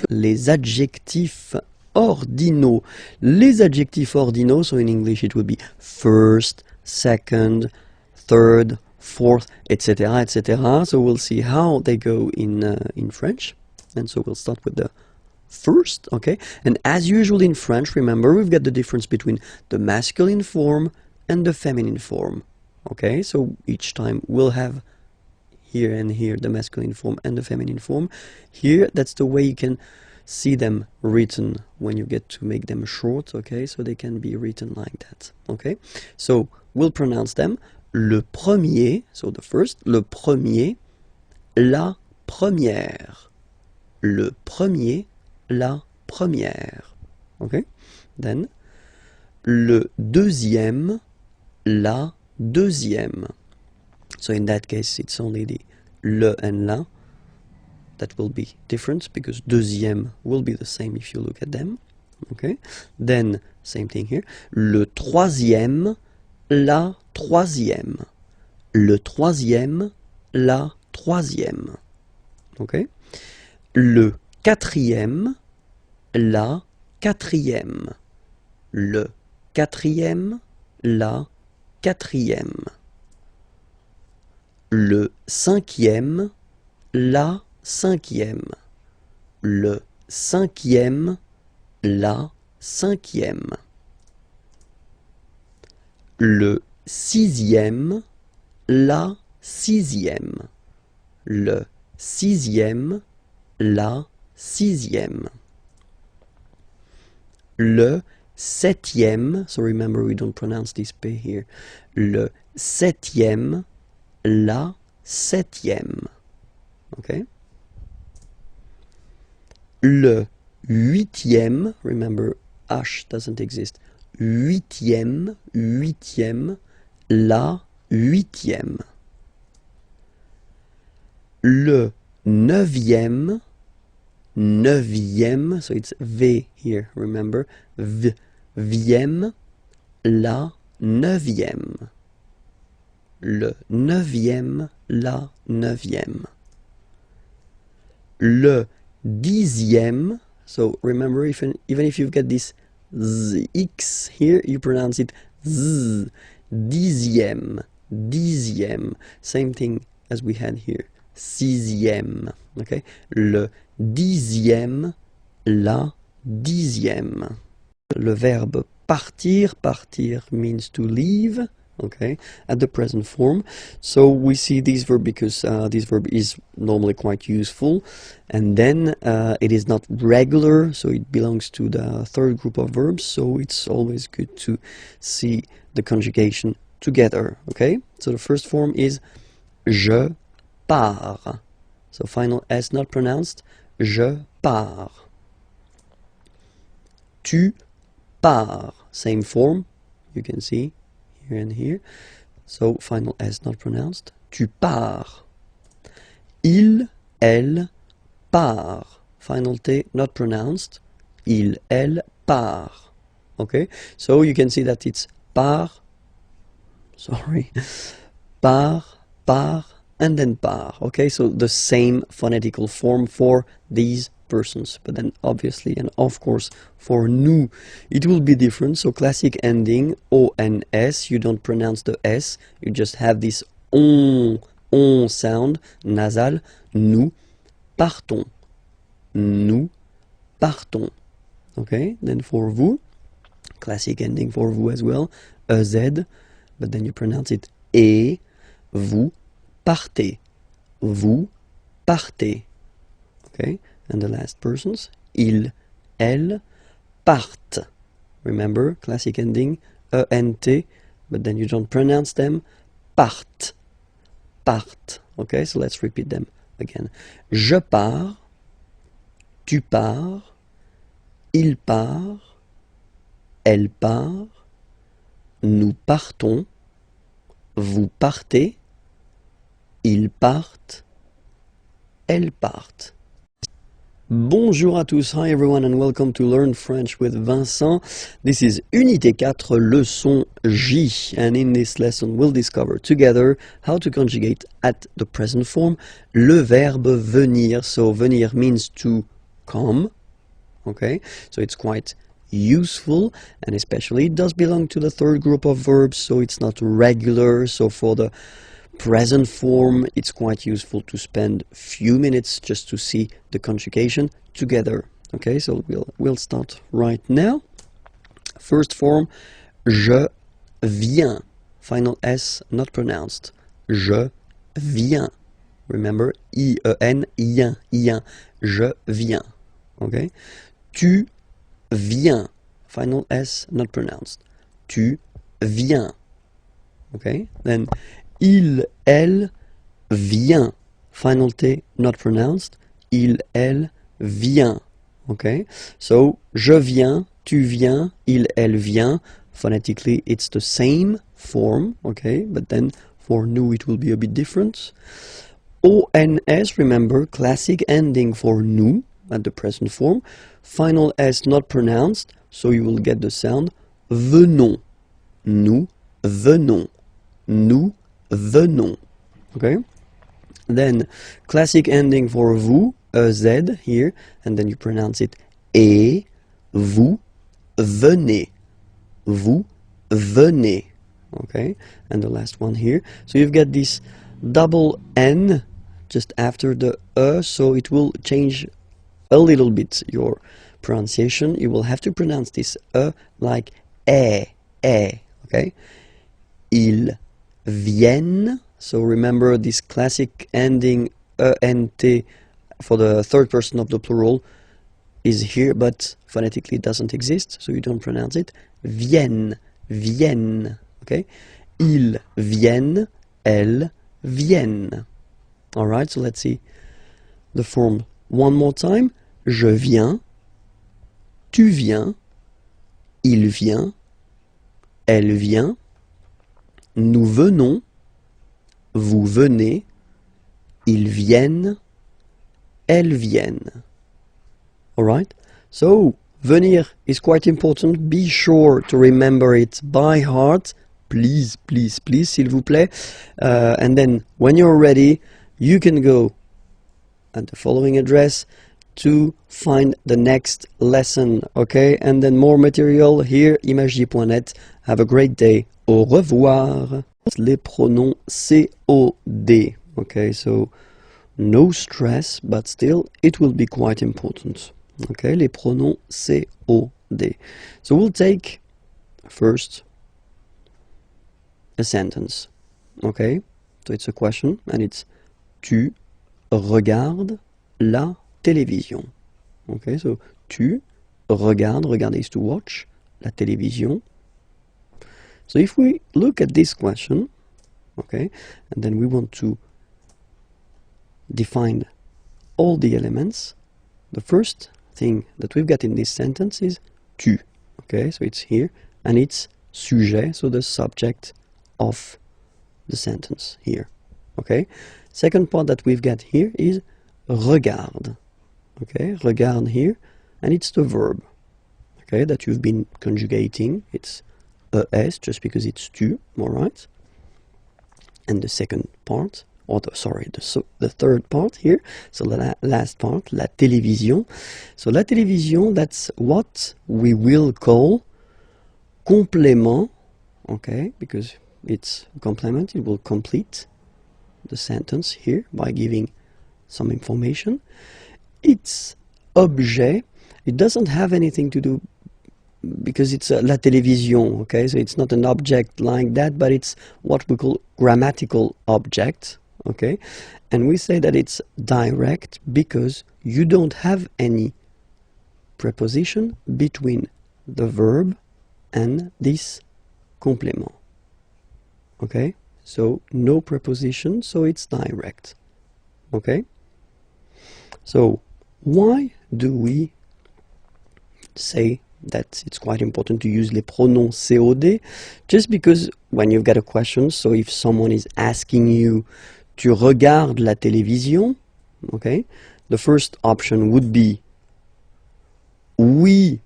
Les adjectifs ordinaux. Les adjectifs ordinaux, so in English it would be first, second, third, fourth, etc., etc. So we'll see how they go in French. And so we'll start with the first, okay? And as usual in French, remember, we've got the difference between the masculine form and the feminine form, okay? So each time we'll have here and here the masculine form and the feminine form. Here, that's the way you can see them written when you get to make them short, okay? So they can be written like that, okay? So we'll pronounce them. Le premier, so the first, le premier, la première. Le premier, la première, okay? Then, le deuxième, la deuxième. So in that case, it's only the le and la that will be different, because deuxième will be the same if you look at them, okay? Then, same thing here. Le troisième, la troisième. Le troisième, la troisième, okay? Le quatrième, la quatrième. Le quatrième, la quatrième. Le cinquième, la cinquième. Le cinquième, la cinquième. Le sixième, la sixième. Le sixième, la sixième. Le septième, so remember we don't pronounce this P here. Le septième, la septième. Okay? Le huitième, remember H doesn't exist. Huitième, huitième, la huitième. Le neuvième, neuvième, so it's V here, remember, vième, la neuvième. Le neuvième, la neuvième. Le dixième, so remember, even if you've got this z, X here, you pronounce it z. Dixième, dixième, same thing as we had here. Sixième, okay? Le dixième, la dixième. Le verbe partir, partir means to leave, okay, at the present form. So we see this verb because this verb is normally quite useful, and then it is not regular, so it belongs to the third group of verbs, so it's always good to see the conjugation together, okay? So the first form is je pars. So final S not pronounced. Je pars. Tu pars. Same form. You can see here and here. So final S not pronounced. Tu pars. Il, elle, part. Final T not pronounced. Il, elle, part. Okay? So you can see that it's part. Sorry. Part, part, and then par, okay? So the same phonetical form for these persons, but then obviously and of course for nous it will be different. So classic ending ONS, you don't pronounce the S, you just have this on sound nasal. Nous partons, nous partons, okay? Then for vous, classic ending for vous as well, EZ, but then you pronounce it et, vous partez, vous partez, okay? And the last persons, il, elle, partent. Remember, classic ending, ENT, but then you don't pronounce them, partent, partent, okay? So let's repeat them again. Je pars, tu pars, il part, elle part, nous partons, vous partez, ils partent, elles partent. Bonjour à tous, hi everyone and welcome to Learn French with Vincent. This is Unité 4, leçon J, and in this lesson we'll discover together how to conjugate at the present form le verbe venir. So venir means to comme. Okay, so it's quite useful, and especially it does belong to the third group of verbs, so it's not regular. So for the present form, it's quite useful to spend a few minutes just to see the conjugation together. Okay, so we'll start right now. First form, je viens. Final S not pronounced. Je viens. Remember, I-E-N, ien. Je viens. Okay. Tu viens. Final S not pronounced. Tu viens. Okay. Then il, elle vient. Final T not pronounced. Il, elle vient. Okay. So je viens, tu viens, il, elle vient. Phonetically it's the same form. Okay. But then for nous it will be a bit different. ONS, remember, classic ending for nous at the present form. Final S not pronounced, so you will get the sound venons. Nous venons. Nous venons. Okay? Then classic ending for vous, Z here, and then you pronounce it et, vous venez. Vous venez. Okay? And the last one here. So you've got this double N just after the so it will change a little bit your pronunciation. You will have to pronounce this like okay? Ils viennent. So remember this classic ending ENT for the third person of the plural is here, but phonetically it doesn't exist, so you don't pronounce it. Viennent, viennent, okay? Ils viennent, elles viennent. Alright, so let's see the form one more time. Je viens, tu viens, il vient, elle vient, nous venons, vous venez, ils viennent, elles viennent. Alright, so venir is quite important. Be sure to remember it by heart. Please, please, please, s'il vous plaît. And then when you're ready, you can go at the following address to find the next lesson, okay? And then more material here, imagiers.net. Have a great day. Au revoir. Les pronoms COD, okay? So no stress, but still it will be quite important, okay? Les pronoms COD. So we'll take first a sentence, okay? So it's a question, and it's tu regardes la télévision. Okay, so tu regardes, regarder is to watch, la télévision. So if we look at this question, okay, and then we want to define all the elements, the first thing that we've got in this sentence is tu. Okay, so it's here, and it's sujet, so the subject of the sentence here. Okay, second part that we've got here is regarde. Okay, regarde here, and it's the verb, okay, that you've been conjugating. It's es, just because it's tu, all right? And the second part, or the third part here, so the last part, la télévision. So la télévision, that's what we will call complément, okay, because it's a complement, it will complete the sentence here by giving some information. It's objet, it doesn't have anything to do because it's la télévision, okay, so it's not an object like that, but it's what we call grammatical object, okay, and we say that it's direct because you don't have any preposition between the verb and this complément, okay, so no preposition, so it's direct, okay. So why do we say that it's quite important to use les pronoms COD? Just because when you've got a question, so if someone is asking you, tu regardes la télévision, okay, the first option would be oui,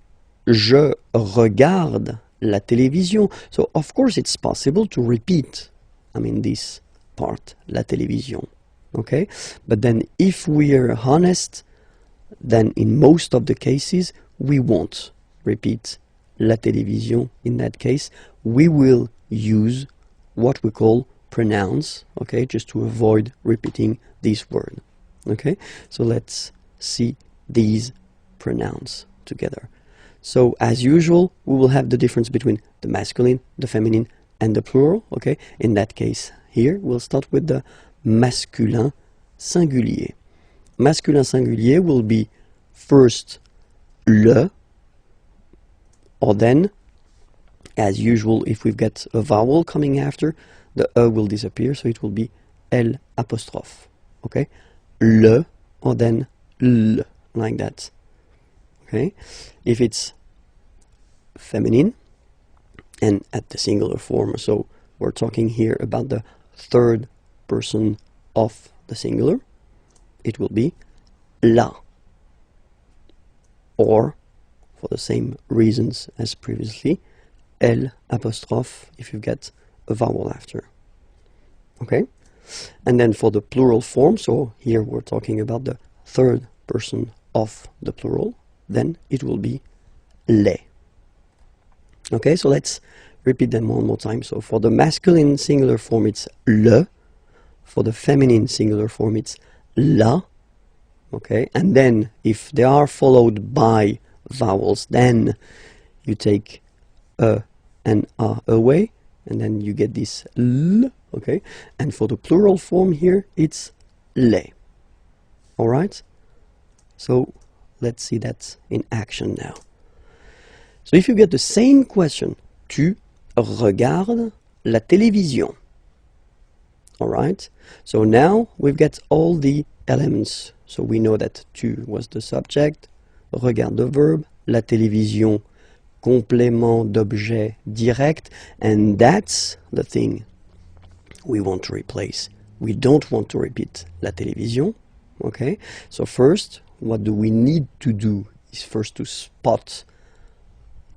je regarde la télévision. So of course it's possible to repeat, I mean, this part, la télévision, okay, but then if we are honest, then in most of the cases we won't repeat la télévision. In that case we will use what we call pronouns, okay, just to avoid repeating this word. Okay, so let's see these pronouns together. So as usual we will have the difference between the masculine, the feminine and the plural. Okay, in that case here we'll start with the masculin singulier. Masculin singulier will be first le, or then, as usual, if we've got a vowel coming after, the e will disappear, so it will be l apostrophe. Okay, le, or then l, like that. Okay, if it's feminine and at the singular form, so we're talking here about the third person of the singular, it will be la, or for the same reasons as previously, l apostrophe if you get a vowel after. Okay, and then for the plural form, so here we're talking about the third person of the plural, then it will be les. Okay, so let's repeat them one more time. So for the masculine singular form it's le, for the feminine singular form it's la. Okay, and then if they are followed by vowels, then you take e and a away, and then you get this l. Okay, and for the plural form here it's les. All right, so let's see that in action now. So if you get the same question, tu regardes la télévision. All right, so now we've got all the elements. So we know that tu was the subject, regarde the verb, la télévision complément d'objet direct, and that's the thing we want to replace. We don't want to repeat la télévision. Okay, so first what do we need to do is first to spot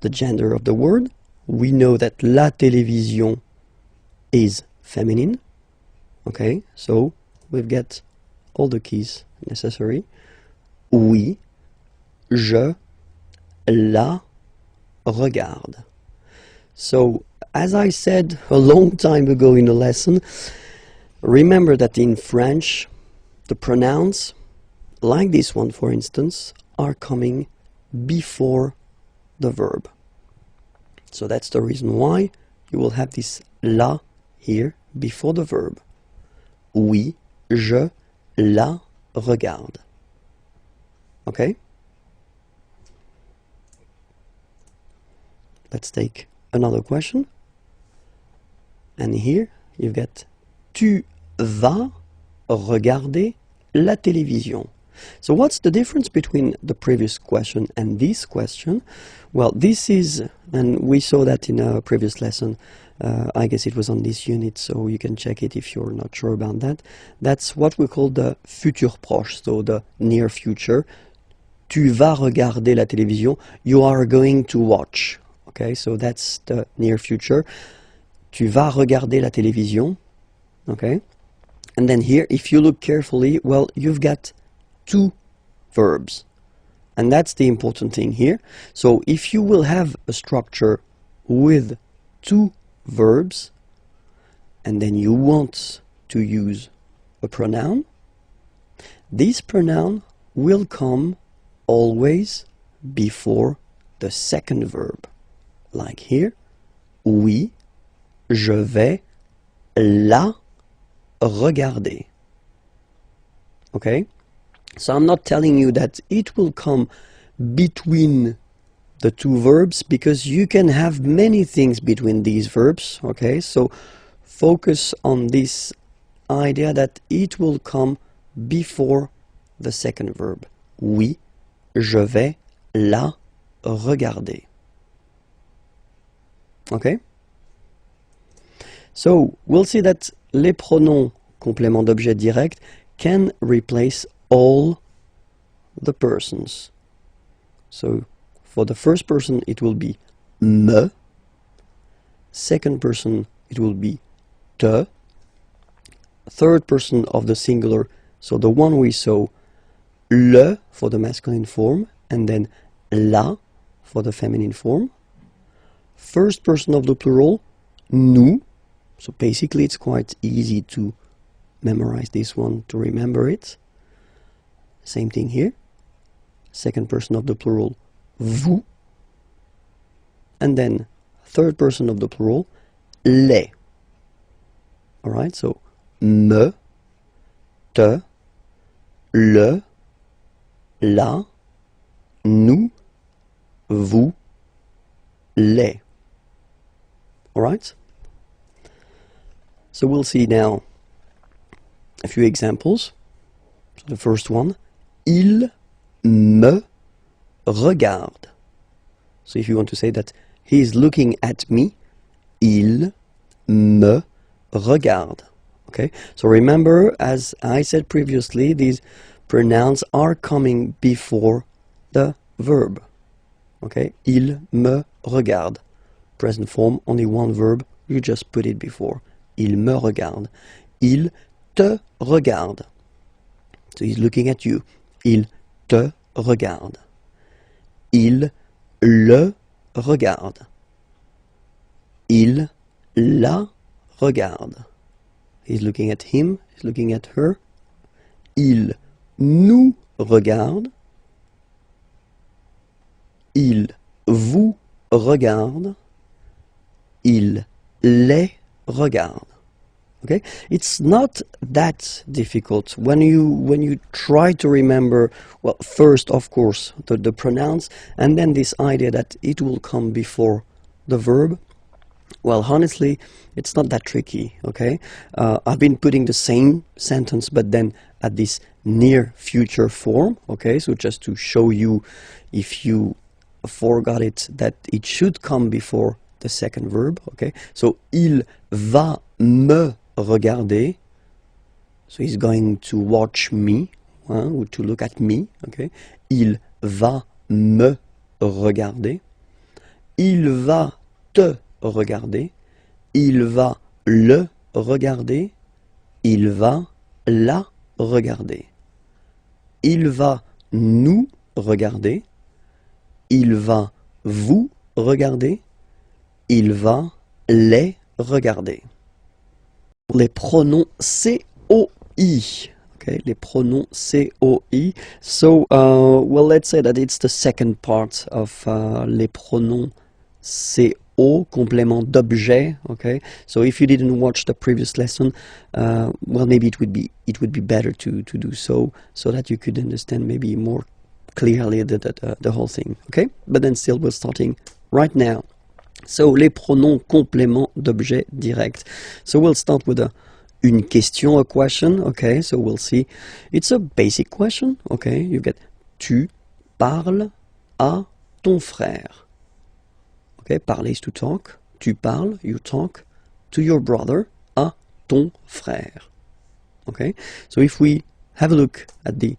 the gender of the word. We know that la télévision is feminine. Okay, so we've got all the keys necessary. Oui, je la regarde. So as I said a long time ago in a lesson, remember that in French the pronouns, like this one for instance, are coming before the verb. So that's the reason why you will have this la here before the verb. Oui, je la regarde. Okay? Let's take another question. And here you've got tu vas regarder la télévision. So what's the difference between the previous question and this question? Well, this is, and we saw that in a previous lesson, I guess it was on this unit, so you can check it if you're not sure about that. That's what we call the futur proche, so the near future. Tu vas regarder la télévision, you are going to watch. Okay, so that's the near future. Tu vas regarder la télévision. Okay, and then here, if you look carefully, well, you've got two verbs, and that's the important thing here. So if you will have a structure with two verbs and then you want to use a pronoun, this pronoun will come always before the second verb, like here. Oui, je vais la regarder. Okay, so I'm not telling you that it will come between the two verbs, because you can have many things between these verbs. Okay, so focus on this idea that it will come before the second verb. Oui, je vais la regarder. Okay, so we'll see that les pronoms complément d'objet direct can replace all the persons. So for the first person it will be me, second person it will be te, third person of the singular, so the one we saw, le for the masculine form, and then la for the feminine form. First person of the plural, nous. So basically it's quite easy to memorize this one, to remember it. Same thing here. Second person of the plural, vous. And then third person of the plural, les. Alright, so me, te, le, la, nous, vous, les. Alright? So we'll see now a few examples. So the first one, il me regarde. So if you want to say that he is looking at me, il me regarde. Okay, so remember, as I said previously, these pronouns are coming before the verb. Okay, il me regarde. Present form, only one verb, you just put it before. Il me regarde. Il te regarde. So he's looking at you. Il te regarde. Il le regarde. Il la regarde. He's looking at him, he's looking at her. Il nous regarde. Il vous regarde. Il les regarde. Okay, it's not that difficult when you try to remember. Well, first, of course, the pronouns, and then this idea that it will come before the verb. Well, honestly, it's not that tricky. Okay, I've been putting the same sentence, but then at this near future form. Okay, so just to show you, if you forgot it, that it should come before the second verb. Okay, so il va me regarder. So he's going to watch me, or to look at me. Okay, il va me regarder. Il va te regarder. Il va le regarder. Il va la regarder. Il va nous regarder. Il va vous regarder. Il va les regarder. Les pronoms COI. Okay, les pronoms COI. So, well, let's say that it's the second part of les pronoms CO, complément d'objet. Okay, so if you didn't watch the previous lesson, well, maybe it would be better to do so that you could understand maybe more clearly the whole thing. Okay, but then still we're starting right now. So, les pronoms complément d'objet direct. So, we'll start with une question, a question. Okay, so we'll see. It's a basic question. Okay, you get tu parles à ton frère. Okay, parler is to talk. Tu parles, you talk to your brother, à ton frère. Okay, so if we have a look at the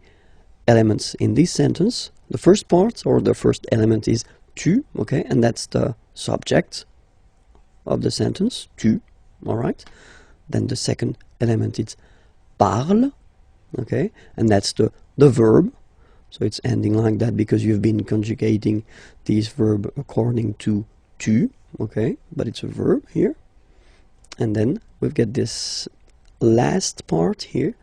elements in this sentence, the first part or the first element is tu, okay, and that's the subject of the sentence, tu, all right. Then the second element is parle, okay, and that's the verb. So it's ending like that because you've been conjugating this verb according to tu, okay, but it's a verb here. And then we've got this last part here,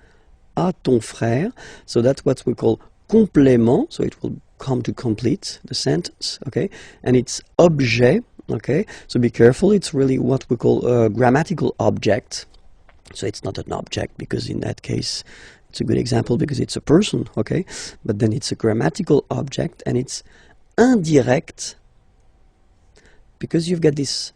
à ton frère. So that's what we call complément, so it will come to complete the sentence, okay, and it's objet, okay, so be careful, it's really what we call a grammatical object. So it's not an object, because in that case it's a good example because it's a person, okay, but then it's a grammatical object, and it's indirect because you've got this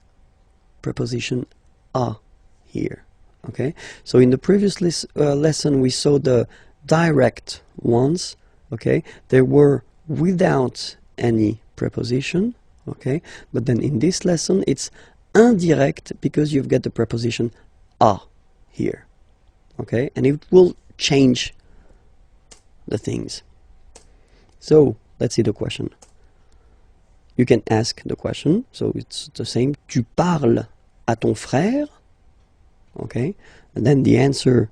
preposition à here, okay. So in the previous lesson we saw the direct ones, okay, they were without any preposition, okay, but then in this lesson it's indirect because you've got the preposition à here, okay, and it will change the things. So let's see the question. You can ask the question, so it's the same. Tu parles à ton frère, okay, and then the answer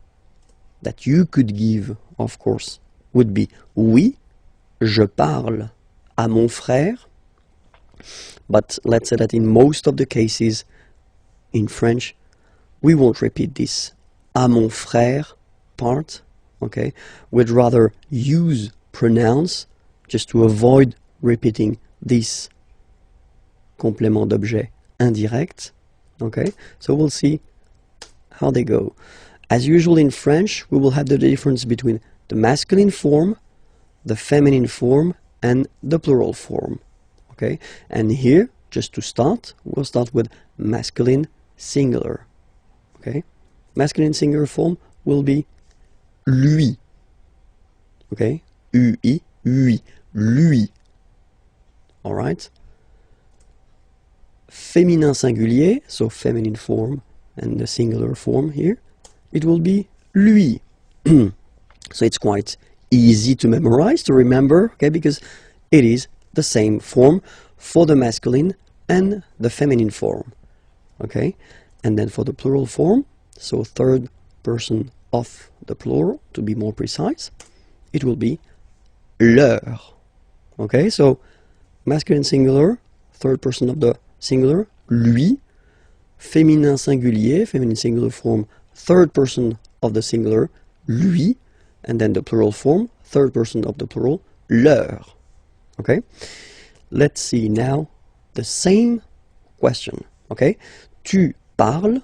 that you could give, of course, would be oui, je parle à mon frère. But let's say that in most of the cases in French, we won't repeat this à mon frère part, okay? We'd rather use pronouns just to avoid repeating this complément d'objet indirect, okay? So we'll see how they go. As usual in French, we will have the difference between the masculine form, the feminine form, and the plural form, okay? And here, just to start, we'll start with masculine singular, okay? Masculine singular form will be lui, okay? Ui, lui, lui, all right? Féminin singulier, so feminine form and the singular form here, it will be lui. So it's quite easy to memorize, to remember, okay, because it is the same form for the masculine and the feminine form, okay? And then for the plural form, so third person of the plural, to be more precise, it will be leur, okay? So masculine singular, third person of the singular, lui, féminin singulier, feminine singular form, third person of the singular, lui, and then the plural form, third person of the plural, leur, okay? Let's see now the same question, okay? Tu parles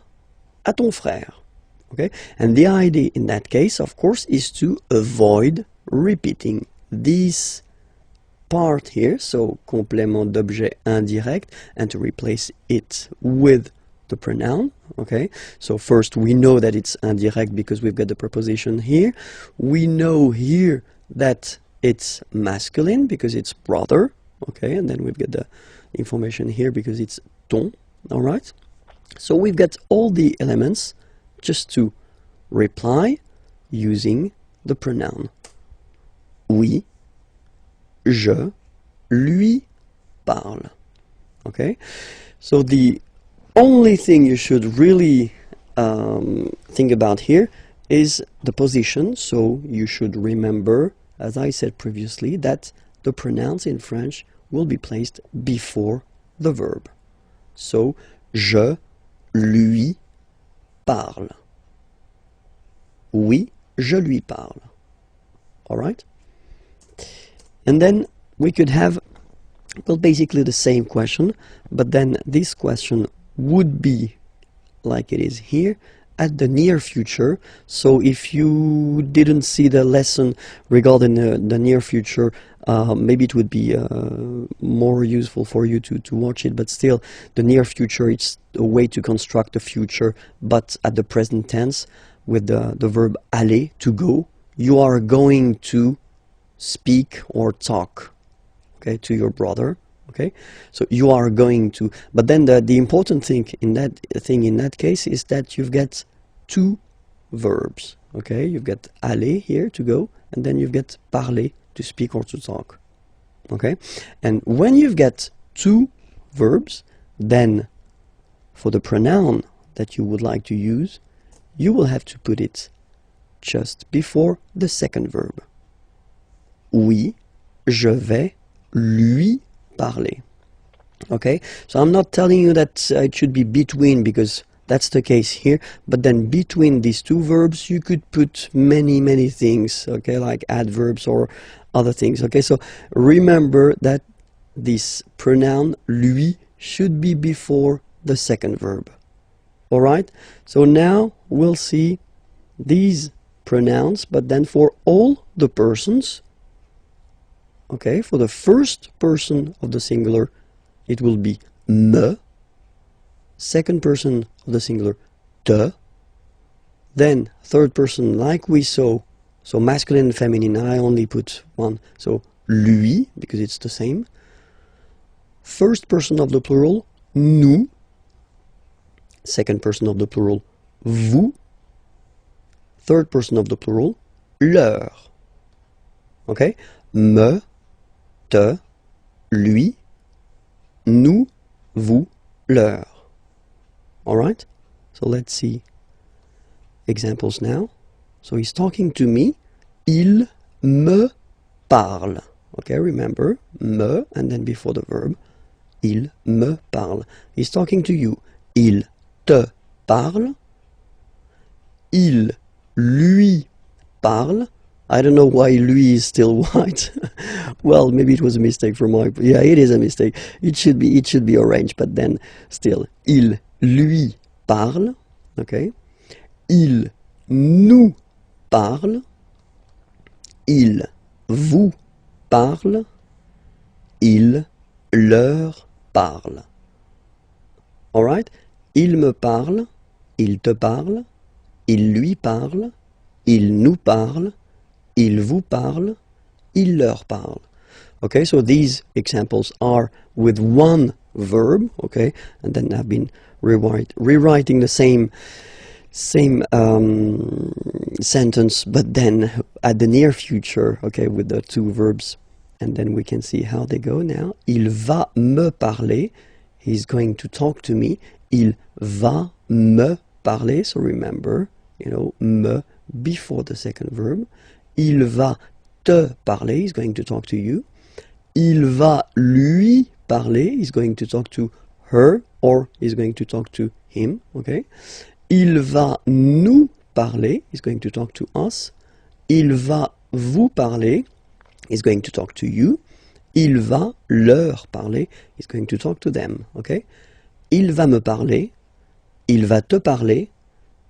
à ton frère, okay? And the idea in that case, of course, is to avoid repeating this part here, so complément d'objet indirect, and to replace it with the pronoun, okay? So first we know that it's indirect because we've got the preposition here. We know here that it's masculine because it's brother, okay? And then we've got the information here because it's ton, all right? So we've got all the elements just to reply using the pronoun. Oui, je lui parle, okay? So the only thing you should really think about here is the position. So you should remember, as I said previously, that the pronouns in French will be placed before the verb. So, je lui parle. Oui, je lui parle. All right? And then we could have, well, basically the same question, but then this question would be like it is here at the near future. So if you didn't see the lesson regarding the near future, maybe it would be more useful for you to watch it, but still the near future, it's a way to construct the future, but at the present tense with the verb aller, to go. You are going to speak or talk, okay, to your brother. Okay, so you are going to, but then the important thing in that case is that you've got two verbs. Okay, you've got aller here, to go, and then you've got parler, to speak or to talk. Okay, and when you've got two verbs, then for the pronoun that you would like to use, you will have to put it just before the second verb. Oui, je vais lui parler. Okay, so I'm not telling you that it should be between, because that's the case here, but then between these two verbs you could put many things, okay, like adverbs or other things. Okay, so remember that this pronoun lui should be before the second verb. All right, so now we'll see these pronouns, but then for all the persons. Okay, for the first person of the singular, it will be me. Second person of the singular, te. Then third person, like we saw, so masculine and feminine, I only put one, so lui, because it's the same. First person of the plural, nous. Second person of the plural, vous. Third person of the plural, leur. Okay, me, te, lui, nous, vous, leur. All right? So let's see examples now. So he's talking to me. Il, me parle. Okay, remember, me, and then before the verb, il me parle. He's talking to you. Il te parle. Il lui parle. I don't know why lui is still white. Well, maybe it was a mistake from my... Yeah, it is a mistake. It should be orange, but then still. Il lui parle. Okay. Il nous parle. Il vous parle. Il leur parle. Alright? Il me parle. Il te parle. Il lui parle. Il nous parle. Il vous parle. Il leur parle. Okay, so these examples are with one verb, okay, and then I've been rewriting the same sentence, but then at the near future, okay, with the two verbs, and then we can see how they go now. Il va me parler. He's going to talk to me. Il va me parler. So remember, you know, me before the second verb. Il va te parler. He's going to talk to you. Il va lui parler. He's going to talk to her, or he's going to talk to him. Okay. Il va nous parler. He's going to talk to us. Il va vous parler. He's going to talk to you. Il va leur parler. He's going to talk to them. Okay. Il va me parler. Il va te parler.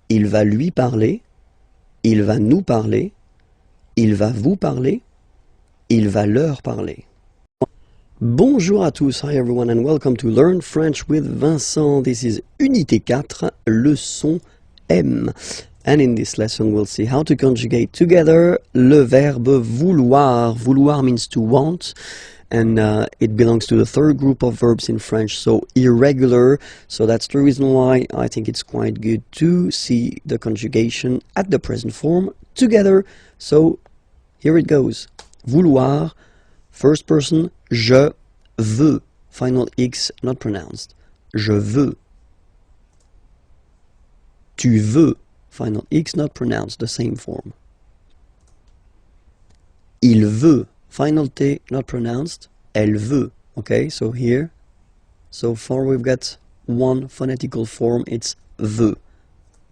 Il va lui parler. Il va nous parler. Il va vous parler. Il va leur parler. Bonjour à tous, hi everyone, and welcome to Learn French with Vincent. This is Unité 4, leçon M. And in this lesson we'll see how to conjugate together le verbe vouloir. Vouloir means to want, and it belongs to the third group of verbs in French, so irregular. So that's the reason why I think it's quite good to see the conjugation at the present form together. So here it goes. Vouloir, first person, je veux. Final X not pronounced. Je veux. Tu veux. Final X not pronounced, the same form. Il veut. Final T not pronounced. Elle veut. Okay, so here, so far we've got one phonetical form, it's veut.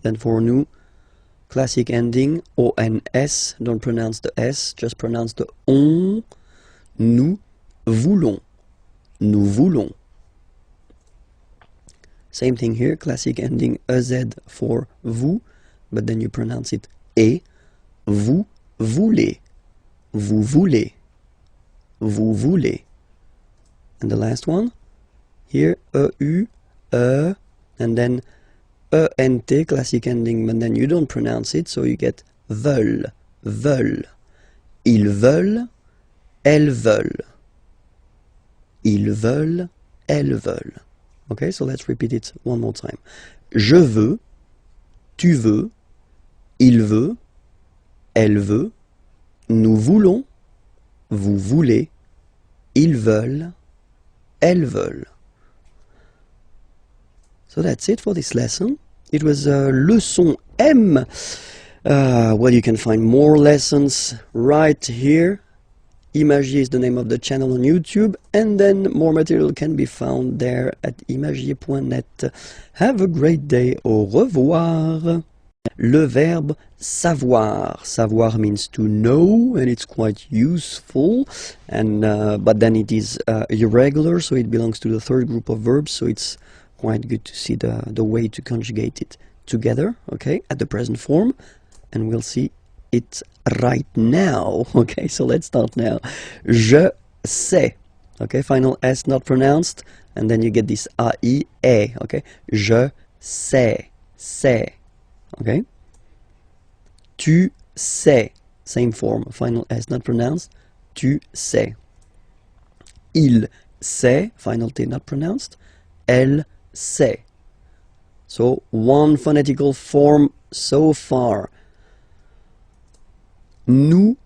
Then for nous, classic ending, ONS, don't pronounce the S, just pronounce the on. Nous voulons. Nous voulons. Same thing here, classic ending EZ for vous, but then you pronounce it et. Vous voulez. Vous voulez. Vous voulez. And the last one, here, EU, and then ENT, classic ending, but then you don't pronounce it, so you get veulent, veulent. Ils veulent, elles veulent. Ils veulent, elles veulent. Okay, so let's repeat it one more time. Je veux, tu veux, il veut, elle veut, nous voulons, vous voulez, ils veulent, elles veulent. So that's it for this lesson. It was leçon M. Well, you can find more lessons right here. IMAGIERS is the name of the channel on YouTube, and then more material can be found there at imagier.net. Have a great day. Au revoir. Le verbe savoir. Savoir means to know, and it's quite useful, and but then it is irregular, so it belongs to the third group of verbs, so it's quite good to see the way to conjugate it together, okay, at the present form, and we'll see it right now. Okay, so let's start now. Je sais. Okay, final S not pronounced, and then you get this A-I-E. Okay, je sais. Sais. Okay. Tu sais. Same form. Final S not pronounced. Tu sais. Il sait. Final T not pronounced. Elle sait. So one phonetical form so far. Nous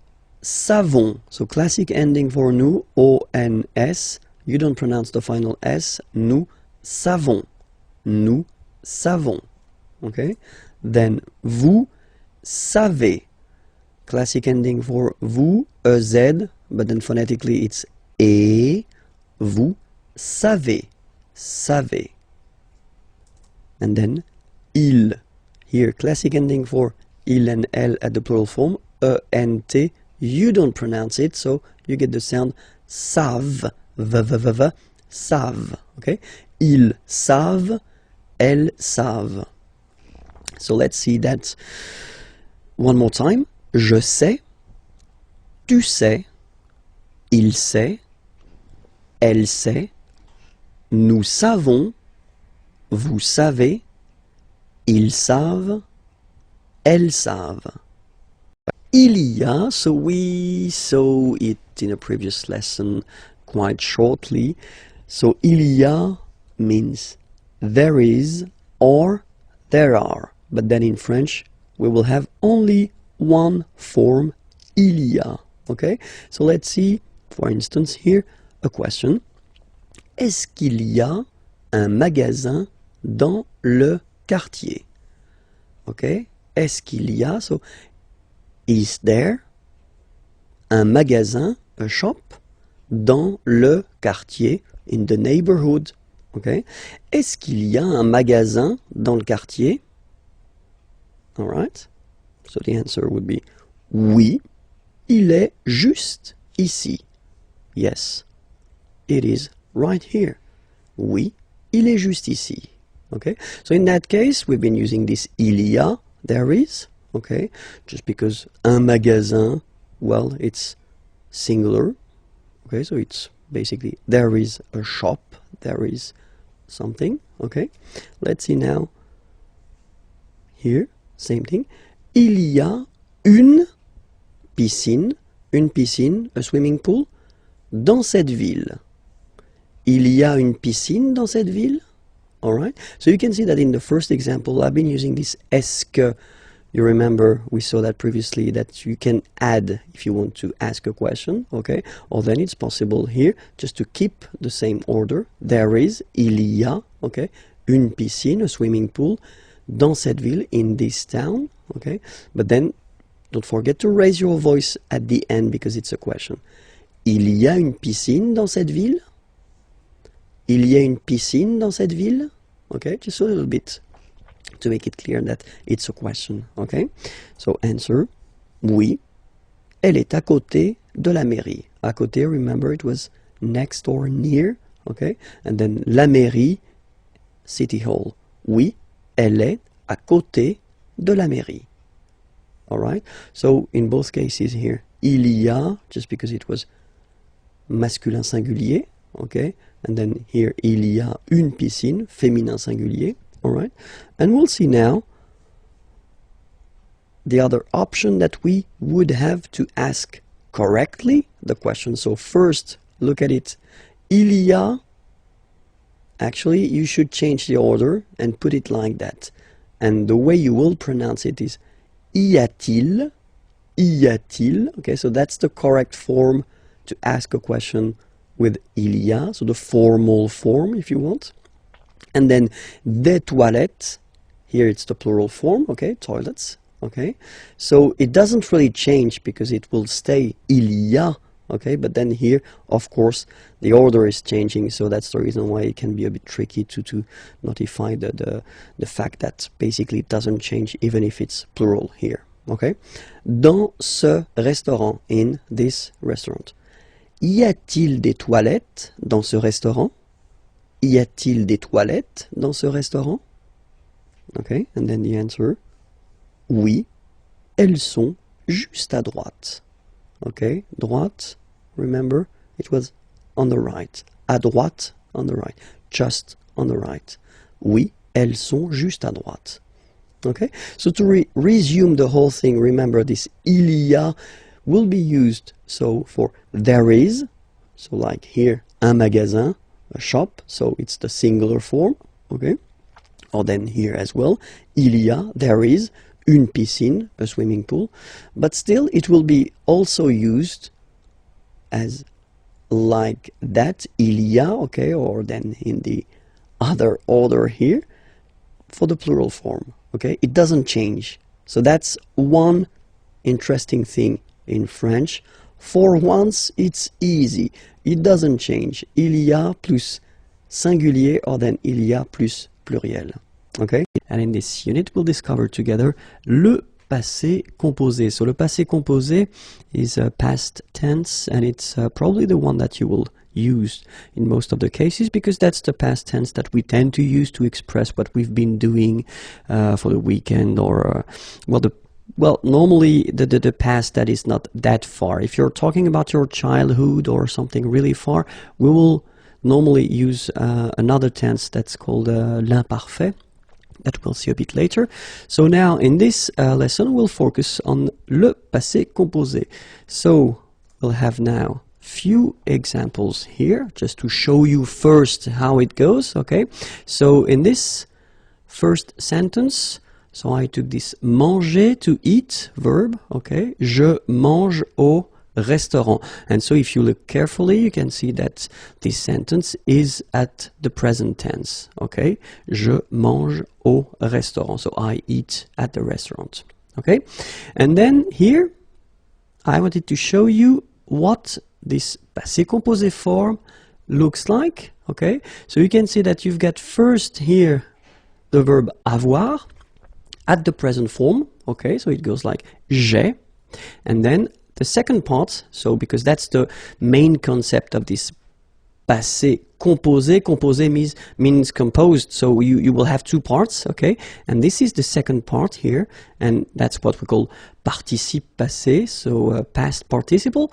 savons. So classic ending for nous, O-N-S. You don't pronounce the final S. Nous savons. Nous savons. Okay? Then vous savez. classic ending for vous, EZ, but then phonetically it's et, vous savez, savez. And then il, here classic ending for il and elle at the plural form, ENT, you don't pronounce it, so you get the sound savent, v, savent, okay? Ils savent, elles savent. So let's see that one more time. Je sais, tu sais, il sait, elle sait, nous savons, vous savez, ils savent, elles savent. Il y a, so we saw it in a previous lesson quite shortly. So il y a means there is or there are. But then in French we will have only one form, il y a. Okay? So let's see, for instance, here a question. Est-ce qu'il y a un magasin dans le quartier? Okay? Est-ce qu'il y a? So, is there un magasin, a shop, dans le quartier, in the neighborhood? Okay? Est-ce qu'il y a un magasin dans le quartier? All right? So the answer would be oui, il est juste ici. Yes, it is right here. Oui, il est juste ici. Okay? So in that case, we've been using this il y a, there is, okay? Just because un magasin, well, it's singular. Okay, so it's basically there is a shop, there is something. Okay? Let's see now. Here, same thing. Il y a une piscine, a swimming pool, dans cette ville. Il y a une piscine dans cette ville. Alright? So you can see that in the first example, I've been using this est-ce que. You remember we saw that previously, that you can add if you want to ask a question, okay? Or then it's possible here just to keep the same order. There is, il y a, okay? Une piscine, a swimming pool, dans cette ville, in this town, okay? But then don't forget to raise your voice at the end because it's a question. Il y a une piscine dans cette ville? Il y a une piscine dans cette ville? Okay, just a little bit to make it clear that it's a question, okay? So answer, oui, elle est à côté de la mairie. À côté, remember it was next or near, okay? And then la mairie, city hall. Oui, elle est à côté de la mairie. Alright? So in both cases here, il y a, just because it was masculin singulier, okay? And then here, il y a une piscine, féminin singulier. Alright, and we'll see now the other option that we would have to ask correctly the question. So first, look at it. Il y a, actually, you should change the order and put it like that. And the way you will pronounce it is y a-t-il, y a-t-il. Okay, so that's the correct form to ask a question with il y a, so the formal form if you want. And then des toilettes, here it's the plural form, okay, toilets, okay. So it doesn't really change because it will stay il y a, okay, but then here, of course, the order is changing, so that's the reason why it can be a bit tricky to notify the fact that basically it doesn't change even if it's plural here, okay. Dans ce restaurant, in this restaurant. Y a-t-il des toilettes dans ce restaurant? Y a-t-il des toilettes dans ce restaurant? Okay, and then the answer, oui, elles sont juste à droite. Okay, droite, remember, it was on the right. À droite, on the right. Just on the right. Oui, elles sont juste à droite. Okay, so to resume the whole thing, remember this il y a will be used so for there is, so like here, un magasin, a shop, so it's the singular form, okay? Or then here as well, il y a, there is, une piscine, a swimming pool, but still it will be also used as like that, il y a, okay, or then in the other order here, for the plural form, okay? It doesn't change. So that's one interesting thing in French. For once, it's easy. It doesn't change. Il y a plus singulier or then il y a plus pluriel. Okay? And in this unit, we'll discover together le passé composé. So le passé composé is a past tense, and it's probably the one that you will use in most of the cases, because that's the past tense that we tend to use to express what we've been doing for the weekend, or normally the past that is not that far. If you're talking about your childhood or something really far, we will normally use another tense that's called l'imparfait, that we'll see a bit later. So now in this lesson we'll focus on le passé composé. So we'll have now few examples here just to show you first how it goes. Okay, so in this first sentence, so I took this manger, to eat verb. Okay, je mange au restaurant. And so if you look carefully, you can see that this sentence is at the present tense. Okay, je mange au restaurant. So I eat at the restaurant. Okay, and then here I wanted to show you what this passé composé form looks like. Okay, so you can see that you've got first here the verb avoir at the present form. Okay, so it goes like j'ai, and then the second part, so because that's the main concept of this passé composé. Composé means composed, so you will have two parts, okay? And this is the second part here, and that's what we call participe passé, so past participle,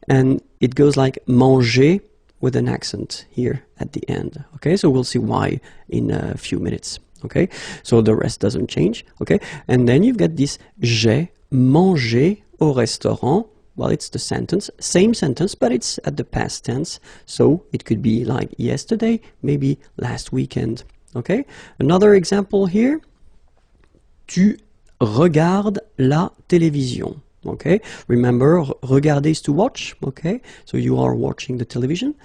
and it goes like manger with an accent here at the end, okay? So we'll see why in a few minutes, okay? So the rest doesn't change, okay? And then you've got this j'ai mangé au restaurant. Well, it's the sentence, same sentence, but it's at the past tense. So it could be like yesterday, maybe last weekend. Okay? Another example here. Tu regardes la télévision. Okay? Remember, regarder is to watch. Okay? So you are watching the television.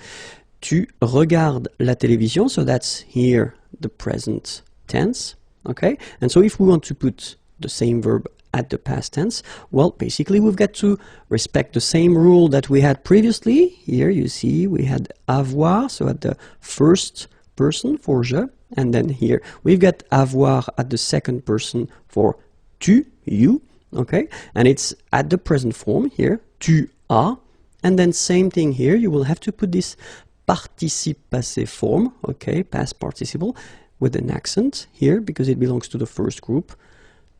Tu regardes la télévision. So that's here the present tense. Okay? And so if we want to put the same verb at the past tense, well, basically we've got to respect the same rule that we had previously. Here you see we had avoir, so at the first person for je, and then here we've got avoir at the second person for tu, you, okay, and it's at the present form here, tu as, and then same thing here, you will have to put this participe passé form, okay, past participle, with an accent here because it belongs to the first group.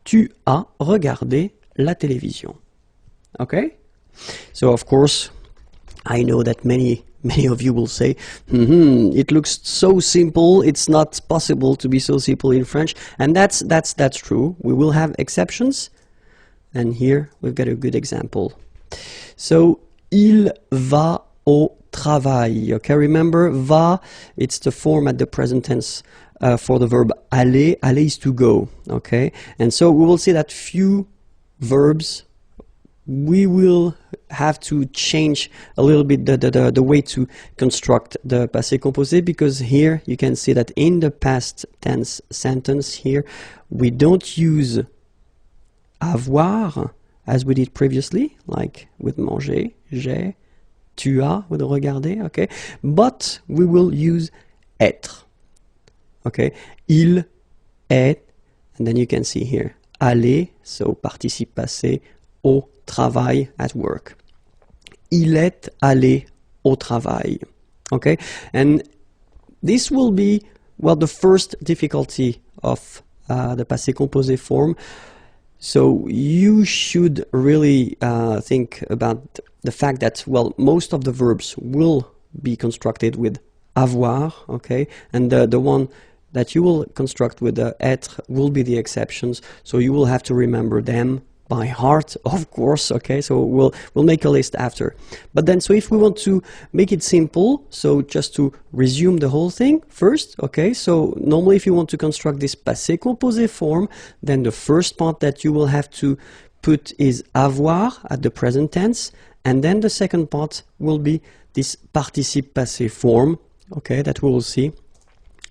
Tu as regardé la télévision. Okay? So of course, I know that many of you will say, it looks so simple, it's not possible to be so simple in French. And that's true. We will have exceptions. And here we've got a good example. So, il va au travail. Okay, remember, va, it's the form at the present tense for the verb aller. Aller is to go, okay? And so we will see that few verbs, we will have to change a little bit the way to construct the passé composé, because here you can see that in the past tense sentence here, we don't use avoir as we did previously, like with manger, j'ai, tu as, with regarder, okay? But we will use être. Okay, il est, and then you can see here, aller, so participe passé, au travail, at work. Il est allé au travail. Okay, and this will be, well, the first difficulty of the passé composé form. So you should really think about the fact that, well, most of the verbs will be constructed with avoir, okay, and the one that you will construct with the être will be the exceptions, so you will have to remember them by heart, of course, okay, so we'll make a list after. But then, so if we want to make it simple, so just to resume the whole thing first, okay, so normally if you want to construct this passé composé form, then the first part that you will have to put is avoir at the present tense, and then the second part will be this participe passé form, okay, that we will see.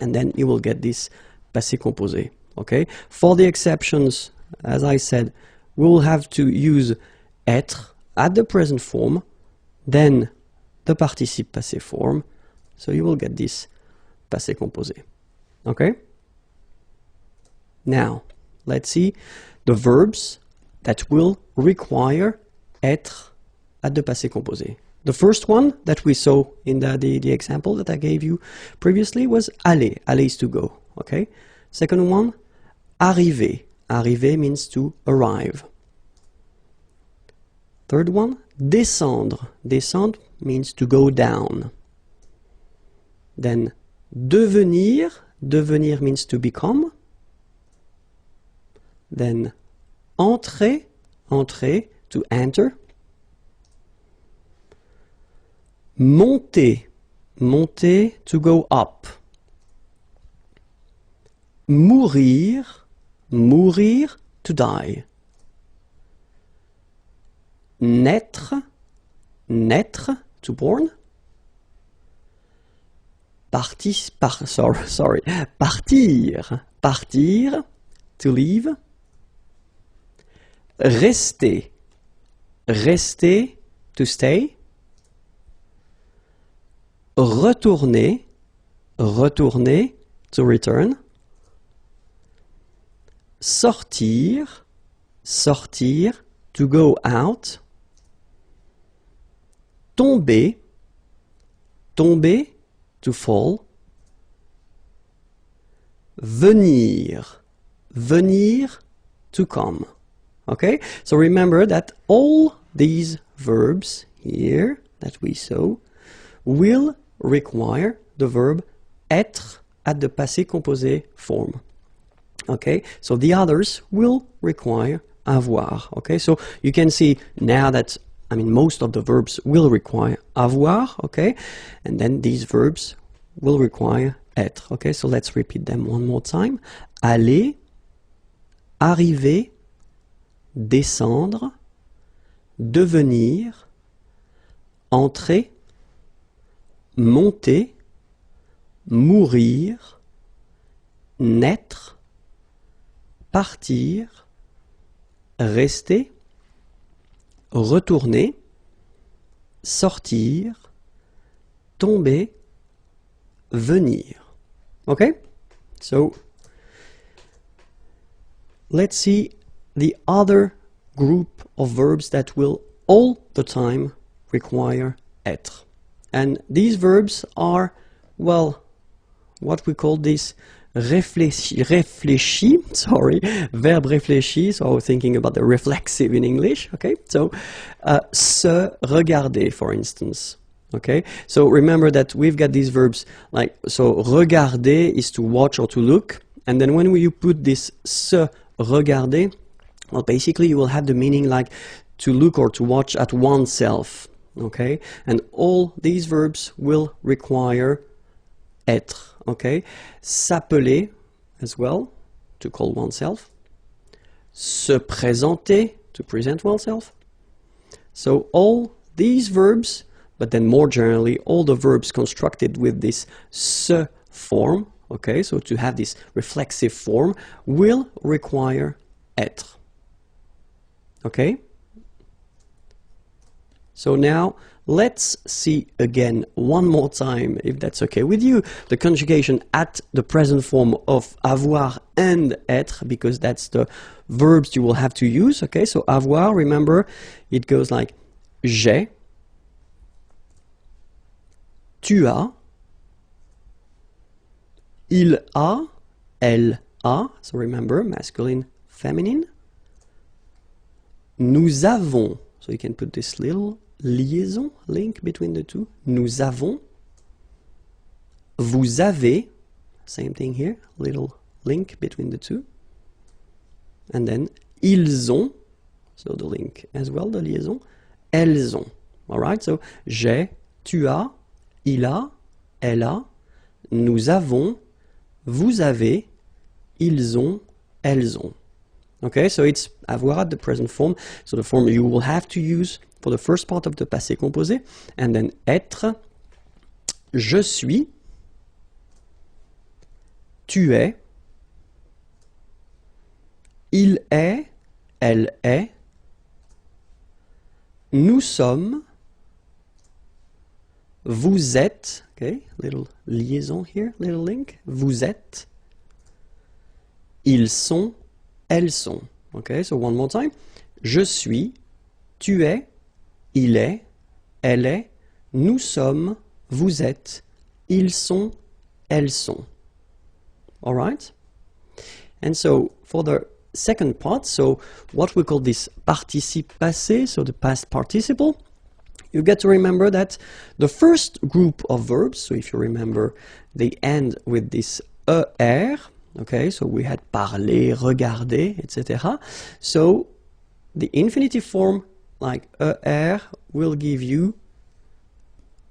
And then you will get this passé composé, okay? For the exceptions, as I said, we will have to use être at the present form, then the participe passé form, so you will get this passé composé. Okay? Now, let's see the verbs that will require être at the passé composé. The first one that we saw in the example that I gave you previously was aller. Aller is to go. Okay? Second one, arriver. Arriver means to arrive. Third one, descendre. Descendre means to go down. Then devenir. Devenir means to become. Then entrer. Entrer, to enter. Monter. Monter, to go up. Mourir. Mourir, to die. Naître. Naître, to born. Partir. Partir, to leave. Rester. Rester, to stay. Retourner. Retourner, to return. Sortir. Sortir, to go out. Tomber. Tomber, to fall. Venir. Venir, to come. Okay, so remember that all these verbs here that we saw will require the verb être at the passé composé form. Okay, so the others will require avoir. Okay, so you can see now that, I mean, most of the verbs will require avoir. Okay, and then these verbs will require être. Okay, so let's repeat them one more time. Aller, arriver, descendre, devenir, entrer, monter, mourir, naître, partir, rester, retourner, sortir, tomber, venir. Okay? So, let's see the other group of verbs that will all the time require être. And these verbs are, well, what we call this réfléchi, sorry, verbe réfléchi, so thinking about the reflexive in English, okay? So, se regarder, for instance, okay? So remember that we've got these verbs like, so regarder is to watch or to look, and then when you put this se regarder, well, basically you will have the meaning like to look or to watch at oneself, okay? And all these verbs will require être, okay? S'appeler as well, to call oneself. Se présenter, to present oneself. So all these verbs, but then more generally, all the verbs constructed with this se form, okay, so to have this reflexive form, will require être. Okay? So now, let's see again one more time, if that's okay with you, the conjugation at the present form of avoir and être, because that's the verbs you will have to use, okay? So avoir, remember, it goes like j'ai, tu as, il a, elle a, so remember, masculine, feminine. Nous avons, so you can put this little liaison, link between the two. Nous avons. Vous avez, same thing here, little link between the two. And then ils ont, so the link as well, the liaison. Elles ont. Alright, so j'ai, tu as, il a, elle a, nous avons, vous avez, ils ont, elles ont. Okay, so it's avoir at the present form, so the form you will have to use for the first part of the passé composé, and then être, je suis, tu es, il est, elle est, nous sommes, vous êtes, okay, little liaison here, little link, vous êtes, ils sont, elles sont. Okay, so one more time. Je suis, tu es, il est, elle est, nous sommes, vous êtes, ils sont, elles sont. All right? And so for the second part, so what we call this participe passé, so the past participle, you get to remember that the first group of verbs, so if you remember, they end with this er, okay, so we had parler, regarder, etc. So the infinitive form, like er, will give you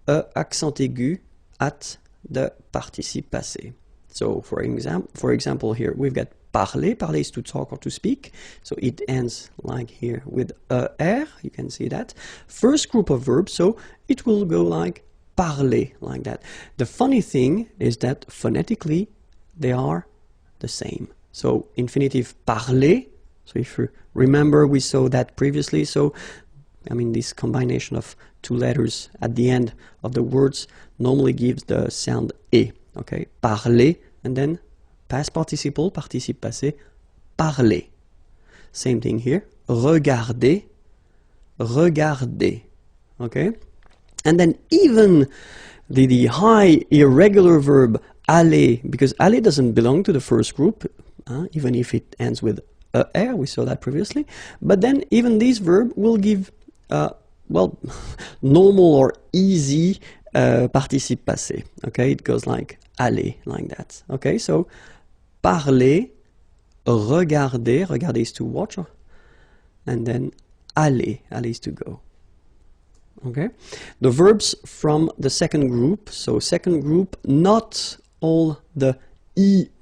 a accent aigu at the participe passé. So for example here, we've got parler. Parler is to talk or to speak. So it ends like here with er. You can see that. First group of verbs, so it will go like parler, like that. The funny thing is that phonetically, they are the same. So infinitive parler. So if you remember, we saw that previously. So, I mean, this combination of two letters at the end of the words normally gives the sound e. Okay, parler, and then past participle, participe passé, parler. Same thing here. Regarder, regarder. Okay, and then even the high irregular verb aller, because aller doesn't belong to the first group, even if it ends with er, we saw that previously. But then even this verb will give, well, normal or easy participe passé. Okay, it goes like aller, like that. Okay, so parler, regarder, regarder is to watch, and then aller, aller is to go. Okay, the verbs from the second group, so second group, not all the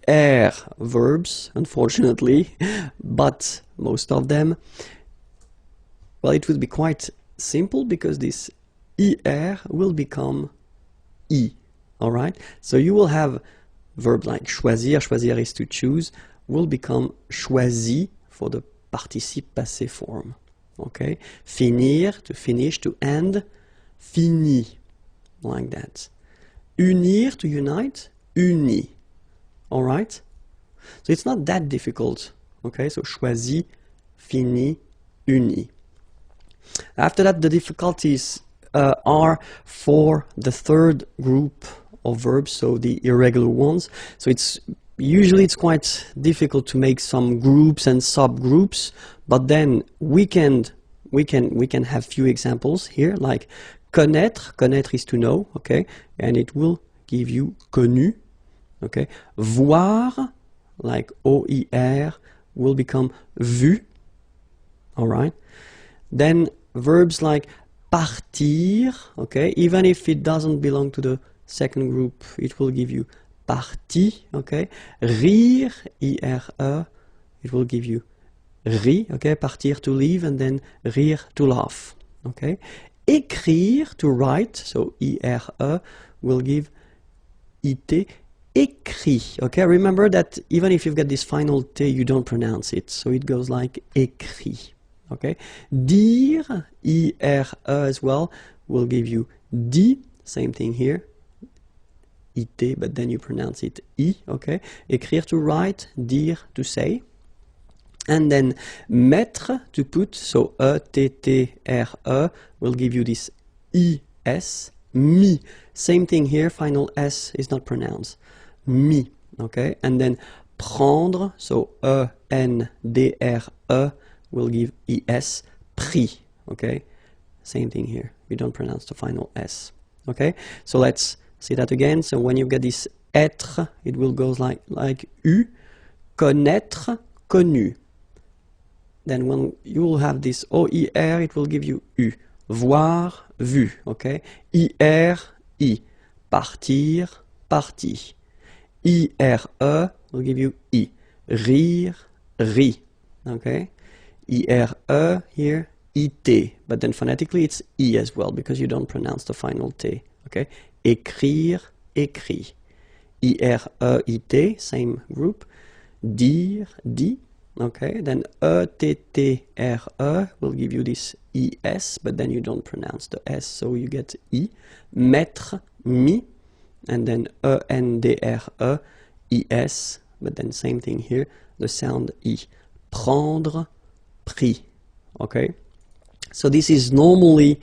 er verbs, unfortunately, but most of them. Well, it will be quite simple because this er will become i. All right, so you will have verbs like choisir, choisir is to choose, will become choisi for the participe passé form. Okay, finir, to finish, to end, fini, like that. Unir, to unite, uni. All right, so it's not that difficult. Okay, so choisi, fini, uni. After that, the difficulties are for the third group of verbs, so the irregular ones. So usually it's quite difficult to make some groups and subgroups, but then we can have few examples here, like connaître. Connaître is to know, okay, and it will give you connu. Okay, voir, like oeil, will become vu. All right, then verbs like partir, okay, even if it doesn't belong to the second group, it will give you parti, okay. Rire, ire, it will give you ri, okay. Partir, to leave, and then rire, to laugh, okay. Écrire, to write, so ire, will give it, écrit, okay. Remember that even if you've got this final t, you don't pronounce it, so it goes like écrit, okay. Dire, ire as well, will give you dit, same thing here, it, but then you pronounce it i, okay. Écrire, to write, dire, to say. And then mettre, to put, so e-t-t-r-e, will give you this is, mi. Same thing here, final s is not pronounced. Mi, okay. And then prendre, so e-n-d-r-e, will give es, prix, okay. Same thing here, we don't pronounce the final s, okay. So let's see that again. So when you get this être, it will go like u, connaître, connu. Then when you will have this oir, it will give you u, voir, vu, okay. Ir, i, partir, parti. IRE will give you i, rire, ri, okay. IRE here, it, but then phonetically it's i as well because you don't pronounce the final t, okay. Écrire, écrit. IRE, it, same group. Dire, dit. Okay, then ETTRE will give you this ES, but then you don't pronounce the S, so you get I. Mettre, mi, and then ENDRE, ES, but then same thing here, the sound I. Prendre, prix. Okay, so this is normally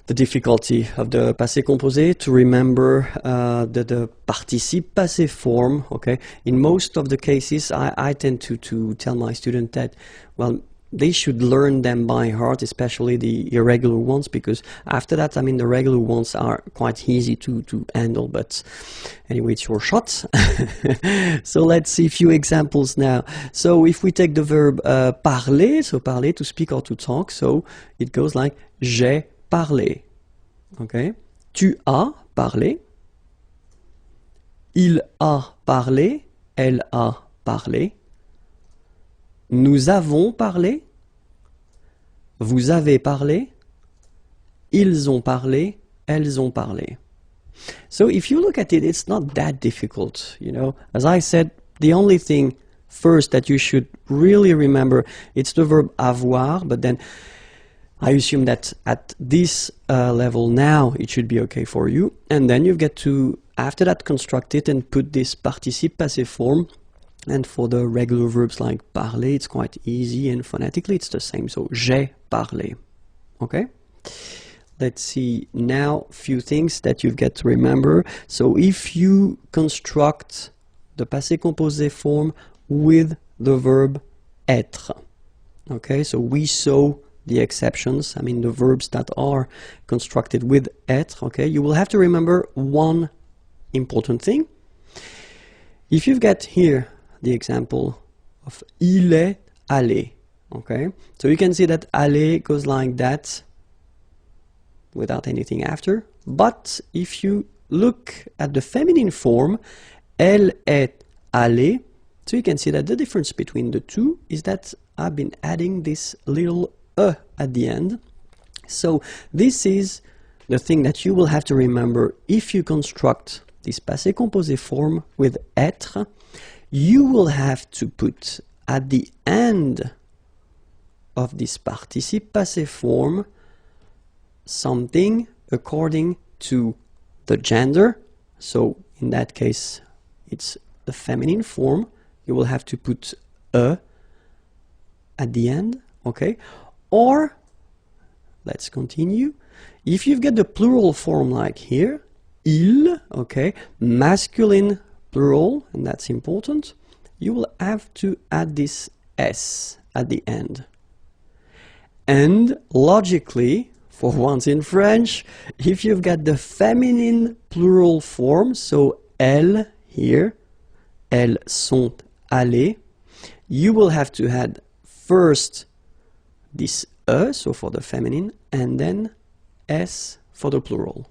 the difficulty of the passé composé, to remember the participe passé form. Okay, in most of the cases I tend to tell my students that, well, they should learn them by heart, especially the irregular ones, because after that, I mean, the regular ones are quite easy to handle, but anyway, it's your shot. So let's see a few examples now. So if we take the verb parler, so parler, to speak or to talk, so it goes like j'ai parlé. Okay. Tu as parlé. Il a parlé. Elle a parlé. Nous avons parlé. Vous avez parlé. Ils ont parlé. Elles ont parlé. So if you look at it, it's not that difficult, you know. As I said, the only thing first that you should really remember, it's the verb avoir, but then I assume that at this level now it should be okay for you, and then you get to, after that, construct it and put this participe passé form. And for the regular verbs like parler, it's quite easy, and phonetically it's the same, so j'ai parlé. Okay, let's see now a few things that you've got to remember. So if you construct the passé composé form with the verb être, okay, so we saw the exceptions, I mean the verbs that are constructed with être, okay, you will have to remember one important thing. If you've got here the example of il est allé, okay, so you can see that aller goes like that without anything after, but if you look at the feminine form, elle est allée, so you can see that the difference between the two is that I've been adding this little at the end. So this is the thing that you will have to remember if you construct this passé composé form with être. You will have to put at the end of this participe passé form something according to the gender. So in that case it's the feminine form. You will have to put at the end, okay? Or, let's continue, if you've got the plural form like here, il, okay, masculine plural, and that's important, you will have to add this S at the end. And logically, for once in French, if you've got the feminine plural form, so elles here, elles sont allées, you will have to add first this so for the feminine, and then S for the plural.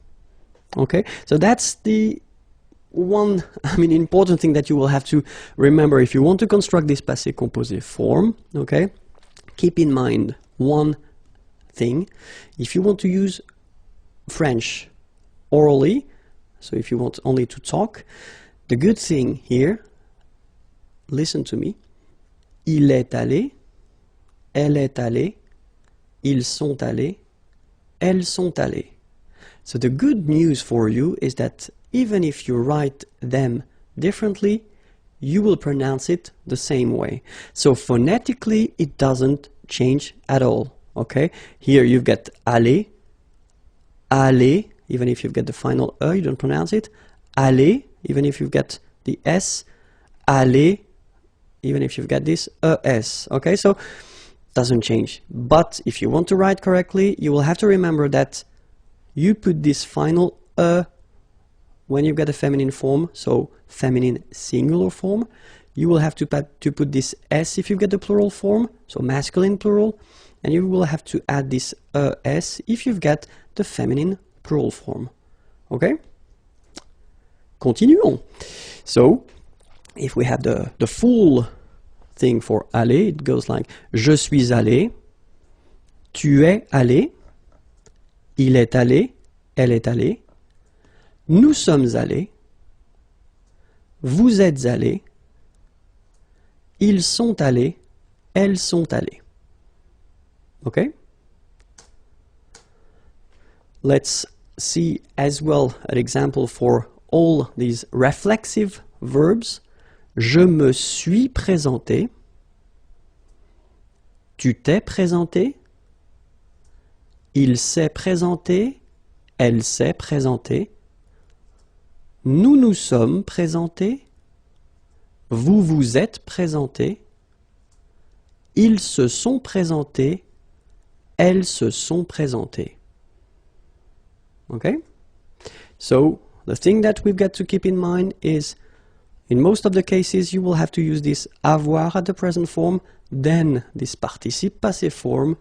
Okay, so that's the one, I mean, important thing that you will have to remember if you want to construct this passé composé form. Okay, keep in mind one thing. If you want to use French orally, so if you want only to talk, the good thing here, listen to me, il est allé, elle est allée, ils sont allés, elles sont allées. So the good news for you is that even if you write them differently, you will pronounce it the same way. So phonetically, it doesn't change at all. Okay? Here you've got aller, aller, even if you've got the final E, you don't pronounce it. Aller, even if you've got the S. Aller, even if you've got this ES. Okay? So doesn't change. But if you want to write correctly, you will have to remember that you put this final when you've got a feminine form, so feminine singular form. You will have to put this S if you've got the plural form, so masculine plural, and you will have to add this S if you've got the feminine plural form. Okay? Continuons. So, if we have the full thing for aller, it goes like je suis allé, tu es allé, il est allé, elle est allée, nous sommes allés, vous êtes allés, ils sont allés, elles sont allées. Okay? Let's see as well an example for all these reflexive verbs. Je me suis présenté. Tu t'es présenté. Il s'est présenté. Elle s'est présentée. Nous nous sommes présentés. Vous vous êtes présentés. Ils se sont présentés. Elles se sont présentées. Okay? So, the thing that we've got to keep in mind is, in most of the cases, you will have to use this avoir at the present form, then this participe passé form,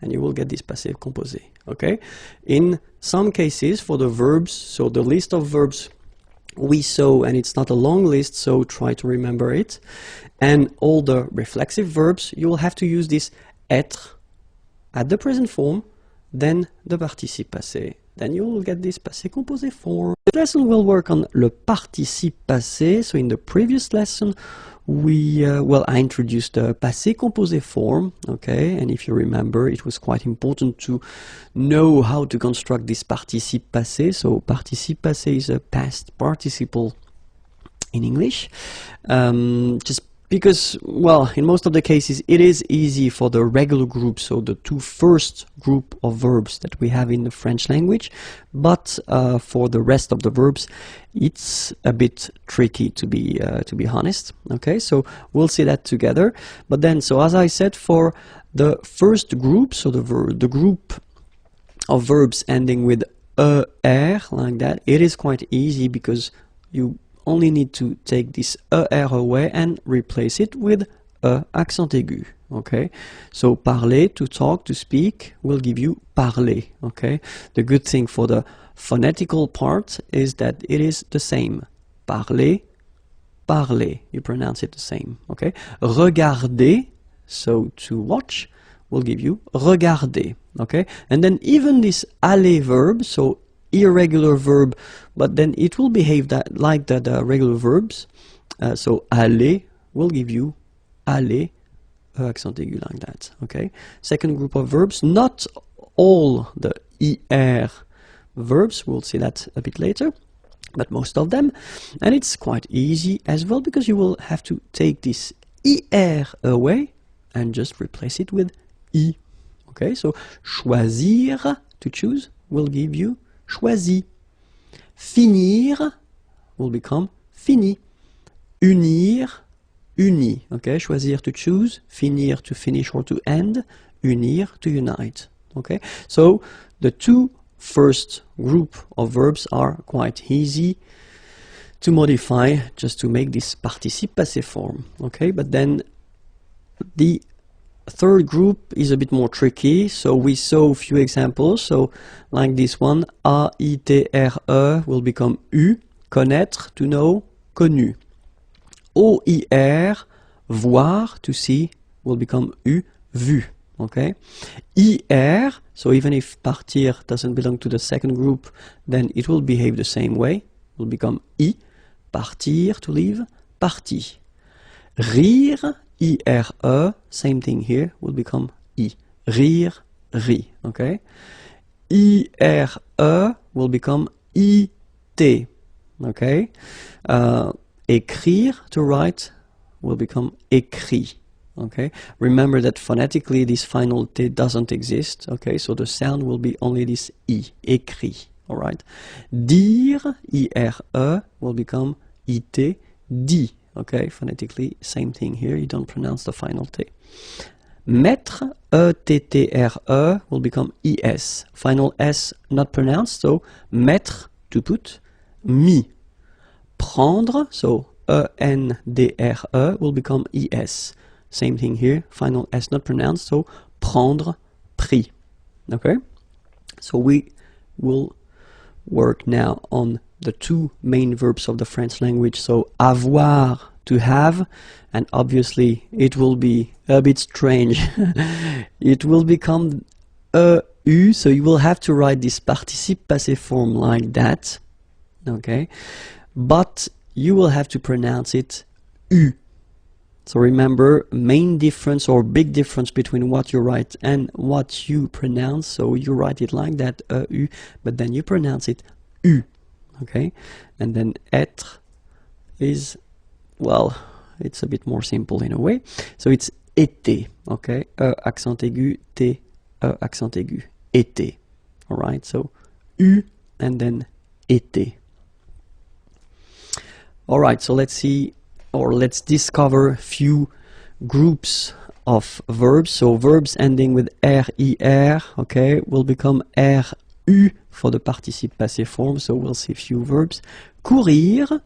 and you will get this passé composé. Okay? In some cases, for the verbs, so the list of verbs we saw, and it's not a long list, so try to remember it, and all the reflexive verbs, you will have to use this être at the present form, then the participe passé. Then you will get this passé composé form. This lesson will work on le participe passé. So in the previous lesson, I introduced the passé composé form, okay? And if you remember, it was quite important to know how to construct this participe passé. So participe passé is a past participle in English. Just because, well, in most of the cases, it is easy for the regular group, so the two first group of verbs that we have in the French language, but for the rest of the verbs, it's a bit tricky, to be honest. Okay, so we'll see that together. But then, so as I said, for the first group, so the group of verbs ending with er, like that, it is quite easy because you only need to take this er away and replace it with accent aigu. Okay, so parler, to talk, to speak, will give you parler. Okay, the good thing for the phonetical part is that it is the same. Parler, parler, you pronounce it the same. Okay, regarder, so to watch, will give you regarder. Okay, and then even this aller verb, so irregular verb, but then it will behave like the regular verbs. So aller will give you aller, accent aigu like that. Okay. Second group of verbs, not all the er verbs. We'll see that a bit later, but most of them, and it's quite easy as well because you will have to take this er away and just replace it with I. Okay. So choisir, to choose, will give you choisi. Finir will become fini. Unir, uni. Okay, choisir to choose, finir to finish or to end, unir to unite. Okay, so the two first group of verbs are quite easy to modify just to make this participe passé form. Okay, but then the third group is a bit more tricky, so we saw a few examples. So like this one, A-I-T-R-E will become U, connaître, to know, connu. O-I-R, voir, to see, will become U, vu. Okay, I-R, so even if partir doesn't belong to the second group, then it will behave the same way, it will become I, partir, to leave, parti. Rire, I-R-E, same thing here, will become I. Rire, ri, okay? I-R-E will become I-T, okay? Écrire, to write, will become écrit, okay? Remember that phonetically this final T doesn't exist, okay? So the sound will be only this I, écrit, alright? Dire, I-R-E, will become I-T, dit. Okay, phonetically, same thing here, you don't pronounce the final T. Mettre, E-T-T-R-E, will become I-S. Final S not pronounced, so mettre, to put, mis. Prendre, so E-N-D-R-E, will become I-S. Same thing here, final S not pronounced, so prendre, prix. Okay, so we will work now on the two main verbs of the French language, so avoir, to have, and obviously it will be a bit strange. It will become EU, so you will have to write this participe passé form like that, okay? But you will have to pronounce it U. So remember, main difference or big difference between what you write and what you pronounce. So you write it like that, EU, but then you pronounce it U, okay? And then être is, well, it's a bit more simple in a way. So it's été, okay? Accent aigu, T, accent aigu, été. All right, so U and then été. All right, so let's see, or let's discover a few groups of verbs. So verbs ending with RIR, okay, will become RU for the participe passé form. So we'll see a few verbs. Courir,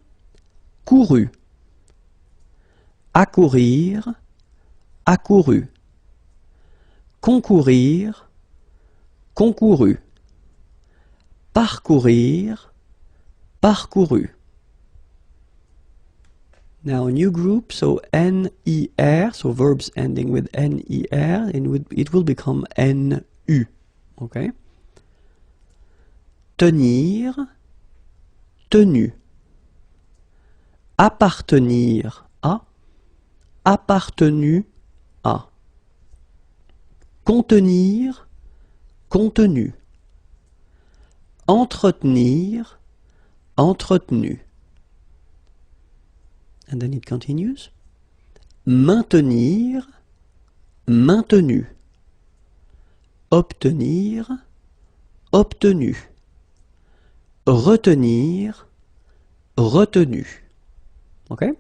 couru. Accourir, accouru. Concourir, concouru. Parcourir, parcouru. Now a new group, so NER, so verbs ending with NER, and it will become NU, okay? Tenir, tenu. Appartenir à, appartenu à. Contenir, contenu. Entretenir, entretenu. And then it continues. Maintenir, maintenu. Obtenir, obtenu. Retenir, retenu. Okay?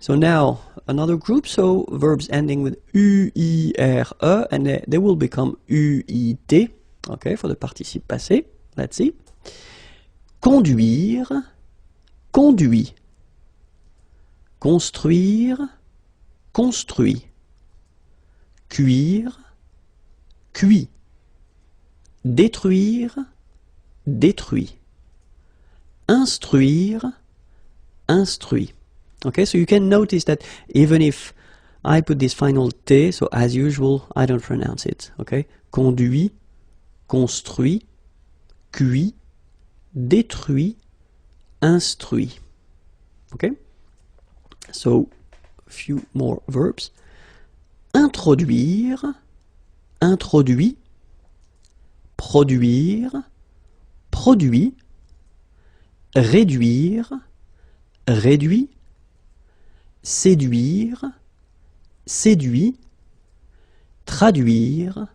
So now another group, so verbs ending with UIRE, and they will become UIT, okay, for the participe passé. Let's see. Conduire, conduit. Construire, construit. Cuire, cuit. Détruire, détruit. Instruire, instruit. Okay, so you can notice that even if I put this final T, so as usual, I don't pronounce it. Okay, conduit, construit, cuit, détruit, instruit. Okay, so a few more verbs. Introduire, introduit. Produire, produit. Réduire, réduit. Séduire, séduit. Traduire,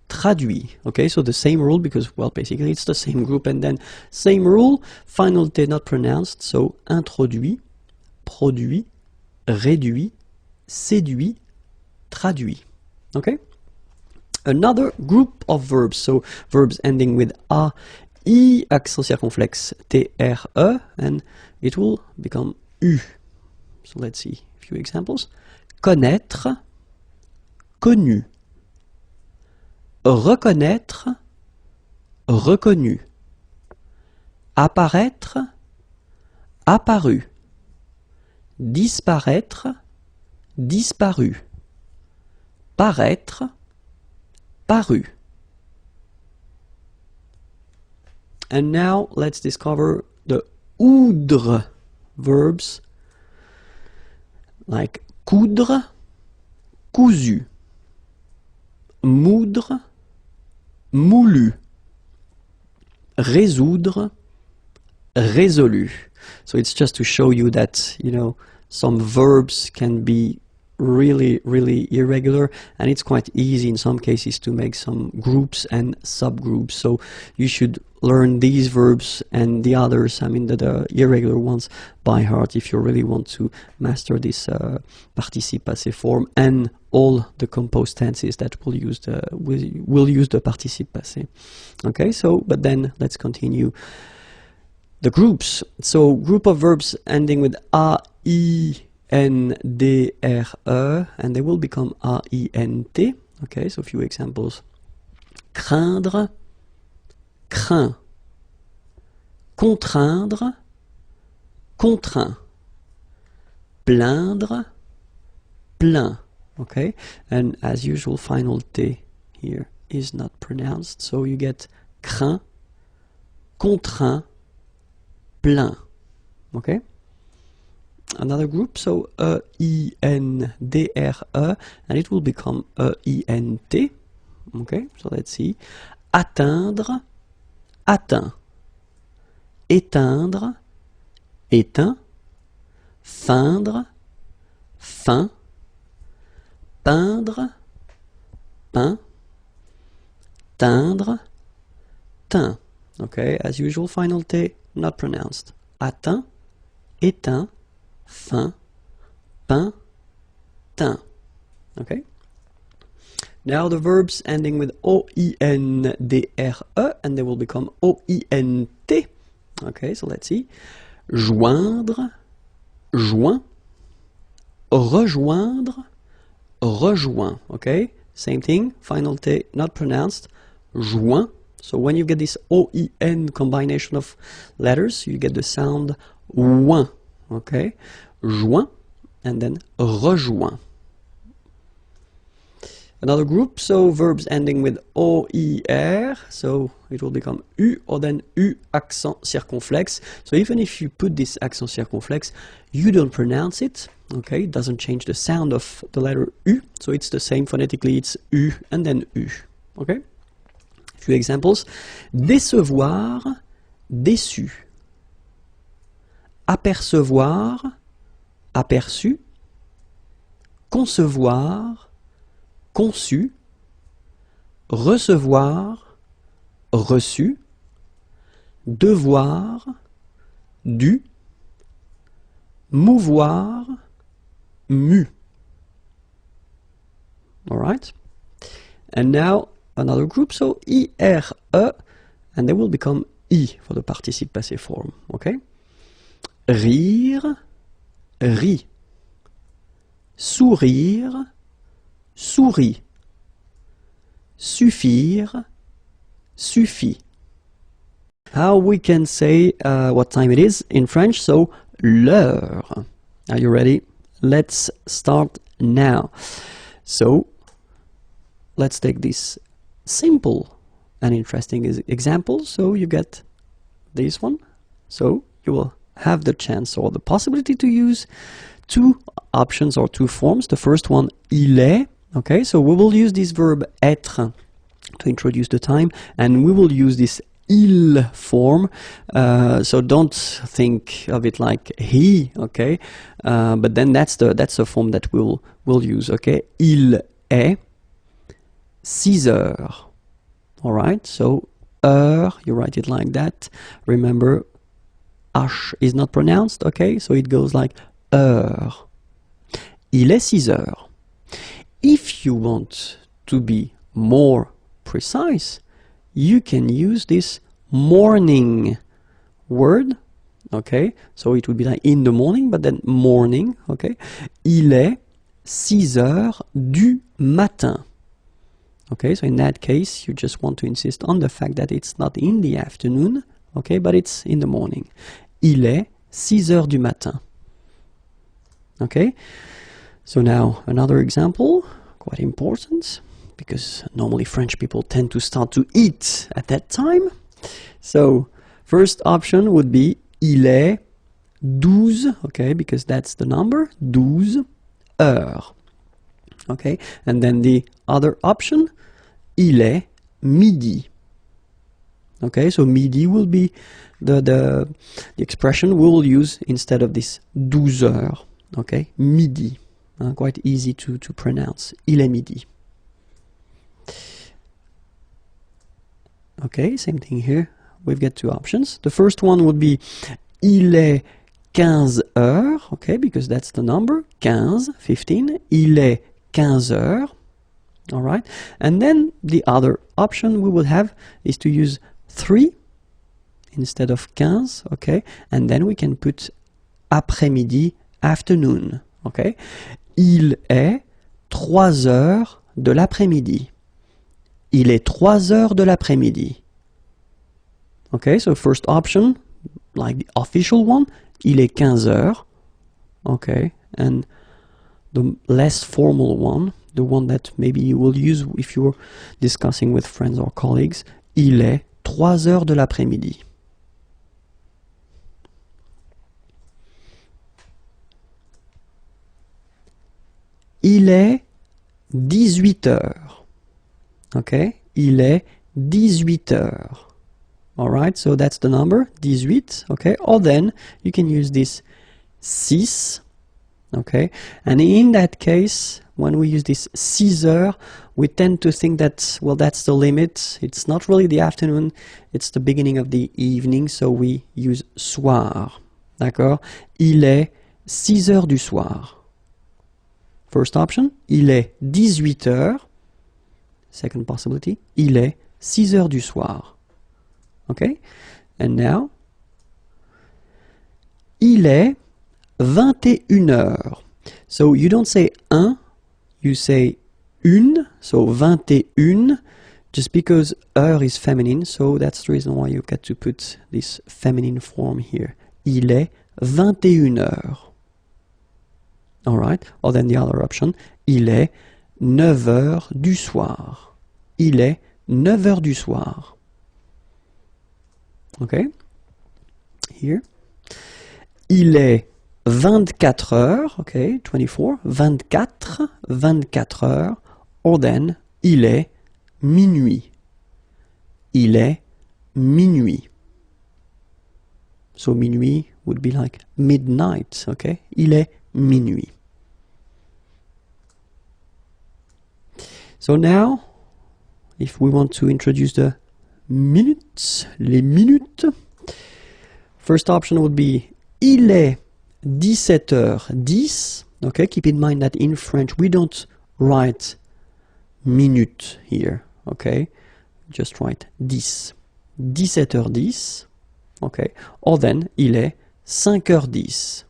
traduit. Okay, so the same rule, because, well, basically it's the same group, and then same rule, final T not pronounced, so introduit, produit, réduit, séduit, traduit. Okay? Another group of verbs, so verbs ending with A, I, accent circonflexe, TRE, and it will become U. So let's see a few examples. Connaître, connu. Reconnaître, reconnu. Apparaître, apparu. Disparaître, disparu. Paraître, paru. And now let's discover the oudre verbs like coudre, cousu. Moudre, moulu. Résoudre, résolu. So it's just to show you that, you know, some verbs can be really irregular, and it's quite easy in some cases to make some groups and subgroups. So you should learn these verbs and the others, I mean the irregular ones, by heart if you really want to master this participe passé form and all the composed tenses that will use the participe passé. Okay, so but then let's continue the groups. So group of verbs ending with A, I, N, D, R, E, and they will become A, I, N, T. Okay, so a few examples. Craindre, craint. Contraindre, contraint. Plaindre, plaint. Okay, and as usual, final T here is not pronounced, so you get craint, contraint, plaint. Okay. another group, so E-I-N-D-R-E, and it will become E-I-N-T. Okay, so let's see. Atteindre, atteint. Éteindre, éteint. Feindre, fin. Peindre, peint. Teindre, teint. Okay, as usual, final T not pronounced. Atteint, éteint, fin, peint, teint. Okay. Now the verbs ending with O-I-N-D-R-E, and they will become O-I-N-T. Okay, so let's see. Joindre, joint. Rejoindre, rejoint. Okay, same thing. Final T not pronounced. Joint. So when you get this O-I-N combination of letters, you get the sound ouin. Okay, joint, and then rejoint. Another group, so verbs ending with O-I-R, so it will become U, or then U accent circonflexe. So even if you put this accent circonflexe, you don't pronounce it, okay? It doesn't change the sound of the letter U, so it's the same phonetically, it's U and then U, okay? A few examples. Décevoir, déçu. Apercevoir, aperçu. Concevoir, conçu. Recevoir, reçu. Devoir, dû. Mouvoir, mu. All right? And now another group, so I-R-E, and they will become I for the participe passé form, okay? Rire, rit. Sourire, sourit. Suffire, suffit. How we can say what time it is in French, so l'heure. Are you ready? Let's start now. So let's take this simple and interesting example. So you get this one. So you will have the chance or the possibility to use two options or two forms. The first one, il est. Okay, so we will use this verb être to introduce the time, and we will use this il form. So don't think of it like he, okay? But then that's the form that we'll use, okay? Il est 6 heures. All right, so heure, you write it like that. Remember, H is not pronounced, okay? So it goes like heure. Il est 6 heures. If you want to be more precise, you can use this morning word, okay? So it would be like in the morning, but then morning, okay? Il est 6 heures du matin. Okay, so in that case, you just want to insist on the fact that it's not in the afternoon, okay, but it's in the morning. Il est 6 heures du matin. Okay, so now another example, quite important, because normally French people tend to start to eat at that time. So first option would be il est 12, okay, because that's the number, 12 heures. Okay, and then the other option, il est midi. Okay, so midi will be the expression we will use instead of this 12 heures. Okay, midi. Quite easy to pronounce. Il est midi. Okay, same thing here. We've got two options. The first one would be il est 15 heures. Okay, because that's the number. 15, 15. Il est 15 heures. All right. And then the other option we will have is to use 3 instead of 15. Okay. And then we can put après-midi, afternoon. Okay. Il est 3 heures de l'après-midi. Il est 3 heures de l'après-midi. Okay, so first option, like the official one, il est 15 heures. Okay, and the less formal one, the one that maybe you will use if you're discussing with friends or colleagues, il est 3 heures de l'après-midi. Il est 18 heures. Okay? Il est 18 heures. Alright, so that's the number, 18, okay? Or then you can use this 6, okay? And in that case, when we use this 6 heures, we tend to think that, well, that's the limit. It's not really the afternoon, it's the beginning of the evening, so we use soir. D'accord? Il est 6 heures du soir. First option, il est 18 heures. Second possibility, il est 6 heures du soir. Okay? And now, il est 21 heures. So you don't say un, you say une. So 21, just because heure is feminine. So that's the reason why you've got to put this feminine form here. Il est 21 heures. Alright? Or then the other option, il est 9 heures du soir. Il est 9 heures du soir. Okay? Here. Il est 24 heures. Okay, 24. 24 heures. Or then, il est minuit. Il est minuit. So minuit would be like midnight. Okay? Il est minuit. So now, if we want to introduce the minutes, les minutes. First option would be il est 17h10. Okay, keep in mind that in French we don't write minute here. Okay, just write 10. 17h10. Okay, or then il est 5h10.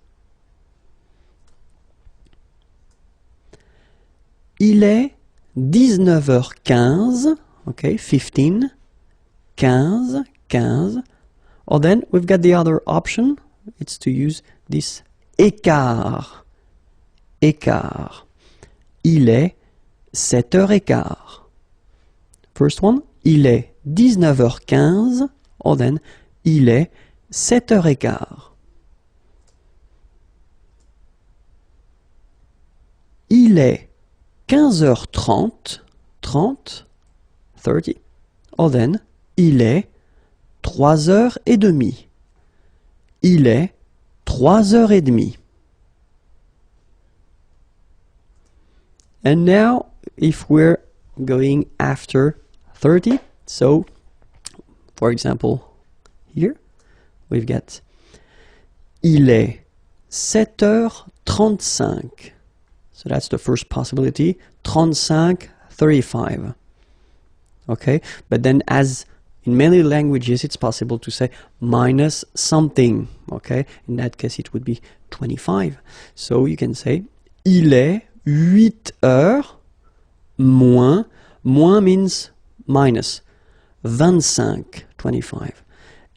Il est 19h15. Okay, 15. 15. Or then we've got the other option. It's to use this écart. Écart. Il est 7h15. First one, il est 19h15. Or then, il est 7h15. Il est 15h30. 30. Or then, il est 3h30. Il est 3h30. And now, if we're going after 30, so, for example, here, we've got il est 7h35. So that's the first possibility, 35, 35. Okay, but then as in many languages, it's possible to say minus something. Okay, in that case, it would be 25. So you can say il est 8 heures moins, moins means minus, 25, 25.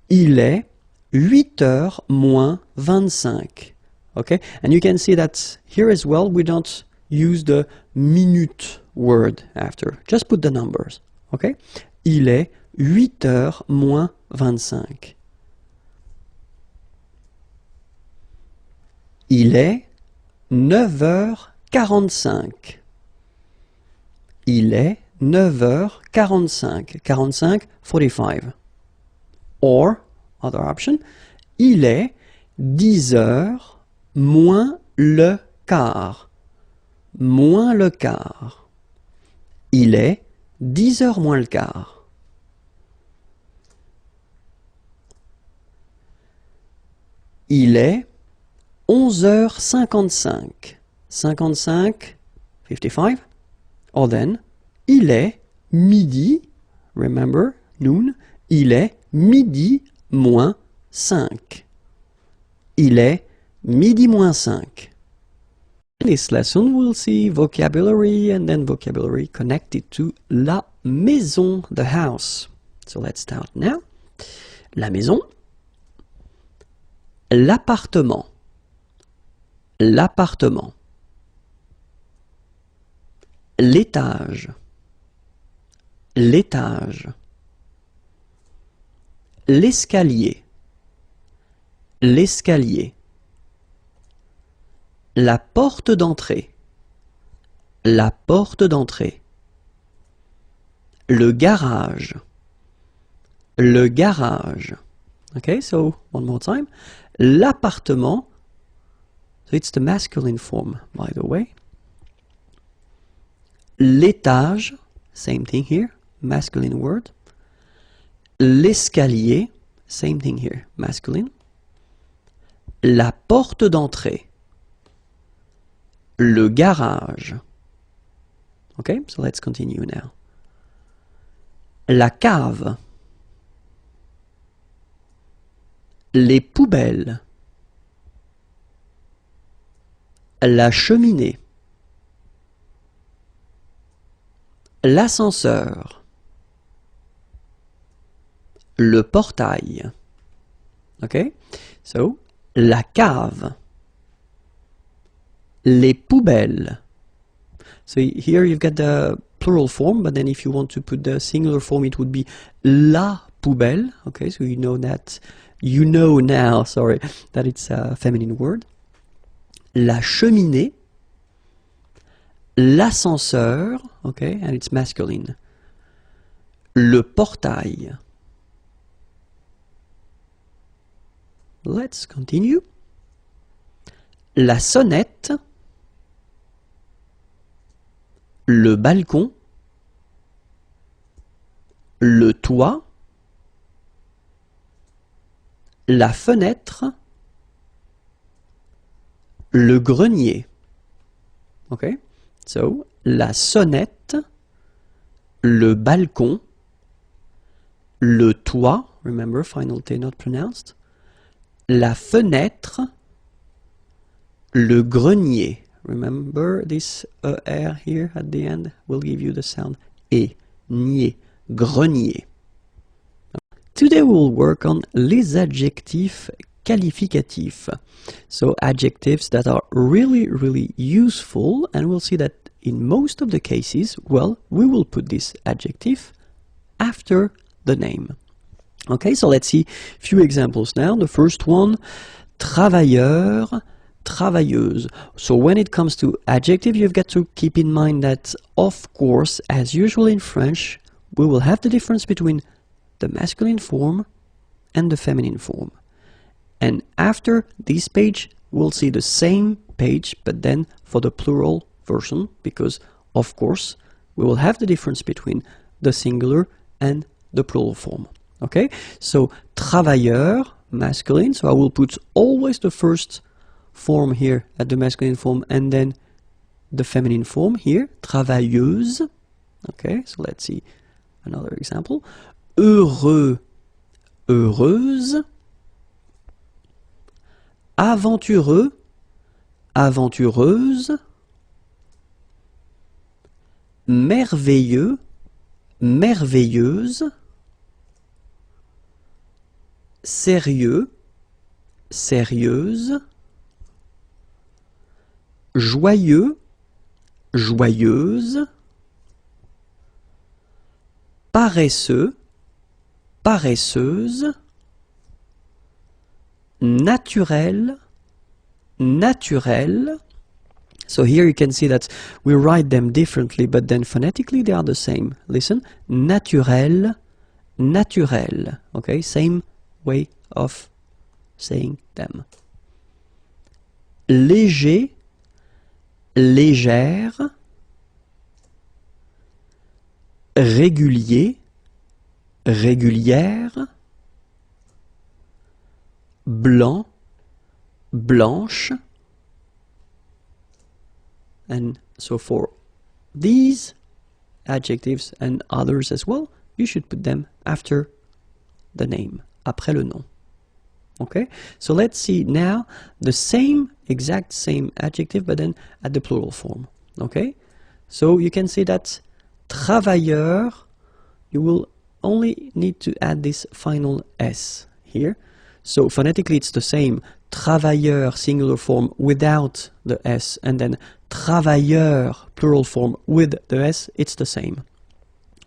Il est 8 heures moins 25. Okay, and you can see that here as well, we don't use the minute word after. Just put the numbers. Okay, il est 8 heures moins 25. Il est 9h45. Il est 9h45. 45, 45. Or, other option, il est 10 heures moins le quart. Moins le quart. Il est 10 heures moins le quart. Il est 11h55. 55, 55. Or then, il est midi, remember, noon, il est midi moins 5. Il est midi moins 5. In this lesson, we'll see vocabulary and then vocabulary connected to la maison, the house. So let's start now. La maison. L'appartement. L'appartement. L'étage. L'étage. L'escalier. L'escalier. La porte d'entrée. la porte d'entrée, le garage, le garage. Okay, so one more time. L'appartement, so it's the masculine form, by the way. L'étage, same thing here, masculine word. L'escalier, same thing here, masculine. La porte d'entrée, le garage. Okay, so let's continue now. La cave, les poubelles, la cheminée, l'ascenseur, le portail. Okay, so la cave, les poubelles. So here you've got the plural form, but then if you want to put the singular form, it would be la poubelle. Okay, so you know that, you know now, sorry, that it's a feminine word. La cheminée, l'ascenseur, okay, and it's masculine. Le portail. Let's continue. La sonnette, le balcon, le toit, la fenêtre, le grenier. Okay, so la sonnette, le balcon, le toit, remember final T not pronounced, la fenêtre, le grenier. Remember this ER here at the end will give you the sound E, nier, grenier. Today we will work on les adjectifs qualificatifs. So adjectives that are really useful, and we'll see that in most of the cases, well, we will put this adjective after the name. Okay, so let's see a few examples now. The first one, travailleur, travailleuse. So when it comes to adjective, you've got to keep in mind that, of course, as usual in French, we will have the difference between the masculine form and the feminine form. And after this page, we'll see the same page, but then for the plural version, because, of course, we will have the difference between the singular and the plural form. Okay, so travailleur, masculine, so I will put always the first form here at the masculine form and then the feminine form here, travailleuse. Okay, so let's see another example. Heureux, heureuse. Aventureux, aventureuse. Merveilleux, merveilleuse. Sérieux, sérieuse. Joyeux, joyeuse. Paresseux, paresseuse. Naturel, naturel. So here you can see that we write them differently, but then phonetically they are the same. Listen, naturel, naturel. Okay, same way of saying them. Léger, légère. Régulier, régulière. Blanc, blanche. And so for these adjectives and others as well, you should put them after the name, après le nom. Okay, so let's see now the same, exact same adjective, but then at the plural form. Okay, so you can see that travailleur, you will only need to add this final S here. So phonetically it's the same, travailleur singular form without the S, and then travailleur plural form with the S, it's the same.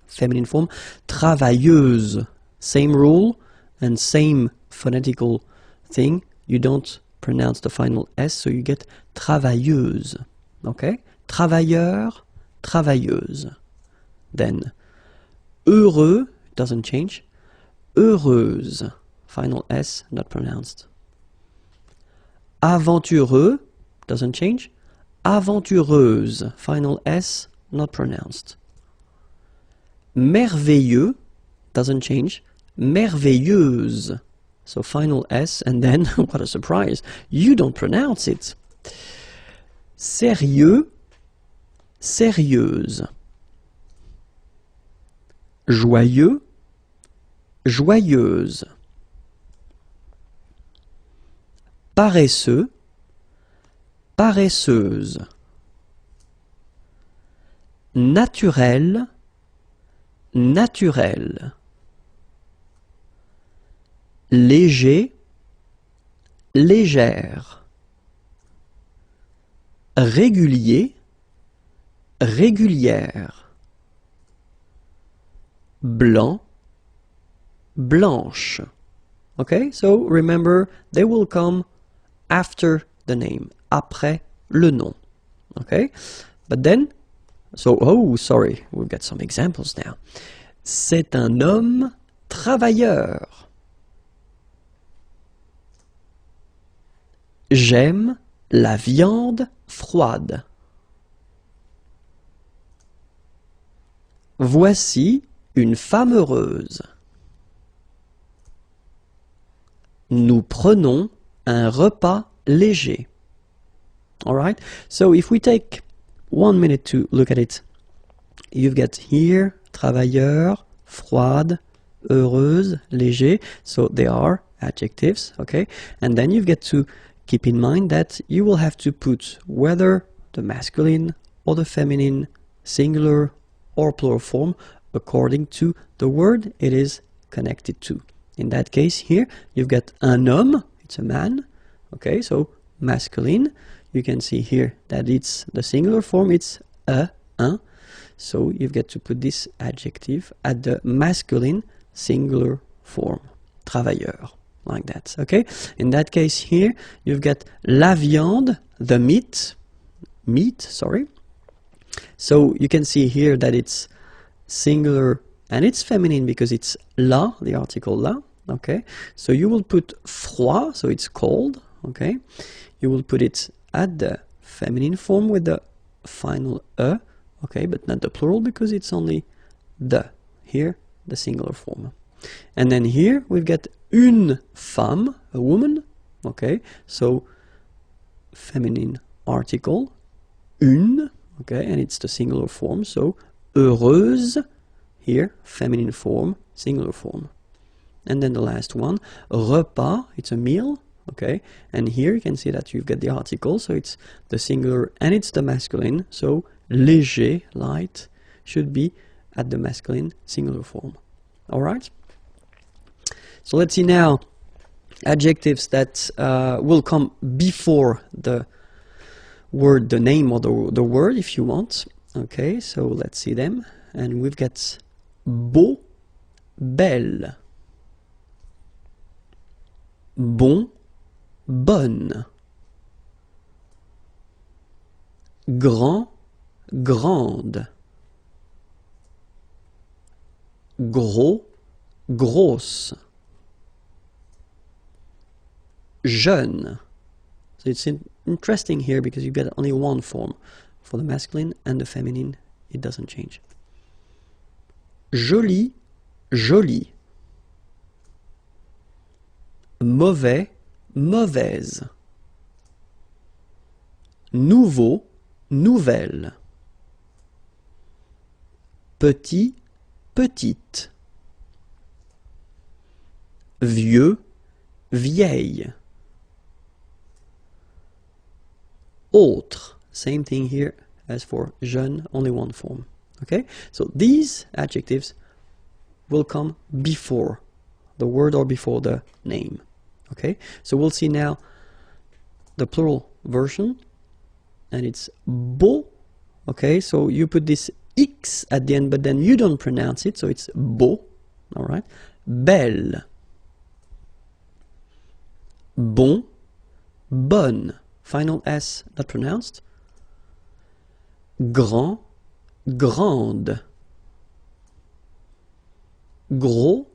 Feminine form, travailleuse, same rule and same phonetical thing, you don't pronounce the final S, so you get travailleuse. Okay, travailleur, travailleuse. Then, heureux, doesn't change. Heureuse, final S, not pronounced. Aventureux, doesn't change. Aventureuse, final S, not pronounced. Merveilleux, doesn't change. Merveilleuse, so final S, and then, what a surprise, you don't pronounce it. Sérieux, sérieuse. Joyeux, joyeuse. Paresseux, paresseuse. Naturel, naturel. Léger, légère. Régulier, régulière. Blanc, blanche. Okay, so remember, they will come after the name, après le nom. Okay, but then, so, oh, sorry, we've got some examples now. C'est un homme travailleur. J'aime la viande froide. Voici une femme heureuse. Nous prenons un repas léger. All right, so if we take 1 minute to look at it, you've got here travailleur, froide, heureuse, léger, so they are adjectives, okay, and then you've got to keep in mind that you will have to put whether the masculine or the feminine, singular or plural form according to the word it is connected to. In that case here, you've got un homme, it's a man, okay, so masculine. You can see here that it's the singular form, it's un, so you've got to put this adjective at the masculine singular form, travailleur, like that, okay? In that case here, you've got la viande, the meat, sorry. So you can see here that it's singular and it's feminine because it's la, the article la, okay? So you will put froid, so it's cold, okay? You will put it at the feminine form with the final okay, but not the plural because it's only the, here, the singular form. And then here we've got une femme, a woman, okay, so feminine article, une, okay, and it's the singular form, so heureuse, here, feminine form, singular form. And then the last one, repas, it's a meal, okay, and here you can see that you've got the article, so it's the singular and it's the masculine, so léger, light, should be at the masculine singular form. All right? So let's see now adjectives that will come before the word, the name or the word if you want. Okay, so let's see them. And we've got beau, belle, bon, bonne, grand, grande, gros, grosse, jeune. So it's interesting here because you've got only one form. For the masculine and the feminine, it doesn't change. Joli, jolie. Mauvais, mauvaise. Nouveau, nouvelle. Petit, petite. Vieux, vieille. Autre, same thing here as for jeune, only one form. Okay, so these adjectives will come before the word or before the name. Okay, so we'll see now the plural version, and it's beau. Okay, so you put this X at the end, but then you don't pronounce it, so it's beau. All right, belle, bon, bonne. Final S not pronounced. Grand, grande, gros,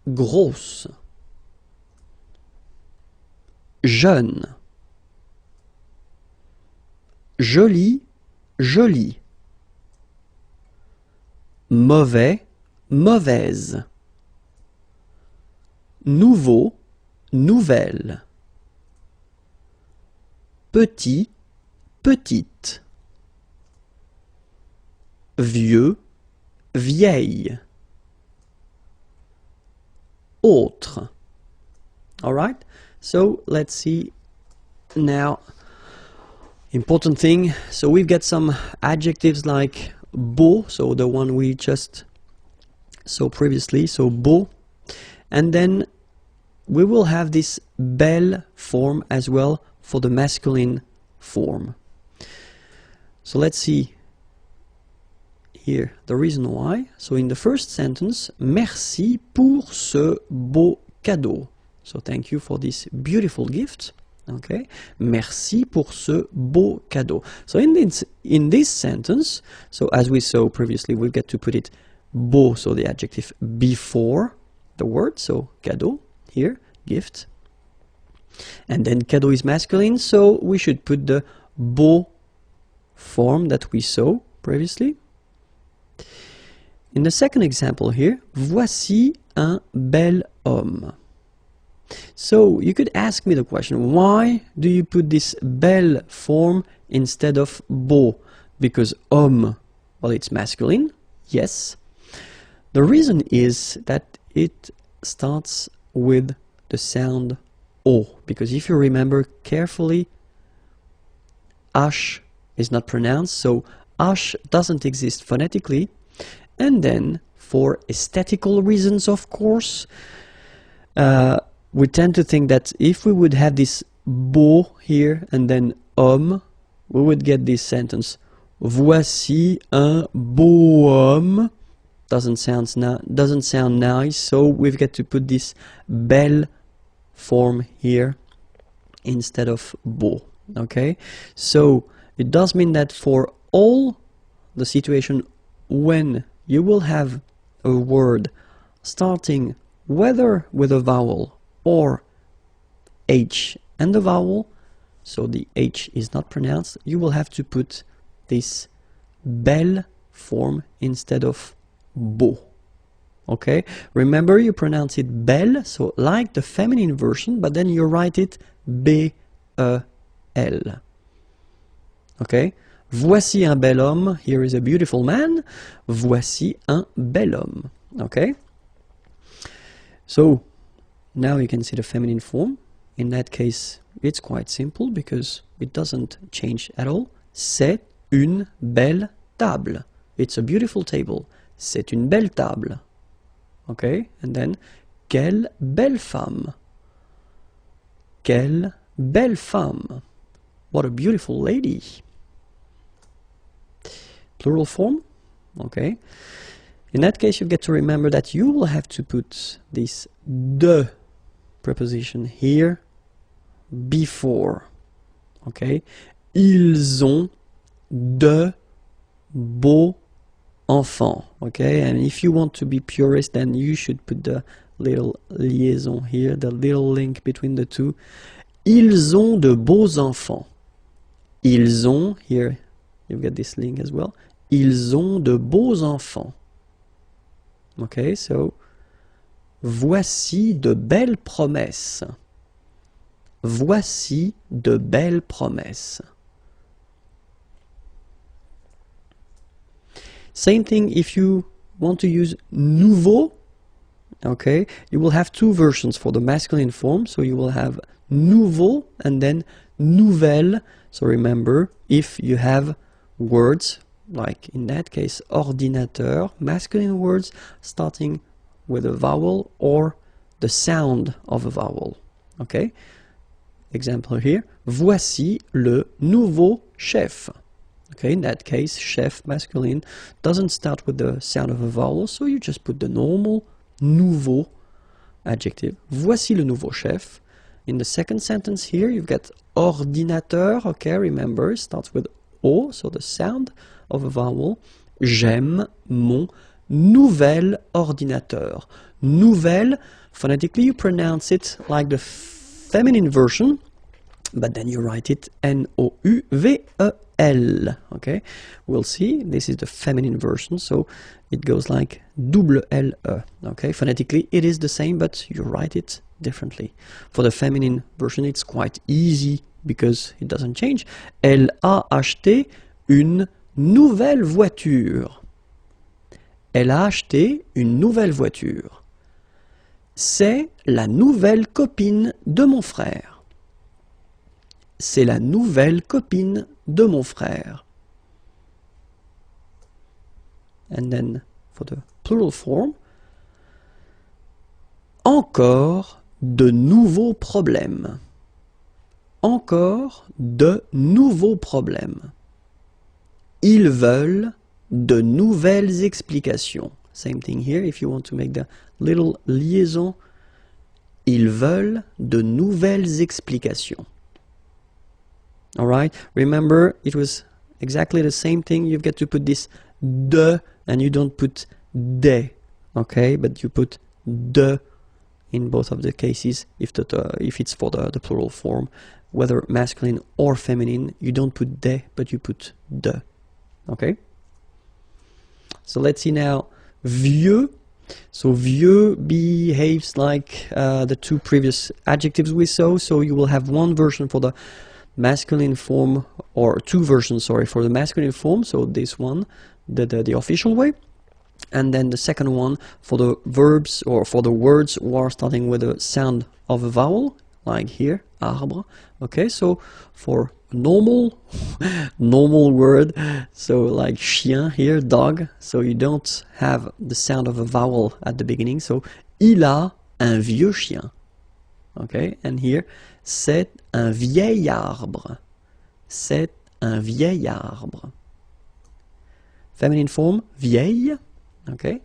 grosse, jeune, joli, jolie, mauvais, mauvaise, nouveau, nouvelle, petit, petite, vieux, vieille, autre. All right, so let's see now. Important thing, so we've got some adjectives like beau, so the one we just saw previously, so beau, and then we will have this belle form as well for the masculine form. So let's see here the reason why. So in the first sentence, merci pour ce beau cadeau. So thank you for this beautiful gift. Okay, merci pour ce beau cadeau. So in this sentence, so as we saw previously, we've got to put it beau, so the adjective before the word, so cadeau here, gift. And then cadeau is masculine, so we should put the beau form that we saw previously. In the second example here, voici un bel homme. So you could ask me the question, why do you put this belle form instead of beau? Because homme, well, it's masculine, yes. The reason is that it starts with the sound O, because if you remember carefully, H is not pronounced, so H doesn't exist phonetically. And then, for aesthetical reasons, of course, we tend to think that if we would have this beau here and then homme, we would get this sentence. Voici un beau homme. Doesn't sound nice, so we've got to put this belle form here instead of beau. Okay, so it does mean that for all the situation when you will have a word starting whether with a vowel or H and the vowel, so the H is not pronounced, you will have to put this belle form instead of beau. Okay, remember you pronounce it belle, so like the feminine version, but then you write it B-E-L. Okay, voici un bel homme, here is a beautiful man, voici un bel homme. Okay, so now you can see the feminine form. In that case, it's quite simple because it doesn't change at all. C'est une belle table. It's a beautiful table. C'est une belle table. Okay, and then, quelle belle femme. Quelle belle femme. What a beautiful lady. Plural form. Okay. In that case, you get to remember that you will have to put this de preposition here before. Okay. Ils ont de beaux enfants. Okay. And if you want to be purist, then you should put the little liaison here, the little link between the two. Ils ont de beaux enfants. Ils ont, here you've got this link as well. Ils ont de beaux enfants. Okay, so voici de belles promesses. Voici de belles promesses. Same thing if you want to use nouveau. Okay, you will have two versions for the masculine form. So you will have nouveau and then nouvelle. So remember, if you have words, like in that case, ordinateur, masculine words starting with a vowel or the sound of a vowel. Okay? Example here, voici le nouveau chef. Okay, in that case, chef, masculine, doesn't start with the sound of a vowel, so you just put the normal nouveau adjective. Voici le nouveau chef. In the second sentence here, you've got ordinateur. Okay, remember, it starts with O, so the sound of a vowel. j'aime mon nouvel ordinateur. Nouvelle, phonetically you pronounce it like the feminine version, but then you write it N-O-U-V-E-L. Okay, we'll see, this is the feminine version, so it goes like double L-E. Okay, phonetically it is the same, but you write it differently. For the feminine version it's quite easy because it doesn't change. Elle a acheté une nouvelle voiture. Elle a acheté une nouvelle voiture. C'est la nouvelle copine de mon frère. C'est la nouvelle copine de mon frère. And then for the plural form, encore de nouveaux problèmes. Encore de nouveaux problèmes. Ils veulent de nouvelles explications. Same thing here, if you want to make the little liaison. Ils veulent de nouvelles explications. Alright, remember it was exactly the same thing. You've got to put this de and you don't put des. Okay, but you put de in both of the cases if it's for the plural form, whether masculine or feminine. You don't put des, but you put de. Okay, so let's see now vieux. So vieux behaves like the two previous adjectives we saw, so you will have one version for the masculine form, or two versions, sorry, for the masculine form, so this one, the official way, and then the second one for the verbs, or for the words who are starting with a sound of a vowel, like here, arbre. Okay, so for normal word, so like chien here, dog, so you don't have the sound of a vowel at the beginning, so il a un vieux chien. Okay, and here, c'est un vieil arbre. C'est un vieil arbre. Feminine form, vieille. Okay,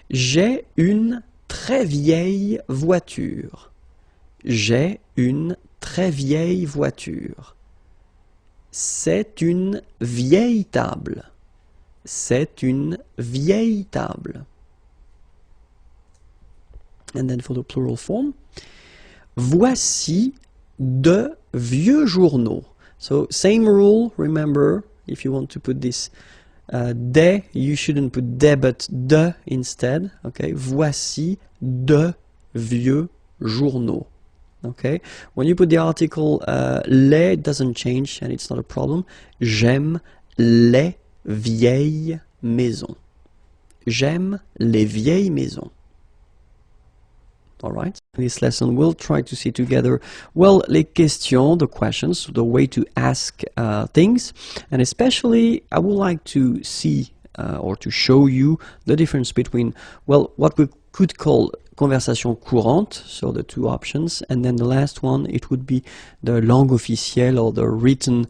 j'ai une très vieille voiture. J'ai une très vieille voiture. C'est une vieille table. C'est une vieille table. And then for the plural form, voici de vieux journaux. So same rule, remember, if you want to put this des, you shouldn't put des but de instead. Okay, voici de vieux journaux. Okay, when you put the article les, it doesn't change and it's not a problem. J'aime les vieilles maisons. J'aime les vieilles maisons. Alright, in this lesson we'll try to see together, well, les questions, the questions, the way to ask things, and especially I would like to see or to show you the difference between, well, what we could call conversation courante, so the two options, and then the last one, it would be the langue officielle, or the written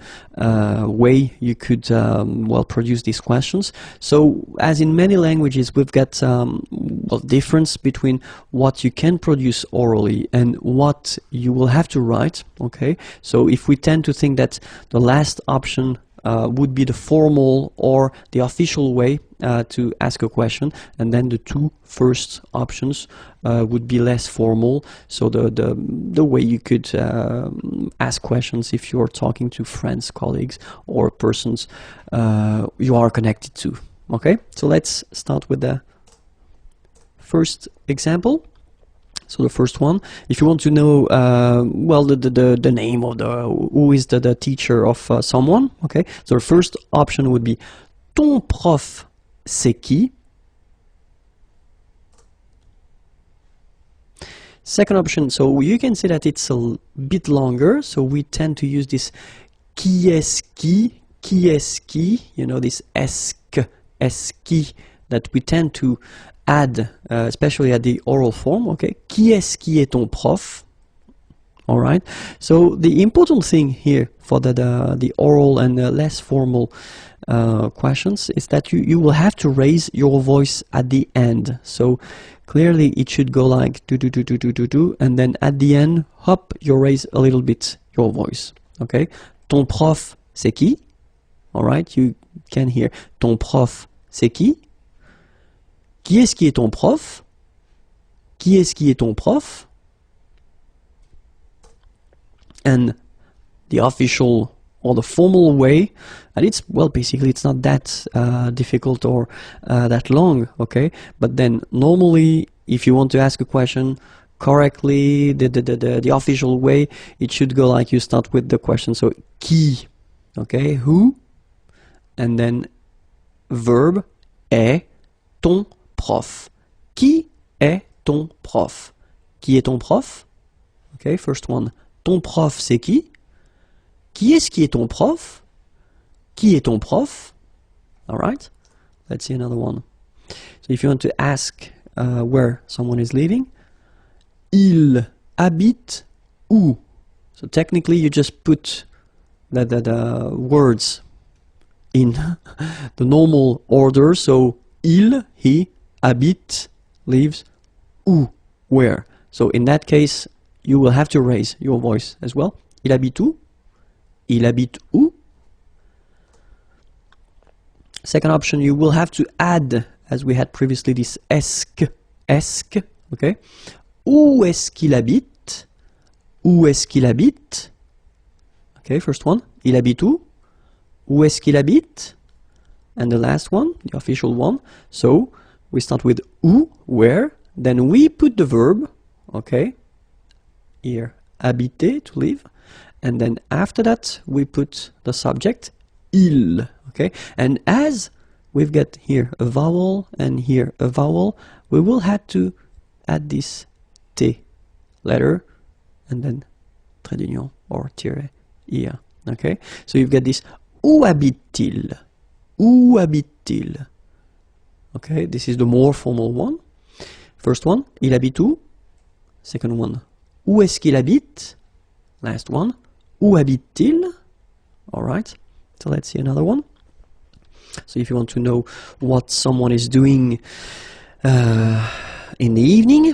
way you could well, produce these questions. So as in many languages, we've got well, difference between what you can produce orally and what you will have to write. Okay, so if we tend to think that the last option would be the formal or the official way to ask a question, and then the two first options would be less formal, so the way you could ask questions if you're talking to friends, colleagues, or persons you are connected to. Okay, so let's start with the first example. So the first one, if you want to know, well, the name of who is the teacher of someone, okay, so the first option would be ton prof, c'est qui? Second option, so you can see that it's a bit longer, so we tend to use this qui est-ce qui, you know, this est-ce qui that we tend to add, especially at the oral form. Okay, qui est ton prof? All right. So the important thing here for the oral and the less formal questions is that you will have to raise your voice at the end. So clearly it should go like do do do do do do do, and then at the end, hop, you raise a little bit your voice. Okay. Ton prof, c'est qui? All right. You can hear ton prof, c'est qui? Qui est-ce qui est ton prof? Qui est-ce qui est ton prof? And the official or the formal way, and it's, well, basically it's not that difficult or that long, okay? But then normally, if you want to ask a question correctly, the official way, it should go like you start with the question. So, qui, okay? Who? And then verb est ton prof. Qui est ton prof? Qui est ton prof? Okay, first one. Ton prof, c'est qui? Qui est-ce qui est ton prof? Qui est ton prof? Alright, let's see another one. So if you want to ask where someone is living, il habite où? So technically you just put the words in the normal order. So il, he, habite, lives, où, where. So in that case, you will have to raise your voice as well. Il habite où? Il habite où? Second option, you will have to add, as we had previously, this est-ce, okay? Où est-ce qu'il habite? Où est-ce qu'il habite? Okay, first one. Il habite où? Où est-ce qu'il habite? And the last one, the official one. So, we start with où, where, then we put the verb, okay? Here, habiter, to live. And then after that, we put the subject, il, okay? And as we've got here a vowel and here a vowel, we will have to add this T letter and then trait d'union or tiret here, okay? So you've got this, où habite-t-il? Où habite-t-il? Okay, this is the more formal one. First one, il habite où? Second one, où est-ce qu'il habite? Last one, où habite-t-il? Alright, so let's see another one. So if you want to know what someone is doing in the evening,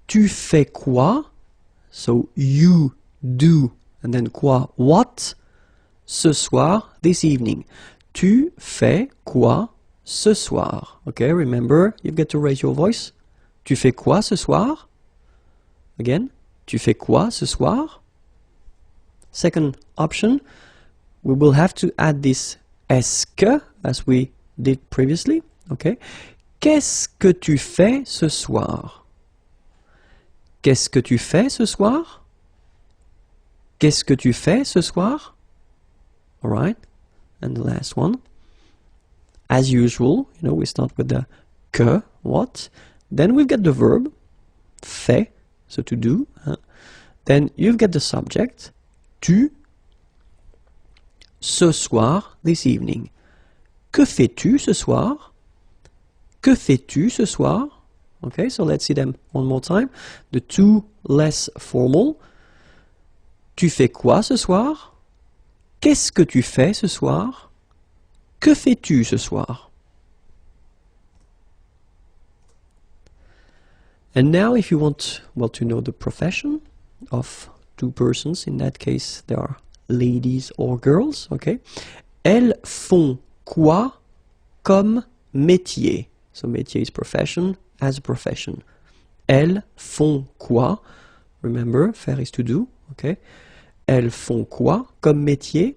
tu fais quoi? So you do, and then quoi? What? Ce soir, this evening. Tu fais quoi ce soir? Okay, remember, you've got to raise your voice. Tu fais quoi ce soir? Again, tu fais quoi ce soir? Second option, we will have to add this est-ce que, as we did previously. Okay, qu'est-ce que tu fais ce soir? Qu'est-ce que tu fais ce soir? Qu'est-ce que tu fais ce soir? Alright, and the last one. As usual, you know, we start with the que, what. Then we've got the verb, fait, so to do. Then you've got the subject, tu, ce soir, this evening. Que fais-tu ce soir? Que fais-tu ce soir? Okay, so let's see them one more time. The two less formal. Tu fais quoi ce soir? Qu'est-ce que tu fais ce soir? Que fais-tu ce soir? And now if you want, well, to know the profession of two persons, in that case they are ladies or girls, okay? Elles font quoi comme métier? So métier is profession, as a profession. Elles font quoi? Remember, faire is to do, okay? Elles font quoi comme métier?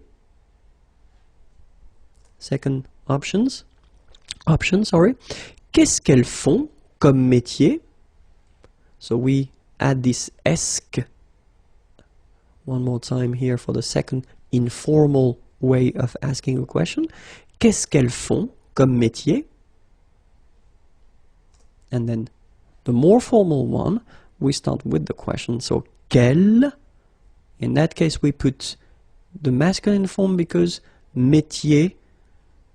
Second option, sorry. Qu'est-ce qu'elles font comme métier? So we add this esque one more time here for the second informal way of asking a question. Qu'est-ce qu'elles font comme métier? And then the more formal one, we start with the question. So quelle? In that case, we put the masculine form because métier,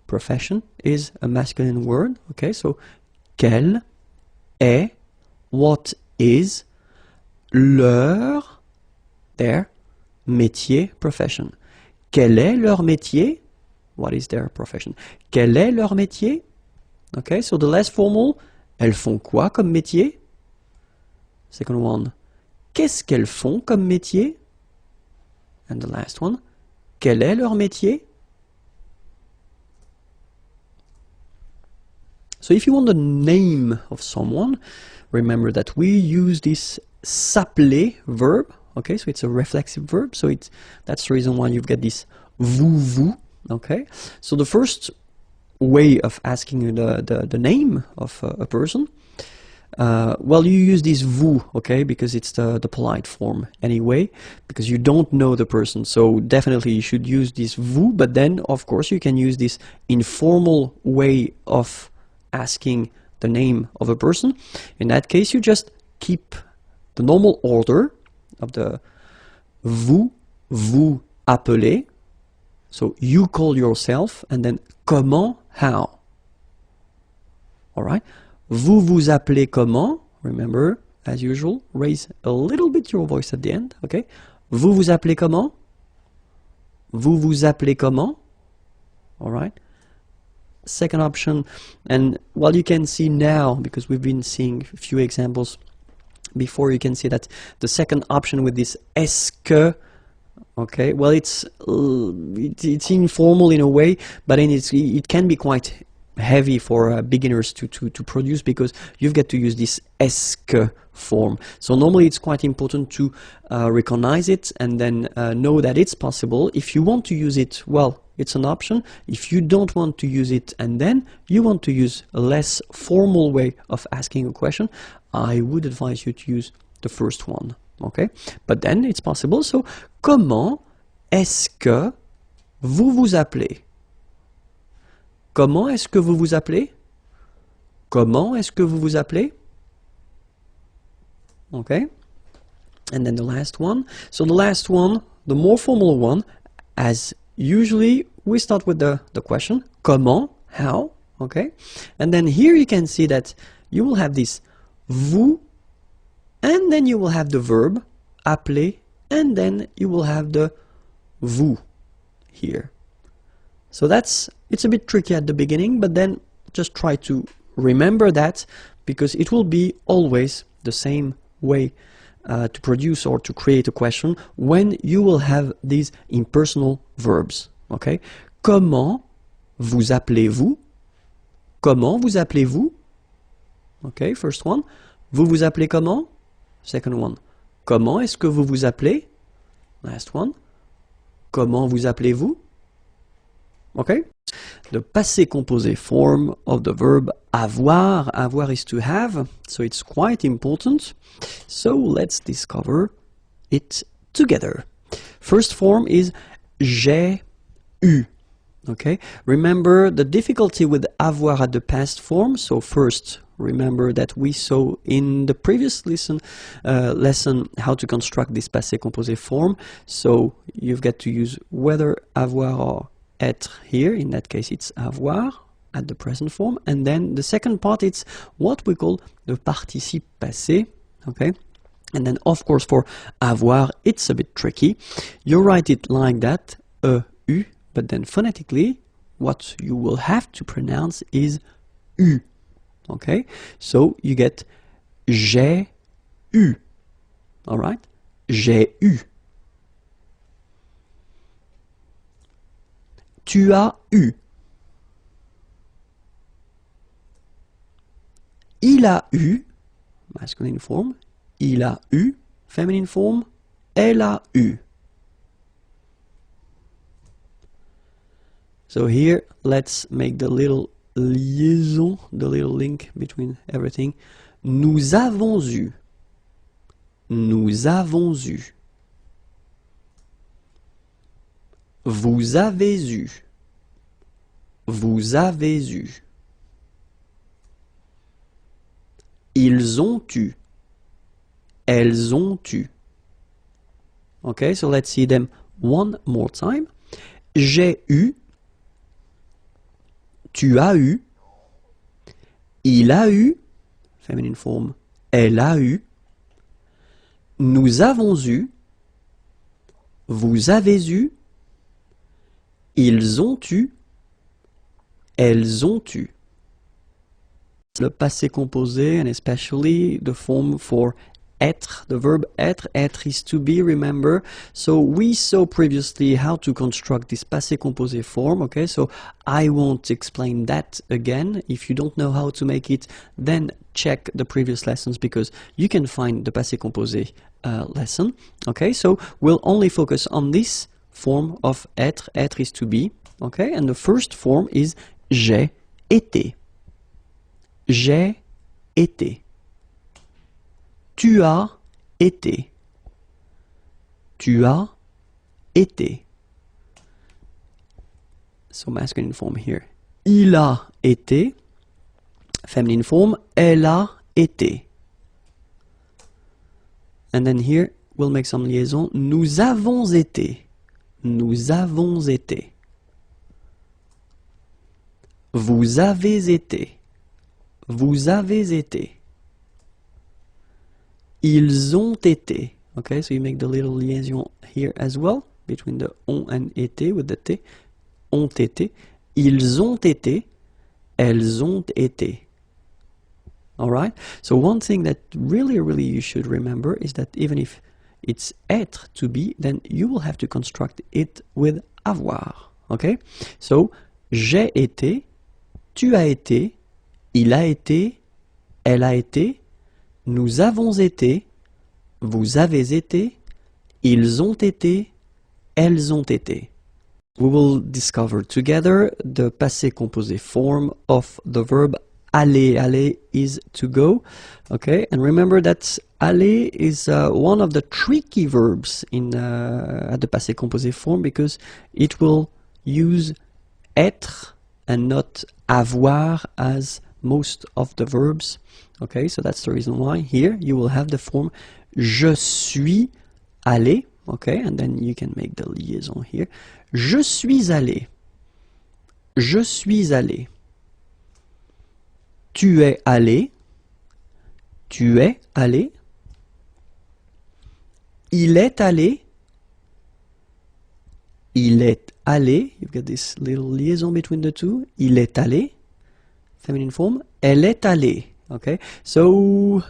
profession, is a masculine word. Okay, so quelle est, what is, their métier, profession. Quel est leur métier? What is their profession? Quel est leur métier? Okay, so the less formal, elles font quoi comme métier? Second one, qu'est-ce qu'elles font comme métier? And the last one, quel est leur métier? So if you want the name of someone, remember that we use this s'appeler verb. Okay, so it's a reflexive verb. So that's the reason why you've got this vous. Okay, so the first way of asking the name of a person, well, you use this vous, okay, because it's the polite form anyway, because you don't know the person. So definitely you should use this vous, but then of course you can use this informal way of asking the name of a person. In that case, you just keep the normal order of the vous appelez. So you call yourself, and then comment, how. All right. Vous vous appelez comment? Remember, as usual, raise a little bit your voice at the end. Okay. Vous vous appelez comment? Vous vous appelez comment? All right. Second option, and well, you can see now, because we've been seeing a few examples before, you can see that the second option with this est-ce que, okay, well, it's informal in a way, but then it can be quite heavy for beginners to produce, because you've got to use this est-ce que form. So normally it's quite important to recognize it and then know that it's possible. If you want to use it, well, it's an option. If you don't want to use it and then you want to use a less formal way of asking a question, I would advise you to use the first one. Okay, but then it's possible. So, comment est-ce que vous vous appelez? Comment est-ce que vous vous appelez? Comment est-ce que vous vous appelez? Okay, and then the last one. So the last one, the more formal one, as usually we start with the question, comment, how, okay? And then here you can see that you will have this vous, and then you will have the verb appeler, and then you will have the vous here. So it's a bit tricky at the beginning, but then just try to remember that, because it will be always the same way to produce or to create a question when you will have these impersonal verbs. Okay? Comment vous appelez-vous? Comment vous appelez-vous? Okay, first one. Vous vous appelez comment? Second one. Comment est-ce que vous vous appelez? Last one. Comment vous appelez-vous? Okay? The passé composé form of the verb avoir. Avoir is to have, so it's quite important. So let's discover it together. First form is j'ai eu. Okay? Remember the difficulty with avoir at the past form. So first, remember that we saw in the previous lesson how to construct this passé composé form. So you've got to use whether avoir or être here. In that case, it's avoir at the present form. And then the second part, it's what we call the participe passé. Okay? And then, of course, for avoir, it's a bit tricky. You write it like that, eu, but then phonetically, what you will have to pronounce is u. Okay? So you get j'ai eu. All right? J'ai eu. Tu as eu. Il a eu, masculine form. Il a eu, feminine form. Elle a eu. So here, let's make the little liaison, the little link between everything. Nous avons eu. Nous avons eu. Vous avez eu. Vous avez eu. Ils ont eu. Elles ont eu. Okay, so let's see them one more time. J'ai eu. Tu as eu. Il a eu. Feminine form. Elle a eu. Nous avons eu. Vous avez eu. Ils ont eu. Elles ont eu. Le passé composé, and especially the form for être, the verb être. Être is to be, remember. So we saw previously how to construct this passé composé form, okay? So I won't explain that again. If you don't know how to make it, then check the previous lessons because you can find the passé composé lesson, okay? So we'll only focus on this form of être. Être is to be, okay? And the first form is j'ai été. J'ai été. Tu as été. Tu as été. So masculine form here. Il a été. Feminine form. Elle a été. And then here, we'll make some liaison. Nous avons été. Nous avons été. Vous avez été. Vous avez été. Ils ont été. Okay, so you make the little liaison here as well, between the on and été with the t. Ont été. Ils ont été. Elles ont été. Alright? So one thing that really you should remember is that even if it's être to be, then you will have to construct it with avoir. Okay? So, j'ai été, tu as été, il a été, elle a été, nous avons été, vous avez été, ils ont été, elles ont été. We will discover together the passé composé form of the verb aller. Aller is to go. Okay, and remember that aller is one of the tricky verbs in at the passé composé form because it will use être and not avoir as most of the verbs. Okay, so that's the reason why here you will have the form je suis allé. Okay, and then you can make the liaison here. Je suis allé. Je suis allé. Tu es allé. Tu es allé. Il est allé. Il est allé. You've got this little liaison between the two. Il est allé. Feminine form. Elle est allée. Okay, so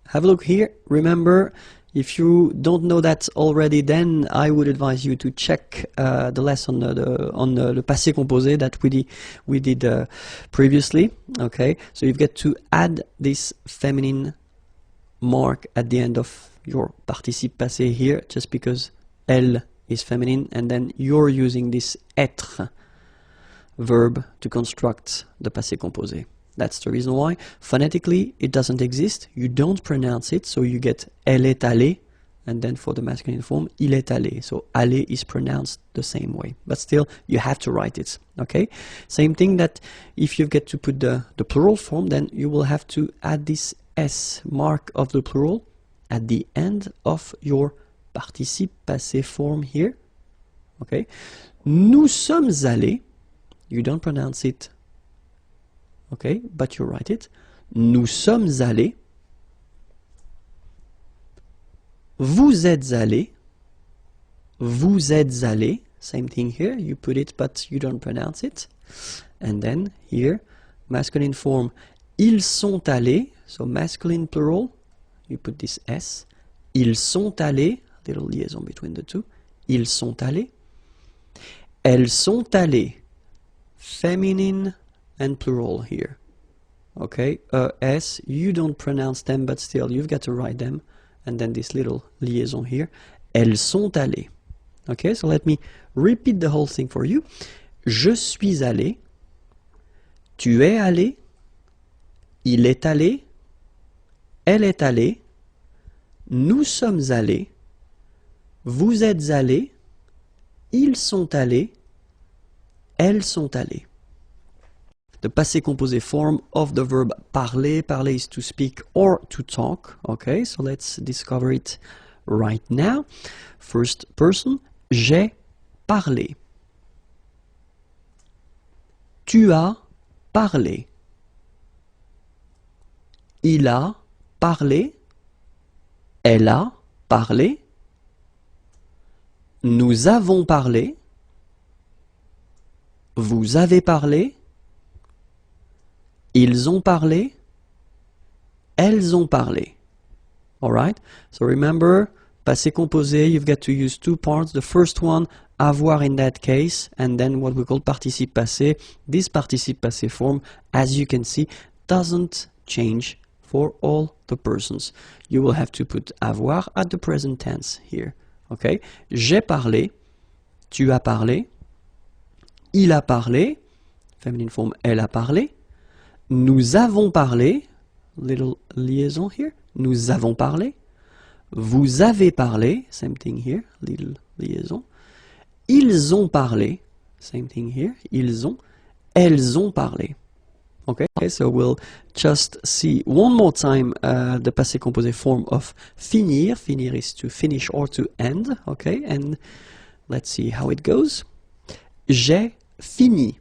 have a look here. Remember, if you don't know that already, then I would advise you to check the lesson on the passé composé that we did previously. Okay, so you've got to add this feminine mark at the end of your participe passé here, just because elle is feminine, and then you're using this être verb to construct the passé composé. That's the reason why. Phonetically, it doesn't exist. You don't pronounce it, so you get elle est allée, and then for the masculine form, il est allé. So aller is pronounced the same way, but still you have to write it. Okay. Same thing that if you get to put the plural form, then you will have to add this s mark of the plural at the end of your participe passé form here. Okay. Nous sommes allés. You don't pronounce it. Okay, but you write it. Nous sommes allés. Vous êtes allés. Vous êtes allés. Same thing here. You put it, but you don't pronounce it. And then here, masculine form. Ils sont allés. So masculine plural. You put this S. Ils sont allés. Little liaison between the two. Ils sont allés. Elles sont allées. Feminine and plural here. Okay, S, you don't pronounce them, but still you've got to write them. And then this little liaison here. Elles sont allées. Okay, so let me repeat the whole thing for you. Je suis allé. Tu es allé. Il est allé. Elle est allée. Nous sommes allés. Vous êtes allés. Ils sont allés. Elles sont allées. The passé composé form of the verb parler. Parler is to speak or to talk. Okay, so let's discover it right now. First person, j'ai parlé. Tu as parlé. Il a parlé. Elle a parlé. Nous avons parlé. Vous avez parlé. Ils ont parlé. Elles ont parlé. Alright? So remember, passé composé, you've got to use two parts. The first one, avoir in that case, and then what we call participe passé. This participe passé form, as you can see, doesn't change for all the persons. You will have to put avoir at the present tense here. Okay? J'ai parlé, tu as parlé, il a parlé, feminine form, elle a parlé, nous avons parlé, little liaison here, nous avons parlé, vous avez parlé, same thing here, little liaison, ils ont parlé, same thing here, ils ont, elles ont parlé. Okay, so we'll just see one more time the passé composé form of finir. Finir is to finish or to end. Okay, and let's see how it goes. J'ai fini.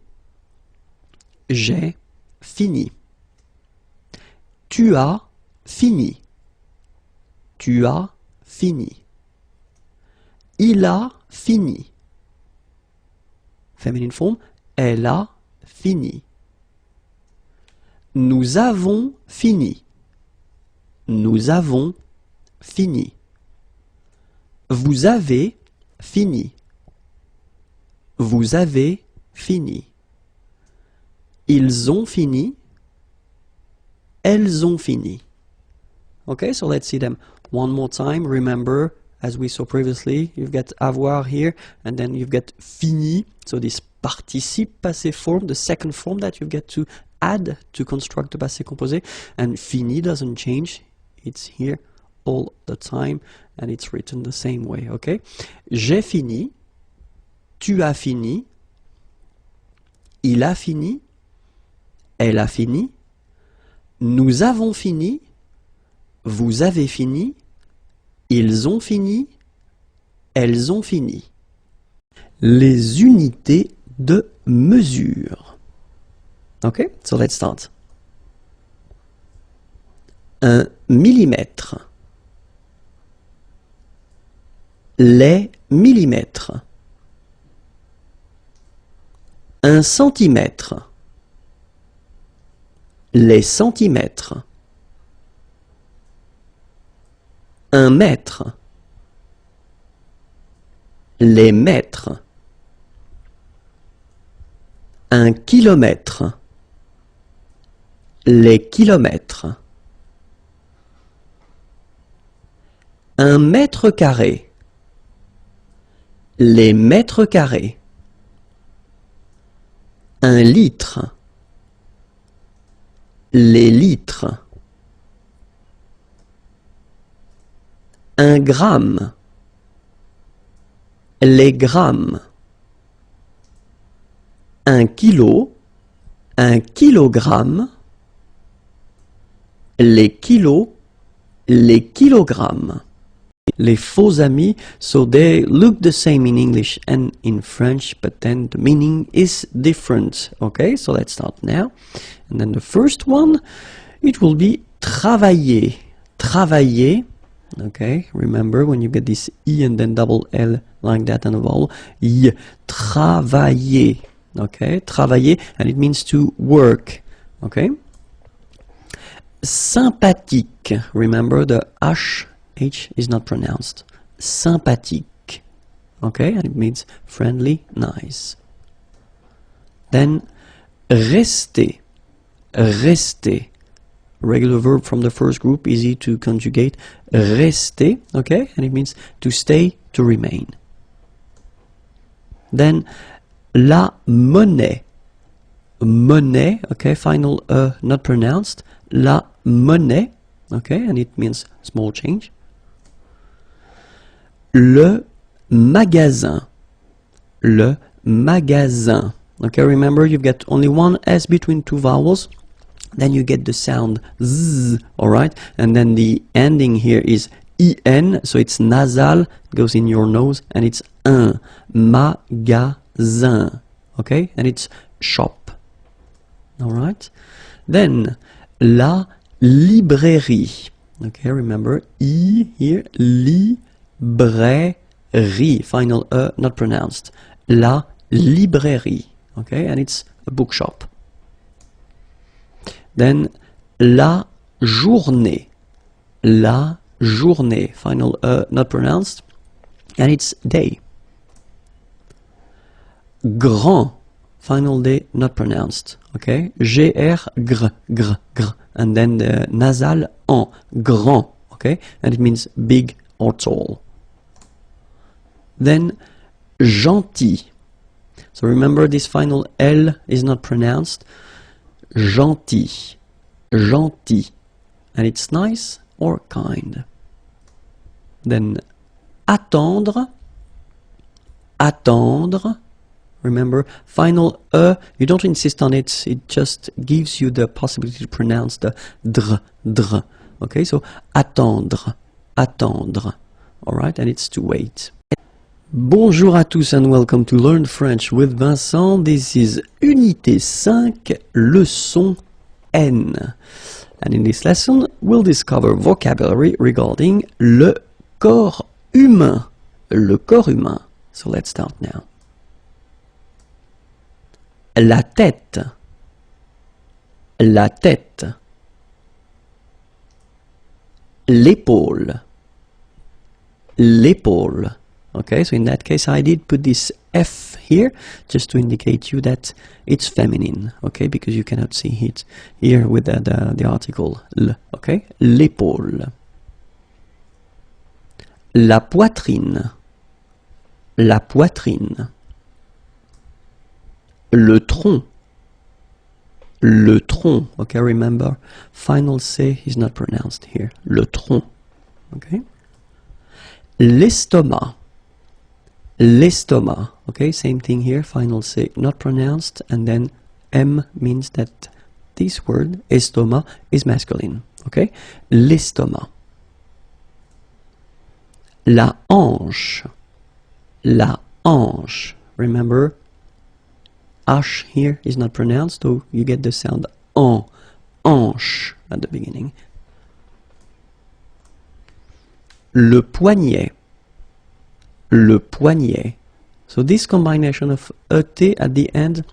J'ai fini. Tu as fini. Tu as fini. Il a fini. Feminine form, elle a fini. Nous avons fini. Nous avons fini. Vous avez fini. Vous avez fini. Ils ont fini. Elles ont fini. Okay, so let's see them one more time. Remember, as we saw previously, you've got avoir here, and then you've got fini. So this participe passé form, the second form that you've got to add to construct the passé composé, and fini doesn't change. It's here all the time, and it's written the same way, okay? J'ai fini, tu as fini, il a fini, elle a fini, nous avons fini, vous avez fini, ils ont fini, elles ont fini. Les unités de mesure. Okay, so let's start. 1 millimètre. Les millimètres. 1 centimètre. Les centimètres. 1 mètre. Les mètres. 1 kilomètre. Les kilomètres. 1 mètre carré. Les mètres carrés. 1 litre. Les litres. 1 gramme. Les grammes. 1 kilo. 1 kilogramme. Les kilos, les kilogrammes. Les faux amis, so they look the same in English and in French, but then the meaning is different. Okay, so let's start now. And then the first one, it will be travailler. Travailler. Okay, remember when you get this I and then double L like that and a vowel. I. Travailler. Okay, travailler, and it means to work. Okay. Sympathique. Remember the H is not pronounced. Sympathique. Okay, and it means friendly, nice. Then rester. Rester. Regular verb from the first group, easy to conjugate. Rester. Okay, and it means to stay, to remain. Then la monnaie. Monnaie. Okay, final not pronounced. La monnaie, okay, and it means small change. Le magasin. Le magasin. Okay, remember you've got only one S between two vowels. Then you get the sound Z, alright? And then the ending here is IN, so it's nasal, it goes in your nose, and it's un. Magasin. Okay, and it's shop. Alright? Then la librairie. Okay, remember I here, librairie, final not pronounced. La librairie. Okay, and it's a bookshop. Then la journée. La journée, final not pronounced, and it's day. Grand, final day not pronounced, okay? Gr, gr, gr, gr, and then the nasal en, grand, okay? And it means big or tall. Then gentil. So remember this final L is not pronounced. Gentil, gentil, and it's nice or kind. Then attendre, attendre. Remember, final you don't insist on it, it just gives you the possibility to pronounce the dr, dr. Okay, so attendre, attendre. Alright, and it's to wait. Bonjour à tous and welcome to Learn French with Vincent. This is Unité 5, leçon N. And in this lesson, we'll discover vocabulary regarding le corps humain. Le corps humain. So let's start now. La tête. La tête. L'épaule. L'épaule. Okay, so in that case I did put this F here just to indicate you that it's feminine, okay, because you cannot see it here with the article L, okay? L'épaule. La poitrine. La poitrine. Le tronc. Le tronc, okay, remember, final C is not pronounced here. Le tronc, okay? L'estomac. L'estomac, okay, same thing here, final C not pronounced, and then M means that this word, estomac, is masculine, okay? L'estomac. La hanche. La hanche. Remember, H here is not pronounced, so you get the sound en, hanche at the beginning. Le poignet. Le poignet. So this combination of ET at the end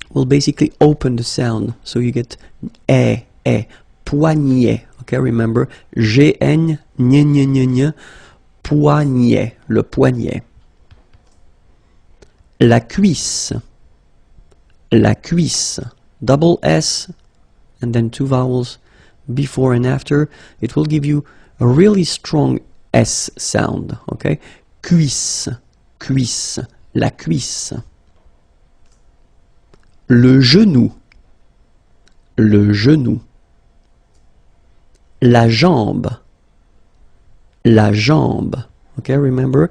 will basically open the sound. So you get poignet. Okay, remember, G-N, poignet, le poignet. La cuisse. La cuisse. Double S and then two vowels before and after. It will give you a really strong S sound, okay? Cuisse, cuisse, la cuisse. Le genou, le genou. La jambe, la jambe. Okay, remember,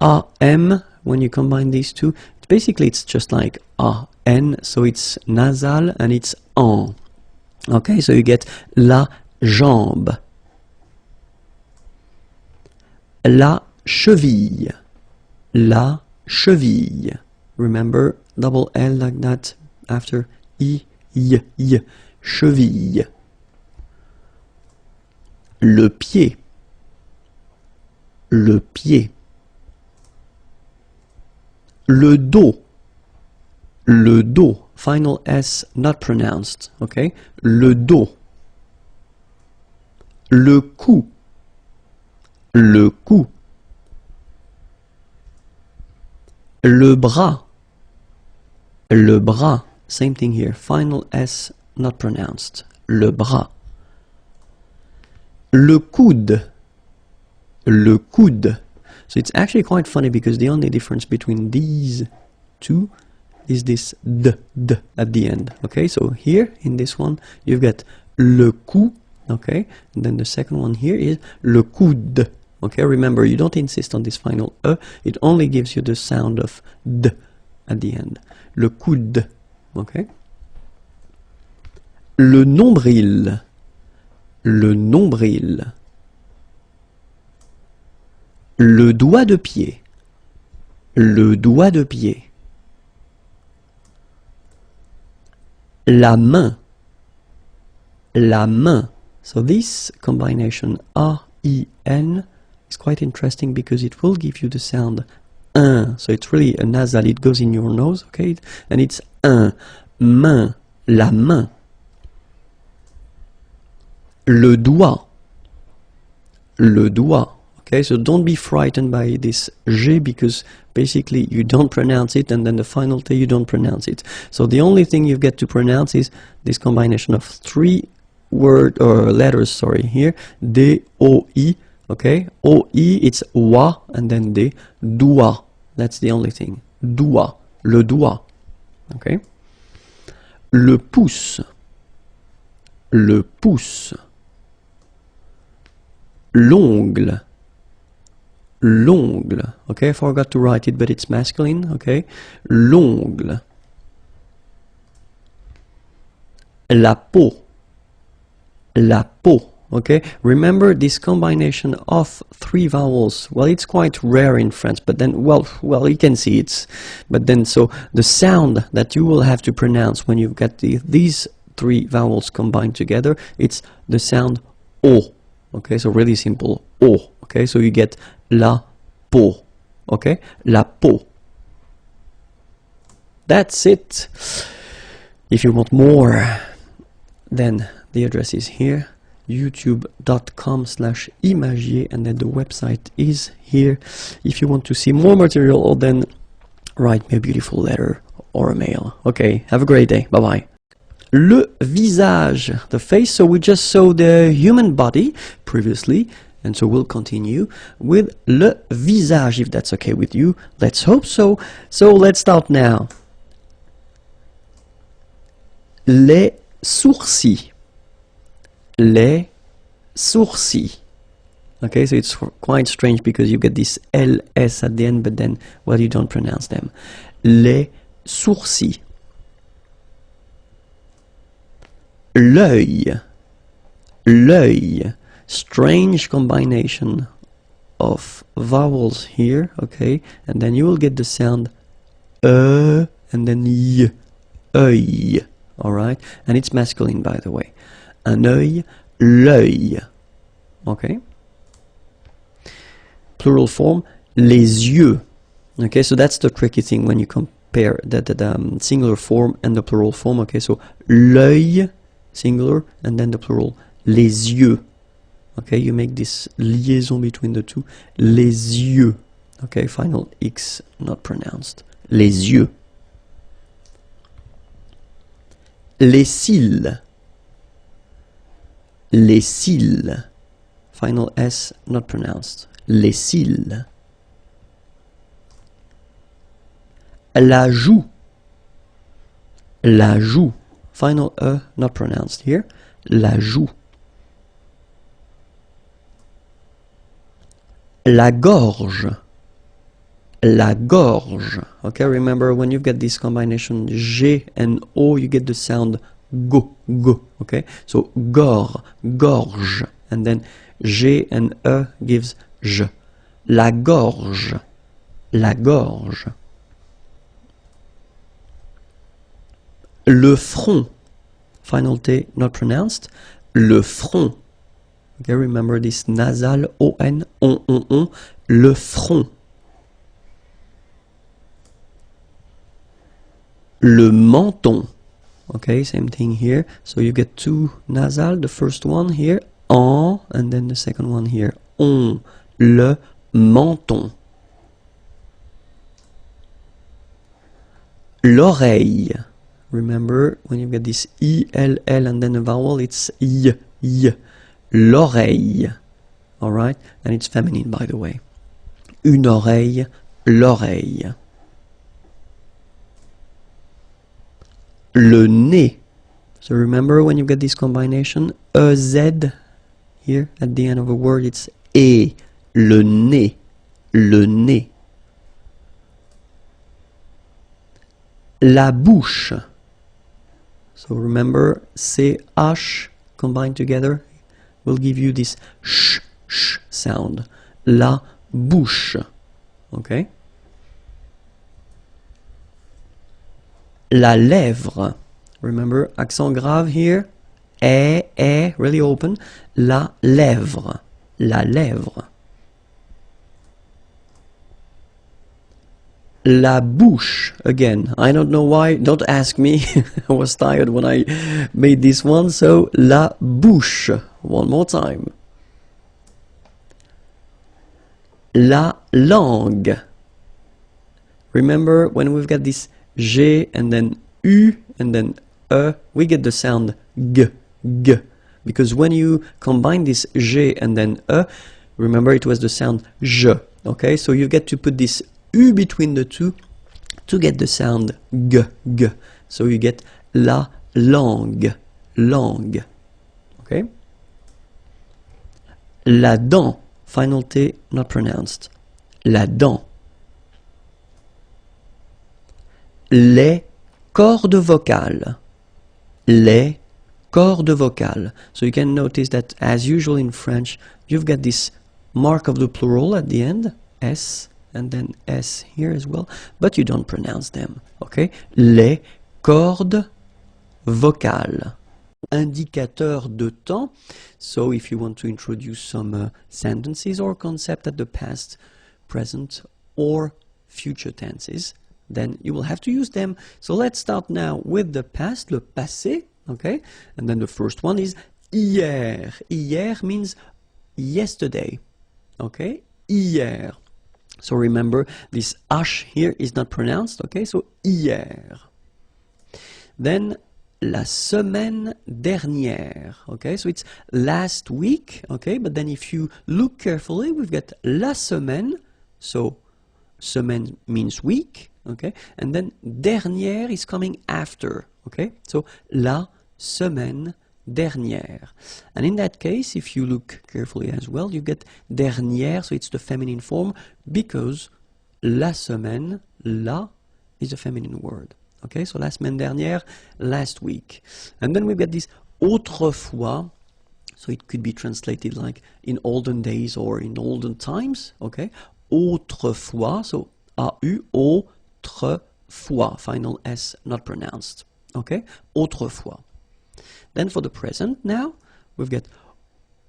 A-M, when you combine these two, basically it's just like A-N, so it's nasal and it's en. Okay, so you get la jambe. La cheville. La cheville. Remember, double L like that after I, y. Cheville. Le pied. Le pied. Le dos. Le dos. Final S not pronounced. Okay? Le dos. Le cou. Le cou. Le bras. Le bras. Same thing here. Final S not pronounced. Le bras. Le coude. Le coude. So it's actually quite funny because the only difference between these two is this d at the end. Okay, so here in this one you've got le cou. Okay, and then the second one here is le coude. Okay, remember, you don't insist on this final E, it only gives you the sound of D at the end. Le coude, okay? Le nombril. Le nombril. Le doigt de pied. Le doigt de pied. La main. La main. So this combination A-I-N is quite interesting because it will give you the sound un. So it's really a nasal, it goes in your nose, okay? And it's un. Main. La main. Le doigt. le doigt. Okay, so don't be frightened by this G, because basically you don't pronounce it, and then the final T you don't pronounce it. So the only thing you get to pronounce is this combination of three letters, sorry, here, D, O, I, okay? O, I, it's wa, and then D, doigt. That's the only thing. Doigt, le doigt, okay? Le pouce, le pouce. L'ongle, l'ongle, okay, I forgot to write it, but it's masculine, okay, l'ongle. La peau, la peau, okay, remember this combination of three vowels, well, it's quite rare in France, but then, well, you can see it, but then, so, the sound that you will have to pronounce when you've got these three vowels combined together, it's the sound O, okay, so really simple, O, okay, so you get la peau, okay, la peau. That's it. If you want more, then the address is here, youtube.com/imagier, and then the website is here. If you want to see more material, then write me a beautiful letter or a mail. Okay, have a great day. Bye bye. Le visage, the face. So we just saw the human body previously, and so we'll continue with le visage, if that's okay with you. Let's hope so. So let's start now. Les sourcils. Les sourcils. Okay, so it's quite strange because you get this LS at the end, but then, well, you don't pronounce them. Les sourcils. L'œil. L'œil. Strange combination of vowels here, okay, and then you will get the sound and then y, oeil, alright, and it's masculine, by the way. Un oeil, l'œil, okay. Plural form, les yeux, okay, so that's the tricky thing when you compare the singular form and the plural form, okay, so l'œil, singular, and then the plural, les yeux. Okay, you make this liaison between the two. Les yeux. Okay, final X not pronounced. Les yeux. Les cils. Les cils. Final S not pronounced. Les cils. La joue. La joue. Final E not pronounced here. La joue. La gorge. La gorge. Okay, remember when you get this combination G and O, you get the sound go, go. Okay, so gorge, and then G and E gives J. La gorge. La gorge. Le front. Final T not pronounced. Le front. Okay, remember this nasal on, le front. Le menton. Okay, same thing here. So you get two nasal, the first one here, en, and then the second one here, on. Le menton. L'oreille. Remember, when you get this I-L-L and then a vowel, it's y. L'oreille, alright, and it's feminine, by the way. Une oreille, l'oreille. Le nez. So remember when you get this combination, EZ here at the end of a word, it's E. Le nez, le nez. La bouche. So remember, CH combined together will give you this sh sound. La bouche. Okay? La lèvre. Remember, accent grave here. Really open. La lèvre. La lèvre. La bouche. Again, I don't know why. Don't ask me. I was tired when I made this one. So, la bouche. One more time. la langue. Remember when we've got this G and then U and then E, we get the sound G, G. Because when you combine this G and then E, remember it was the sound J. Okay, so you get to put this U between the two to get the sound G, G. So you get la langue, langue. Okay? La dent, final T not pronounced. La dent. Les cordes vocales. Les cordes vocales. So you can notice that as usual in French, you've got this mark of the plural at the end, S, and then S here as well, but you don't pronounce them, okay? Les cordes vocales. Indicateur de temps. So if you want to introduce some sentences or concept at the past, present, or future tenses, then you will have to use them. So let's start now with the past, le passé, okay? And then the first one is hier. Hier means yesterday, okay? Hier. So remember, this H here is not pronounced, okay? So hier. Then la semaine dernière, okay? So it's last week, okay? But then if you look carefully, we've got la semaine, so semaine means week, okay? And then dernière is coming after, okay? So la semaine dernière. And in that case, if you look carefully as well, you get dernière, so it's the feminine form, because la semaine, la, is a feminine word. Okay, so la semaine dernière, last week. And then we've got this autrefois, so it could be translated like in olden days or in olden times, okay? Autrefois, so A-U, autrefois, final S not pronounced, okay? Autrefois. Then for the present now, we've got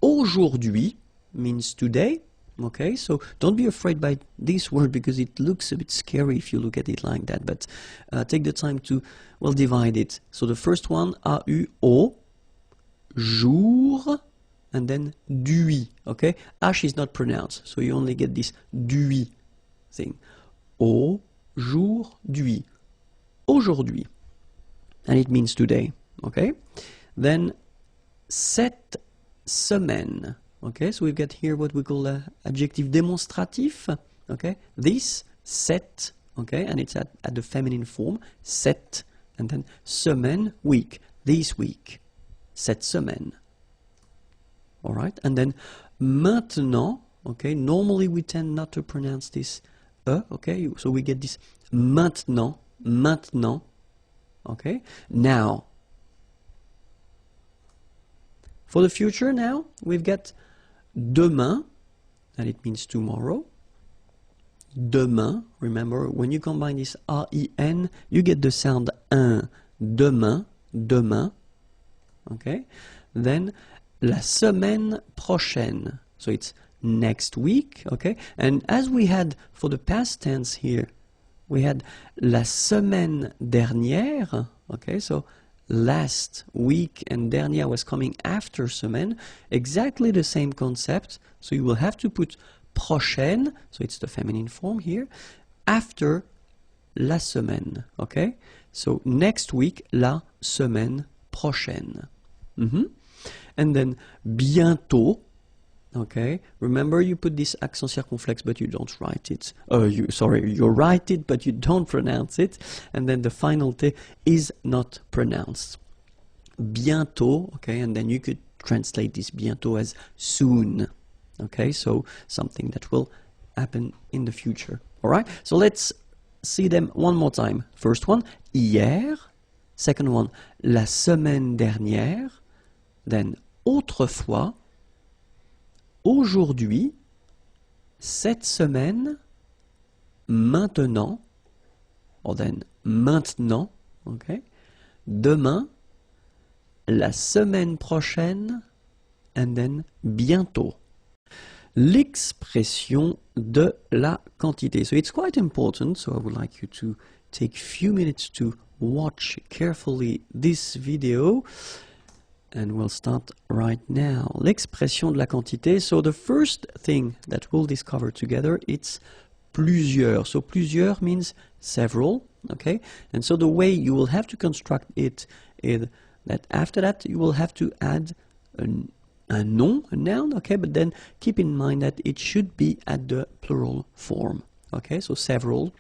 aujourd'hui means today, okay? So don't be afraid by this word because it looks a bit scary if you look at it like that, but take the time to, well, divide it. So the first one, A-U-O, jour, and then dui, okay? H is not pronounced, so you only get this dui thing. Aujourd'hui, aujourd'hui, and it means today, okay? Then cette semaine, okay? So we've got here what we call adjective démonstratif, okay? This, cette, okay? And it's at the feminine form, cette, and then semaine, week, this week, cette semaine. All right, and then maintenant, okay? Normally we tend not to pronounce this okay? So we get this maintenant, maintenant, okay? Now. For the future now, we've got demain, and it means tomorrow. Demain, remember, when you combine this R-I-N, you get the sound un. Demain, demain, okay? Then, la semaine prochaine, so it's next week, okay? And as we had for the past tense here, we had la semaine dernière, okay? So last week and dernier was coming after semaine, exactly the same concept. So you will have to put prochaine, so it's the feminine form here, after la semaine, okay? So next week, la semaine prochaine. And then bientôt, okay? Remember you put this accent circonflexe but you don't write it. You write it but you don't pronounce it. And then the final T is not pronounced. Bientôt, okay? And then you could translate this bientôt as soon. Okay, so something that will happen in the future. All right, so let's see them one more time. First one, hier. Second one, la semaine dernière. Then autrefois. Aujourd'hui. Cette semaine. Maintenant. Or then maintenant. Okay. Demain. La semaine prochaine. And then bientôt. L'expression de la quantité. So it's quite important, so I would like you to take a few minutes to watch carefully this video. And we'll start right now. L'expression de la quantité. So the first thing that we'll discover together, it's plusieurs. So plusieurs means several, okay? And so the way you will have to construct it is that after that you will have to add a nom, a noun, okay? But then keep in mind that it should be at the plural form, okay? So several,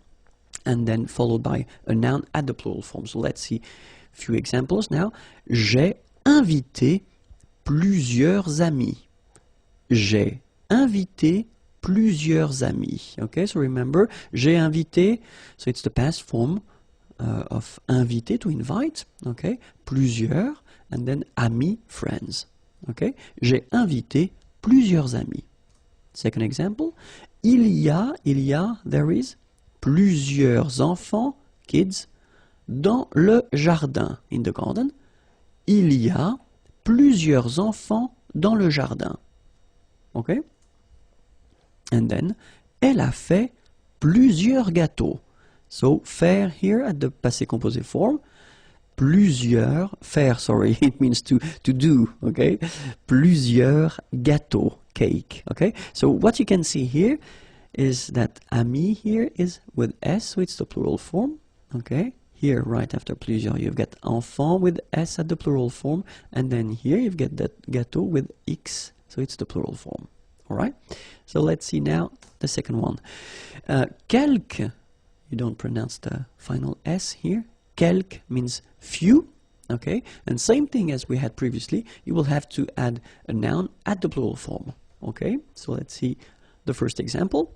and then followed by a noun at the plural form. So let's see a few examples now. J'ai invité plusieurs amis. J'ai invité plusieurs amis. Okay, so remember, j'ai invité, so it's the past form of inviter, to invite. Okay, plusieurs, and then amis, friends. Okay, j'ai invité plusieurs amis. Second example, il y a, there is, plusieurs enfants, kids, dans le jardin, in the garden. Il y a plusieurs enfants dans le jardin. Okay? And then, elle a fait plusieurs gâteaux. So, faire here at the passé composé form. Plusieurs, faire, sorry, it means to do, okay? Plusieurs gâteaux, cake, okay? So, what you can see here is that ami here is with S, so it's the plural form, okay? Here, right after plusieurs, you've got enfant with S at the plural form, and then here you've got that gâteau with X, so it's the plural form. All right? So let's see now the second one. Quelques, you don't pronounce the final S here. Quelques means few, okay? And same thing as we had previously, you will have to add a noun at the plural form, okay? So let's see the first example.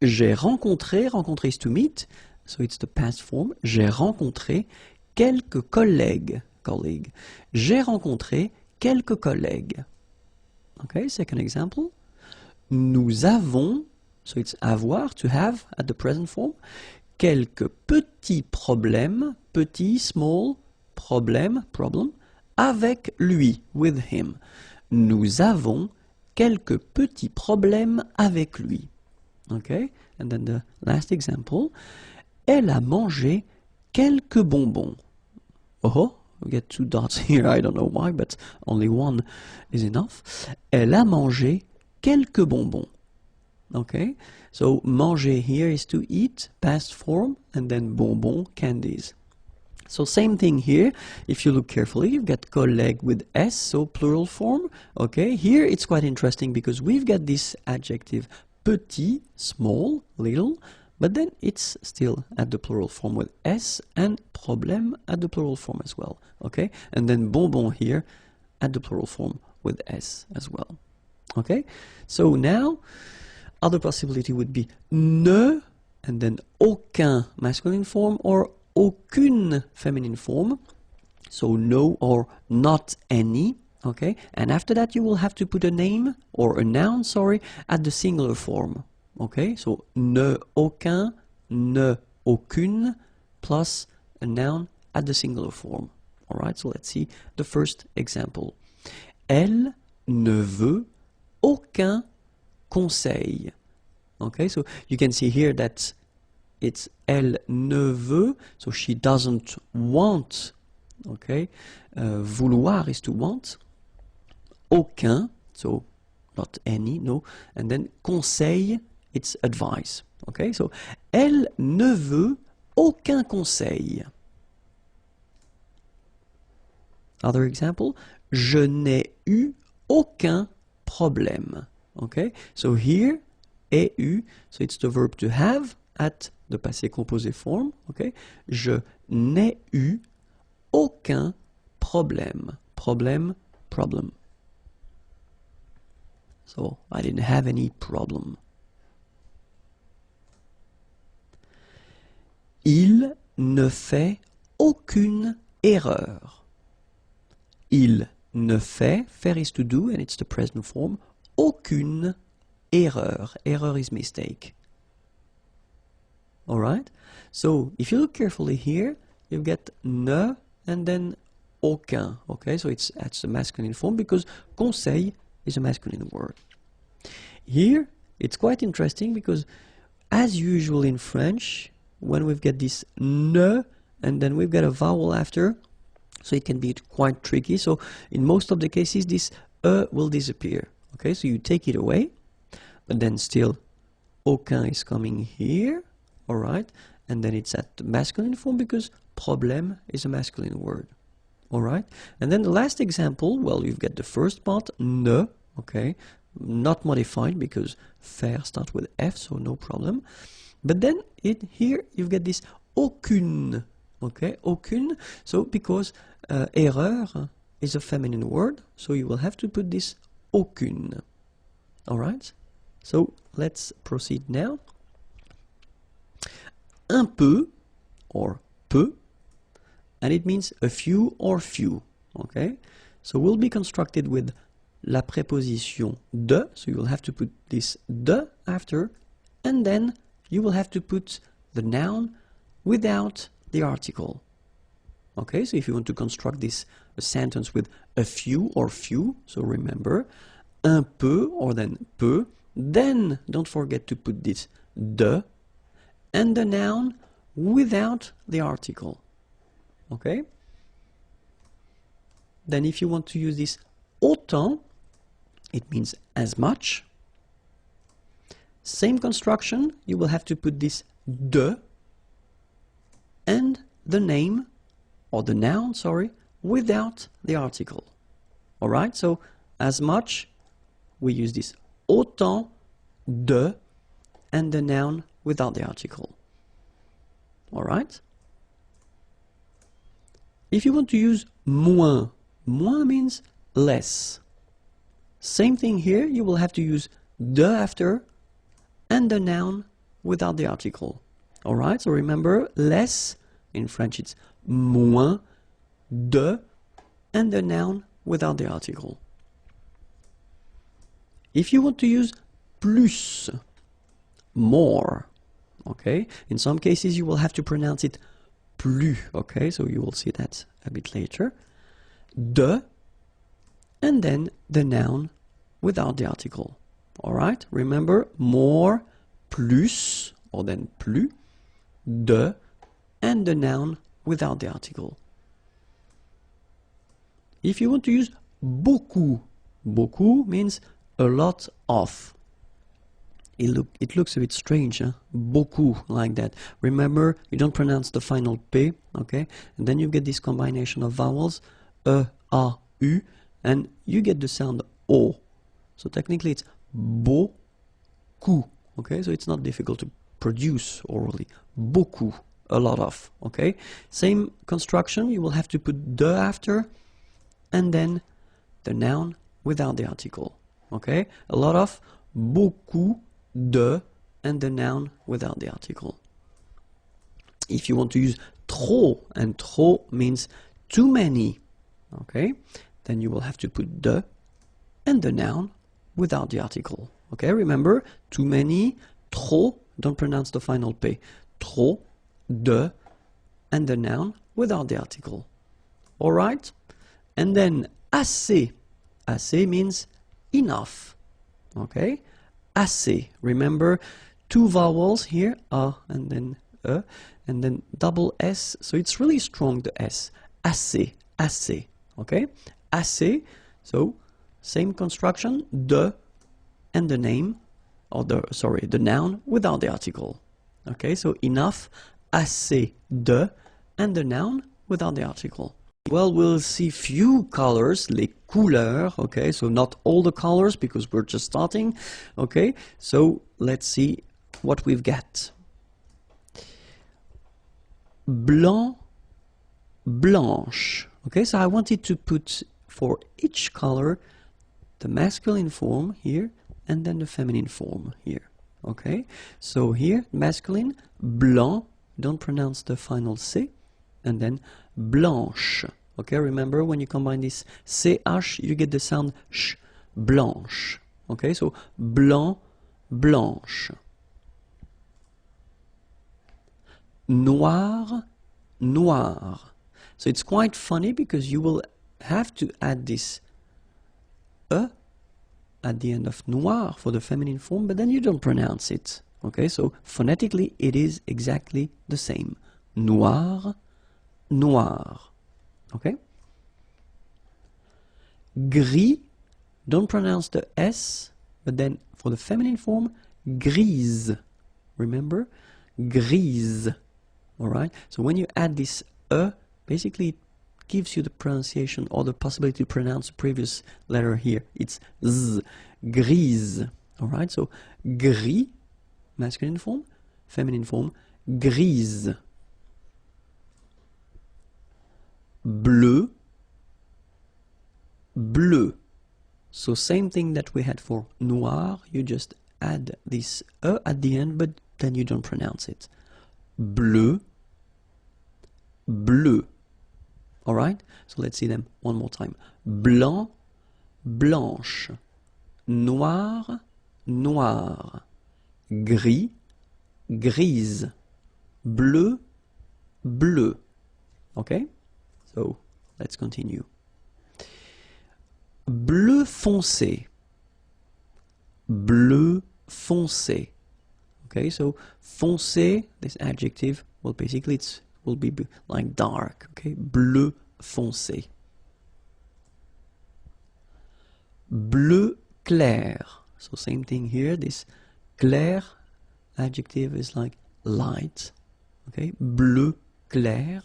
J'ai rencontré, rencontrer is to meet. So it's the past form. J'ai rencontré quelques collègues. J'ai rencontré quelques collègues. Okay, second example. Nous avons, so it's avoir, to have at the present form, quelques petits problèmes, petit, small, problème, problem, avec lui, with him. Nous avons quelques petits problèmes avec lui. Okay, and then the last example. Elle a mangé quelques bonbons. Oh, we get two dots here, I don't know why, but only one is enough. Elle a mangé quelques bonbons. Okay, so manger here is to eat, past form, and then bonbons, candies. So same thing here, if you look carefully, you've got collègue with S, so plural form. Okay, here it's quite interesting because we've got this adjective petit, small, little, but then it's still at the plural form with S, and problème at the plural form as well, okay? And then bonbon here at the plural form with S as well, okay? So now, other possibility would be ne, and then aucun masculine form, or aucune feminine form, so no or not any, okay? And after that you will have to put a name, or a noun, sorry, at the singular form. Okay, so ne aucun, ne aucune, plus a noun at the singular form. Alright, so let's see the first example. Elle ne veut aucun conseil. Okay, so you can see here that it's elle ne veut, so she doesn't want. Okay, vouloir is to want. Aucun, so not any, no. And then conseil, it's advice. Okay, so elle ne veut aucun conseil. Other example, je n'ai eu aucun problème. Okay, so here, ai eu, so it's the verb to have at the passé composé form. Okay, je n'ai eu aucun problème. Problème, problem. So I didn't have any problem. Il ne fait aucune erreur. Il ne fait, faire is to do, and it's the present form, aucune erreur. Erreur is mistake. Alright? So, if you look carefully here, you get ne and then aucun. Okay, so that's the masculine form because conseil is a masculine word. Here, it's quite interesting because as usual in French, when we've got this ne and then we've got a vowel after, So it can be quite tricky. So in most of the cases, this will disappear. Okay, so you take it away, but then still aucun is coming here, all right? And then it's at the masculine form because problème is a masculine word, all right? And then the last example, well, you've got the first part, ne, okay? Not modified because faire starts with F, so no problem. But then here you've got this aucune, okay? Aucune, so because erreur is a feminine word, so you will have to put this aucune, all right? So let's proceed now. Un peu, or peu, and it means a few or few, okay? So we'll be constructed with la préposition de, so you will have to put this de after, and then you will have to put the noun without the article. Okay, so if you want to construct this sentence with a few or few, so remember, un peu or then peu, then don't forget to put this de and the noun without the article. Okay? Then if you want to use this autant, it means as much. Same construction, you will have to put this de and the name, or the noun, sorry, without the article. Alright, so as much, we use this autant de and the noun without the article. Alright? If you want to use moins, moins means less. Same thing here, you will have to use de after and the noun without the article. Alright, so remember, less, in French it's moins, de, and the noun without the article. If you want to use plus, more, okay, in some cases you will have to pronounce it plus, okay, so you will see that a bit later. De, and then the noun without the article. Alright, remember, more, plus, or then plus, de, and the noun without the article. If you want to use beaucoup, beaucoup means a lot of. It looks a bit strange, huh? Beaucoup, like that. Remember, you don't pronounce the final P, okay? And then you get this combination of vowels, E, A, U, and you get the sound O. So technically it's beaucoup, okay? So it's not difficult to produce orally. Beaucoup, a lot of, okay? Same construction, you will have to put de after, and then the noun without the article, okay? A lot of, beaucoup, de, and the noun without the article. If you want to use trop, and trop means too many, okay? Then you will have to put de and the noun without the article, okay? Remember, too many, trop, don't pronounce the final P, trop, de, and the noun without the article. All right? And then assez. Assez means enough. Okay? Assez. Remember, two vowels here, a and then e, and then double s. So it's really strong, the s. Assez. Assez. Okay? Assez. So same construction, de and the name, or the noun without the article. Okay? So enough, assez, de, and the noun without the article. Well, we'll see few colors, les couleurs, okay, so not all the colors because we're just starting, okay, so let's see what we've got. Blanc, blanche, okay, so I wanted to put for each color the masculine form here and then the feminine form here, okay, so here, masculine, blanc, don't pronounce the final C, and then blanche. Okay, remember when you combine this CH, you get the sound sh, blanche. Okay, so blanc, blanche. Noir, noir. So it's quite funny because you will have to add this E at the end of noir for the feminine form, but then you don't pronounce it. Okay, so phonetically it is exactly the same. Noir, noir. Okay, Gris, don't pronounce the S, but then for the feminine form, grise. Remember? Grise. Alright? So when you add this E, basically it gives you the pronunciation or the possibility to pronounce the previous letter here. It's Z. Grise. Alright? So gris, masculine form, feminine form, grise. Bleu, bleu. So same thing that we had for noir, you just add this E at the end, but then you don't pronounce it. Bleu, bleu. Alright? So let's see them one more time. Blanc, blanche. Noir, noir. Gris, grise. Bleu, bleu. Okay? So let's continue. Bleu foncé. Bleu foncé. Okay, so foncé, this adjective, well, basically it will be like dark. Okay, bleu foncé. Bleu clair. So same thing here. This clair adjective is like light. Okay, bleu clair.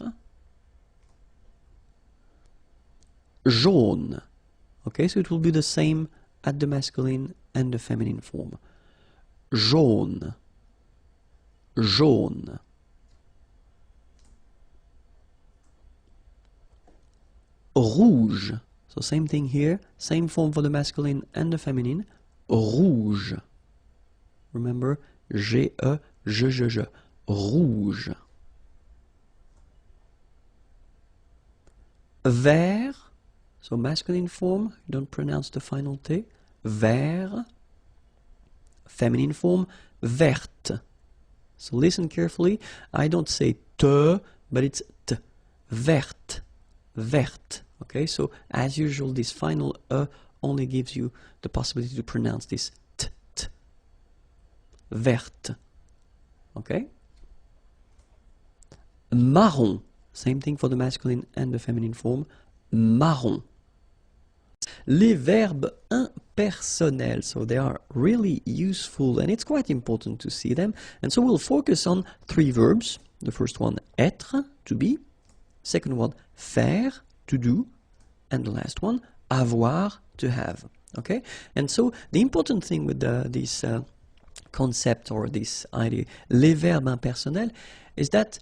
Jaune. Okay, so it will be the same at the masculine and the feminine form. Jaune. Jaune. Rouge. So same thing here, same form for the masculine and the feminine. Rouge. Remember, G-E, je. Rouge. Vert. So masculine form, don't pronounce the final T. Vert. Feminine form, verte. So listen carefully. I don't say te, but it's t. Verte. Verte. Okay, so as usual, this final E only gives you the possibility to pronounce this t. Verte. Okay? Marron. Same thing for the masculine and the feminine form. Marron. Les verbes impersonnels, so they are really useful and it's quite important to see them. And so we'll focus on three verbs. The first one, être, to be. Second one, faire, to do. And the last one, avoir, to have. Okay? And so the important thing with this concept or this idea, les verbes impersonnels, is that,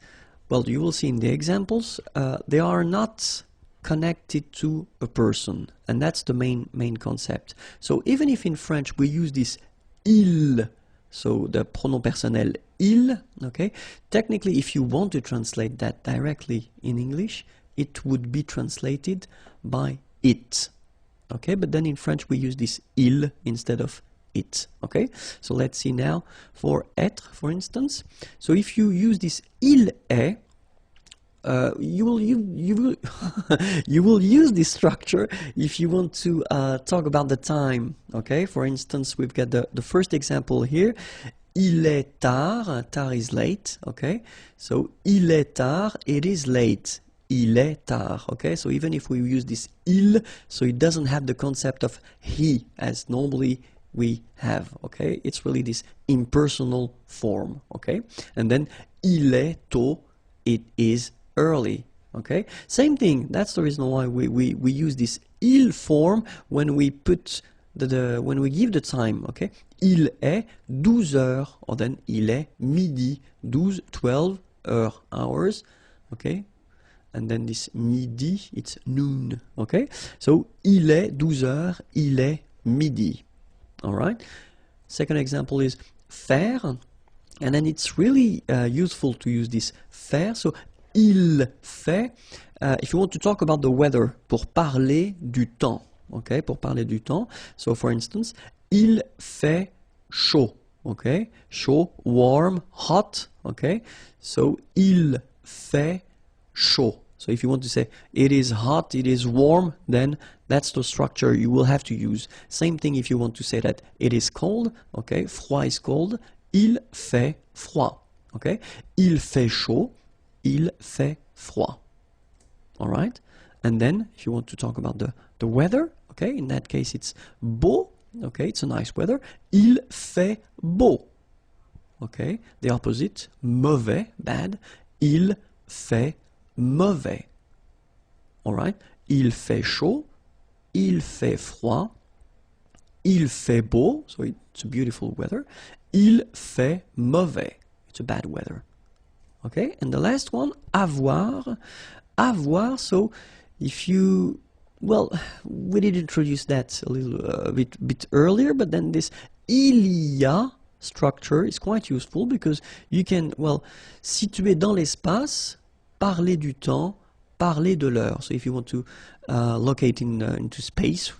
well, you will see in the examples, they are not connected to a person, and that's the main concept. So even if in French we use this il, so the pronom personnel il, okay, technically if you want to translate that directly in English, it would be translated by it, okay, but then in French we use this il instead of it, okay. So let's see now for être, for instance. So if you use this il est, you will use this structure if you want to talk about the time. Okay, for instance, we've got the first example here. Il est tard. Tard is late. Okay, so il est tard. It is late. Il est tard. Okay, so even if we use this il, so it doesn't have the concept of he as normally we have. Okay, it's really this impersonal form. Okay, and then il est tôt. It is early. Okay, same thing. That's the reason why we use this il form when we put when we give the time. Okay, il est 12 heures, or then il est midi, 12 hours. Okay, and then this midi, it's noon. Okay, so il est 12 heures, il est midi. All right. Second example is faire, and then it's really useful to use this faire. So il fait, if you want to talk about the weather, pour parler du temps, okay, pour parler du temps. So for instance, il fait chaud, okay, chaud, warm, hot, okay. So il fait chaud. So if you want to say it is hot, it is warm, then that's the structure you will have to use. Same thing if you want to say that it is cold, okay, froid is cold, il fait froid, okay. Il fait chaud, il fait froid. All right? And then if you want to talk about the weather, Okay, in that case it's beau. Okay, it's a nice weather. Il fait beau. Okay, the opposite, mauvais, bad. Il fait mauvais. Alright, il fait chaud. Il fait froid. Il fait beau, so it's a beautiful weather. Il fait mauvais, it's a bad weather. Okay, and the last one, avoir. Avoir, so if you, well, we did introduce that a little bit earlier, but then this il y a structure is quite useful because you can, well, situer dans l'espace, parler du temps, parler de l'heure. So if you want to locate into space,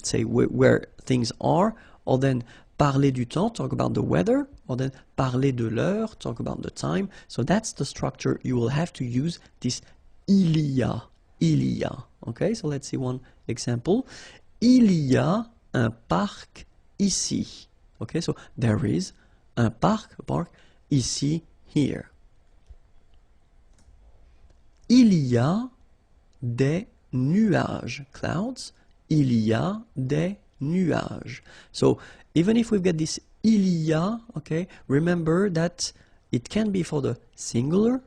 say where things are, or then parler du temps, talk about the weather, or then parler de l'heure, talk about the time. So that's the structure you will have to use, this il y a, il y a. Okay, so let's see one example. Il y a un parc ici. Okay, so there is a parc ici, here. Il y a des nuages, clouds. Il y a des nuages. So even if we've got this il y a, okay, remember that it can be for the singular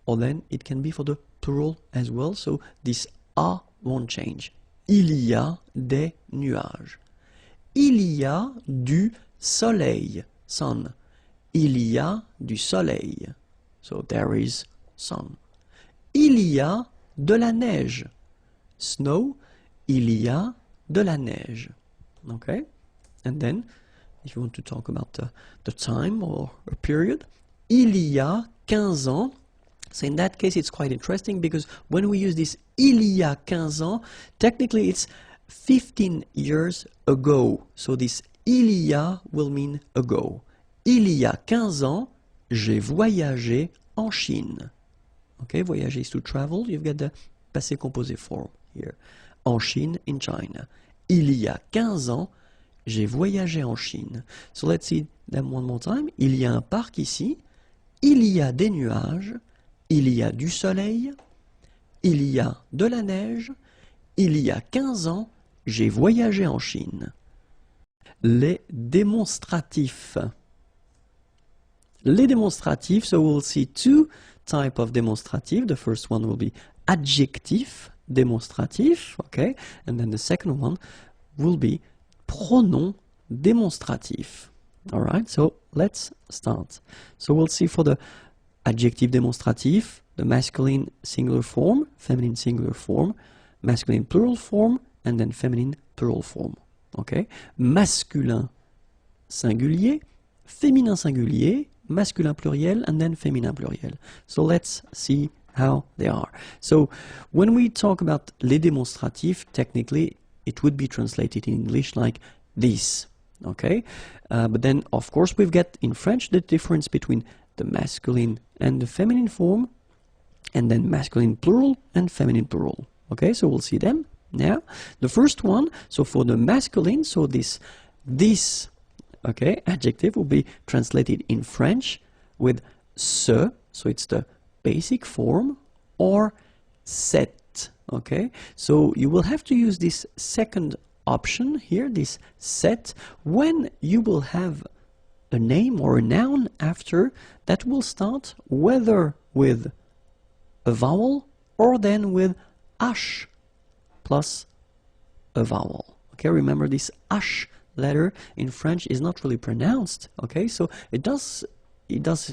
or then it can be for the plural as well. So this a won't change. Il y a des nuages. Il y a du soleil, sun. Il y a du soleil. So there is sun. Il y a de la neige. Snow. Il y a de la neige. Okay? And then, if you want to talk about the time or a period, il y a 15 ans. So in that case, it's quite interesting because when we use this il y a 15 ans, technically it's 15 years ago. So this il y a will mean ago. Il y a 15 ans, j'ai voyagé en Chine. Okay, voyager is to travel. You've got the passé composé form here. En Chine, in China. Il y a 15 ans, j'ai voyagé en Chine. So let's see them one more time. Il y a un parc ici. Il y a des nuages. Il y a du soleil. Il y a de la neige. Il y a 15 ans, j'ai voyagé en Chine. Les démonstratifs. Les démonstratifs, so we'll see two types of demonstrative. The first one will be adjectif, démonstratif, okay? And then the second one will be pronom démonstratif. All right, so let's start. So we'll see for the adjective démonstratif, the masculine singular form, feminine singular form, masculine plural form, and then feminine plural form. Okay? Masculin singulier, féminin singulier, masculin pluriel, and then féminin pluriel. So let's see how they are. So when we talk about les démonstratifs, technically it would be translated in English like this. Okay? But then of course we've got in French the difference between the masculine and the feminine form, and then masculine plural and feminine plural. Okay, so we'll see them now. The first one, so for the masculine, so this okay, adjective will be translated in French with ce, so it's the basic form, or cet. Okay, so you will have to use this second option here, this cet, when you will have a name or a noun after that will start whether with a vowel or then with h plus a vowel. Okay, remember this h letter in French is not really pronounced. Okay, so it does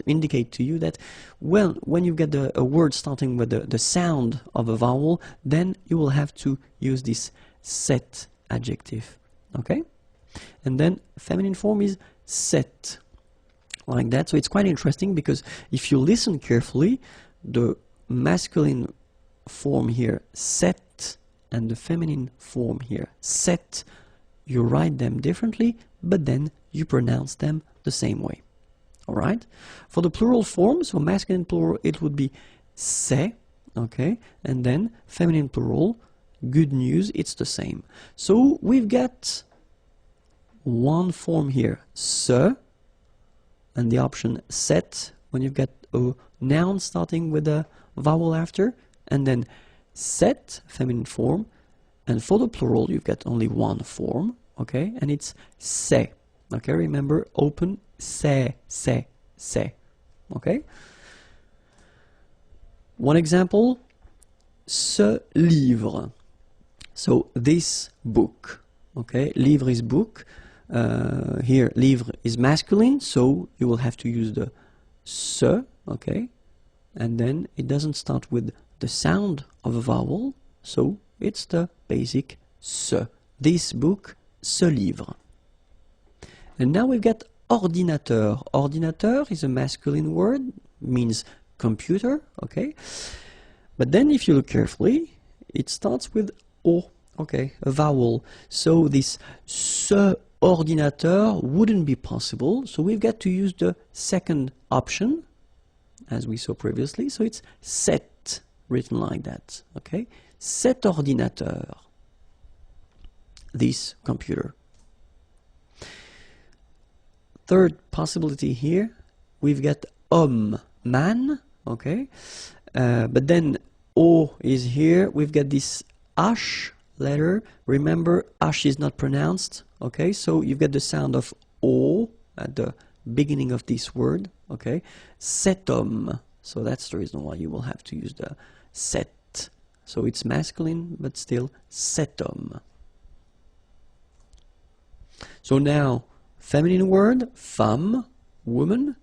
indicate to you that when you get a word starting with the sound of a vowel, then you will have to use this cet adjective. Okay, and then feminine form is cet, like that. So it's quite interesting because if you listen carefully, the masculine form here, cet, and the feminine form here, cet, you write them differently, but then you pronounce them the same way. Alright? For the plural form, so masculine plural, it would be c'est, okay? And then feminine plural, good news, it's the same. So we've got one form here, ce, and the option cet, when you've got a noun starting with a vowel after, and then cet, feminine form, And for the plural, you've got only one form, okay? And it's c'est. Okay, remember, open, c'est, okay? One example, ce livre. So this book, okay? Livre is book. Here, livre is masculine, so you will have to use the ce, okay? And then it doesn't start with the sound of a vowel, so it's the basic ce. This book, ce livre. And now we've got ordinateur. Ordinateur is a masculine word, means computer, okay? But then if you look carefully, it starts with O, okay, a vowel. So this ce ordinateur wouldn't be possible, so we've got to use the second option, as we saw previously, so it's cet, written like that, okay? Cet ordinateur, this computer. Third possibility here, we've got homme, man, okay? But then O is here, we've got this H letter. Remember, H is not pronounced, okay? So you've got the sound of O at the beginning of this word, okay? Cet homme, so that's the reason why you will have to use the cet. So it's masculine, but still cet homme. So now, feminine word, femme, woman.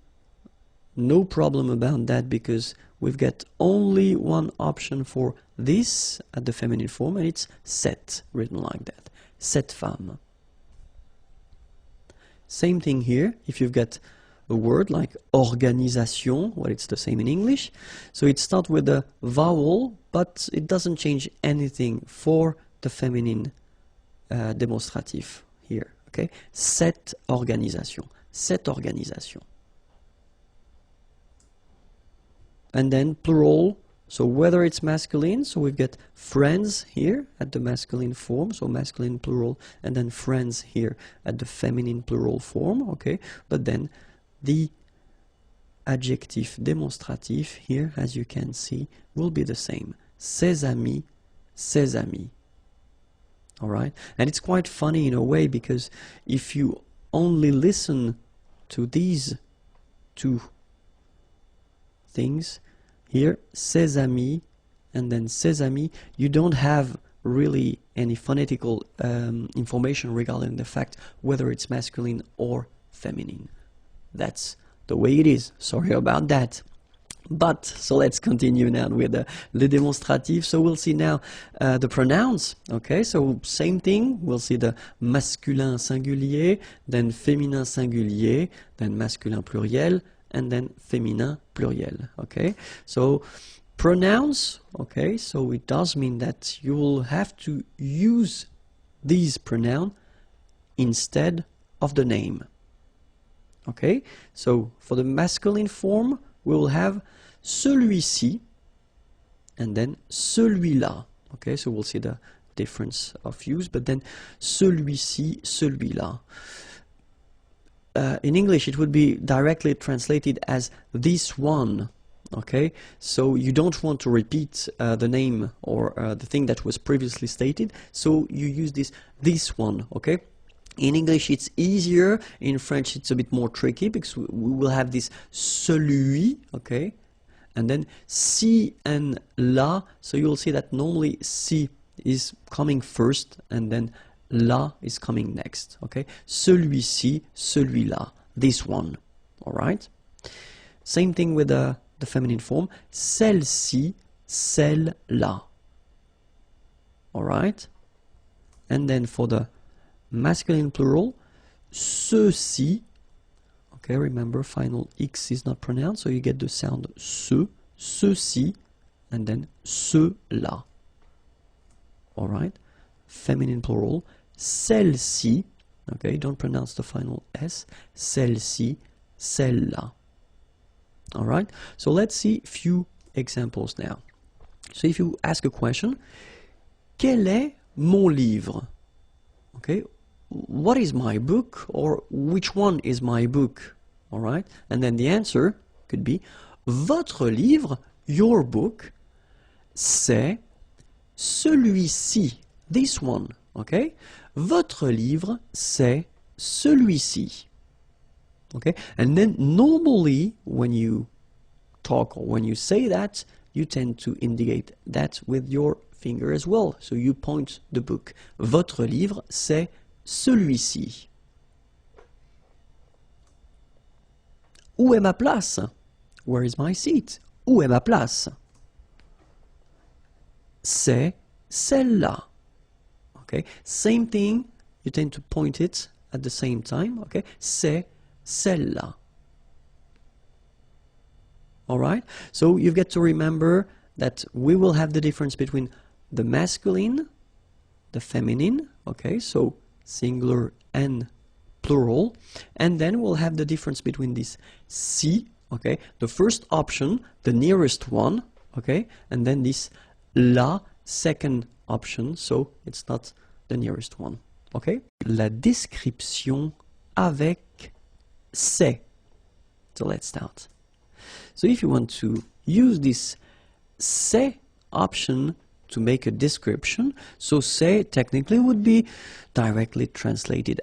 No problem about that because we've got only one option for this at the feminine form, and it's cette, written like that. Cette femme. Same thing here, if you've got a word like organisation, well, it's the same in English. So it starts with a vowel, but it doesn't change anything for the feminine demonstrative here. Okay? Cette organisation. Cette organisation. And then plural, so whether it's masculine, so we've got friends here at the masculine form, so masculine plural, and then friends here at the feminine plural form, okay? But then the adjective demonstrative here, as you can see, will be the same. Ses amis, ses amis. Alright? And it's quite funny in a way because if you only listen to these two things, here, ses amis, and then ses amis, you don't have really any phonetical information regarding the fact whether it's masculine or feminine. That's the way it is. Sorry about that. But, so let's continue now with le démonstratif. So we'll see now the pronouns, okay? So same thing, we'll see the masculin singulier, then féminin singulier, then masculin pluriel, and then féminin pluriel, okay? So pronouns, okay, so it does mean that you will have to use these pronouns instead of the name, okay? So for the masculine form, we will have celui-ci and then celui-là, okay? So we'll see the difference of use, but then celui-ci, celui-là. In English, it would be directly translated as this one, okay? So you don't want to repeat the name or the thing that was previously stated, so you use this one, okay? In English, it's easier. In French, it's a bit more tricky because we will have this celui, okay? And then ci and la, so you'll see that normally ci is coming first and then la is coming next, okay? Celui-ci, celui-là, this one, all right? Same thing with the feminine form, celle-ci, celle-là, all right? And then for the masculine plural, ceux-ci, okay, remember final X is not pronounced, so you get the sound ce, ceux-ci, and then ceux-là, all right? Feminine plural, celle-ci, okay, don't pronounce the final S, celle-ci, celle-là. Alright, so let's see a few examples now. So if you ask a question, quel est mon livre? Okay, what is my book, or which one is my book? Alright, and then the answer could be votre livre, your book, c'est celui-ci this one, okay? Votre livre, c'est celui-ci. Okay? And then normally when you talk or when you say that, you tend to indicate that with your finger as well. So you point the book. Votre livre, c'est celui-ci. Où est ma place? Where is my seat? Où est ma place? C'est celle-là. Okay? Same thing, you tend to point it at the same time. Okay? C'est celle-là. Alright? So you've got to remember that we will have the difference between the masculine, the feminine, okay? So singular and plural. And then we'll have the difference between this si, okay? The first option, the nearest one, okay? And then this la, second option, so it's not the nearest one, okay? La description avec c'est. So let's start. So if you want to use this c'est option to make a description, so c'est technically would be directly translated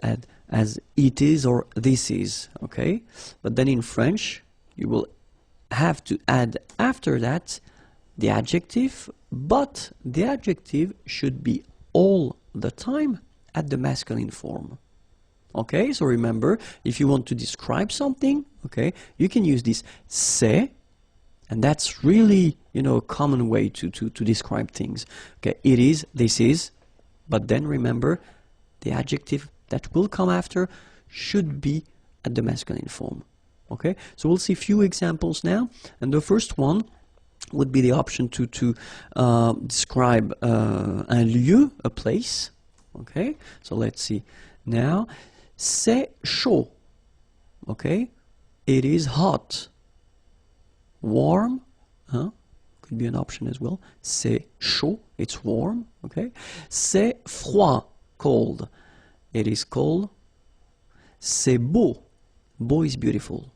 as it is or this is, okay? But then in French, you will have to add after that the adjective, but the adjective should be all the time at the masculine form. Okay, so remember, if you want to describe something, okay, you can use this c'est, and that's really, you know, a common way to describe things. Okay, it is, this is, but then remember, the adjective that will come after should be at the masculine form. Okay, so we'll see a few examples now, and the first one would be the option to describe un lieu, a place. Okay, so let's see now. C'est chaud, okay? It is hot. Warm, could be an option as well. C'est chaud, it's warm, okay? C'est froid, cold. It is cold. C'est beau. Beau is beautiful,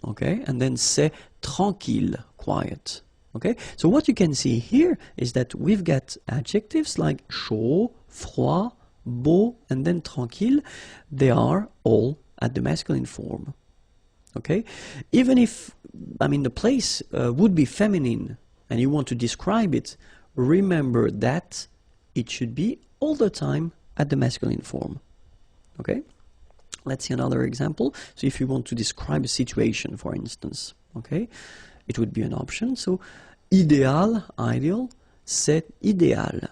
okay? And then c'est tranquille, quiet, okay? So what you can see here is that we've got adjectives like chaud, froid, beau, and then tranquille. They are all at the masculine form. Okay? Even if, I mean, the place would be feminine and you want to describe it, remember that it should be all the time at the masculine form. Okay? Let's see another example. So if you want to describe a situation, for instance, okay, it would be an option. So, idéal, ideal, c'est idéal.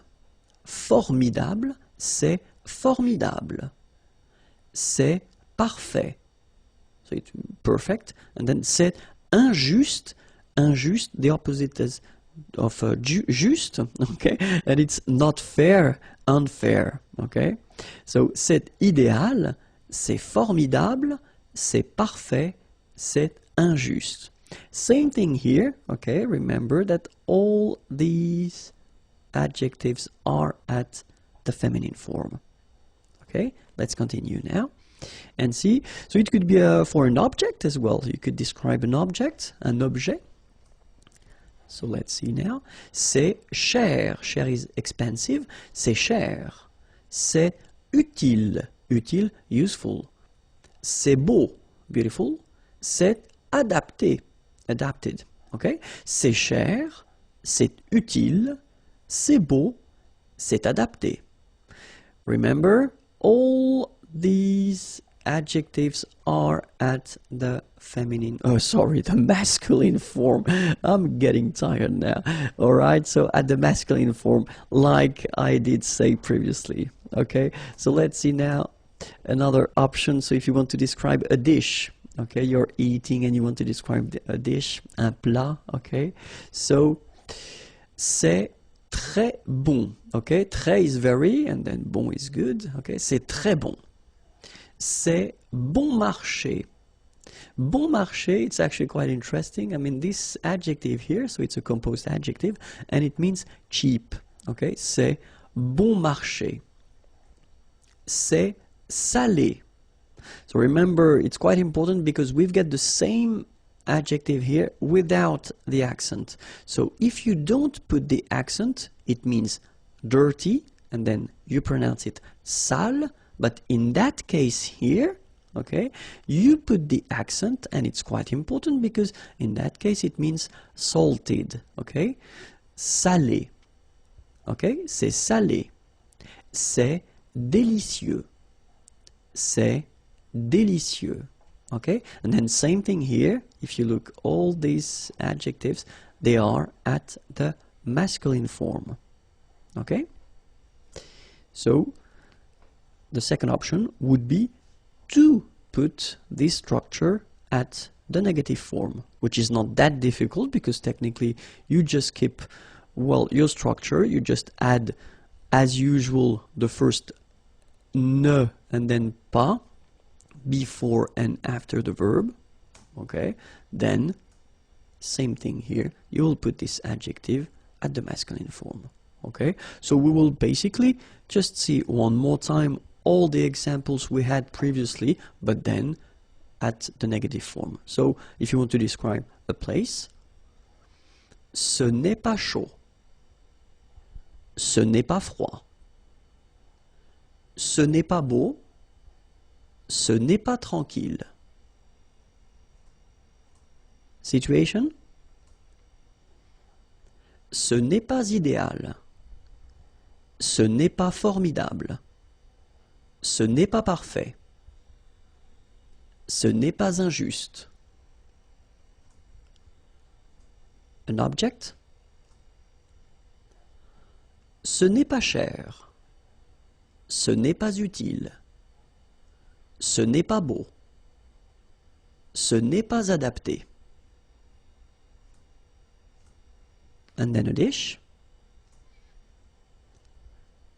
Formidable, c'est formidable. C'est parfait. So it's perfect. And then c'est injuste. Injuste, the opposite is of juste. Okay. And it's not fair, unfair. Okay. So c'est idéal, c'est formidable, c'est parfait, c'est injuste. Same thing here. Okay. Remember that all these adjectives are at the feminine form. Okay, let's continue now and see. So it could be for an object as well. You could describe an object, un objet. So let's see now. C'est cher. Cher is expensive. C'est cher. C'est utile. Utile, useful. C'est beau. Beautiful. C'est adapté. Adapted. Okay. C'est cher. C'est utile. C'est beau. C'est adapté. Remember, all these adjectives are at the feminine, the masculine form. I'm getting tired now. All right, so at the masculine form, like I did say previously. Okay, so let's see now another option. So if you want to describe a dish, okay, you're eating and you want to describe a dish, un plat, okay, so c'est très bon, okay, très is very, and then bon is good, okay, c'est très bon. C'est bon marché. Bon marché, it's actually quite interesting. I mean, this adjective here, so it's a composed adjective, and it means cheap, okay, c'est bon marché. C'est salé. So remember, it's quite important because we've got the same adjective here without the accent. So if you don't put the accent, it means dirty, and then you pronounce it sale, but in that case here, okay, you put the accent, and it's quite important because in that case it means salted, okay? Salé, okay? C'est salé. C'est délicieux. C'est délicieux, okay? And then same thing here. If you look, all these adjectives, they are at the masculine form, okay? So the second option would be to put this structure at the negative form, which is not that difficult because technically you just keep, well, your structure, you just add as usual the first ne and then pas before and after the verb, okay? Then same thing here, you will put this adjective at the masculine form, okay? So we will basically just see one more time all the examples we had previously, but then at the negative form. So if you want to describe a place, ce n'est pas chaud, ce n'est pas froid, ce n'est pas beau, ce n'est pas tranquille. Situation, ce n'est pas idéal, ce n'est pas formidable, ce n'est pas parfait, ce n'est pas injuste. An object, ce n'est pas cher, ce n'est pas utile, ce n'est pas beau, ce n'est pas adapté. And then a dish,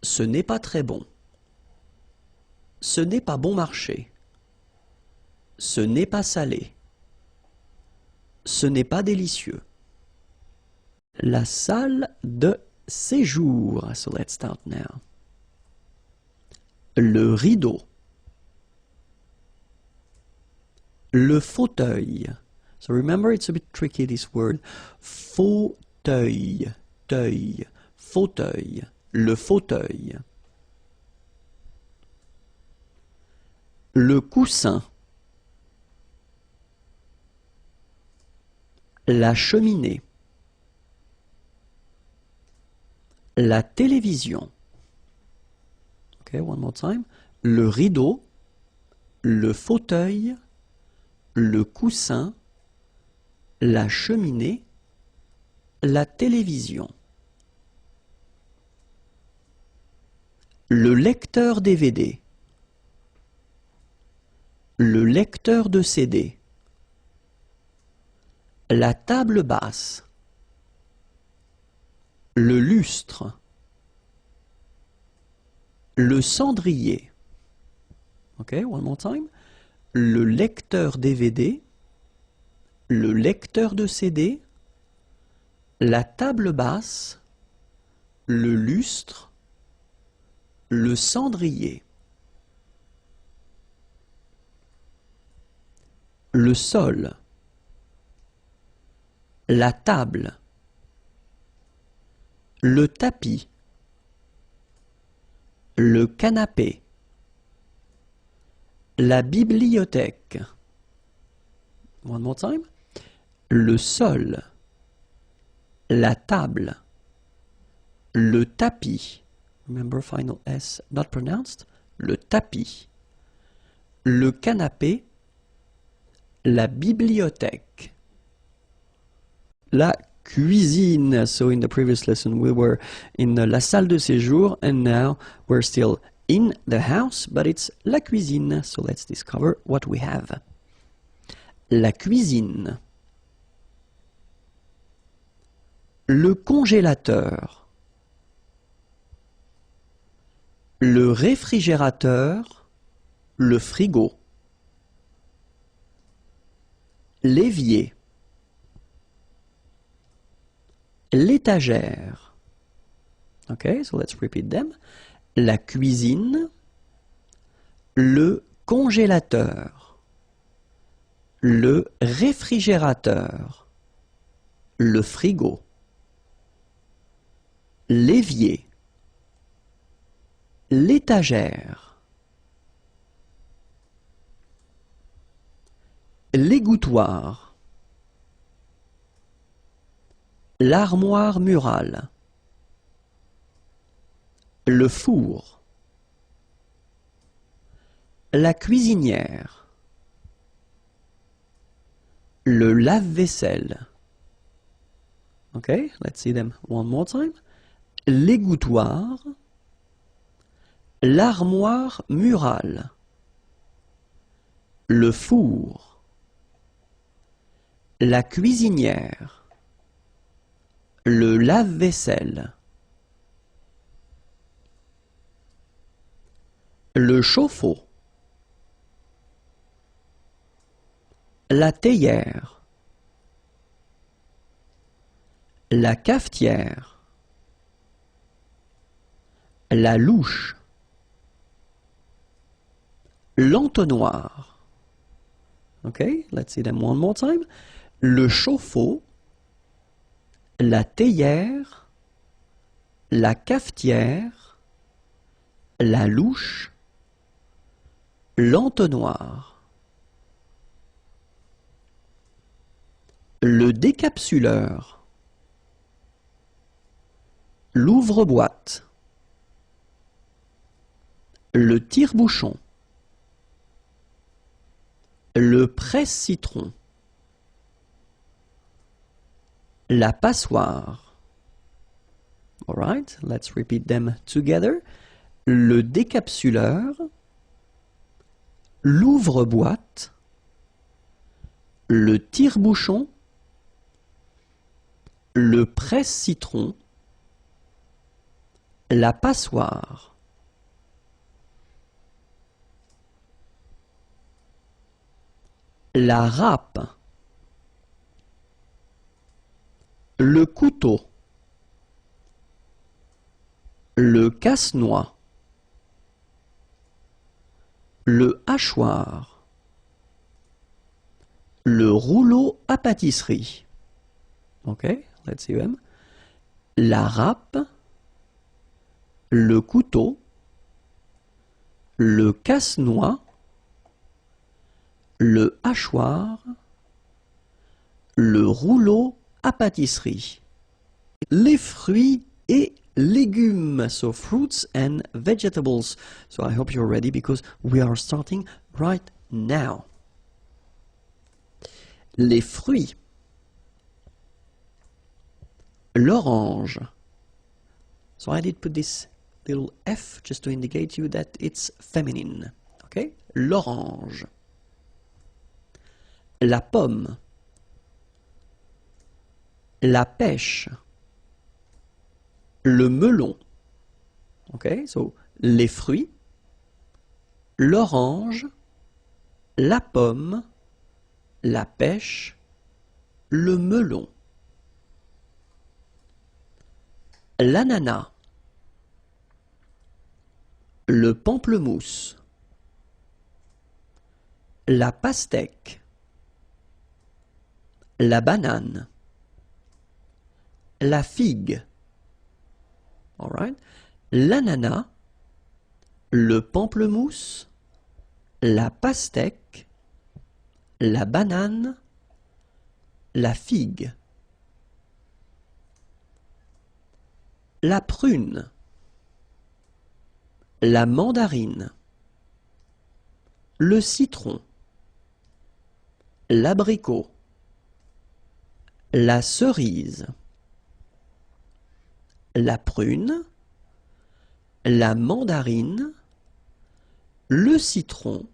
ce n'est pas très bon, ce n'est pas bon marché, ce n'est pas salé, ce n'est pas délicieux. La salle de séjour. So let's start now. Le rideau. Le fauteuil. So remember, it's a bit tricky, this word. Fauteuil. Teuil. Fauteuil. Le fauteuil. Le coussin. La cheminée. La télévision. Okay, one more time. Le rideau, le fauteuil, le coussin, la cheminée, la télévision. Le lecteur DVD. Le lecteur de CD. La table basse. Le lustre. Le cendrier. Okay, one more time. Le lecteur DVD. Le lecteur de CD. La table basse. Le lustre. Le cendrier. Le sol. La table. Le tapis. Le canapé. La bibliothèque. One more time. Le sol. La table. Le tapis. Remember, final S not pronounced. Le tapis. Le canapé. La bibliothèque. La cuisine. So in the previous lesson we were in la salle de séjour, and now we're still in the house, but it's la cuisine. So let's discover what we have. La cuisine. Le congélateur. Le réfrigérateur. Le frigo. L'évier. L'étagère. Okay, so let's repeat them. La cuisine, le congélateur, le réfrigérateur, le frigo, l'évier, l'étagère, l'égouttoir, l'armoire murale, le four, la cuisinière, le lave-vaisselle. Okay, let's see them one more time. L'égouttoir, l'armoire murale, le four, la cuisinière, le lave-vaisselle, le chauffe-eau, la théière, la cafetière, la louche, l'entonnoir. Okay, let's see them one more time. Le chauffe-eau, la théière, la cafetière, la louche, l'entonnoir. Le décapsuleur, l'ouvre-boîte, le tire-bouchon, le presse-citron, la passoire. All right, let's repeat them together. Le décapsuleur, l'ouvre-boîte, le tire-bouchon, le presse-citron, la passoire. La râpe, le couteau, le casse-noix, le hachoir, le rouleau à pâtisserie. Okay, let's see them. La râpe, le couteau, le casse-noix, le hachoir, le rouleau à pâtisserie. Les fruits et légumes, so fruits and vegetables. So I hope you're ready because we are starting right now. Les fruits. L'orange. So I did put this little F just to indicate you that it's feminine. Okay? L'orange. La pomme. La pêche. Le melon. Okay? So les fruits. L'orange. La pomme. La pêche. Le melon. L'ananas, le pamplemousse, la pastèque, la banane, la figue, all right? L'ananas, le pamplemousse, la pastèque, la banane, la figue. La prune, la mandarine, le citron, l'abricot, la cerise, la prune, la mandarine, le citron,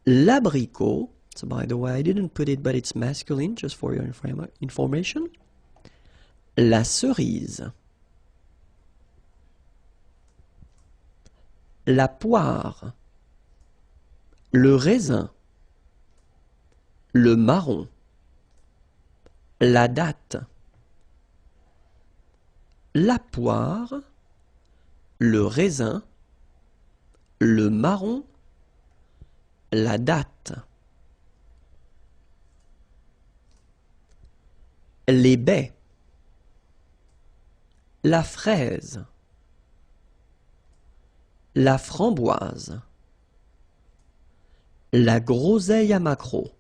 l'abricot. So by the way, I didn't put it, but it's masculine, just for your information. La cerise, la poire, le raisin, le marron, la date, la poire, le raisin, le marron, la date. Les baies, la fraise, la framboise, la groseille à maquereau,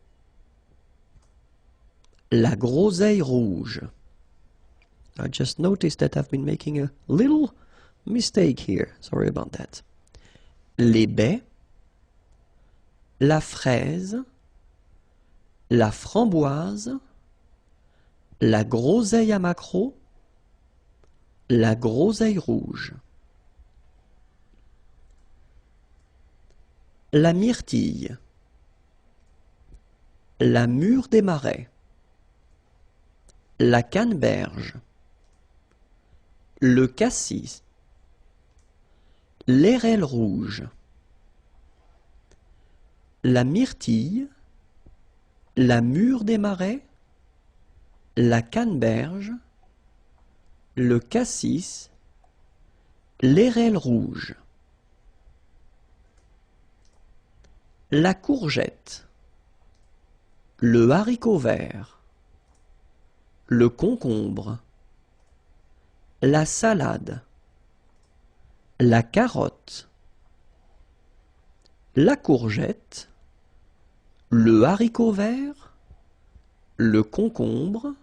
la groseille rouge. I just noticed that I've been making a little mistake here. Sorry about that. Les baies, la fraise, la framboise, la groseille à maquereau, la groseille rouge. La myrtille, la mûre des marais, la canneberge, le cassis, l'érelle rouge, la myrtille, la mûre des marais, la canneberge, le cassis, l'érelle rouge. La courgette, le haricot vert, le concombre, la salade, la carotte, la courgette, le haricot vert, le concombre,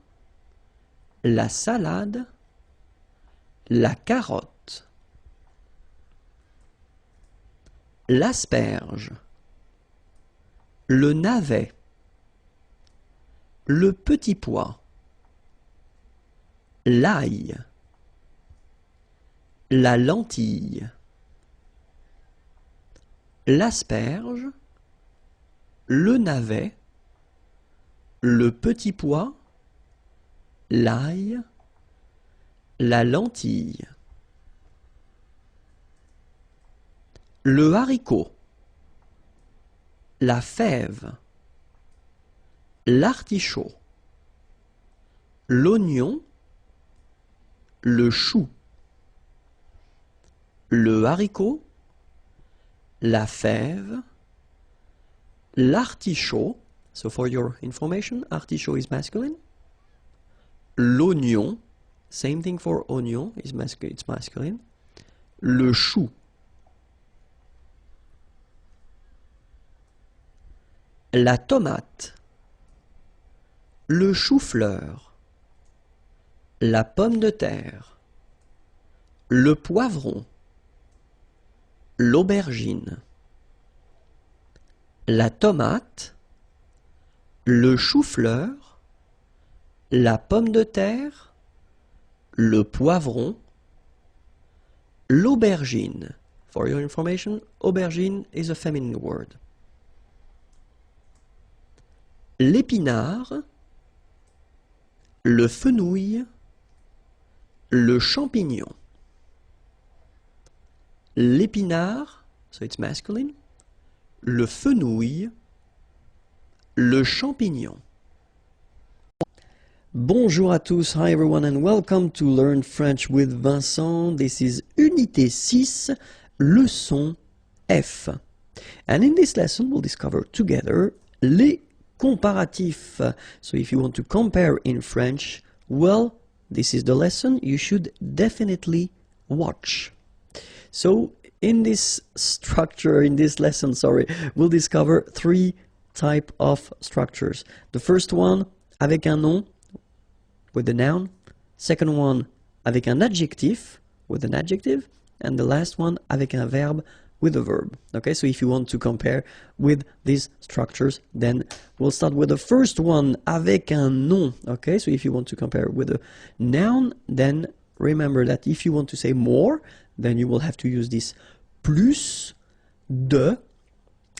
la salade, la carotte, l'asperge, le navet, le petit pois, l'ail, la lentille, l'asperge, le navet, le petit pois, l'ail, la lentille, le haricot, la fève, l'artichaut, l'oignon, le chou, le haricot, la fève, l'artichaut, so for your information, artichaut is masculine, l'oignon, same thing for oignon, it's masculine, le chou, la tomate, le chou-fleur, la pomme de terre, le poivron, l'aubergine, la tomate, le chou-fleur, la pomme de terre, le poivron, l'aubergine. For your information, aubergine is a feminine word. L'épinard, le fenouil, le champignon. L'épinard, so it's masculine, le fenouil, le champignon. Bonjour à tous, hi everyone and welcome to Learn French with Vincent. This is Unité 6, leçon F. And in this lesson we'll discover together les comparatifs. So if you want to compare in French, well, this is the lesson you should definitely watch. So in this structure, in this lesson, we'll discover three types of structures. The first one, avec un nom, with the noun. Second one, avec un adjectif, with an adjective. And the last one, avec un verbe, with a verb. Okay, so if you want to compare with these structures, then we'll start with the first one, avec un nom. Okay, so if you want to compare with a noun, then remember that if you want to say more, then you will have to use this plus, de,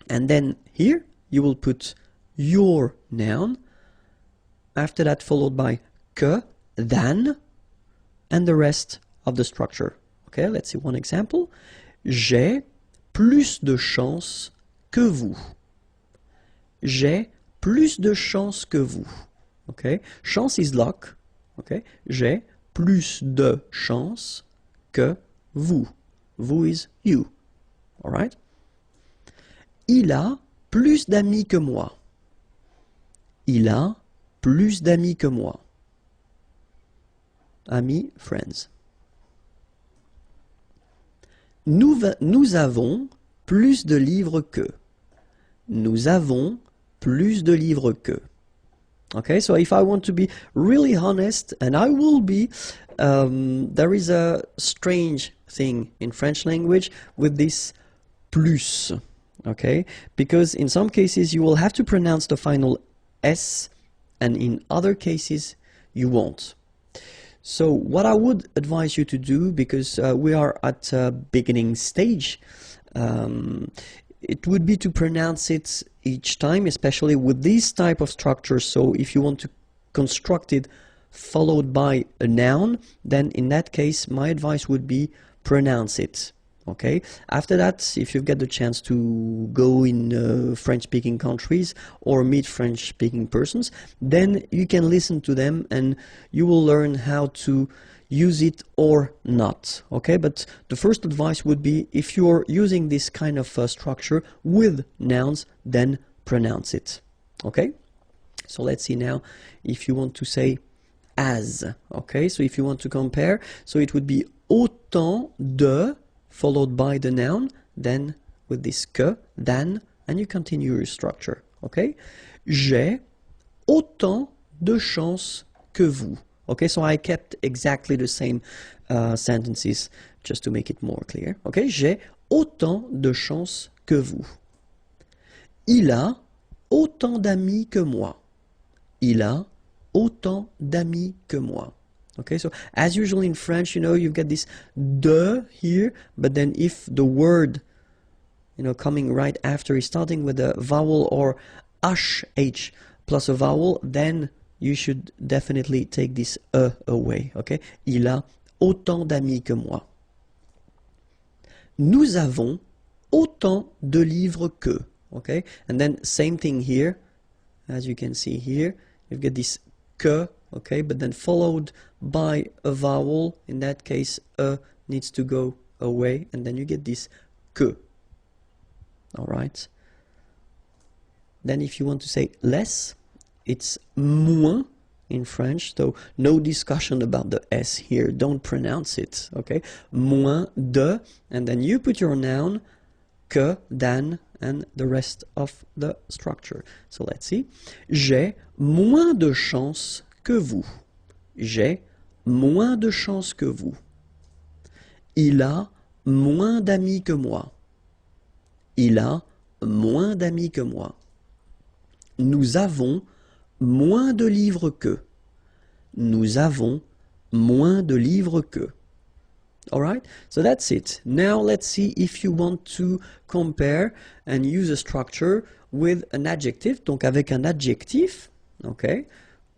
and then here you will put your noun, after that followed by que, than, and the rest of the structure. Okay, let's see one example. J'ai plus de chance que vous. J'ai plus de chance que vous. Okay, chance is luck. Okay, j'ai plus de chance que vous. Vous is you. All right? Il a plus d'amis que moi. Il a plus d'amis que moi. Amis, friends. Nous avons plus de livres que. Nous avons plus de livres que. Okay, so if I want to be really honest, and I will be, there is a strange thing in French language with this plus, okay? Because in some cases you will have to pronounce the final S, and in other cases you won't. So what I would advise you to do, because we are at a beginning stage, it would be to pronounce it each time, especially with this type of structure. So if you want to construct it followed by a noun, then in that case my advice would be pronounce it. Okay. After that, if you get the chance to go in French-speaking countries or meet French-speaking persons, then you can listen to them and you will learn how to use it or not. Okay, but the first advice would be, if you're using this kind of structure with nouns, then pronounce it. Okay, so let's see now if you want to say as. Okay, so if you want to compare, so it would be autant de followed by the noun, then with this que, than, and you continue your structure. Okay, j'ai autant de chance que vous. Okay, so I kept exactly the same sentences just to make it more clear. Okay, j'ai autant de chance que vous. Il a autant d'amis que moi. Il a autant d'amis que moi. Okay, so as usual in French, you know, you've got this de here, but then if the word, you know, coming right after is starting with a vowel or sh plus a vowel, then you should definitely take this away, okay? Il a autant d'amis que moi. Nous avons autant de livres que, okay? And then same thing here, as you can see here, you've got this que, okay? But then followed by a vowel, in that case, needs to go away, and then you get this que, all right? Then if you want to say less, it's moins in French, so no discussion about the S here, don't pronounce it, okay? Moins de, and then you put your noun, que, than, and the rest of the structure. So let's see. J'ai moins de chance que vous. J'ai moins de chance que vous. Il a moins d'amis que moi. Il a moins d'amis que moi. Nous avons moins de livres que. Nous avons moins de livres que. Alright, so that's it. Now let's see if you want to compare and use a structure with an adjective. Donc avec un adjectif, okay.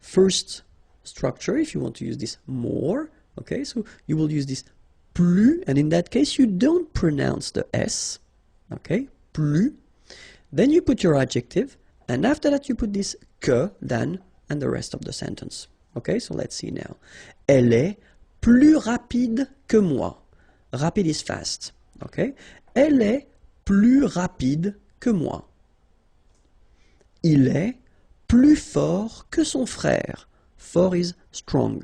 First structure, if you want to use this more, okay, so you will use this plus, and in that case you don't pronounce the S, okay, plus. Then you put your adjective, and after that you put this que, than, and the rest of the sentence. Okay, so let's see now. Elle est plus rapide que moi. Rapide is fast. Okay. Elle est plus rapide que moi. Il est plus fort que son frère. Fort is strong.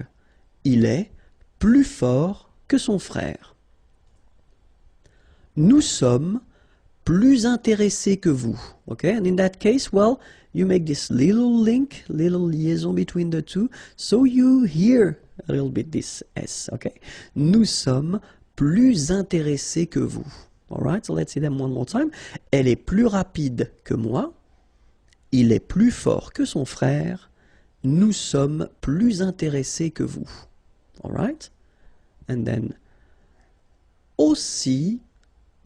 Il est plus fort que son frère. Nous sommes plus intéressés que vous. Okay, and in that case, well, you make this little link, little liaison between the two, so you hear a little bit this S, okay? Nous sommes plus intéressés que vous. Alright, so let's see them one more time. Elle est plus rapide que moi. Il est plus fort que son frère. Nous sommes plus intéressés que vous. Alright? And then aussi,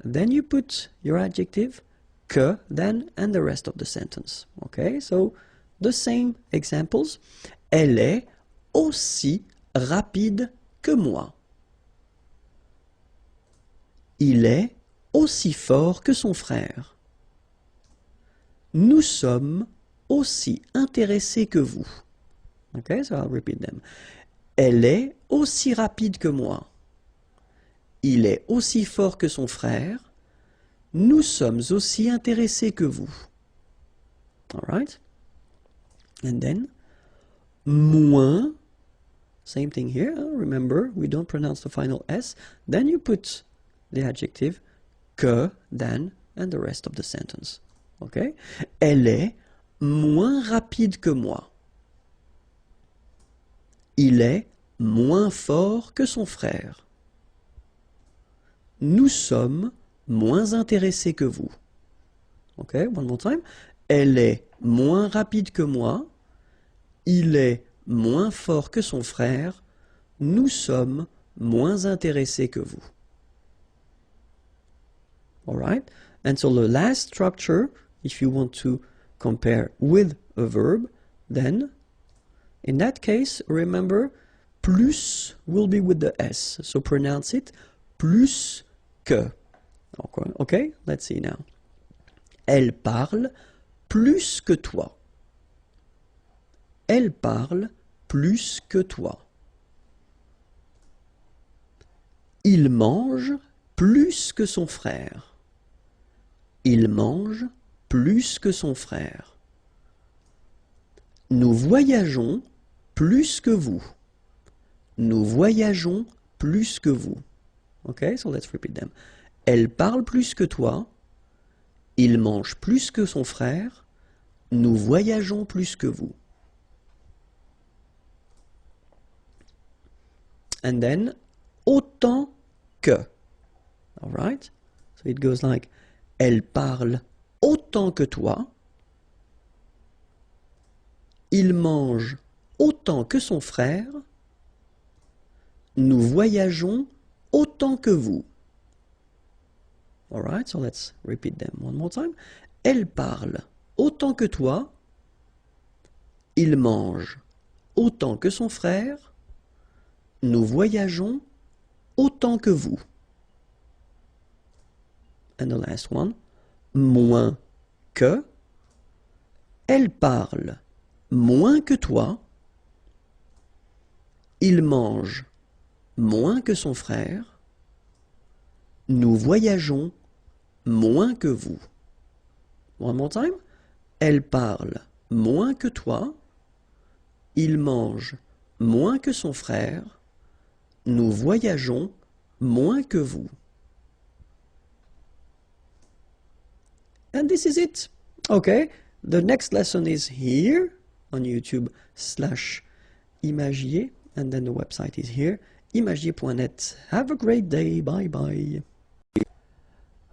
then you put your adjective, que, then, and the rest of the sentence. Okay, so the same examples. Elle est aussi rapide que moi. Il est aussi fort que son frère. Nous sommes aussi intéressés que vous. Okay, so I'll repeat them. Elle est aussi rapide que moi. Il est aussi fort que son frère. Nous sommes aussi intéressés que vous. All right? And then, moins, same thing here. Remember, we don't pronounce the final S. Then you put the adjective, que, than, and the rest of the sentence. Okay? Elle est moins rapide que moi. Il est moins fort que son frère. Nous sommes moins intéressés que vous. Okay, one more time. Elle est moins rapide que moi. Il est moins fort que son frère. Nous sommes moins intéressés que vous. Alright? And so the last structure, if you want to compare with a verb, then in that case, remember, plus will be with the S. So pronounce it plus que. Okay, let's see now. Elle parle plus que toi. Elle parle plus que toi. Il mange plus que son frère. Il mange plus que son frère. Nous voyageons plus que vous. Nous voyageons plus que vous. Okay, so let's repeat them. Elle parle plus que toi. Il mange plus que son frère. Nous voyageons plus que vous. And then, autant que. Alright? So it goes like, elle parle autant que toi. Il mange autant que son frère. Nous voyageons autant que vous. Alright, so let's repeat them one more time. Elle parle autant que toi. Il mange autant que son frère. Nous voyageons autant que vous. And the last one. Moins que. Elle parle moins que toi. Il mange moins que son frère. Nous voyageons moins que vous. One more time. Elle parle moins que toi. Il mange moins que son frère. Nous voyageons moins que vous. And this is it. Okay, the next lesson is here on YouTube/Imagier, and then the website is here, imagier.net. Have a great day. Bye bye.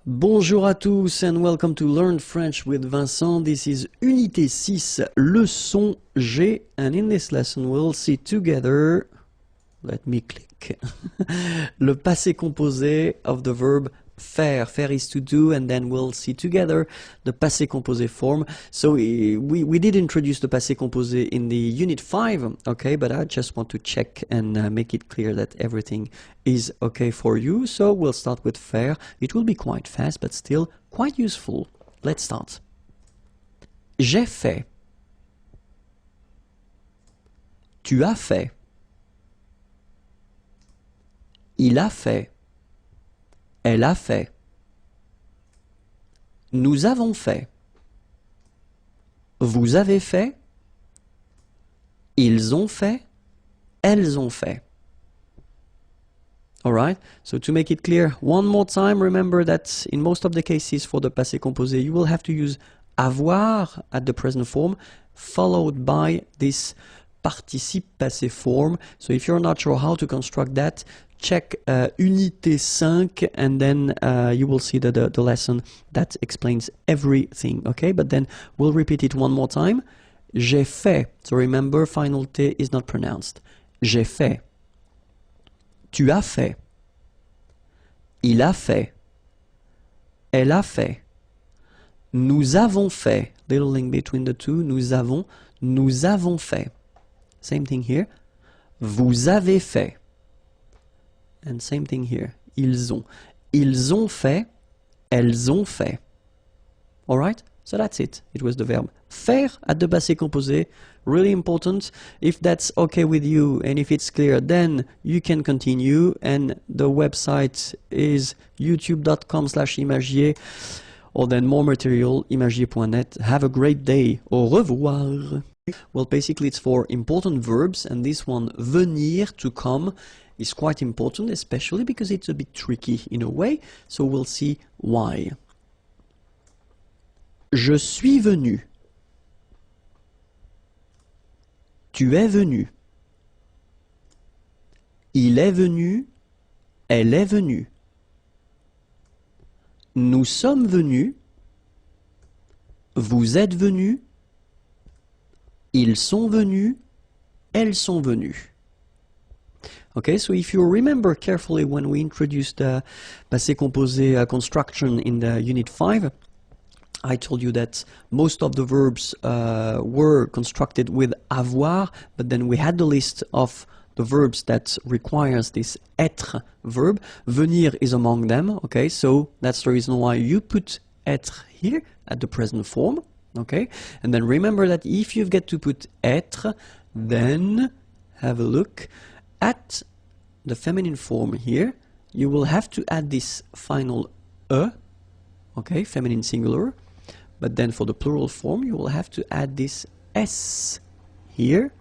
Bonjour à tous and welcome to Learn French with Vincent. This is Unité 6, leçon G, and in this lesson we'll see together, let me click, le passé composé of the verb faire. Faire is to do, and then we'll see together the passé composé form. So we did introduce the passé composé in the Unit 5, okay, but I just want to check and make it clear that everything is okay for you. So we'll start with faire. It will be quite fast, but still quite useful. Let's start. J'ai fait. Tu as fait. Il a fait. Elle a fait. Nous avons fait. Vous avez fait. Ils ont fait. Elles ont fait. Alright, so to make it clear one more time, remember that in most of the cases for the passé composé, you will have to use avoir at the present form, followed by this participe passé form. So if you're not sure how to construct that, check Unité 5 and then you will see the lesson that explains everything, okay? But then we'll repeat it one more time. J'ai fait. So remember, final T is not pronounced. J'ai fait. Tu as fait. Il a fait. Elle a fait. Nous avons fait. Little link between the two. Nous avons fait. Same thing here. Vous avez fait. And same thing here. Ils ont. Ils ont fait. Elles ont fait. Alright? So that's it. It was the verb faire at the passé composé. Really important. If that's okay with you and if it's clear, then you can continue. And the website is youtube.com/imagier. Or then more material, imagier.net. Have a great day. Au revoir. Well, basically it's for important verbs, and this one, venir, to come. is quite important, especially because it's a bit tricky in a way, so we'll see why. Je suis venu. Tu es venu. Il est venu. Elle est venue. Nous sommes venus. Vous êtes venus. Ils sont venus. Elles sont venues. Okay, so if you remember carefully when we introduced the passé composé construction in the unit 5, I told you that most of the verbs were constructed with avoir, but then we had the list of the verbs that requires this être verb. Venir is among them, okay, so that's the reason why you put être here at the present form, okay, and then remember that if you get to put être, then have a look at the feminine form here. You will have to add this final e, okay, feminine singular, but then for the plural form you will have to add this s here,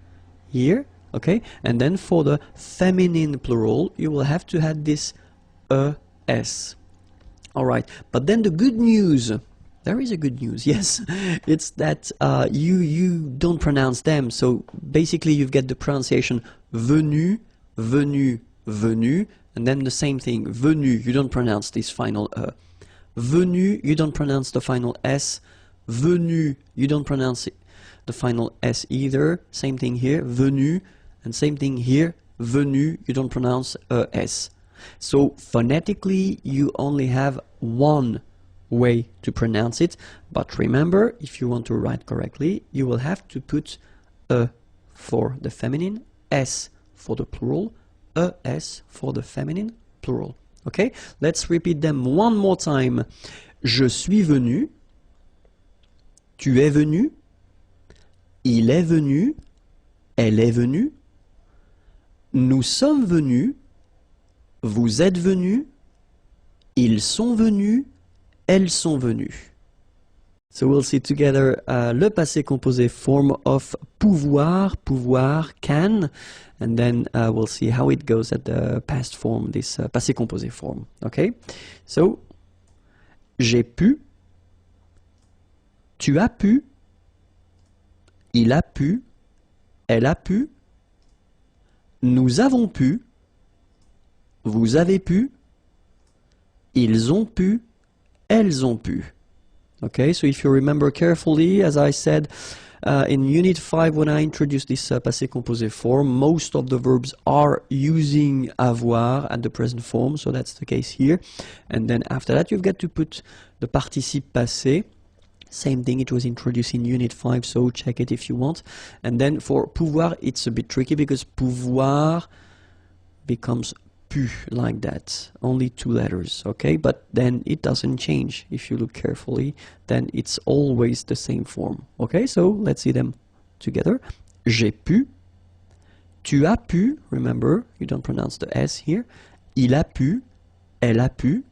here, okay, and then for the feminine plural you will have to add this es. Alright, but then the good news, there is a good news, yes, it's that you don't pronounce them, so basically you get the pronunciation venu, venu, venu, and then the same thing, venu, you don't pronounce this final e. Venu, you don't pronounce the final s. Venu, you don't pronounce the final s either. Same thing here, venu, and same thing here, venu, you don't pronounce s. So phonetically, you only have one way to pronounce it, but remember, if you want to write correctly, you will have to put e for the feminine, s for the plural, es for the feminine plural. Okay, let's repeat them one more time. Je suis venu. Tu es venu. Il est venu. Elle est venue. Nous sommes venus. Vous êtes venus. Ils sont venus. Elles sont venues. So we'll see together le passé composé form of pouvoir, pouvoir, can, and then we'll see how it goes at the past form, this passé composé form. Okay? So, j'ai pu, tu as pu, il a pu, elle a pu, nous avons pu, vous avez pu, ils ont pu, elles ont pu. Okay, so if you remember carefully, as I said in Unit 5 when I introduced this passé composé form, most of the verbs are using avoir at the present form, so that's the case here. And then after that you've got to put the participe passé. Same thing, it was introduced in Unit 5, so check it if you want. And then for pouvoir, it's a bit tricky because pouvoir becomes pu, like that, only 2 letters, okay, but then it doesn't change if you look carefully, then it's always the same form, okay, so let's see them together. J'ai pu, tu as pu, remember, you don't pronounce the S here, il a pu, elle a pu,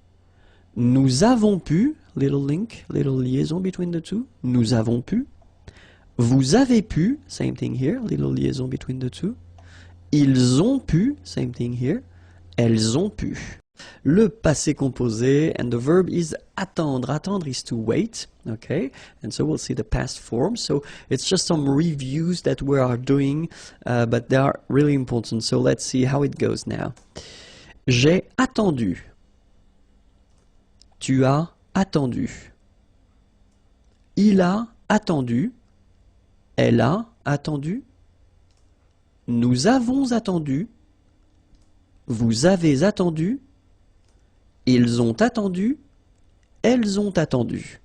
nous avons pu, little link, little liaison between the two, nous avons pu, vous avez pu, same thing here, little liaison between the two, ils ont pu, same thing here, elles ont pu. Le passé composé, and the verb is attendre. Attendre is to wait, okay? And so we'll see the past form. So it's just some reviews that we are doing, but they are really important. So let's see how it goes now. J'ai attendu. Tu as attendu. Il a attendu. Elle a attendu. Nous avons attendu. Vous avez attendu, ils ont attendu, elles ont attendu.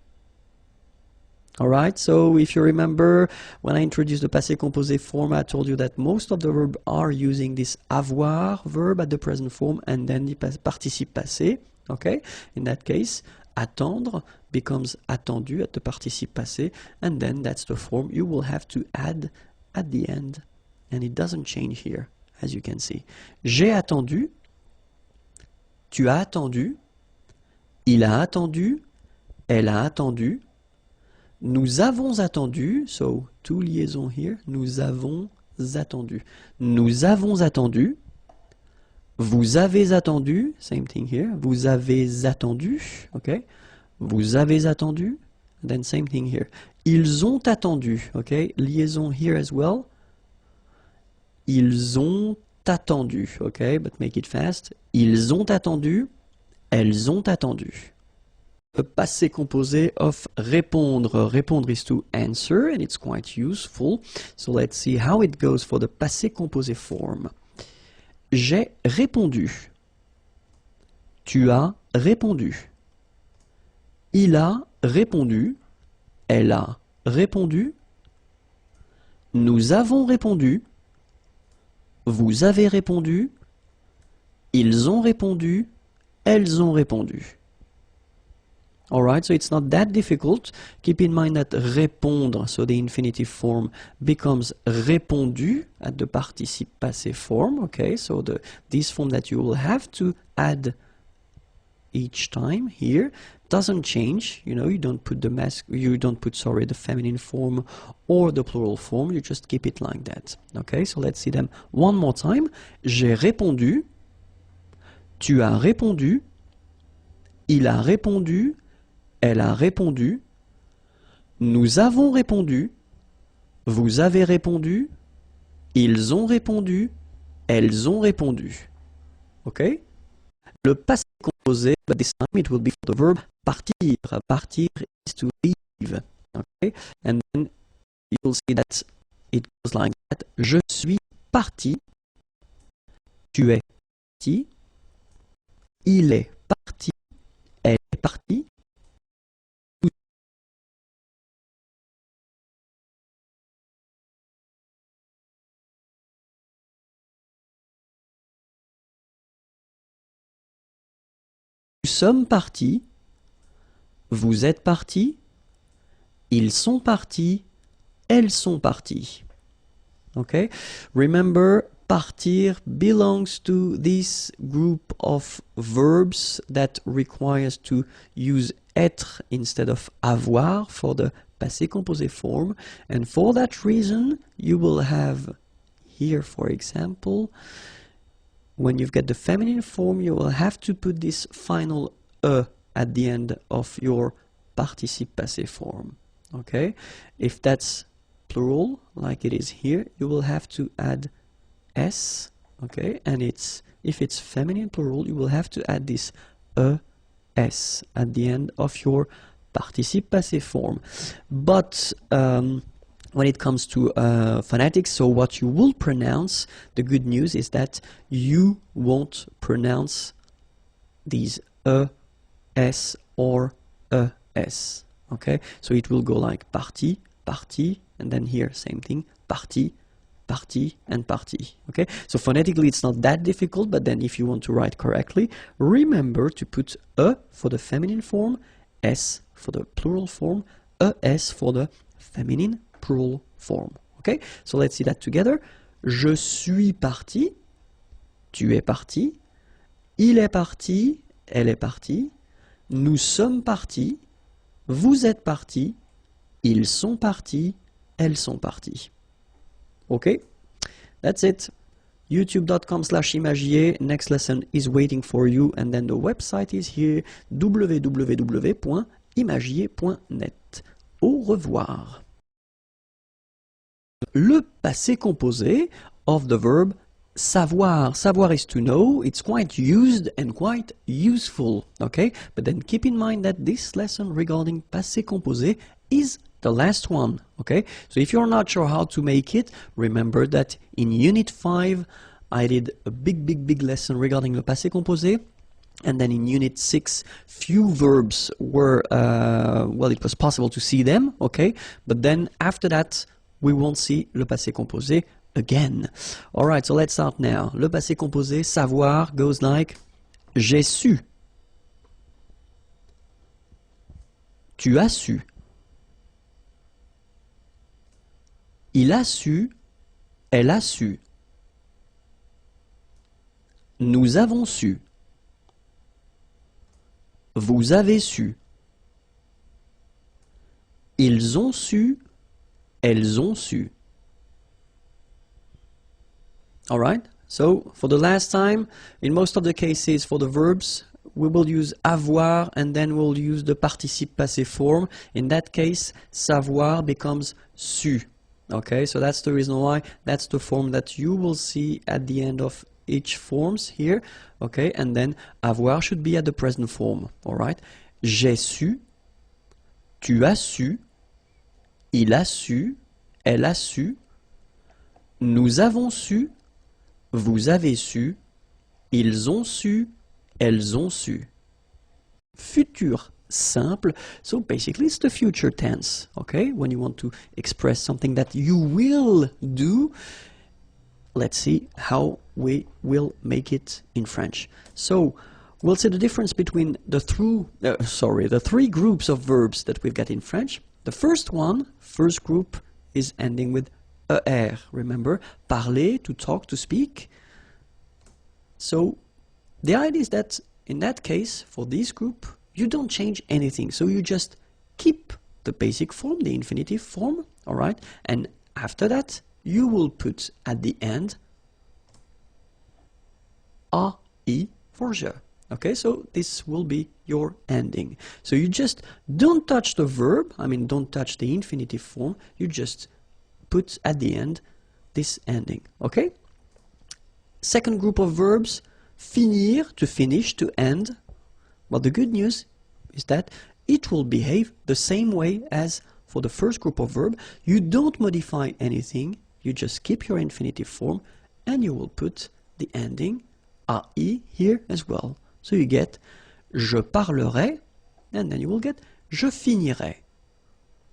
Alright, so if you remember, when I introduced the passé composé form, I told you that most of the verbs are using this avoir verb at the present form and then the participe passé. Okay, in that case, attendre becomes attendu at the participe passé, and then that's the form you will have to add at the end, and it doesn't change here. As you can see. J'ai attendu, tu as attendu, il a attendu, elle a attendu, nous avons attendu, so 2 liaisons here, nous avons attendu. Nous avons attendu, Vous avez attendu, same thing here. Vous avez attendu, ok? Vous avez attendu, then same thing here. Ils ont attendu, ok? Liaison here as well. Ils ont attendu, ok? But make it fast. Ils ont attendu, elles ont attendu. The passé composé of répondre. Répondre is to answer, and it's quite useful. So let's see how it goes for the passé composé form. J'ai répondu. Tu as répondu. Il a répondu. Elle a répondu. Nous avons répondu. Vous avez répondu. Ils ont répondu. Elles ont répondu. Alright, so it's not that difficult. Keep in mind that répondre, so the infinitive form, becomes répondu at the participe passé form. Okay, so this form that you will have to add each time here doesn't change. You know, you don't put the feminine form or the plural form. You just keep it like that. Okay, so let's see them one more time. J'ai répondu. Tu as répondu. Il a répondu. Elle a répondu. Nous avons répondu. Vous avez répondu. Ils ont répondu. Elles ont répondu. Okay? Le passé composé, but this time it will be for the verb partir. Partir is to leave. Okay? And then you will see that it goes like that. Je suis parti. Tu es parti. Il est parti. Elle est partie. Nous sommes partis, vous êtes partis, ils sont partis, elles sont parties. Okay? Remember, partir belongs to this group of verbs that requires to use être instead of avoir for the passé composé form. And for that reason, you will have here, for example, when you've got the feminine form, you will have to put this final e at the end of your participe passé form. Okay? If that's plural, like it is here, you will have to add s. Okay? And if it's feminine plural, you will have to add this es at the end of your participe passé form. But when it comes to phonetics, so what you will pronounce, the good news is that you won't pronounce these es or es. Okay, so it will go like parti, parti, and then here same thing, parti, parti, and parti. Okay, so phonetically it's not that difficult, but then if you want to write correctly, remember to put e for the feminine form, s for the plural form, es for the feminine plural form. Okay, so let's see that together. Je suis parti, tu es parti, il est parti, elle est partie, nous sommes partis, vous êtes partis, ils sont partis, elles sont parties. Okay, that's it. youtube.com/imagier. Next lesson is waiting for you, and then the website is here, www.imagier.net. Au revoir. Le passé composé of the verb savoir. Savoir is to know. It's quite used and quite useful. Okay, but then keep in mind that this lesson regarding passé composé is the last one. Okay, so if you're not sure how to make it, remember that in Unit 5 I did a big lesson regarding le passé composé. And then in Unit 6, few verbs were, well, it was possible to see them, okay? But then after that, we won't see le passé composé again. Alright, so let's start now. Le passé composé, savoir, goes like j'ai su. Tu as su. Il a su. Elle a su. Nous avons su. Vous avez su. Ils ont su. Elles ont su. Alright, So for the last time, in most of the cases for the verbs, we will use avoir and then we'll use the participe passé form. In that case, savoir becomes su. Okay, so that's the reason why that's the form that you will see at the end of each forms here. Okay, and then avoir should be at the present form. All right, j'ai su, tu as su, il a su, elle a su, nous avons su, vous avez su, ils ont su, elles ont su. Futur simple, so basically it's the future tense, okay? When you want to express something that you will do, let's see how we will make it in French. So we'll see the difference between the three groups of verbs that we've got in French. The first group is ending with er. Remember, parler, to talk, to speak. So the idea is that in that case, for this group, you don't change anything. So you just keep the basic form, the infinitive form, all right? And after that, you will put at the end ai for je. Okay, so this will be your ending. So you just don't touch the verb, don't touch the infinitive form, you just put at the end this ending, okay? Second group of verbs, finir, to finish, to end. Well, the good news is that it will behave the same way as for the first group of verb. You don't modify anything, you just keep your infinitive form and you will put the ending ai here as well. So you get je parlerai and then you will get je finirai.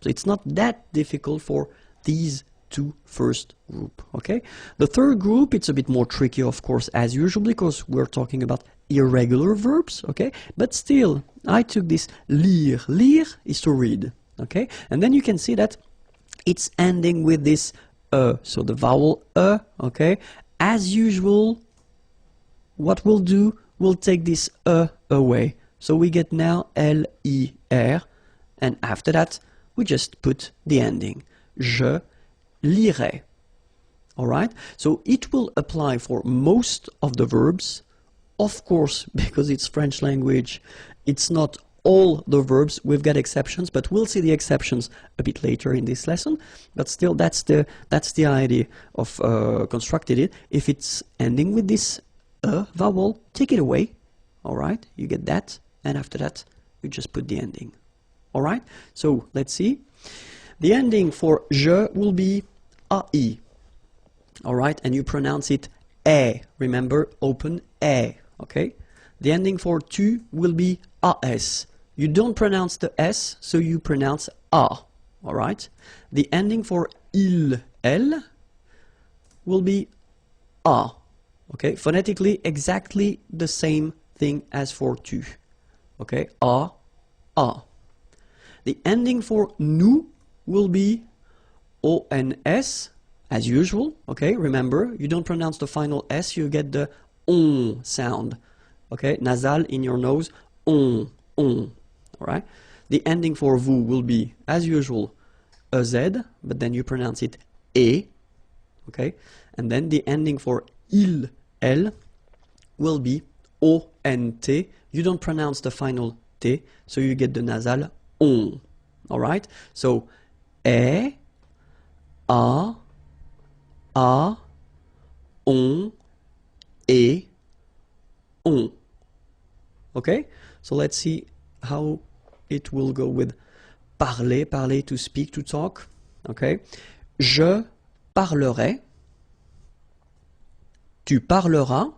So it's not that difficult for these two first group, okay? The third group, it's a bit more tricky, of course, as usual, because we're talking about irregular verbs, okay? But still, I took this lire. Lire is to read, okay? And then you can see that it's ending with this so the vowel okay? As usual, what we'll do, we'll take this away. So we get now L-I-R, and after that, we just put the ending. Je lirai. Alright? So it will apply for most of the verbs. Of course, because it's French language, it's not all the verbs. We've got exceptions, but we'll see the exceptions a bit later in this lesson. But still, that's the idea of constructing it. If it's ending with this vowel, take it away. Alright? You get that. And after that, you just put the ending. Alright? So, let's see. The ending for je will be ai. Alright? And you pronounce it e. Remember, open e. Okay? The ending for tu will be as. You don't pronounce the s, so you pronounce a. Alright? The ending for il, elle will be a. Okay? Phonetically, exactly the same thing as for tu. Okay? A. The ending for nous will be ons, as usual. Okay? Remember, you don't pronounce the final s, you get the on sound. Okay? Nasal in your nose, on. Alright? The ending for vous will be, as usual, a z, but then you pronounce it e. Okay? And then the ending for il, elle will be ont. You don't pronounce the final t, so you get the nasal on. Alright? So, e, a, on, et, on. Okay? So let's see how it will go with parler, parler, to speak, to talk. Okay? Je parlerai. Tu parleras.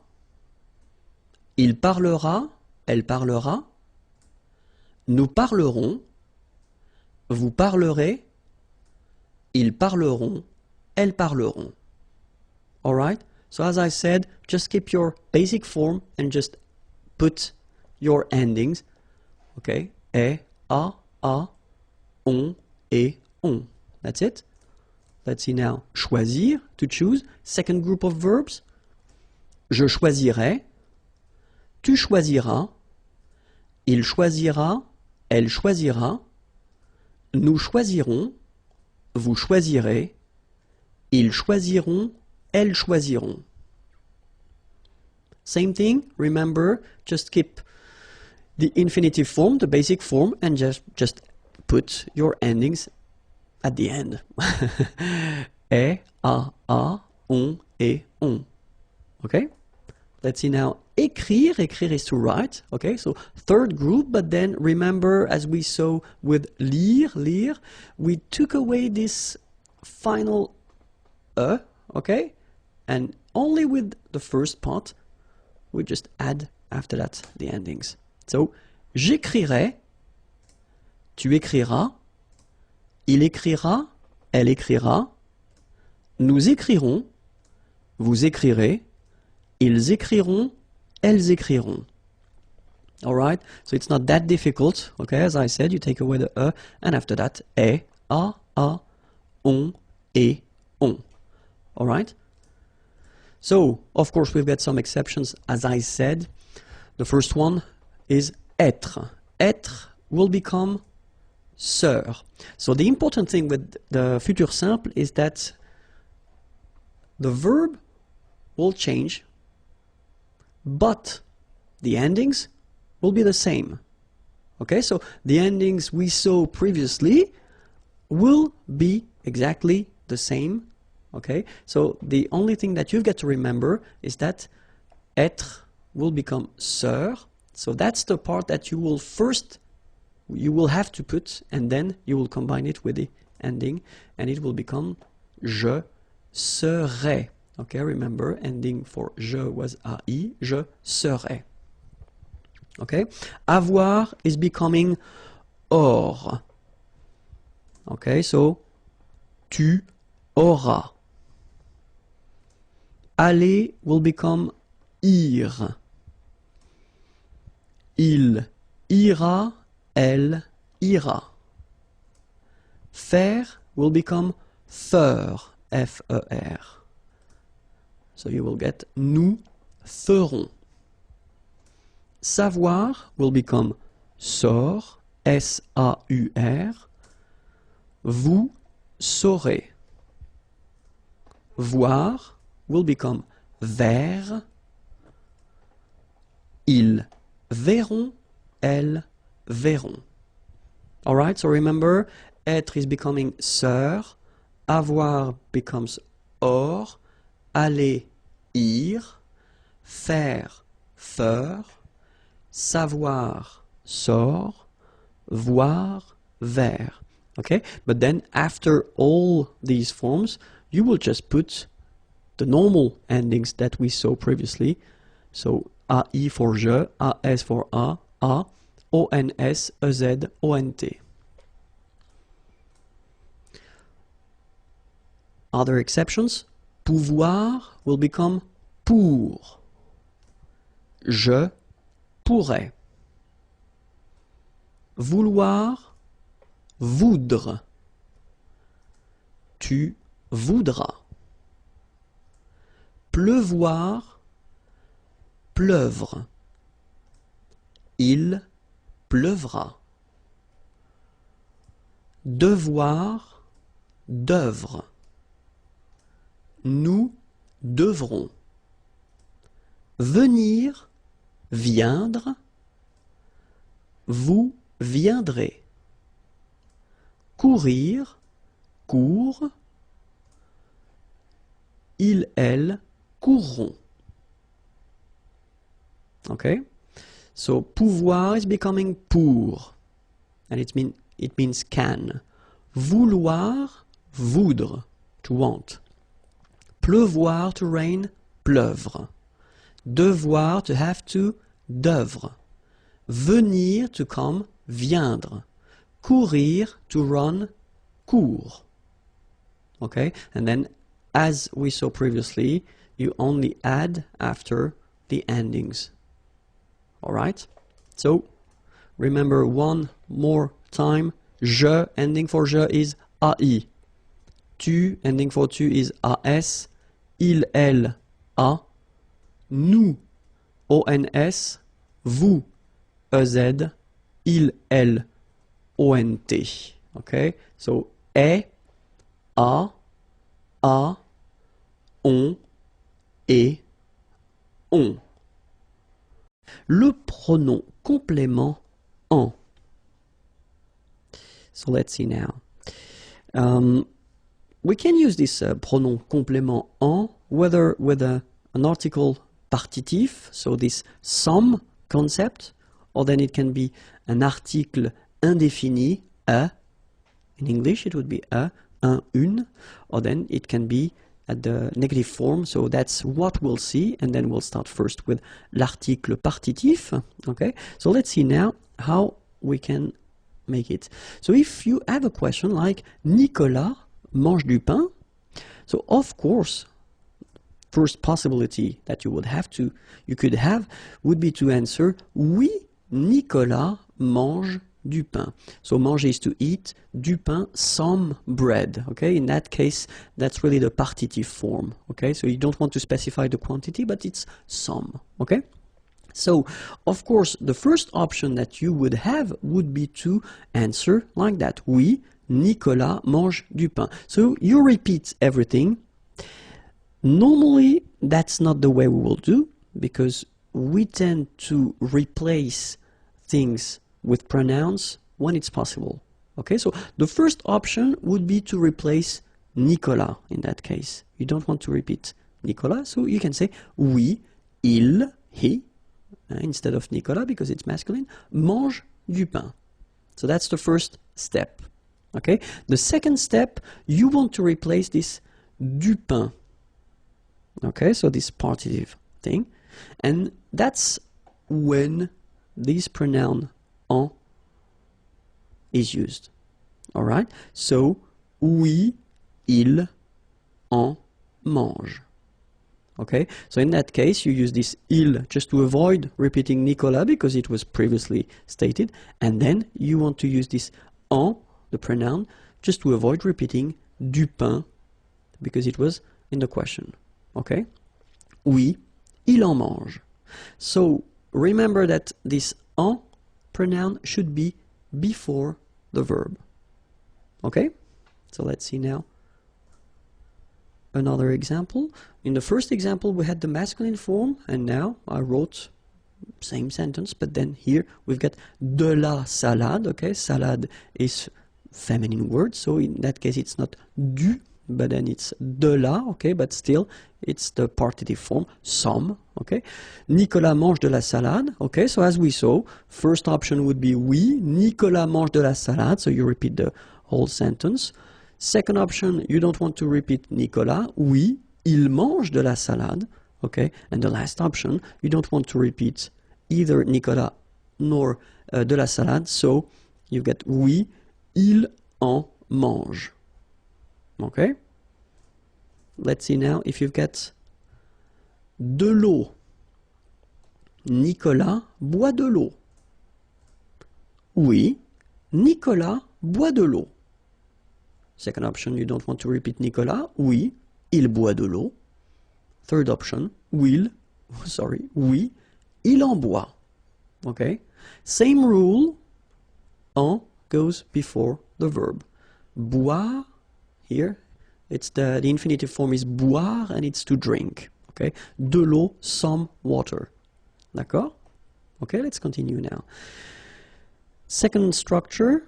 Il parlera. Elle parlera. Nous parlerons. Vous parlerez. Ils parleront. Elles parleront. Alright? So as I said, just keep your basic form and just put your endings. Okay? E, a, on, et, on. That's it. Let's see now. Choisir, to choose. Second group of verbs. Je choisirai. Tu choisiras. Il choisira. Elle choisira. Nous choisirons. Vous choisirez. Ils choisiront. Elles choisiront. same thing. Remember, just keep the infinitive form, the basic form, and just put your endings at the end. Est, a, on, et, on. Okay? Let's see now. Écrire. Écrire is to write. Okay, so third group, but then remember, as we saw with lire, lire, we took away this final okay? And only with the first part, we just add after that the endings. So, j'écrirai, tu écriras, il écrira, elle écrira, nous écrirons, vous écrirez, ils écriront, elles écriront. Alright, so it's not that difficult, okay, as I said, you take away the and after that, est, a, on, et, on. Alright? So, of course, we've got some exceptions, as I said. The first one is être. Être will become sœur. So the important thing with the futur simple is that the verb will change, but the endings will be the same. Okay, so the endings we saw previously will be exactly the same. Okay, so the only thing that you've got to remember is that être will become sœur. So that's the part that you will have to put, and then you will combine it with the ending, and it will become je serai. Okay, remember, ending for je was ai, je serai. Okay, avoir is becoming or. Okay, so tu auras. Aller will become ir. Il ira, elle ira. Faire will become faire, F-E-R. So you will get nous ferons. Savoir will become saur, S-A-U-R. Vous saurez. Voir will become ver. Ils verront, elles verront. Alright, so remember, être is becoming sœur, avoir becomes or, aller, ir, faire, faire, savoir, sort, voir, ver. Okay, but then after all these forms, you will just put the normal endings that we saw previously. So AI for je, AS for a, ONS, EZ, ONT. Other exceptions, pouvoir will become pour. Je pourrais. Vouloir, voudre. Tu voudras. Pleuvoir, pleuvre. Il pleuvra. Devoir, d'œuvre. Nous devrons. Venir, viendre. Vous viendrez. Courir, court. Il, elle courront. Okay? So pouvoir is becoming pour, and it means can. Vouloir, voudre, to want. Pleuvoir, to rain, pleuvre. Devoir, to have to, d'œuvre. Venir, to come, viendre. Courir, to run, court. Okay? And then, as we saw previously, you only add after the endings. Alright? So, remember one more time. Je, ending for je is AI. Tu, ending for tu is AS. Il, elle, A. Nous, ONS. Vous, EZ. Il, elle, ONT. Okay? So, est, a, on, et, on. Le pronom complément en. So let's see now. We can use this pronom complément en whether with an article partitif, so this some concept, or then it can be an article indéfini, a. In English it would be a, un, une, or then it can be at the negative form, so that's what we'll see, and then we'll start first with l'article partitif, okay? So let's see now how we can make it. So if you have a question like Nicolas mange du pain, so of course first possibility that you could have would be to answer oui, Nicolas mange du pain. So manger is to eat, du pain, some bread. Okay, in that case, that's really the partitive form. Okay, so you don't want to specify the quantity, but it's some. Okay, so of course, the first option that you would have would be to answer like that. Oui, Nicolas mange du pain. So you repeat everything. Normally, that's not the way we will do, because we tend to replace things with pronouns when it's possible. Okay, so the first option would be to replace Nicolas in that case. You don't want to repeat Nicolas, so you can say oui, il, he, instead of Nicolas because it's masculine, mange du pain. So that's the first step. Okay, the second step, you want to replace this du pain. Okay, so this partitive thing, and that's when this pronoun en is used. All right, so oui, il, en mange. Okay, so in that case you use this il just to avoid repeating Nicolas because it was previously stated, and then you want to use this en, the pronoun, just to avoid repeating du pain because it was in the question. Okay, oui, il en mange. So remember that this en pronoun should be before the verb. Okay, so let's see now another example. In the first example we had the masculine form, and now I wrote same sentence, but then here we've got de la salade. Okay, salade is feminine word, so in that case it's not du, but then it's de la, okay, but still it's the partitive form, some, okay. Nicolas mange de la salade, okay, so as we saw, first option would be oui, Nicolas mange de la salade, so you repeat the whole sentence. Second option, you don't want to repeat Nicolas, oui, il mange de la salade, okay, and the last option, you don't want to repeat either Nicolas nor de la salade, so you've got oui, il en mange. Okay, let's see now if you've got de l'eau. Nicolas boit de l'eau. Oui, Nicolas boit de l'eau. Second option, you don't want to repeat Nicolas. Oui, il boit de l'eau. Third option, oui, il en boit. Okay, same rule, en goes before the verb. Boire, here, it's the infinitive form is boire and it's to drink. Okay, de l'eau, some water. D'accord? Okay, let's continue now. Second structure,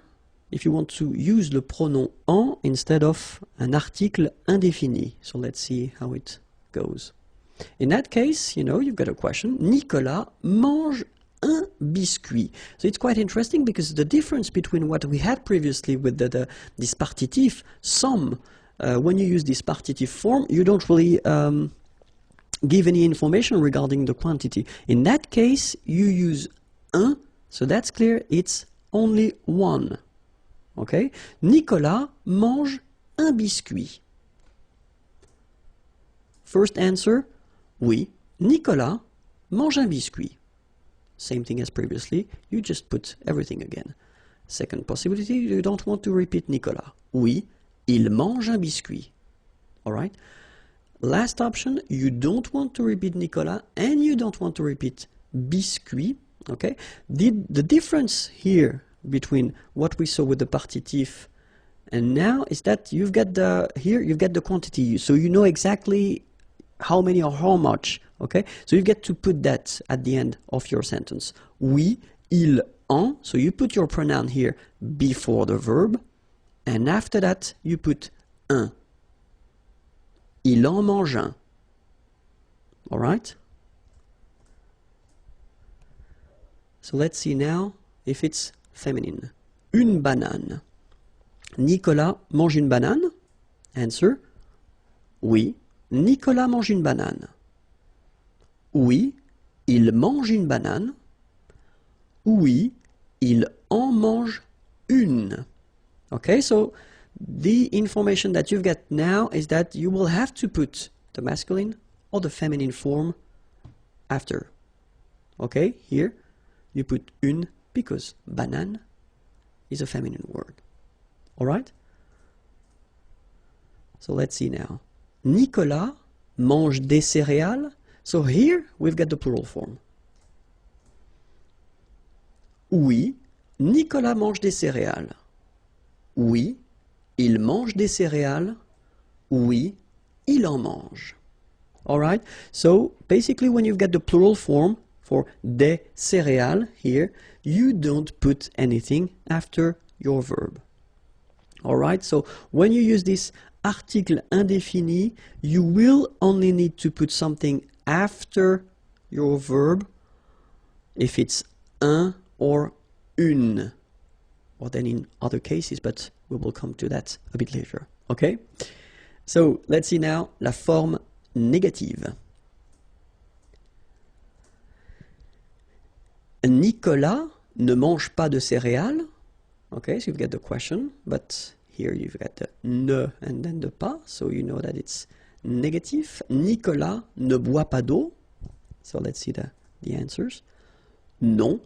if you want to use le pronom en instead of an article indéfini. So let's see how it goes. In that case, you know, you've got a question. Nicolas mange un biscuit. So it's quite interesting because the difference between what we had previously with this partitif, some, when you use this partitif form, you don't really give any information regarding the quantity. In that case, you use un, so that's clear, it's only one. Okay? Nicolas mange un biscuit. First answer, oui, Nicolas mange un biscuit. Same thing as previously, you just put everything again. Second possibility, you don't want to repeat Nicolas. Oui, il mange un biscuit. Alright? Last option, you don't want to repeat Nicolas and you don't want to repeat biscuit. Okay? The difference here between what we saw with the partitif and now is that you've got the quantity, so you know exactly how many or how much, Okay, so you get to put that at the end of your sentence. Oui, il en. So you put your pronoun here before the verb, and after that you put un. Il en mange un. All right. So let's see now if it's feminine. Une banane. Nicolas mange une banane. Answer. Oui, Nicolas mange une banane. Oui, il mange une banane. Oui, il en mange une. Okay, so the information that you've got now is that you will have to put the masculine or the feminine form after. Okay, here you put une because banane is a feminine word. Alright? So let's see now. Nicolas mange des céréales. So here we've got the plural form. Oui, Nicolas mange des céréales. Oui, il mange des céréales. Oui, il en mange. Alright? So basically when you've got the plural form for des céréales here, you don't put anything after your verb. Alright? So when you use this article indéfini, you will only need to put something after your verb if it's un or une, or then in other cases, but we will come to that a bit later. Okay? So let's see now la forme négative. Nicolas ne mange pas de céréales. Okay, so you've got the question, but here you've got the ne and then the pas, so you know that it's negative. Nicolas ne boit pas d'eau. So let's see the answers. Non,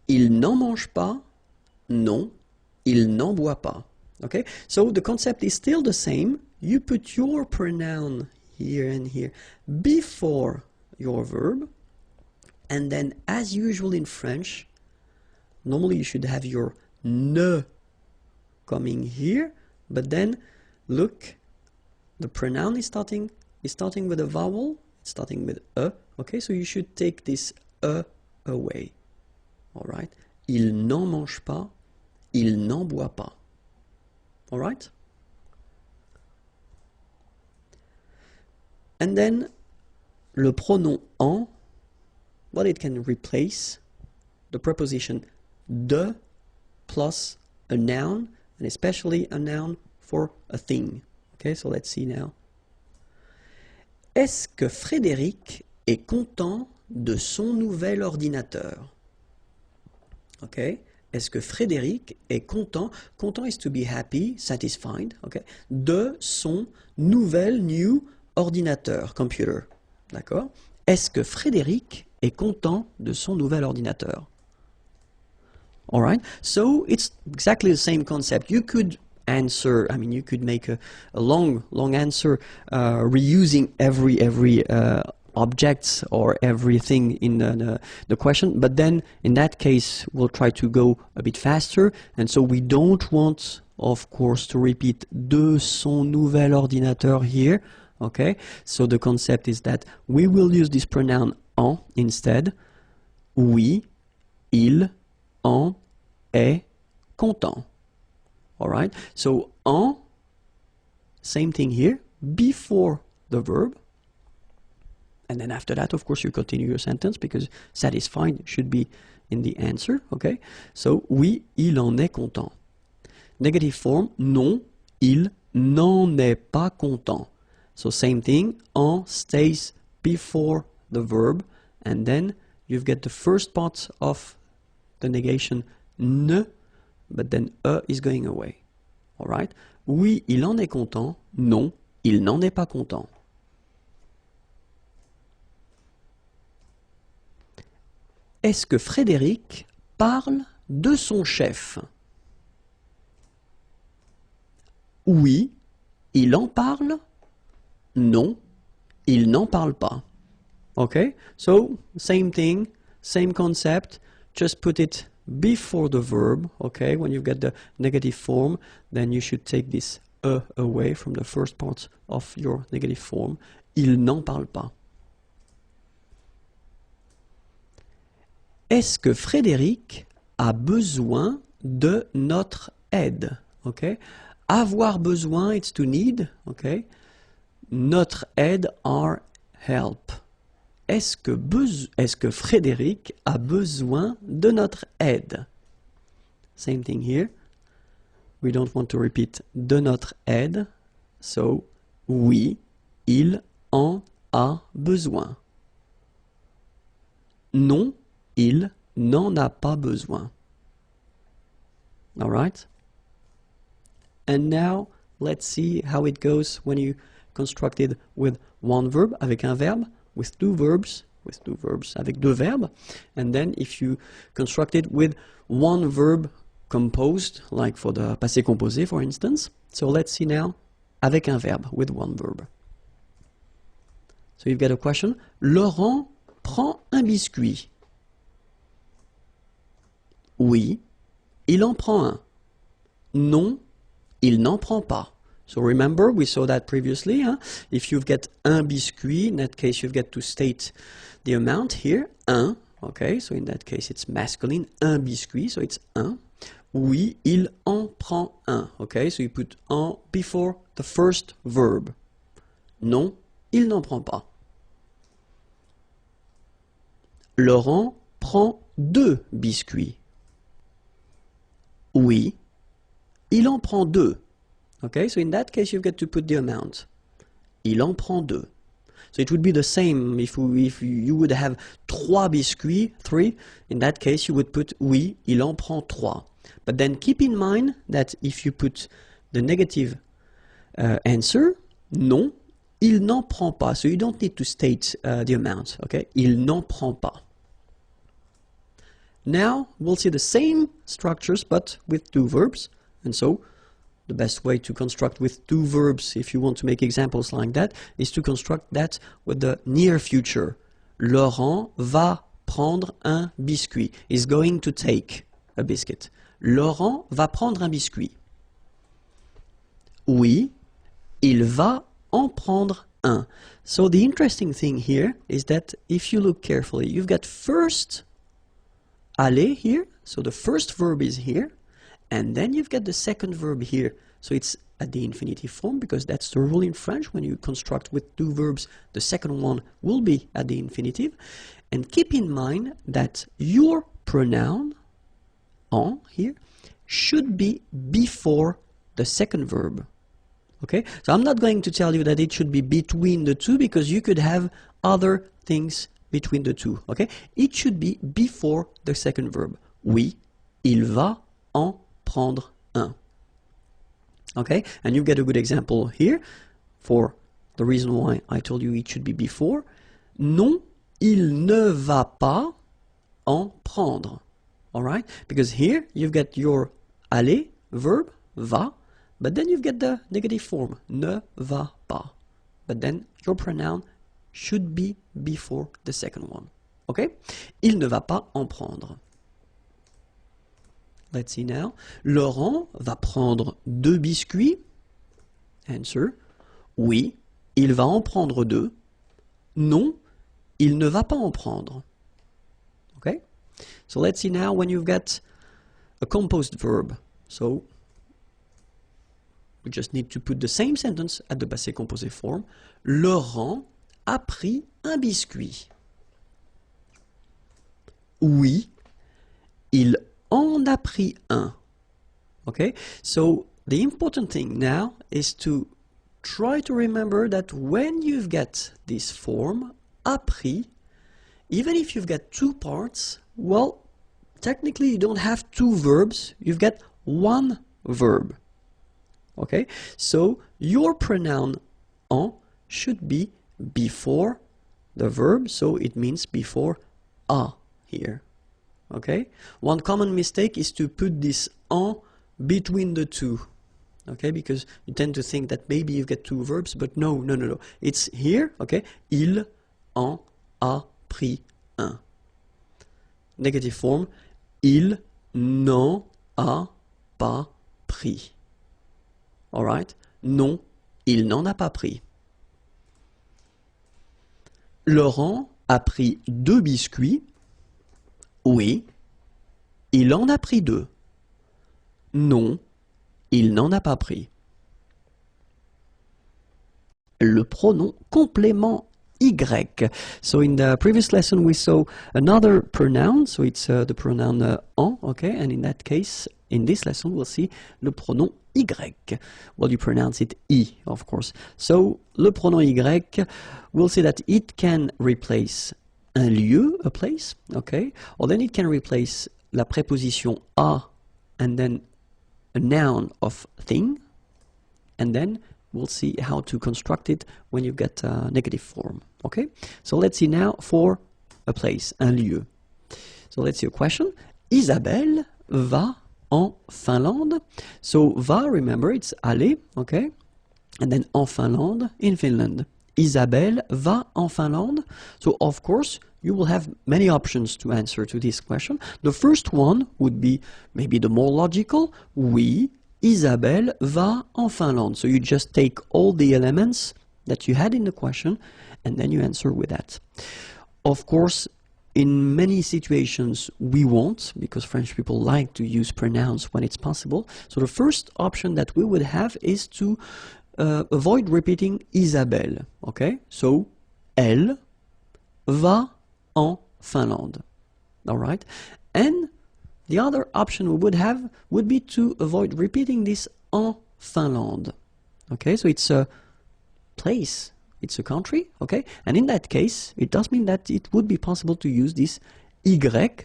il n'en mange pas. Non, il n'en boit pas. Okay, so the concept is still the same. You put your pronoun here and here before your verb, and then as usual in French, normally you should have your ne coming here, but then look, the pronoun is starting with a vowel, it's starting with a. Okay, so you should take this a away. All right, il n'en mange pas, il n'en boit pas. All right. And then le pronom en, well, it can replace the preposition de plus a noun, and especially a noun for a thing. Okay, so let's see now. Est-ce que Frédéric est content de son nouvel ordinateur? Okay, est-ce que Frédéric est content? Content is to be happy, satisfied. Okay, de son nouvel new ordinateur, computer. D'accord? Est-ce que Frédéric est content de son nouvel ordinateur? All right, so it's exactly the same concept. You could answer, I mean, you could make a long answer reusing every objects or everything in the question, but then in that case we'll try to go a bit faster, and so we don't want, of course, to repeat de son nouvel ordinateur here. Okay, so the concept is that we will use this pronoun en instead. Oui, il en est content. All right, so en, same thing here, before the verb, and then after that, of course, you continue your sentence because satisfied should be in the answer. Okay, so oui, il en est content. Negative form, non, il n'en est pas content. So same thing, en stays before the verb, and then you've got the first part of the negation ne, but then is going away. All right? Oui, il en est content. Non, il n'en est pas content. Est-ce que Frédéric parle de son chef? Oui, il en parle. Non, il n'en parle pas. Okay, so same thing, same concept, just put it before the verb. Okay, when you've got the negative form, then you should take this away from the first part of your negative form. Il n'en parle pas. est-ce que Frédéric a besoin de notre aide? Okay? Avoir besoin, it's to need. Okay? Notre aide, our help. Est-ce que Frédéric a besoin de notre aide? Same thing here. We don't want to repeat de notre aide. So, oui, il en a besoin. Non, il n'en a pas besoin. All right? And now, let's see how it goes when you construct it with one verb, avec un verbe, with two verbs, avec deux verbes. And then if you construct it with one verb composed, like for the passé composé, for instance. So let's see now, avec un verbe, with one verb. So you've got a question. Laurent prend un biscuit. Oui, il en prend un. Non, il n'en prend pas. So remember, we saw that previously. Huh? If you've got un biscuit, in that case you've got to state the amount here, un. Okay, so in that case it's masculine, un biscuit, so it's un. Oui, il en prend un. Okay, so you put en before the first verb. Non, il n'en prend pas. Laurent prend deux biscuits. Oui, il en prend deux. Okay, so in that case you've got to put the amount. Il en prend deux. So it would be the same if you would have trois biscuits, three. In that case you would put oui, il en prend trois. But then keep in mind that if you put the negative answer, non, il n'en prend pas. So you don't need to state the amount. Okay, il n'en prend pas. Now we'll see the same structures but with two verbs. And so the best way to construct with two verbs, if you want to make examples like that, is to construct that with the near future. Laurent va prendre un biscuit. Is going to take a biscuit. Laurent va prendre un biscuit. Oui, il va en prendre un. So the interesting thing here is that if you look carefully, you've got first aller here, so the first verb is here, and then you've got the second verb here. So it's at the infinitive form because that's the rule in French. When you construct with two verbs, the second one will be at the infinitive. And keep in mind that your pronoun, en here, should be before the second verb. Okay? So I'm not going to tell you that it should be between the two because you could have other things between the two. Okay? It should be before the second verb. Oui, il va en prendre un. Okay? And you get a good example here for the reason why I told you it should be before. Non, il ne va pas en prendre. Alright? Because here you've got your aller verb, va, but then you've got the negative form, ne va pas. But then your pronoun should be before the second one. Okay? Il ne va pas en prendre. Let's see now. Laurent va prendre deux biscuits. Answer. Oui, il va en prendre deux. Non, il ne va pas en prendre. Okay? So let's see now when you've got a composed verb. So we just need to put the same sentence at the passé composé form. Laurent a pris un biscuit. Oui, il en a pris un. Okay? So the important thing now is to try to remember that when you've got this form, a pris, even if you've got two parts, well, technically you don't have two verbs, you've got one verb. Okay? So your pronoun en should be before the verb, so it means before a here. Okay? One common mistake is to put this en between the two. Okay? Because you tend to think that maybe you've got two verbs, but no. It's here, okay? Il en a pris un. Negative form, il n'en a pas pris. Alright? Non, il n'en a pas pris. Laurent a pris deux biscuits. Oui, il en a pris 2. Non, il n'en a pas pris. Le pronom complément Y. So in the previous lesson we saw another pronoun, so it's the pronoun en, okay, and in that case, in this lesson we'll see le pronom Y. Well, you pronounce it I, of course. So, le pronom Y, we'll see that it can replace un lieu, a place, okay, or then it can replace la préposition a and then a noun of thing, and then we'll see how to construct it when you get a negative form, okay? So let's see now for a place, un lieu. So let's see a question. Isabelle va en Finlande. So va, remember, it's aller, okay? And then en Finlande, in Finland. Isabelle va en Finlande. So of course, you will have many options to answer to this question. The first one would be maybe the more logical. Oui, Isabelle va en Finlande. So you just take all the elements that you had in the question and then you answer with that. Of course, in many situations we won't, because French people like to use pronouns when it's possible. So the first option that we would have is to avoid repeating Isabelle. Okay? So, elle va en Finlande. All right? And the other option we would have would be to avoid repeating this en Finlande. Okay, so it's a place, it's a country, okay? And in that case, it does mean that it would be possible to use this Y,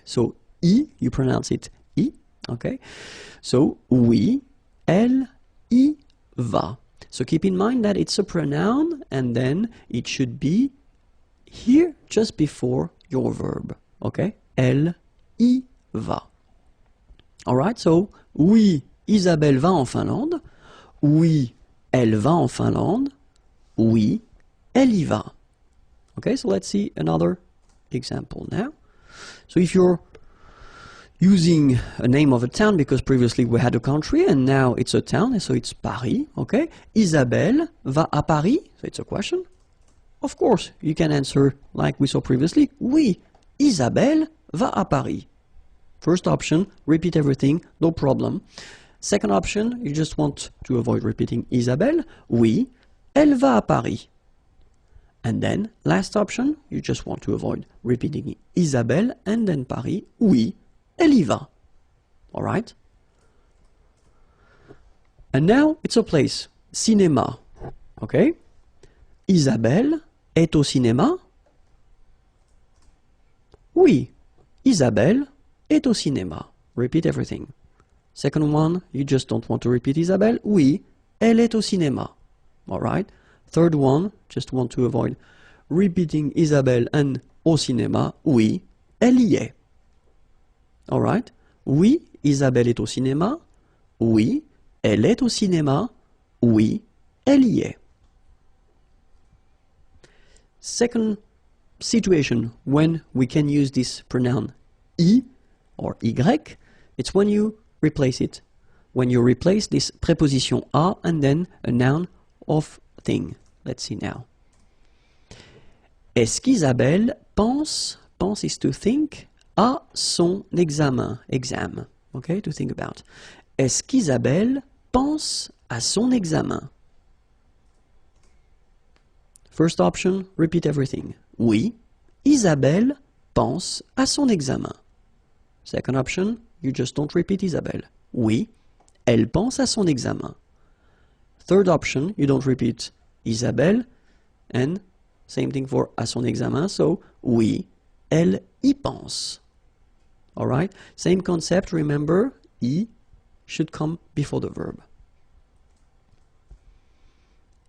so I, you pronounce it I, okay? So, oui, elle y va. So keep in mind that it's a pronoun and then it should be here just before your verb, okay? Elle y va. Alright, so, oui, Isabelle va en Finlande. Oui, elle va en Finlande. Oui, elle y va. Okay, so let's see another example now. So if you're using a name of a town, because previously we had a country and now it's a town, and so it's Paris, okay? Isabelle va à Paris, so it's a question. Of course, you can answer like we saw previously. Oui, Isabelle va à Paris. First option, repeat everything, no problem. Second option, you just want to avoid repeating Isabelle. Oui, elle va à Paris. And then, last option, you just want to avoid repeating Isabelle and then Paris. Oui, elle y va. All right? And now, it's a place. Cinéma. Okay? Isabelle est au cinéma. Oui, Isabelle est au cinéma. Repeat everything. Second one, you just don't want to repeat Isabelle. Oui, elle est au cinéma. All right? Third one, just want to avoid repeating Isabelle and au cinéma. Oui, elle y est. All right? Oui, Isabelle est au cinéma. Oui, elle est au cinéma. Oui, elle y est. Second situation when we can use this pronoun I or Y, it's when you replace it. When you replace this preposition a and then a noun of thing. Let's see now. Est-ce qu'Isabelle pense is to think, à son examen, exam, okay, to think about. Est-ce qu'Isabelle pense à son examen? First option, repeat everything. Oui, Isabelle pense à son examen. Second option, you just don't repeat Isabelle. Oui, elle pense à son examen. Third option, you don't repeat Isabelle, and same thing for à son examen, so oui, elle y pense. Alright, same concept, remember, y should come before the verb.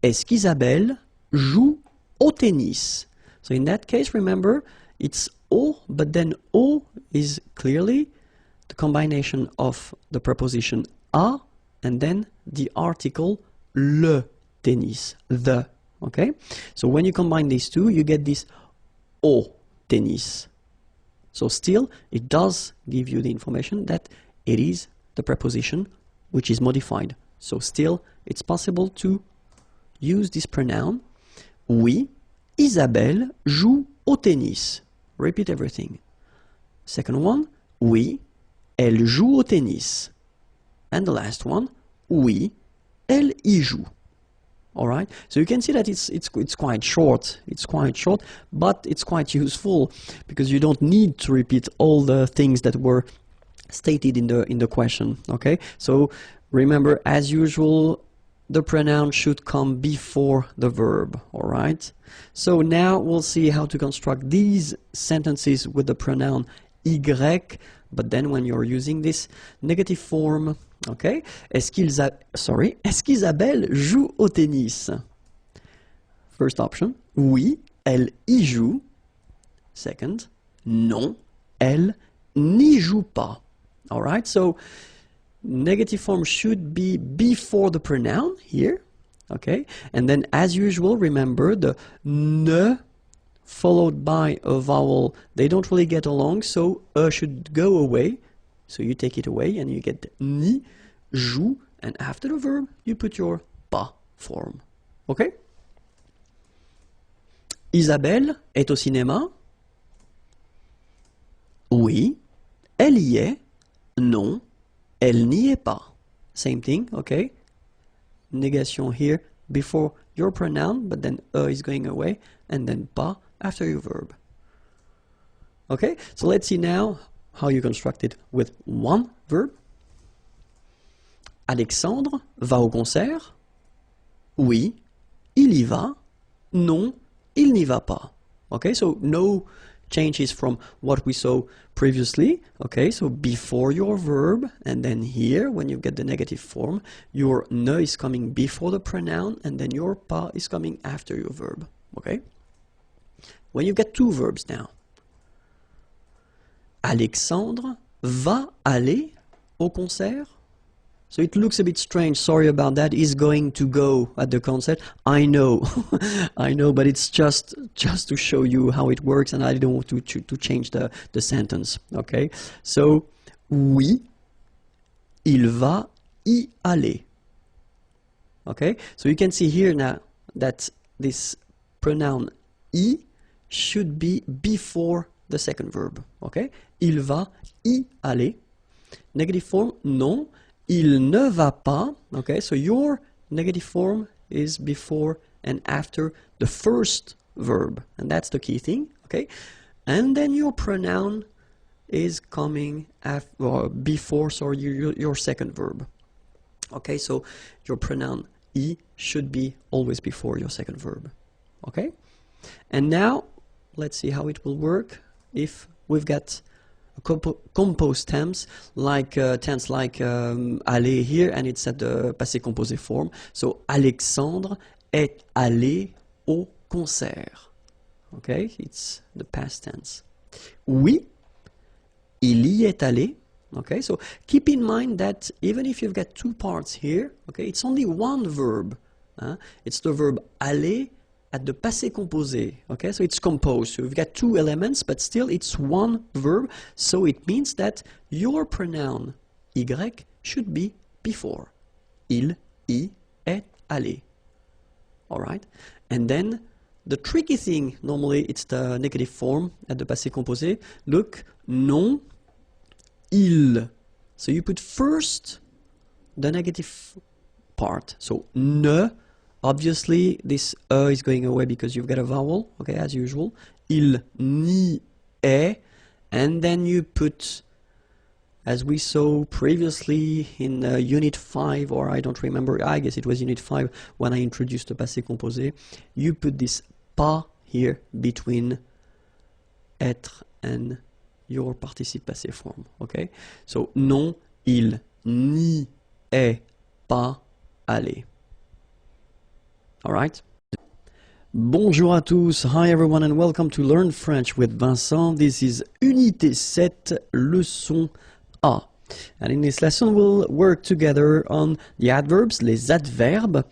Est-ce qu'Isabelle joue au tennis? So in that case, remember, it's au, but then au is clearly the combination of the preposition à and then the article le tennis, the, okay? So when you combine these two, you get this au tennis. So still, it does give you the information that it is the preposition which is modified. So still, it's possible to use this pronoun. Oui, Isabelle joue au tennis. Repeat everything. Second one, oui, elle joue au tennis. And the last one, oui, elle y joue. All right, so you can see that it's quite short. It's quite short, but it's quite useful because you don't need to repeat all the things that were stated in the question. Okay, so remember, as usual, the pronoun should come before the verb. All right, so now we'll see how to construct these sentences with the pronoun y, but then when you're using this negative form. Okay, est-ce qu'Isabelle joue au tennis? First option, oui, elle y joue. Second, non, elle n'y joue pas. All right, so negative form should be before the pronoun here. Okay, and then as usual, remember the ne followed by a vowel, they don't really get along, so should go away. So you take it away and you get ni, joue, and after the verb you put your pas form. Okay? Isabelle est au cinéma? Oui. Elle y est? Non. Elle n'y est pas. Same thing, okay? Negation here before your pronoun, but then is going away, and then pas after your verb. Okay? So let's see now how you construct it with one verb. Alexandre va au concert? Oui, il y va. Non, il n'y va pas. Okay, so no changes from what we saw previously. Okay, so before your verb, and then here, when you get the negative form, your ne is coming before the pronoun, and then your pas is coming after your verb. Okay? When you get two verbs now. Alexandre va aller au concert? So it looks a bit strange, sorry about that. He's going to go at the concert. I know, I know, but it's just to show you how it works, and I don't want to change the sentence, okay? So, oui, il va y aller. Okay, so you can see here now that this pronoun y should be before the second verb, okay? Il va y aller. Negative form, non. Il ne va pas, okay? So your negative form is before and after the first verb, and that's the key thing, okay? And then your pronoun is coming before, sorry, your second verb. Okay, so your pronoun y should be always before your second verb, okay? And now, let's see how it will work if we've got composed tense like aller here, and it's at the passé composé form. So Alexandre est allé au concert. Okay, it's the past tense. Oui, il y est allé. Okay, so keep in mind that even if you've got two parts here, okay, it's only one verb. It's the verb aller at the passé composé, okay, so it's composed, so we've got two elements, but still it's one verb, so it means that your pronoun y should be before. Il y est allé. Alright, and then the tricky thing, normally it's the negative form at the passé composé. Look, non, il. So you put first the negative part, so ne. Obviously, this is going away because you've got a vowel, okay, as usual. Il n'y est, and then you put, as we saw previously in Unit 5, or I don't remember, I guess it was Unit 5 when I introduced the passé composé, you put this pas here between être and your participe passé form, okay? So, non, il n'y est pas allé. All right. Bonjour à tous. Hi everyone and welcome to Learn French with Vincent. This is Unité 7, leçon A. And in this lesson we'll work together on the adverbs, les adverbes.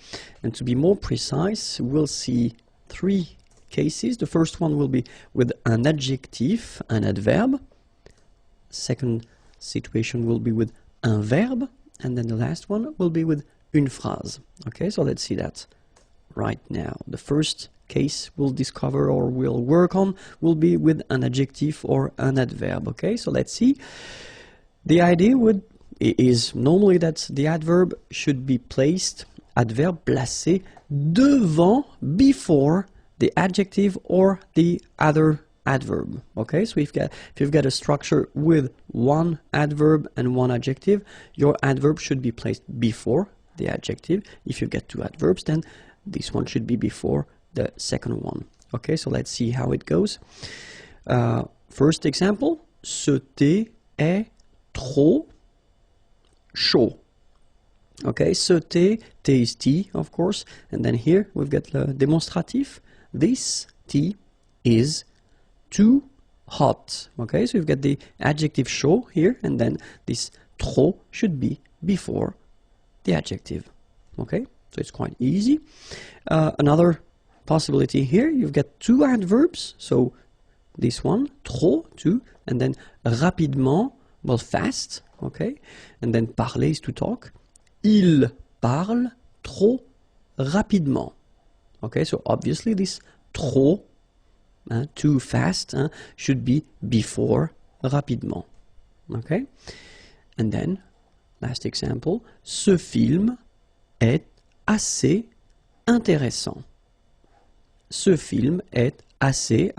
And to be more precise, we'll see three cases. The first one will be with an adjective, an adverb. Second situation will be with un verbe. And then the last one will be with une phrase. Okay, so let's see that right now. The first case we'll discover or we'll work on will be with an adjective or an adverb. Okay, so let's see. The idea is normally that the adverb should be placed, adverbe placé devant, before the adjective or the other adverb. Okay, so if you've got a structure with one adverb and one adjective, your adverb should be placed before the adjective. If you've got two adverbs, then this one should be before the second one. Okay, so let's see how it goes. First example, ce thé est trop chaud. Okay, ce thé, thé is tea, of course, and then here we've got the demonstratif. This tea is too hot. Okay, so you've got the adjective chaud here, and then this trop should be before the adjective. Okay, so it's quite easy. Another possibility here, you've got two adverbs, so this one, trop, too, and then rapidement, well, fast, okay, and then parler is to talk. Il parle trop rapidement. Okay, so obviously this trop, too fast, should be before rapidement. Okay, and then last example, ce film est assez intéressant. Ce film est assez,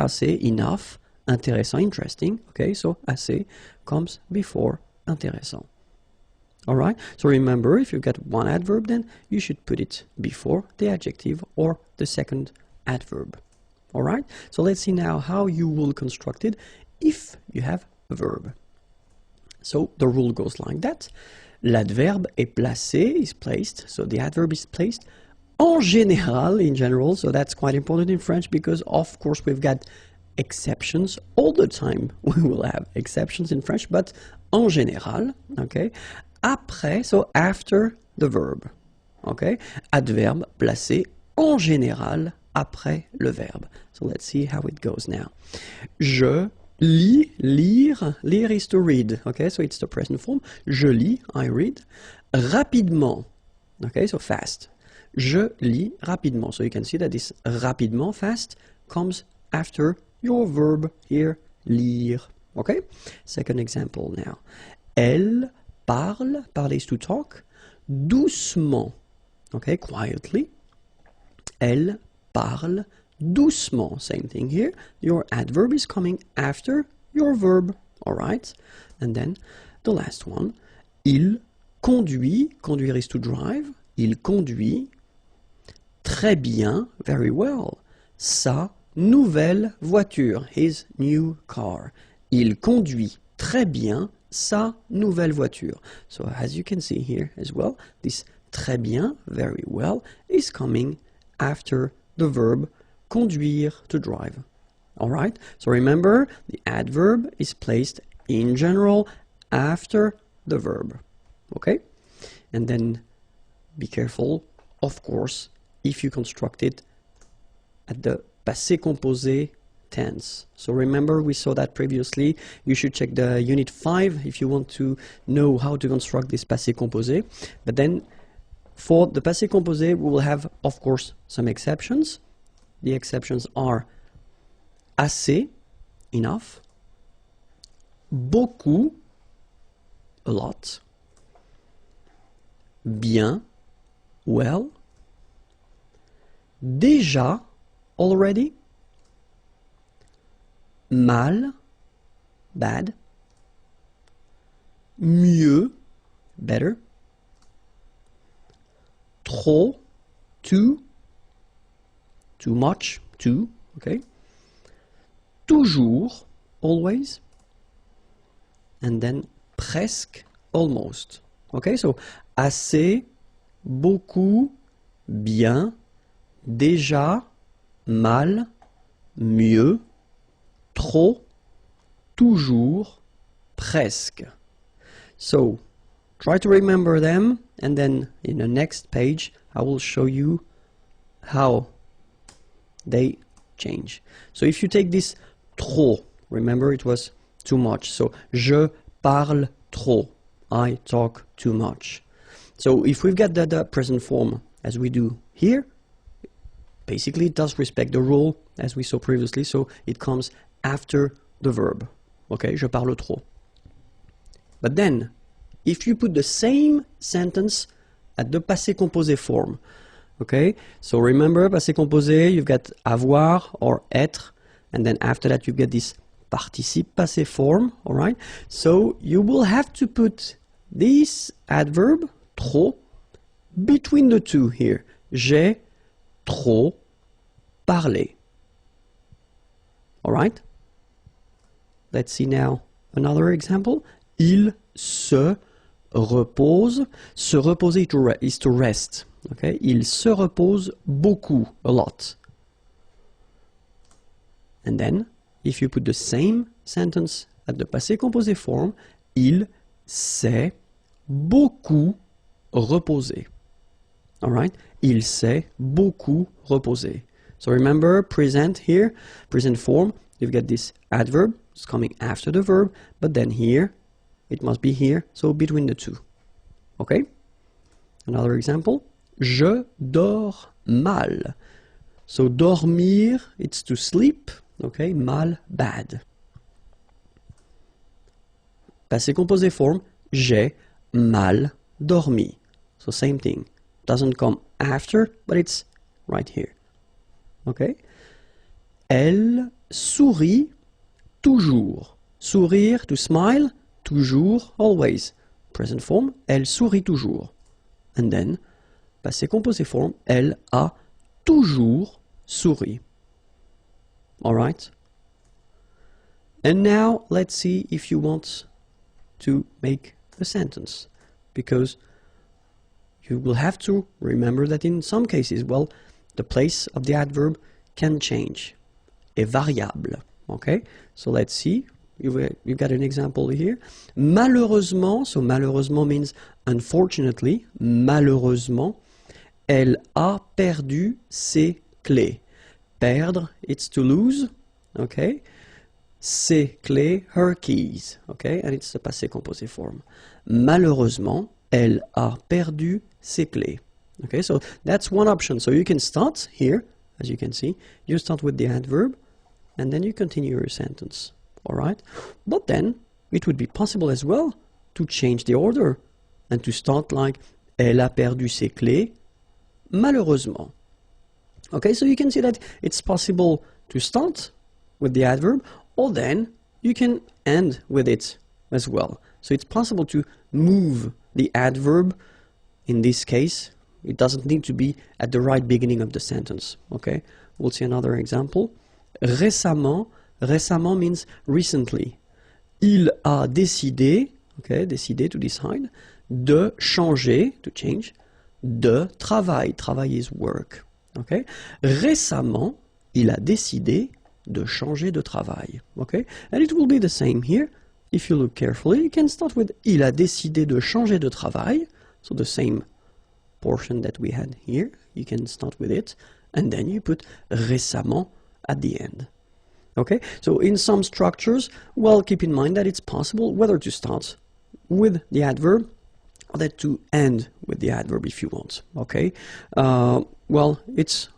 enough, intéressant, interesting. Okay, so assez comes before intéressant. Alright, so remember, if you've got one adverb, then you should put it before the adjective or the second adverb. Alright, so let's see now how you will construct it if you have a verb. So the rule goes like that. L'adverbe est placé, is placed, so the adverb is placed en général, in general, so that's quite important in French because of course we've got exceptions all the time. We will have exceptions in French, but en général, okay? Après, so after the verb, okay? Adverbe placé en général après le verbe. So let's see how it goes now. Je lis, lire, lire is to read, okay? So it's the present form. Je lis, I read. Rapidement, okay? So fast. Je lis rapidement. So you can see that this rapidement, fast, comes after your verb here, lire, okay? Second example now. Elle parle, parler is to talk, doucement, okay, quietly. Elle parle doucement, same thing here. Your adverb is coming after your verb, all right? And then the last one, il conduit, conduire is to drive, il conduit très bien, very well, sa nouvelle voiture, his new car. Il conduit très bien sa nouvelle voiture. So as you can see here as well, this très bien, very well, is coming after the verb conduire, to drive. Alright, so remember, the adverb is placed in general after the verb. Okay? And then be careful, of course, if you construct it at the passé composé tense. So remember, we saw that previously. You should check the unit 5 if you want to know how to construct this passé composé. But then for the passé composé, we will have, of course, some exceptions. The exceptions are assez, enough, beaucoup, a lot, bien, well, déjà, already, mal, bad, mieux, better, trop, too much, too, okay, toujours, always, and then presque, almost. Okay, so assez, beaucoup, bien, déjà, mal, mieux, trop, toujours, presque. So try to remember them, and then in the next page I will show you how they change. So if you take this trop, remember it was too much. So je parle trop, I talk too much. So if we've got the present form as we do here, basically it does respect the rule as we saw previously, so it comes after the verb. Okay, je parle trop. But then, if you put the same sentence at the passé composé form, okay, so remember passé composé, you've got avoir or être, and then after that you get this participe passé form, all right? So you will have to put this adverb, trop, between the two here. J'ai trop parlé. All right? Let's see now another example. Il se repose. Se reposer is to rest. Okay? Il se repose beaucoup, a lot. And then, if you put the same sentence at the passé composé form, il s'est beaucoup reposé. All right? Il s'est beaucoup reposé. So remember, present here, present form, you've got this adverb, it's coming after the verb, but then here, it must be here, so between the two. Okay? Another example. Je dors mal. So dormir, it's to sleep. Okay? Mal, bad. Passé composé form, j'ai mal dormi. So same thing. Doesn't come after, but it's right here. Okay? Elle sourit toujours. Sourire, to smile, toujours, always. Present form, elle sourit toujours. And then, passé composé form, elle a toujours souri. Alright? And now, let's see if you want to make a sentence. Because you will have to remember that in some cases, well, the place of the adverb can change. Est variable. Okay? So let's see. You've got an example here. Malheureusement, so malheureusement means unfortunately, malheureusement, elle a perdu ses clés. Perdre, it's to lose, okay? Ses clés, her keys, okay? And it's the passé composé form. Malheureusement, elle a perdu ses clés. Okay, so that's one option. So you can start here, as you can see. You start with the adverb, and then you continue your sentence. All right? But then, it would be possible as well to change the order and to start like elle a perdu ses clés, malheureusement. Okay, so you can see that it's possible to start with the adverb, or then you can end with it as well. So it's possible to move the adverb. In this case, it doesn't need to be at the right beginning of the sentence. Okay, we'll see another example. Récemment, récemment means recently. Il a décidé, okay, décidé to decide, de changer, to change, de travail. Travail is work. Okay? Récemment, il a décidé de changer de travail. Okay? And it will be the same here. If you look carefully, you can start with il a décidé de changer de travail. So the same portion that we had here. You can start with it. And then you put récemment at the end. Okay? So in some structures, well, keep in mind that it's possible whether to start with the adverb or that to end with the adverb if you want. Okay? Well, it's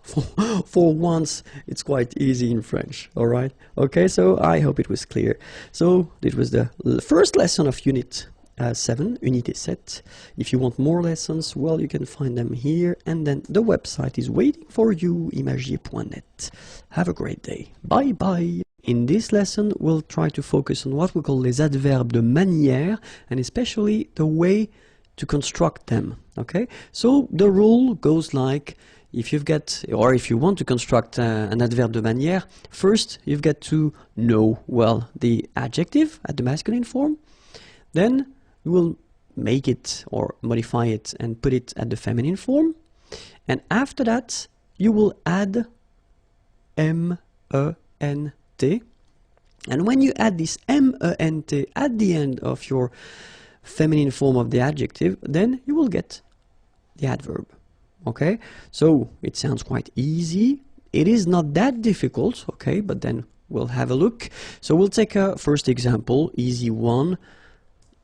for once, it's quite easy in French. All right? Okay, so I hope it was clear. So it was the first lesson of Unit 7, Unité 7. If you want more lessons, well, you can find them here. And then the website is waiting for you, imagier.net. Have a great day. Bye-bye. In this lesson, we'll try to focus on what we call les adverbes de manière, and especially the way to construct them. Okay? So the rule goes like, if you've got, or if you want to construct an adverbe de manière, first you've got to know, well, the adjective at the masculine form. Then you will make it or modify it and put it at the feminine form. And after that, you will add M-E-N-T. And when you add this M-E-N-T at the end of your feminine form of the adjective, then you will get the adverb. Okay, so it sounds quite easy. It is not that difficult, okay, but then we'll have a look. So we'll take a first example, easy one,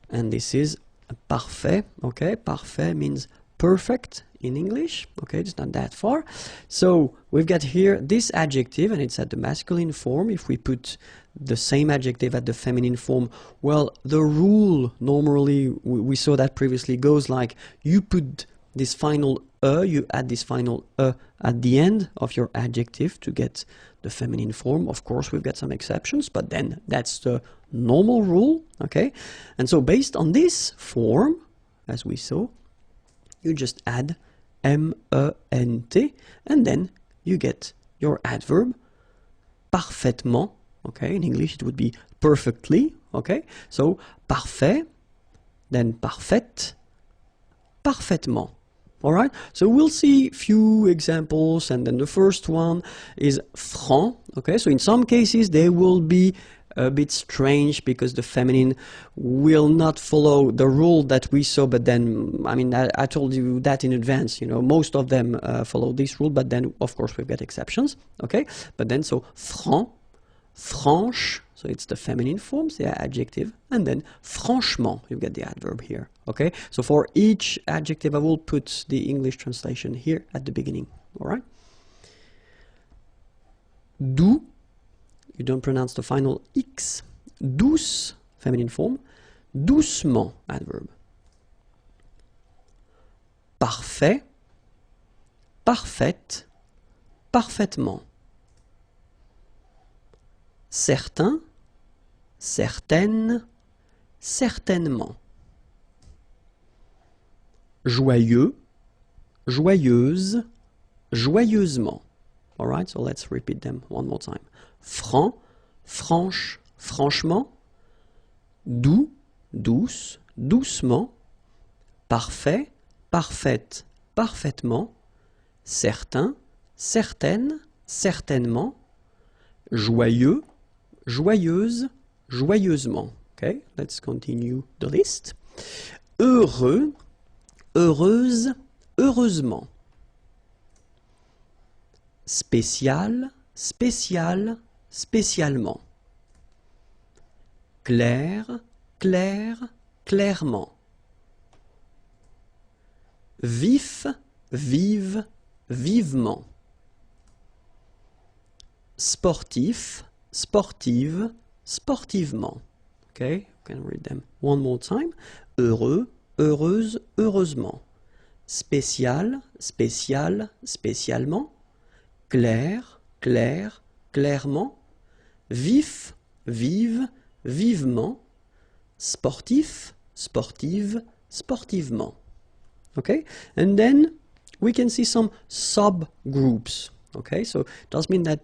and this is parfait. Okay, parfait means perfect in English. Okay, it's not that far. So we've got here this adjective, and it's at the masculine form. If we put the same adjective at the feminine form, well, the rule normally, we saw that previously, goes like you put this final you add this final at the end of your adjective to get the feminine form. Of course, we've got some exceptions, but then that's the normal rule, okay? And so based on this form, as we saw, you just add M-E-N-T, and then you get your adverb parfaitement, okay? In English it would be perfectly, okay? So parfait, then parfaite, parfaitement. All right, so we'll see few examples, and then the first one is franc. Okay, so in some cases they will be a bit strange because the feminine will not follow the rule that we saw, but then, I mean, I told you that in advance, you know, most of them follow this rule, but then of course we've got exceptions, okay? But then, so franc, franche, so it's the feminine forms, the adjective, and then franchement, you get the adverb here, okay? So for each adjective, I will put the English translation here at the beginning, all right? Doux, you don't pronounce the final X. Douce, feminine form. Doucement, adverb. Parfait, parfaite, parfaitement. Certain, certaine, certainement. Joyeux, joyeuse, joyeusement. All right, so let's repeat them one more time. Franc, franche, franchement. Doux, douce, doucement. Parfait, parfaite, parfaitement. Certain, certaine, certainement. Joyeux, joyeuse, joyeusement. Okay, let's continue the list. Heureux, heureuse, heureusement. Spécial, spécial, spécialement. Clair, clair, clairement. Vif, vive, vivement. Sportif, sportive, sportivement. Okay, you can read them one more time. Heureux, heureuse, heureusement. Spécial, spécial, spécialement. Clair, clair, clairement. Vif, vive, vivement. Sportif, sportive, sportivement. Okay, and then we can see some subgroups. Okay, so it does mean that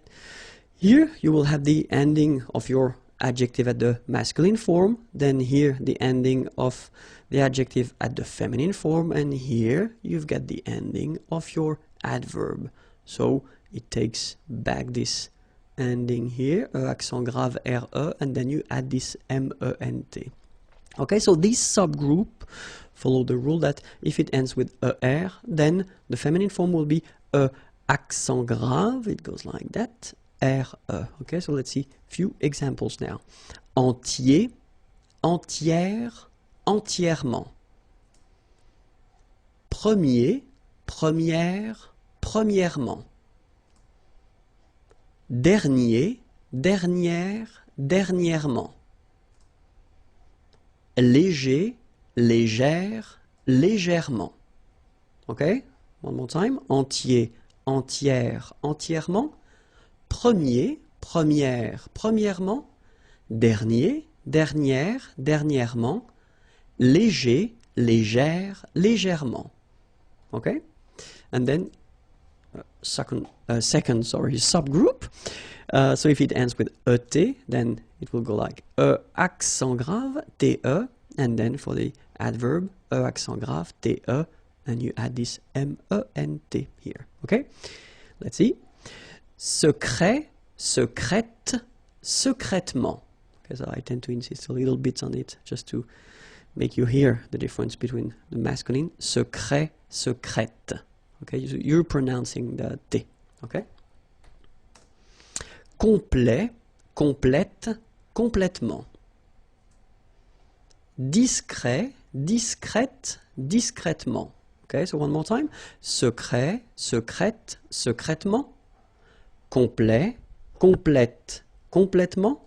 here you will have the ending of your adjective at the masculine form, then here the ending of the adjective at the feminine form, and here you've got the ending of your adverb. So it takes back this ending here, accent grave RE, and then you add this MENT. Okay, so this subgroup follow the rule that if it ends with ER, then the feminine form will be accent grave, it goes like that, RE. Okay, so let's see a few examples now. Entier, entière, entièrement. Premier, première, premièrement. Dernier, dernière, dernièrement. Léger, légère, légèrement. Okay, one more time. Entier, entière, entièrement. Premier, première, premièrement. Dernier, dernière, dernièrement. Léger, légère, légèrement. Okay, and then second subgroup. So if it ends with ET, then it will go like accent grave, TE, and then for the adverb, accent grave, TE, and you add this MENT here. Okay, let's see. Secret, secrète, secrètement. Okay, so I tend to insist a little bit on it just to make you hear the difference between the masculine. Secret, secrète. Okay, so you're pronouncing the T. Okay. Complet, complète, complètement. Discret, discrète, discrètement. Okay, so one more time. Secret, secrète, secrètement. Complet, complète, complètement.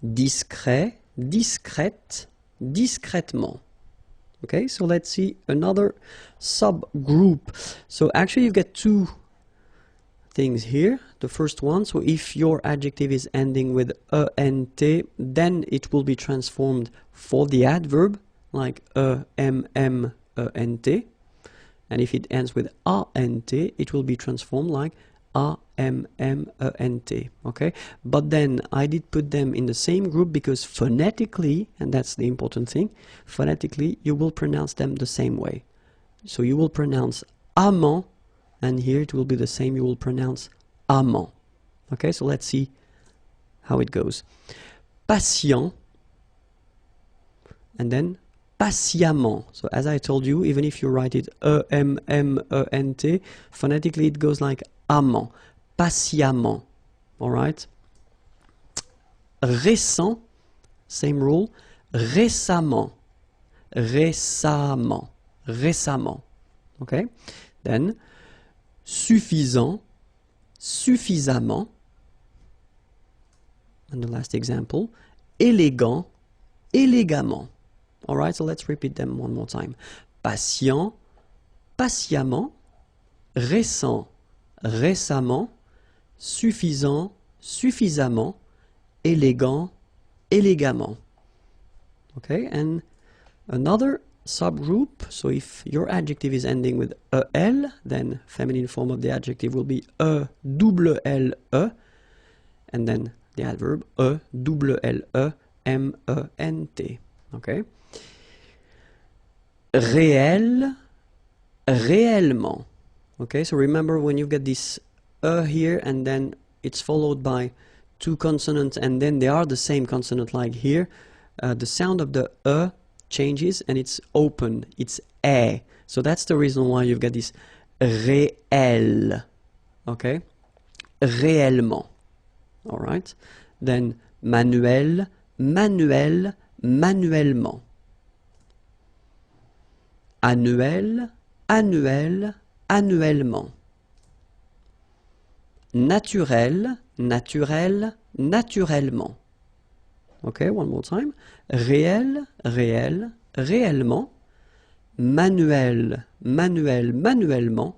Discret, discrète, discrètement. Okay, so let's see another subgroup. So actually you get two things here. The first one, so if your adjective is ending with ent, then it will be transformed for the adverb, like ent. And if it ends with ant, it will be transformed like ament, okay? But then I did put them in the same group because phonetically, and that's the important thing, phonetically you will pronounce them the same way. So you will pronounce amant, and here it will be the same, you will pronounce amant. Okay, so let's see how it goes. Patient, and then patiemment. So as I told you, even if you write it ement, phonetically it goes like amant, patiemment. All right. Récent, same rule. Récemment, récemment, récemment. Okay. Then suffisant, suffisamment. And the last example, élégant, élégamment. All right, so let's repeat them one more time. Patient, patiemment. Récent, récemment. Suffisant, suffisamment. Élégant, élégamment. Okay, and another subgroup, so if your adjective is ending with el, then feminine form of the adjective will be double le, and then the adverb double le, ment. Okay. Réel, réellement. Okay, so remember when you get this here and then it's followed by two consonants and then they are the same consonant like here, the sound of the changes and it's open, it's e. So that's the reason why you've got this réel. Okay, réellement. All right. Then manuel, manuel, manuellement. Annuel, annuel, annuellement. Naturel, naturel, naturellement. Okay, one more time. Réel, réel, réellement. Manuel, manuel, manuellement.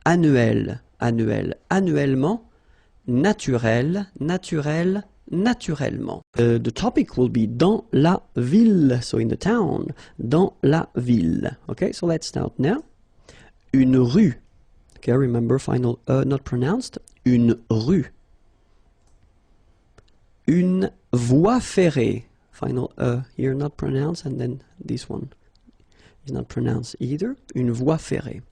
Annuel, annuel, annuellement. Naturel, naturel, naturellement. The topic will be dans la ville, so in the town, dans la ville. Okay, so let's start now. Une rue. Okay, remember final not pronounced. Une rue. Une voie ferrée. Final here not pronounced, and then this one is not pronounced either. Une voie ferrée.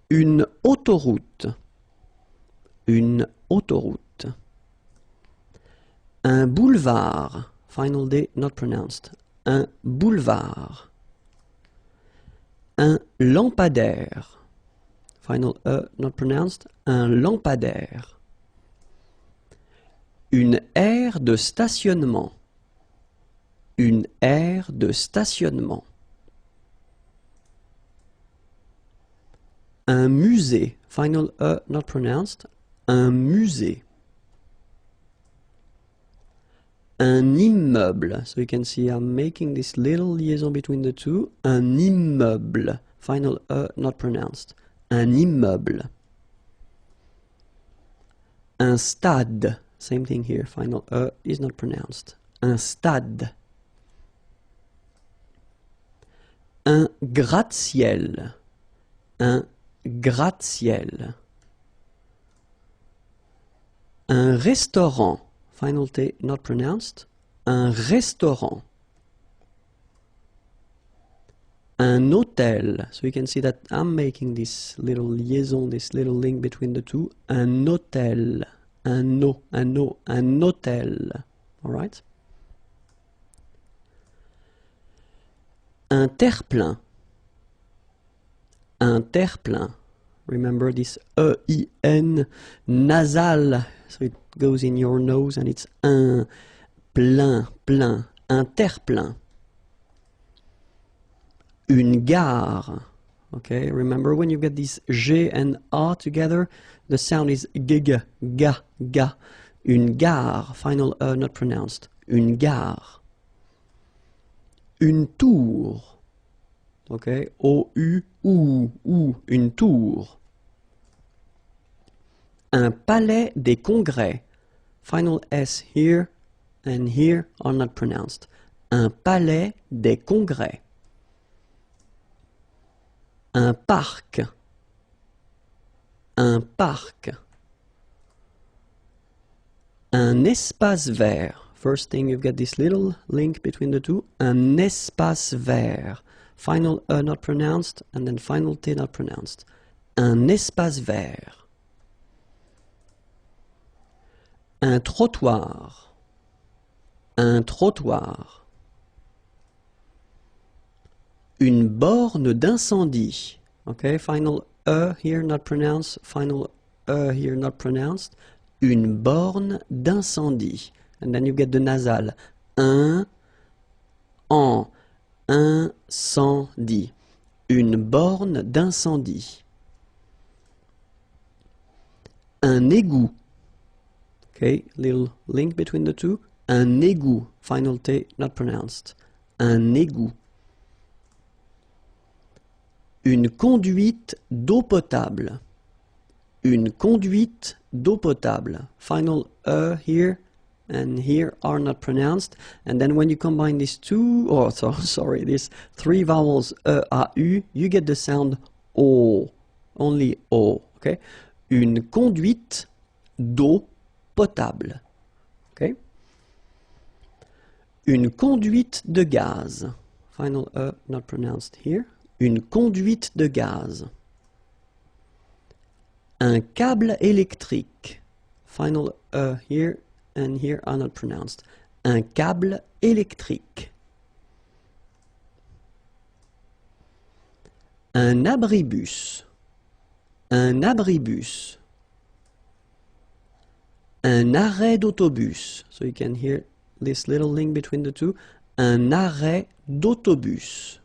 Une autoroute. Une autoroute. Un boulevard. Final D not pronounced. Un boulevard. Un lampadaire. Final not pronounced. Un lampadaire. Une aire de stationnement. Une aire de stationnement. Un musée. Final not pronounced. Un musée. Un immeuble. So you can see I'm making this little liaison between the two. Un immeuble. Final not pronounced. Un immeuble. Un stade. Same thing here. Final is not pronounced. Un stade. Un gratte-ciel. Un gratte-ciel. Un restaurant. Final T not pronounced. Un restaurant. Un hôtel. So you can see that I'm making this little liaison, this little link between the two. Un hôtel. Un hôtel. All right. Un terre-plein. Un terre-plein. Remember this E-I-N nasal. So it goes in your nose and it's un plein, plein. Un terre-plein. Une gare. Okay, remember when you get these G and A together, the sound is g, ga, ga. Une gare, final E not pronounced. Une gare. Une tour. Okay, O-U, ou, une tour. Un palais des congrès. Final S here and here are not pronounced. Un palais des congrès. Un parc. Un parc. Un espace vert. First thing, you've got this little link between the two. Un espace vert. Final E not pronounced, and then final T not pronounced. Un espace vert. Un trottoir. Un trottoir. Une borne d'incendie. Okay, final E here not pronounced, final E here not pronounced. Une borne d'incendie. And then you get the nasal. Un, en, incendie. Une borne d'incendie. Un égout. Okay, little link between the two. Un égout. Final T not pronounced. Un égout. Une conduite d'eau potable. Une conduite d'eau potable. Final E here and here are not pronounced. And then when you combine these two, these three vowels E, A, U, you get the sound O. Only O. Okay? Une conduite d'eau potable. Okay? Une conduite de gaz. Final E not pronounced here. Une conduite de gaz. Un câble électrique. Final E here and here are not pronounced. Un câble électrique. Un abribus. Un abribus. Un arrêt d'autobus. So you can hear this little link between the two. Un arrêt d'autobus.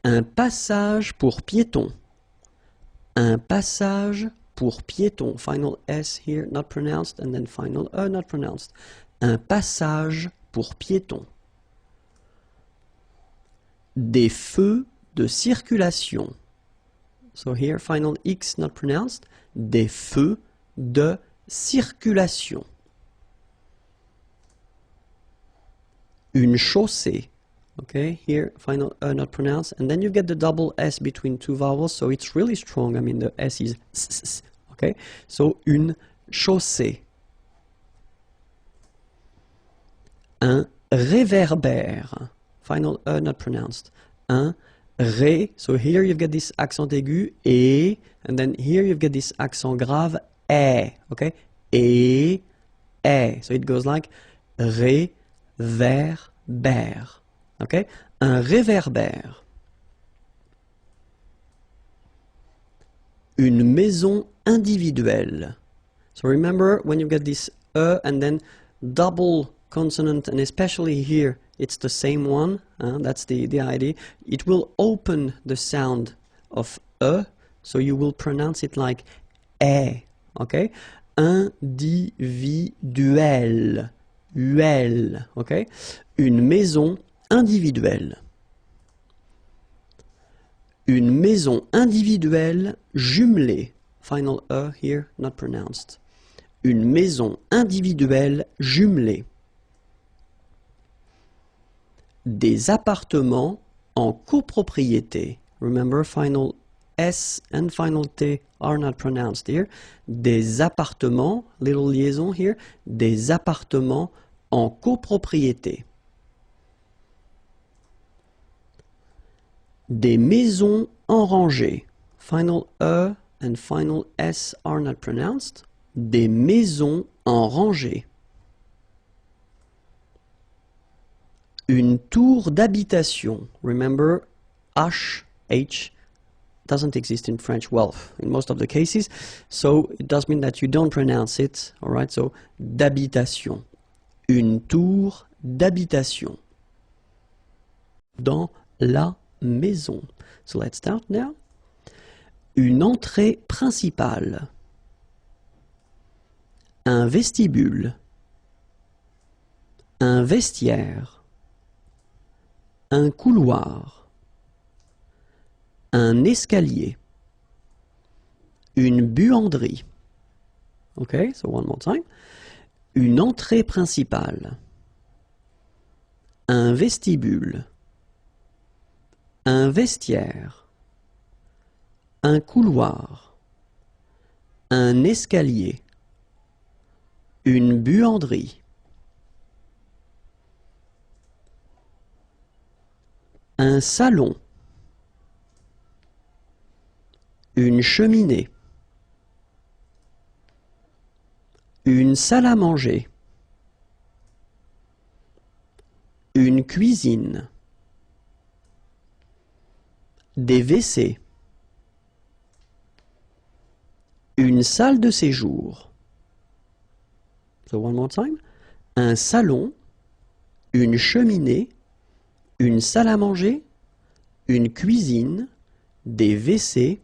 Un passage pour piétons. Un passage pour piétons. Final S here not pronounced and then final E not pronounced. Un passage pour piétons. Des feux de circulation. So here final X not pronounced. Des feux de circulation. Une chaussée. Okay, here final E not pronounced, and then you get the double S between two vowels, so it's really strong. I mean, the S is s. Okay, so une chaussée. Un réverbère. Final E not pronounced. Un ré. So here you've got this accent aigu et, and then here you've got this accent grave é. Okay, et é. So it goes like réverbère. Okay? Un réverbère. Une maison individuelle. So remember when you get this E and then double consonant, and especially here it's the same one, that's the idea. It will open the sound of E, so you will pronounce it like é. Okay? Individuel. Uel. Okay? Une maison individuelle. Une maison individuelle jumelée. Final E here, not pronounced. Une maison individuelle jumelée. Des appartements en copropriété. Remember, final S and final T are not pronounced here. Des appartements, little liaison here, des appartements en copropriété. Des maisons en rangée. Final E and final S are not pronounced. Des maisons en rangée. Une tour d'habitation. Remember, H doesn't exist in French, well, in most of the cases, so it does mean that you don't pronounce it, alright, so d'habitation. Une tour d'habitation. dans la maison. So let's start now. Une entrée principale. Un vestibule. Un vestiaire. Un couloir. Un escalier. Une buanderie. Okay, so one more time. Une entrée principale. Un vestibule. Un vestiaire. Un couloir. Un escalier. Une buanderie. Un salon. Une cheminée. Une salle à manger. Une cuisine. Des WC. Une salle de séjour. So one more time. Un salon, une cheminée, une salle à manger, une cuisine, des WC,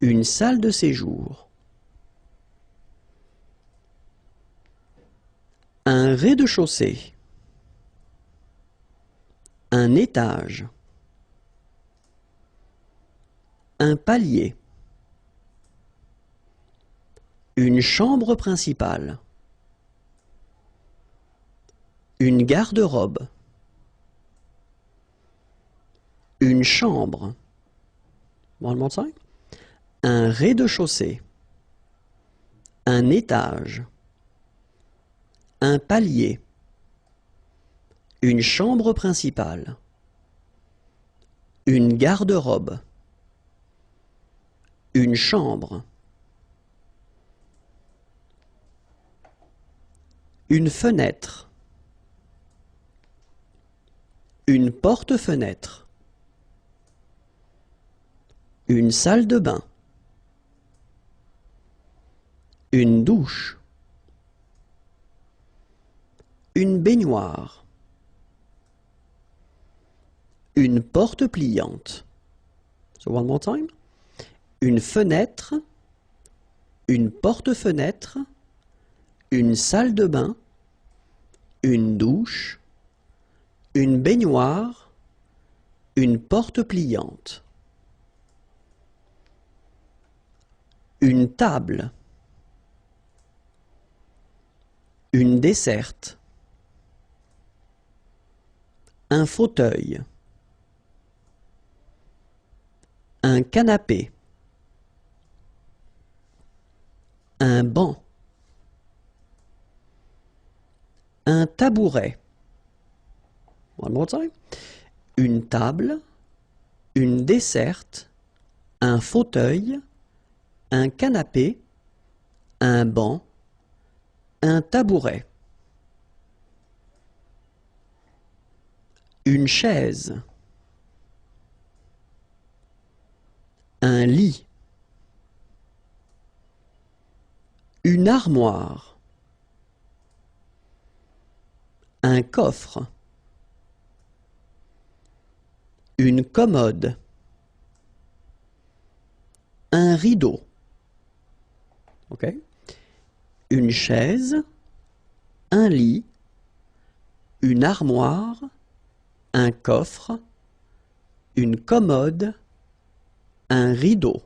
une salle de séjour. Un rez-de-chaussée. Un étage. Un palier. Une chambre principale. Une garde-robe. Une chambre. One more time. Un rez-de-chaussée. Un étage. Un palier. Une chambre principale. Une garde-robe. Une chambre. Une fenêtre. Une porte-fenêtre. Une salle de bain. Une douche. Une baignoire. Une porte pliante. So one more time. Une fenêtre. Une porte-fenêtre. Une salle de bain. Une douche. Une baignoire. Une porte pliante. Une table. Une desserte. Un fauteuil. Un canapé. Un banc. Un tabouret. One more time. Une table. Une desserte. Un fauteuil. Un canapé. Un banc. Un tabouret. Une chaise. Un lit. Une armoire. Un coffre. Une commode. Un rideau. OK? Une chaise. Un lit. Une armoire. Un coffre. Une commode. Un rideau.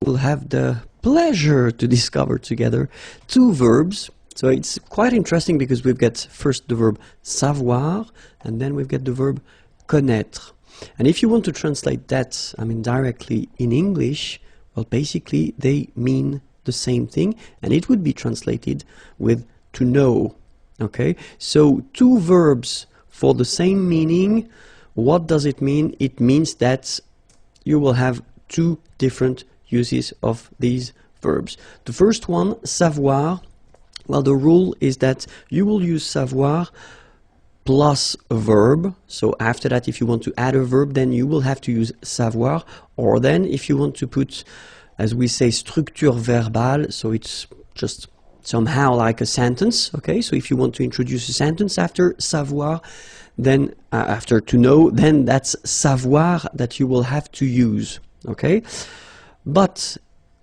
We'll have the pleasure to discover together two verbs. So it's quite interesting because we've got first the verb savoir and then we've got the verb connaître. And if you want to translate that, directly in English, well, basically they mean the same thing and it would be translated with to know. Okay, so two verbs for the same meaning. What does it mean? It means that you will have two different uses of these verbs. The first one, savoir, well, the rule is that you will use savoir plus a verb. So after that, if you want to add a verb, then you will have to use savoir. Or then if you want to put, as we say, structure verbale, so it's just somehow like a sentence, okay? So if you want to introduce a sentence after savoir, then after to know, then that's savoir that you will have to use, okay? But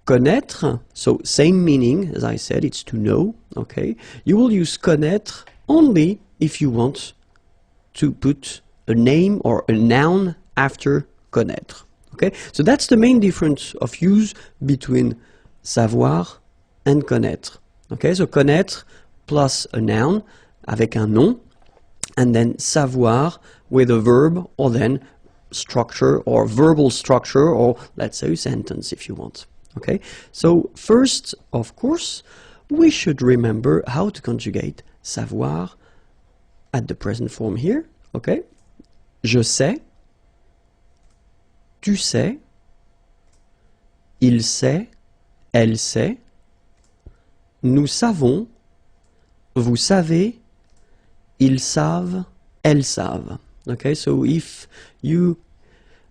connaître, so same meaning, as I said, it's to know, okay? You will use connaître only if you want to put a name or a noun after connaître, okay? So that's the main difference of use between savoir and connaître, okay? So connaître plus a noun avec un nom, and then savoir with a verb or then structure or verbal structure, or let's say a sentence if you want, okay? So first, of course, we should remember how to conjugate savoir at the present form here, okay? Je sais, tu sais, il sait, elle sait, nous savons, vous savez, ils savent, elles savent. Okay, so if you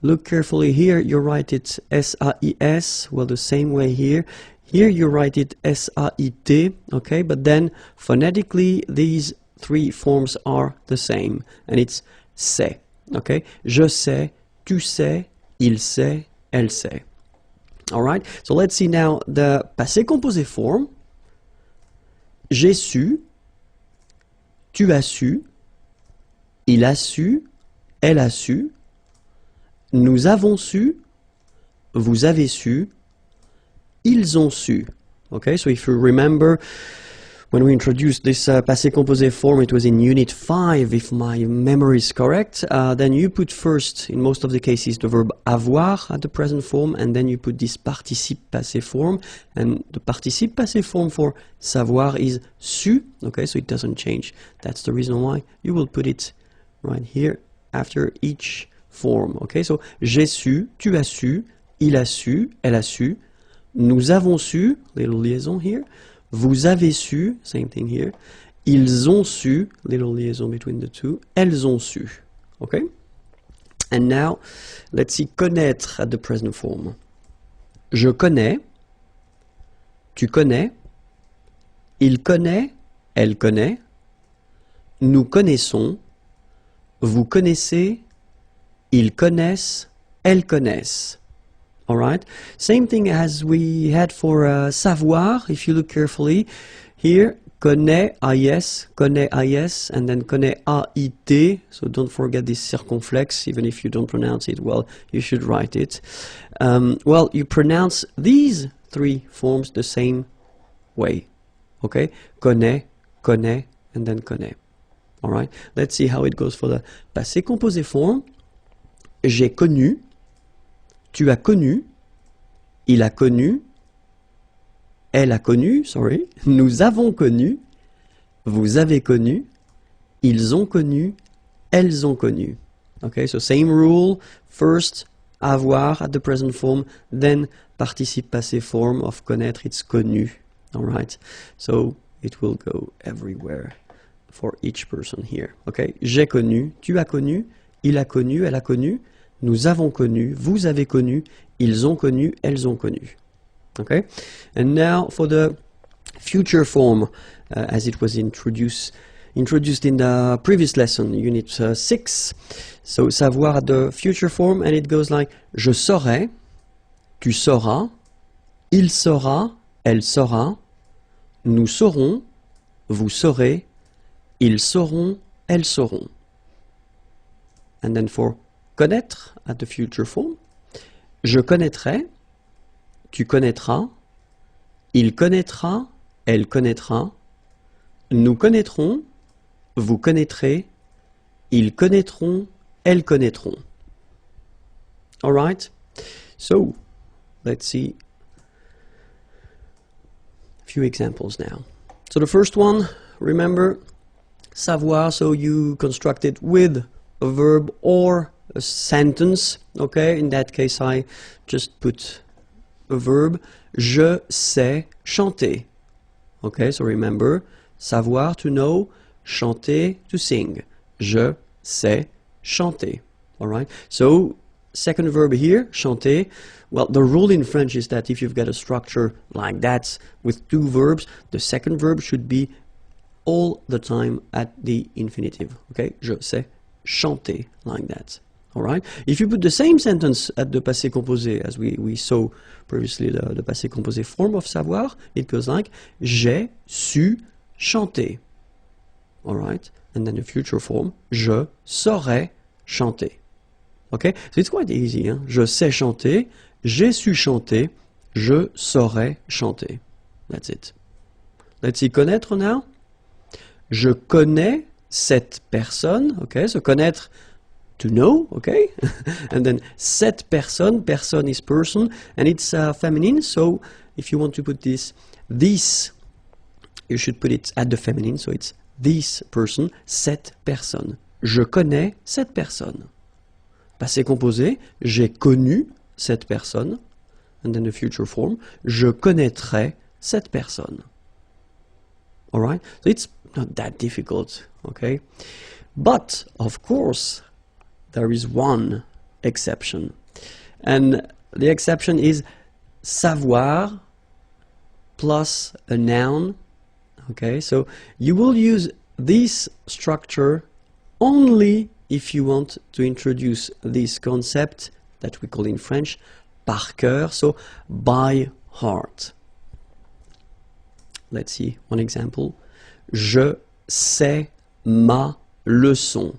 look carefully here, you write it S-A-I-S, well, the same way here. Here you write it S-A-I-T, okay, but then phonetically these three forms are the same, and it's sait, okay? Je sais, tu sais, il sait, elle sait. All right, so let's see now the passé composé form. J'ai su, tu as su, il a su, elle a su, nous avons su, vous avez su, ils ont su. Okay, so if you remember, when we introduced this passé composé form, it was in Unit 5, if my memory is correct. Then you put first, in most of the cases, the verb avoir at the present form, and then you put this participe passé form. And the participe passé form for savoir is su. Okay, so it doesn't change. That's the reason why you will put it right here after each form. Okay, so j'ai su, tu as su, il a su, elle a su, nous avons su, little liaison here, vous avez su, same thing here, ils ont su, little liaison between the two, elles ont su. Okay? And now, let's see connaître at the present form. Je connais, tu connais, il connaît, elle connaît, nous connaissons, vous connaissez, ils connaissent, elles connaissent. All right, same thing as we had for savoir. If you look carefully here, connaît, AIS, and then connaît, AIT. So don't forget this circumflex, even if you don't pronounce it well, you should write it. Well, you pronounce these three forms the same way. Okay, connaît, and then connaît. All right, let's see how it goes for the passé composé form. J'ai connu, tu as connu, il a connu, elle a connu, sorry, nous avons connu, vous avez connu, ils ont connu, elles ont connu. Okay, so same rule, first avoir at the present form, then participe passé form of connaître, it's connu. All right, so it will go everywhere for each person here. Okay, j'ai connu, tu as connu, il a connu, elle a connu, nous avons connu, vous avez connu, ils ont connu, elles ont connu. Okay, and now for the future form, as it was introduced in the previous lesson, Unit 6. So savoir at the future form, and it goes like je saurai, tu sauras, il saura, elle saura, nous saurons, vous saurez, ils sauront, elles sauront. And then for connaître at the future form, je connaîtrai, tu connaîtras, il connaîtra, elle connaîtra, nous connaîtrons, vous connaîtrez, ils connaîtront, elles connaîtront. All right, so let's see a few examples now. So the first one, remember, savoir, so you construct it with a verb or a sentence. Okay, in that case I just put a verb. Je sais chanter. Okay, so remember, savoir, to know, chanter, to sing. Je sais chanter. All right, so second verb here, chanter, well, the rule in French is that if you've got a structure like that with two verbs, the second verb should be all the time at the infinitive. Okay, je sais chanter, like that. All right. If you put the same sentence at the passé composé as we saw previously, the passé composé form of savoir, it goes like j'ai su chanter. All right. And then the future form, je saurais chanter. Okay, so it's quite easy. Hein? Je sais chanter, j'ai su chanter, je saurais chanter. That's it. Let's see connaître now. Je connais cette personne. Okay, so connaître, to know. Okay, and then cette personne. Person is person, and it's feminine. So if you want to put this, you should put it at the feminine. So it's this person, cette personne. Je connais cette personne. Passé composé, j'ai connu cette personne. And then the future form, je connaîtrai cette personne. All right? So it's not that difficult, okay? But, of course, there is one exception. And the exception is savoir plus a noun. Okay, so you will use this structure only if you want to introduce this concept that we call in French par cœur, so by heart. Let's see one example. Je sais ma leçon.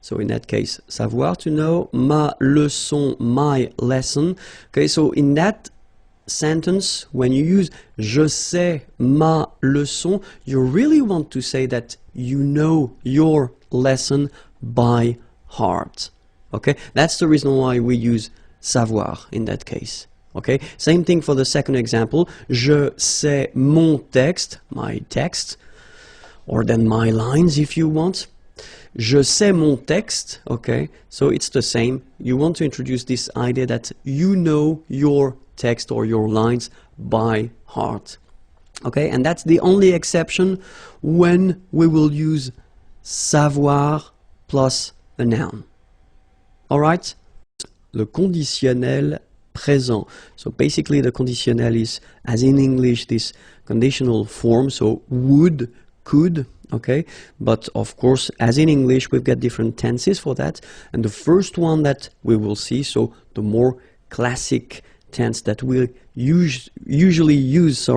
So in that case, savoir, to know, ma leçon, my lesson. Okay, so in that sentence, when you use je sais ma leçon, you really want to say that you know your lesson by heart. Okay, that's the reason why we use savoir in that case. Okay, same thing for the second example. Je sais mon texte, my text, or then my lines if you want. Je sais mon texte. Okay, so it's the same. You want to introduce this idea that you know your text or your lines by heart. Okay, and that's the only exception when we will use savoir plus a noun. All right? Le conditionnel présent. So basically the conditionnel is, as in English, this conditional form, so would, could, okay? But of course, as in English, we've got different tenses for that. And the first one that we will see, so the more classic tense that we usually use,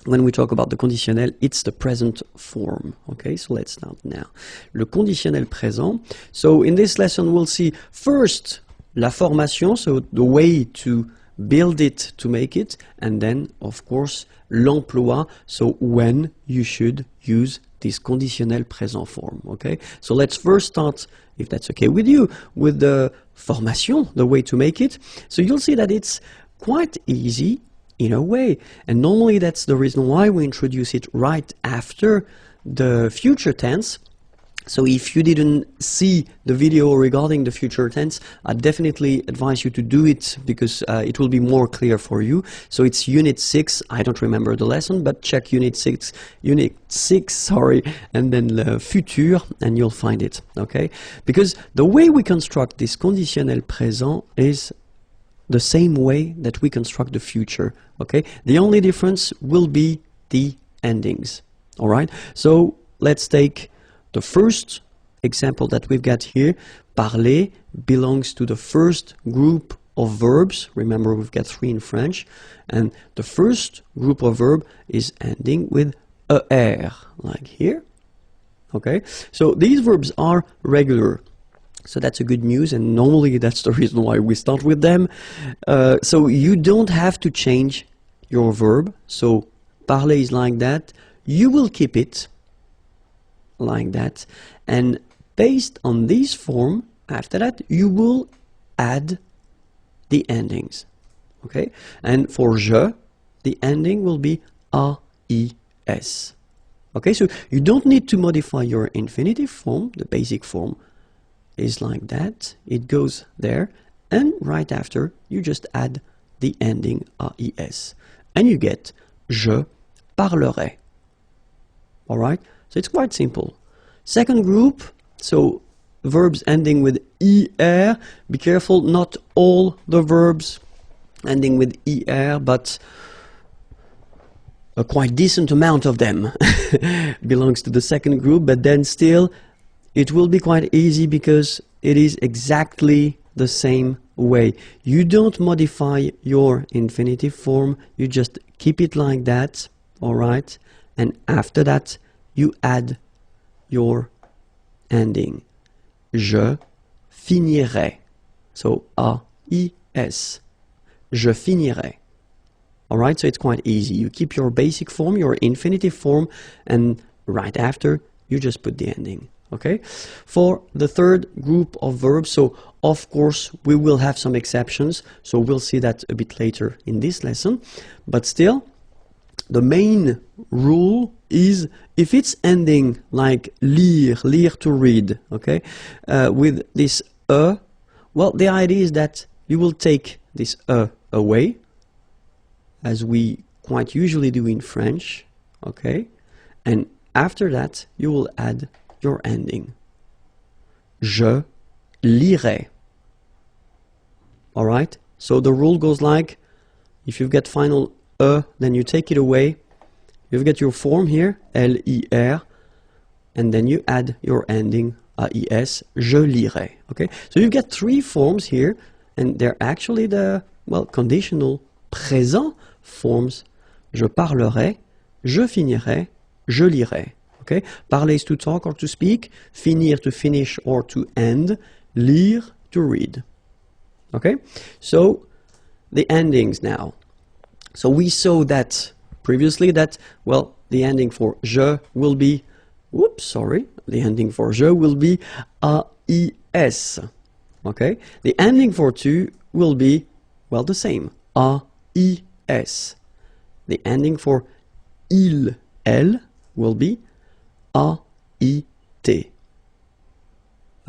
when we talk about the conditionnel, it's the present form. Okay, so let's start now. Le conditionnel présent. So in this lesson, we'll see first la formation, so the way to build it, to make it, and then, of course, l'emploi, so when you should use this conditionnel présent form. Okay, so let's first start, if that's okay with you, with the formation, the way to make it. So you'll see that it's quite easy in a way, and normally that's the reason why we introduce it right after the future tense. So if you didn't see the video regarding the future tense, I definitely advise you to do it because it will be more clear for you. So it's unit 6, I don't remember the lesson, but check unit 6, and then le futur, and you'll find it, okay? Because the way we construct this conditionnel présent is the same way that we construct the future, okay? The only difference will be the endings, all right? So let's take the first example that we've got here. Parler belongs to the first group of verbs. Remember, we've got 3 in French. And the first group of verb is ending with er, like here. Okay? So these verbs are regular. So that's a good news, and normally that's the reason why we start with them. So you don't have to change your verb. So parler is like that. You will keep it like that, and based on this form, after that you will add the endings. Okay, and for je, the ending will be AIS. Okay, so you don't need to modify your infinitive form. The basic form is like that, it goes there, and right after you just add the ending AIS, and you get je parlerai. All right, so it's quite simple. Second group, so verbs ending with er. Be careful, not all the verbs ending with er, but a quite decent amount of them belongs to the second group, but then still it will be quite easy because it is exactly the same way. You don't modify your infinitive form, you just keep it like that, alright? And after that, you add your ending. Je finirai. So A-I-S. Je finirai. Alright, so it's quite easy. You keep your basic form, your infinitive form, and right after, you just put the ending. Okay? For the third group of verbs, so of course we will have some exceptions, so we'll see that a bit later in this lesson, but still, the main rule is if it's ending like lire, lire to read, okay, with this well, the idea is that you will take this away, as we quite usually do in French, okay, and after that you will add your ending. Je lirai. Alright, so the rule goes like, if you get final then you take it away, you get your form here, L-I-R, and then you add your ending, A-I-S, je lirai. Okay, so you get three forms here, and they're actually the, well, conditional présent forms. Je parlerai, je finirai, je lirai. Okay, parler is to talk or to speak, finir to finish or to end, lire to read. Okay, so the endings now. So we saw that previously that, well, the ending for je will be, whoops, sorry, the ending for je will be A-I-S. Okay, the ending for tu will be, well, the same, A-I-S. The ending for il, elle will be A-I-T.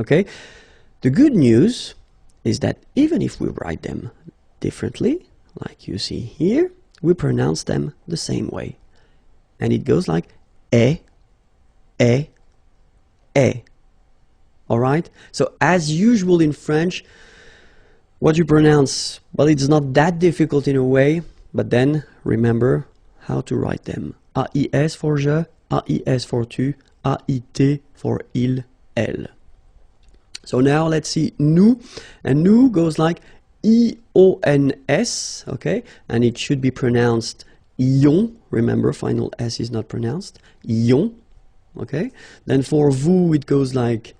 Okay, the good news is that even if we write them differently, like you see here, we pronounce them the same way. And it goes like e, e, e. Alright? So as usual in French, what you pronounce, well, it's not that difficult in a way, but then remember how to write them. A-I-S for je, A-I-S for tu, A-I-T for il, elle. So now let's see nous, and nous goes like I-O-N-S, okay, and it should be pronounced ion, remember final S is not pronounced, ion, okay, then for vous it goes like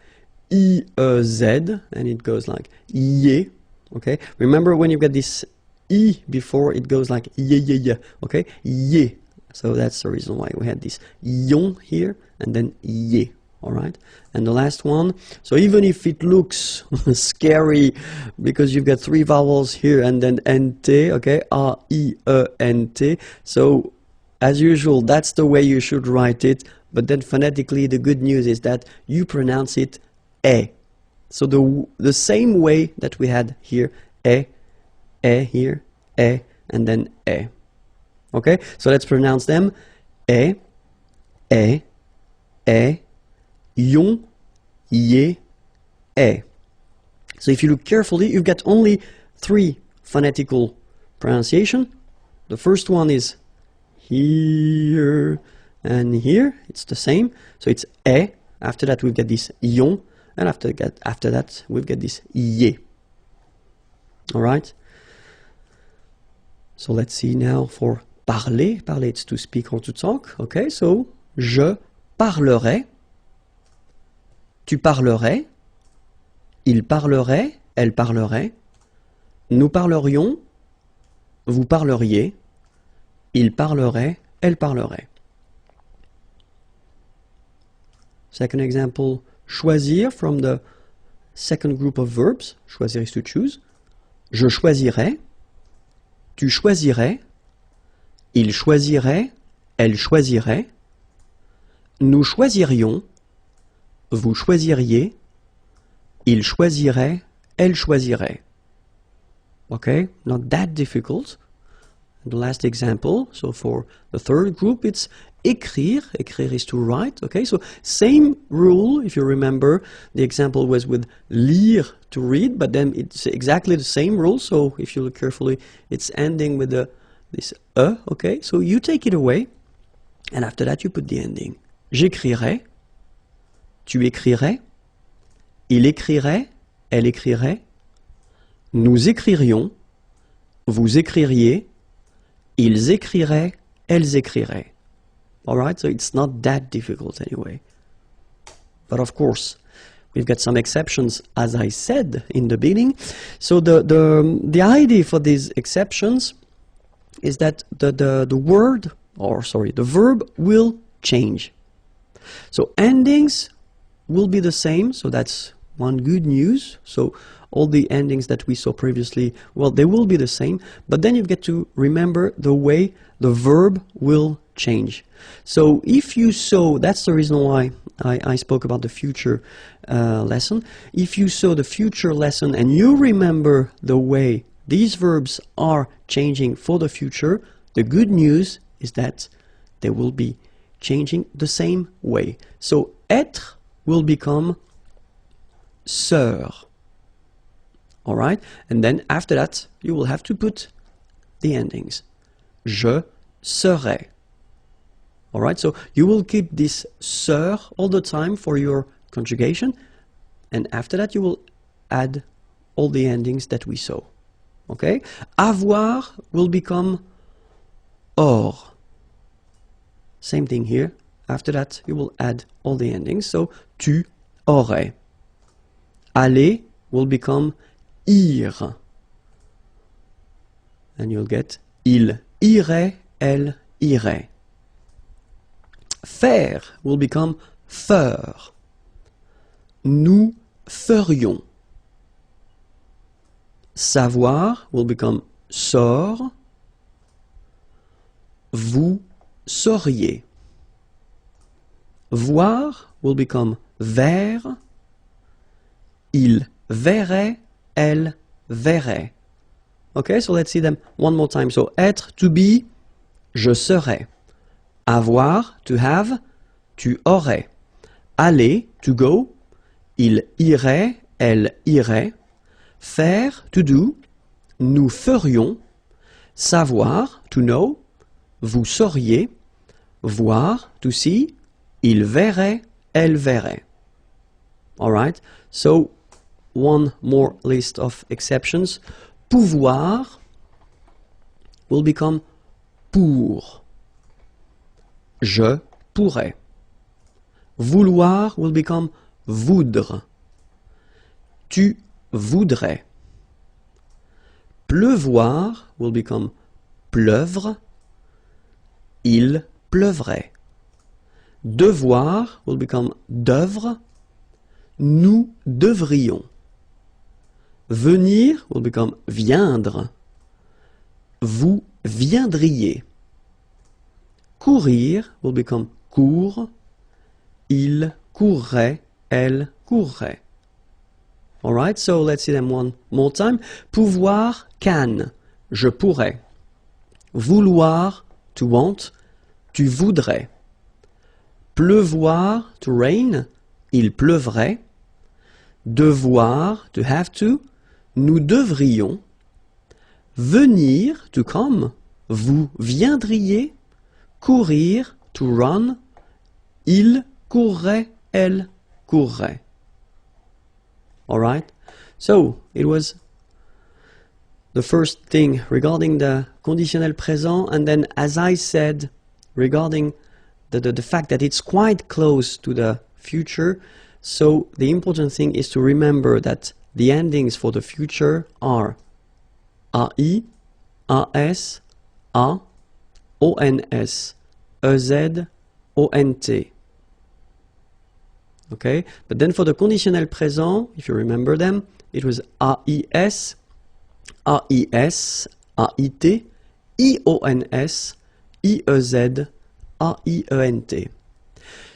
I-E-Z, and it goes like ye, okay, remember when you get this I before it goes like ye, okay, ye, so that's the reason why we had this ion here, and then ye. Alright, and the last one, so even if it looks scary because you've got three vowels here and then N-T, okay, A-I-E-N-T, so as usual that's the way you should write it, but then phonetically the good news is that you pronounce it E. So the same way that we had here, E here, E, and then E. Okay, so let's pronounce them, E, yon, ye, e. So if you look carefully, you've got only three phonetical pronunciation. The first one is here and here. It's the same. So it's e. After that, we've got this yon, and after that, we've got this ye. All right. So let's see now for parler. Parler, it's to speak or to talk. Okay. So je parlerai. Tu parlerais, il parlerait, elle parlerait, nous parlerions, vous parleriez, il parlerait, elle parlerait. Second example, choisir from the second group of verbs. Choisir is to choose. Je choisirais, tu choisirais, il choisirait, elle choisirait, nous choisirions, vous choisiriez, il choisirait, elle choisirait. Okay, not that difficult. And the last example, so for the third group, it's écrire. Écrire is to write. Okay, so same rule. If you remember, the example was with lire, to read, but then it's exactly the same rule. So if you look carefully, it's ending with this e. Okay, so you take it away, and after that you put the ending. J'écrirai. Tu écrirais. Il écrirait. Elle écrirait. Nous écririons. Vous écririez. Ils écriraient. Elles écriraient. Alright, so it's not that difficult anyway. But of course, we've got some exceptions, as I said in the beginning. So the idea for these exceptions is that the word, or sorry, the verb will change. So endings will be the same, so that's one good news. So all the endings that we saw previously, well, they will be the same, but then you get to remember the way the verb will change. So if you saw, that's the reason why I spoke about the future lesson. If you saw the future lesson and you remember the way these verbs are changing for the future, the good news is that they will be changing the same way. So être will become sœur. Alright, and then after that you will have to put the endings. Je serai. Alright, so you will keep this sœur all the time for your conjugation, and after that you will add all the endings that we saw. Okay, avoir will become or. Same thing here. After that you will add all the endings. So tu aurais. Aller will become ir. And you'll get il irait, elle irait. Faire will become faire. Nous ferions. Savoir will become saur. Vous sauriez. Voir will become vers. Il verrait, elle verrait. Okay, so let's see them one more time. So être, to be, je serais. Avoir, to have, tu aurais. Aller, to go, il irait, elle irait. Faire, to do, nous ferions. Savoir, to know, vous sauriez. Voir, to see, il verrait, elle verrait. Alright, so one more list of exceptions. Pouvoir will become pour. Je pourrais. Vouloir will become voudre. Tu voudrais. Pleuvoir will become pleuvre. Il pleuvrait. Devoir will become devre. Nous devrions. Venir will become viendre. Vous viendriez. Courir will become court. Il courrait, elle courrait. Alright, so let's see them one more time. Pouvoir, can, je pourrais. Vouloir, to want, tu voudrais. Pleuvoir, to rain, il pleuvrait. Devoir, to have to, nous devrions. Venir, to come, vous viendriez. Courir, to run, il courrait, elle courrait. Alright, so it was the first thing regarding the conditionnel présent, and then as I said regarding the fact that it's quite close to the future, so the important thing is to remember that the endings for the future are AI, AS, A, ONS, EZ, ONT. Okay, but then for the conditionnel présent, if you remember them, it was AIS, AIS, AIT, IONS, IEZ, AIENT.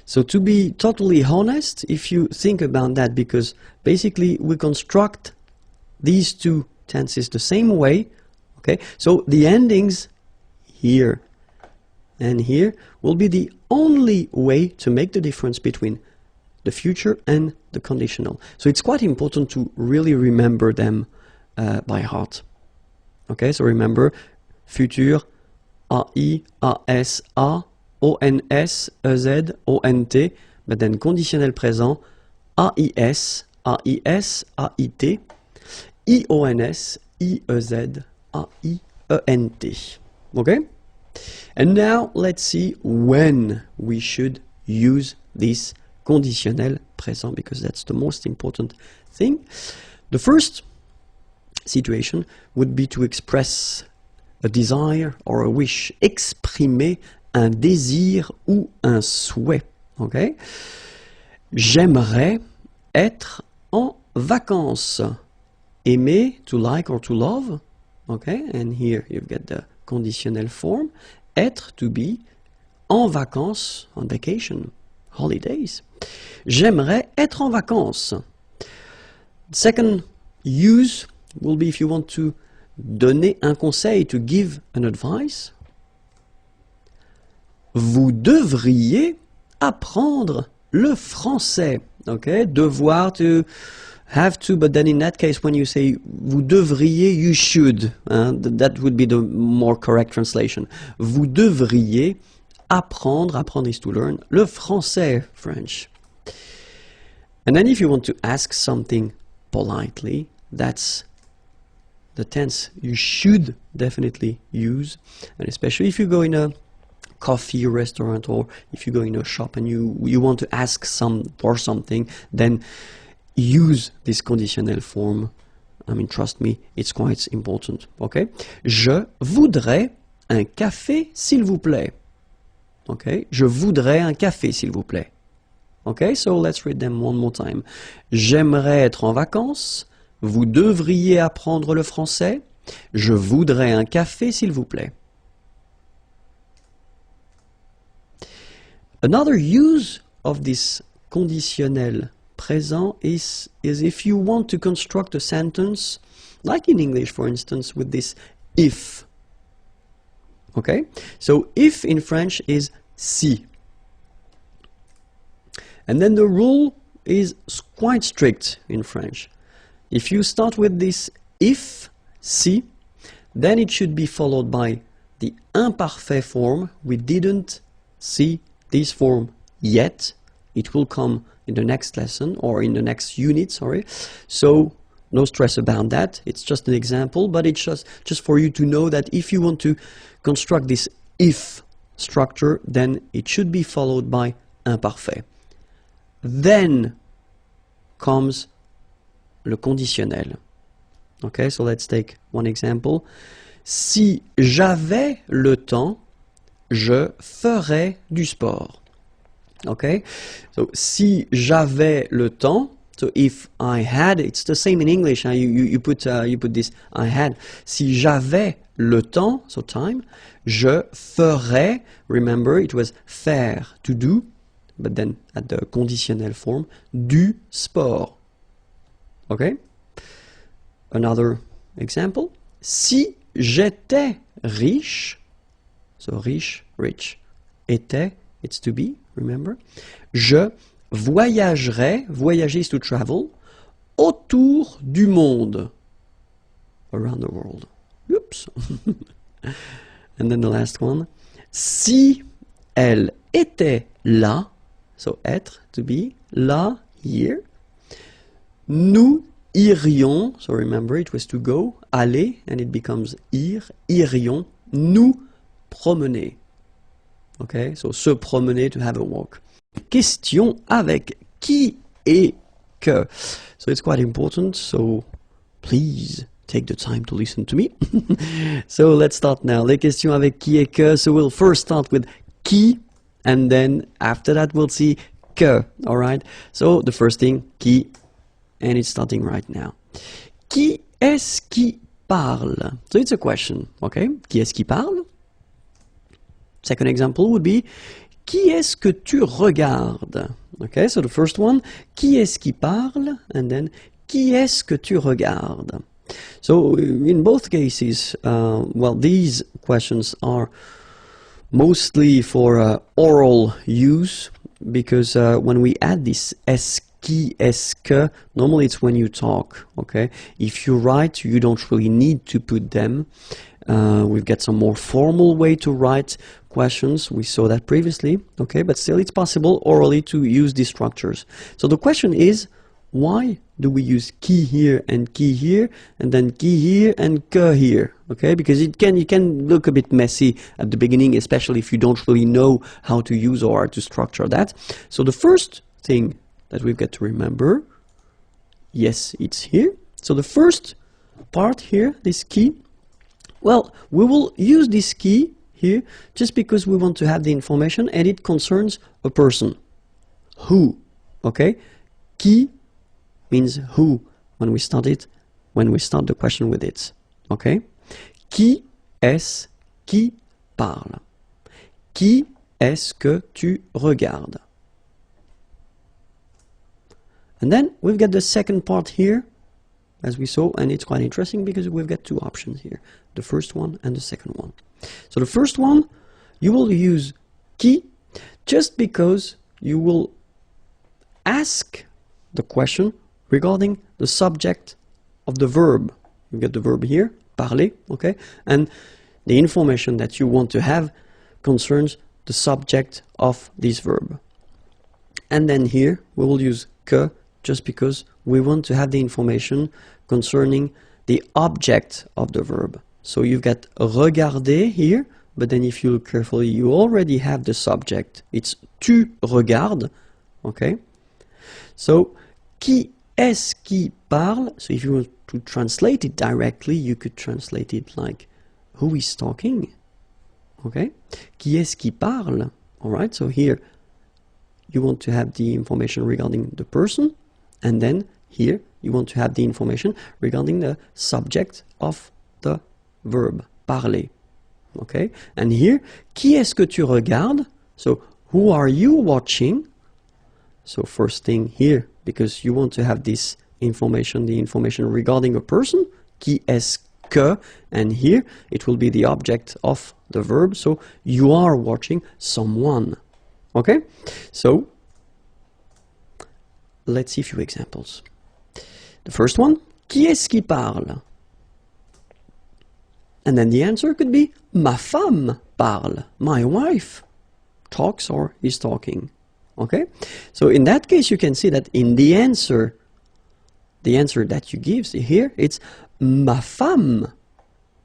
So to be totally honest, if you think about that, because basically we construct these two tenses the same way, okay, so the endings here and here will be the only way to make the difference between the future and the conditional. So it's quite important to really remember them by heart. Okay, so remember futur, AI, AS, A, ONS, EZ, ONT, but then conditionnel présent, AIS, AIS, AIT, IONS, IEZ, AIENT. Okay? And now let's see when we should use this conditionnel présent, because that's the most important thing. The first situation would be to express a desire or a wish, exprimer un désir ou un souhait. Okay? J'aimerais être en vacances. Aimer, to like or to love. Okay? And here you've got the conditionnel form. Être, to be. En vacances, on vacation, holidays. J'aimerais être en vacances. Second use will be if you want to donner un conseil, to give an advice. Vous devriez apprendre le français. Okay, devoir, to have to, but then in that case when you say vous devriez, you should. That would be the more correct translation. Vous devriez apprendre, apprendre is to learn, le français, French. And then if you want to ask something politely, that's the tense you should definitely use, and especially if you go in a coffee restaurant or if you go in a shop and you want to ask for something, then use this conditionnel form. I mean, trust me, it's quite important. Okay? Je voudrais un café, s'il vous plaît. Okay? Je voudrais un café, s'il vous plaît. Okay? So let's read them one more time. J'aimerais être en vacances. Vous devriez apprendre le français. Je voudrais un café, s'il vous plaît. Another use of this conditionnel présent is if you want to construct a sentence, like in English, for instance, with this if. Okay? So if in French is si. And then the rule is quite strict in French. If you start with this if, si, then it should be followed by the imparfait form. We didn't see this form yet. It will come in the next lesson or in the next unit, sorry. So no stress about that. It's just an example, but it's just for you to know that if you want to construct this if structure, then it should be followed by imparfait. Then comes le conditionnel. Okay, so let's take one example. Si j'avais le temps, je ferais du sport. Okay, so si j'avais le temps, so if I had, it's the same in English. You put this I had. Si j'avais le temps, so time, je ferais. Remember, it was faire, to do, but then at the conditionnel form, du sport. Okay. Another example. Si j'étais riche, so riche, rich, était, it's to be, remember. Je voyagerais, voyager is to travel, autour du monde, around the world. Oops. And then the last one. Si elle était là, so être, to be, là, here, nous irions, so remember it was to go, aller, and it becomes ir, irions, nous promener. Okay, so se promener, to have a walk. Question avec qui et que. So it's quite important, so please take the time to listen to me. So let's start now. Les questions avec qui et que. So we'll first start with qui, and then after that we'll see que. Alright? So the first thing, qui, and it's starting right now. Qui est-ce qui parle? So it's a question, okay? Qui est-ce qui parle? Second example would be, qui est-ce que tu regardes? Okay, so the first one, qui est-ce qui parle? And then, qui est-ce que tu regardes? So in both cases, well, these questions are mostly for oral use, because when we add this qui, que, normally it's when you talk, okay? If you write, you don't really need to put them. We've got some more formal way to write questions. We saw that previously, okay? But still, it's possible orally to use these structures. So the question is, why do we use qui here and qui here, and then qui here and que here, okay? Because it can look a bit messy at the beginning, especially if you don't really know how to use or how to structure that. So the first thing that we've got to remember, yes, it's here. So the first part here, this qui, well, we will use this qui here just because we want to have the information and it concerns a person. Who, okay? Qui means who when we start the question with it, okay? Qui est-ce qui parle? Qui est-ce que tu regardes? And then we've got the second part here, as we saw, and it's quite interesting because we've got two options here, the first one and the second one. So the first one, you will use qui just because you will ask the question regarding the subject of the verb. You get the verb here, parler, okay? And the information that you want to have concerns the subject of this verb. And then here, we will use que just because we want to have the information concerning the object of the verb. So you've got regarder here, but then if you look carefully, you already have the subject. It's tu regardes, okay? So, qui est-ce qui parle? So if you want to translate it directly, you could translate it like, who is talking? Okay? Qui est-ce qui parle? Alright, so here, you want to have the information regarding the person, and then here, you want to have the information regarding the subject of the verb, parler. Okay? And here, qui est-ce que tu regardes? So, who are you watching? So, first thing here, because you want to have this information, the information regarding a person, qui est-ce que, and here, it will be the object of the verb, so you are watching someone. Okay? So, let's see a few examples. The first one, qui est-ce qui parle? And then the answer could be, ma femme parle. My wife talks or is talking. Okay? So in that case, you can see that in the answer that you give here, it's ma femme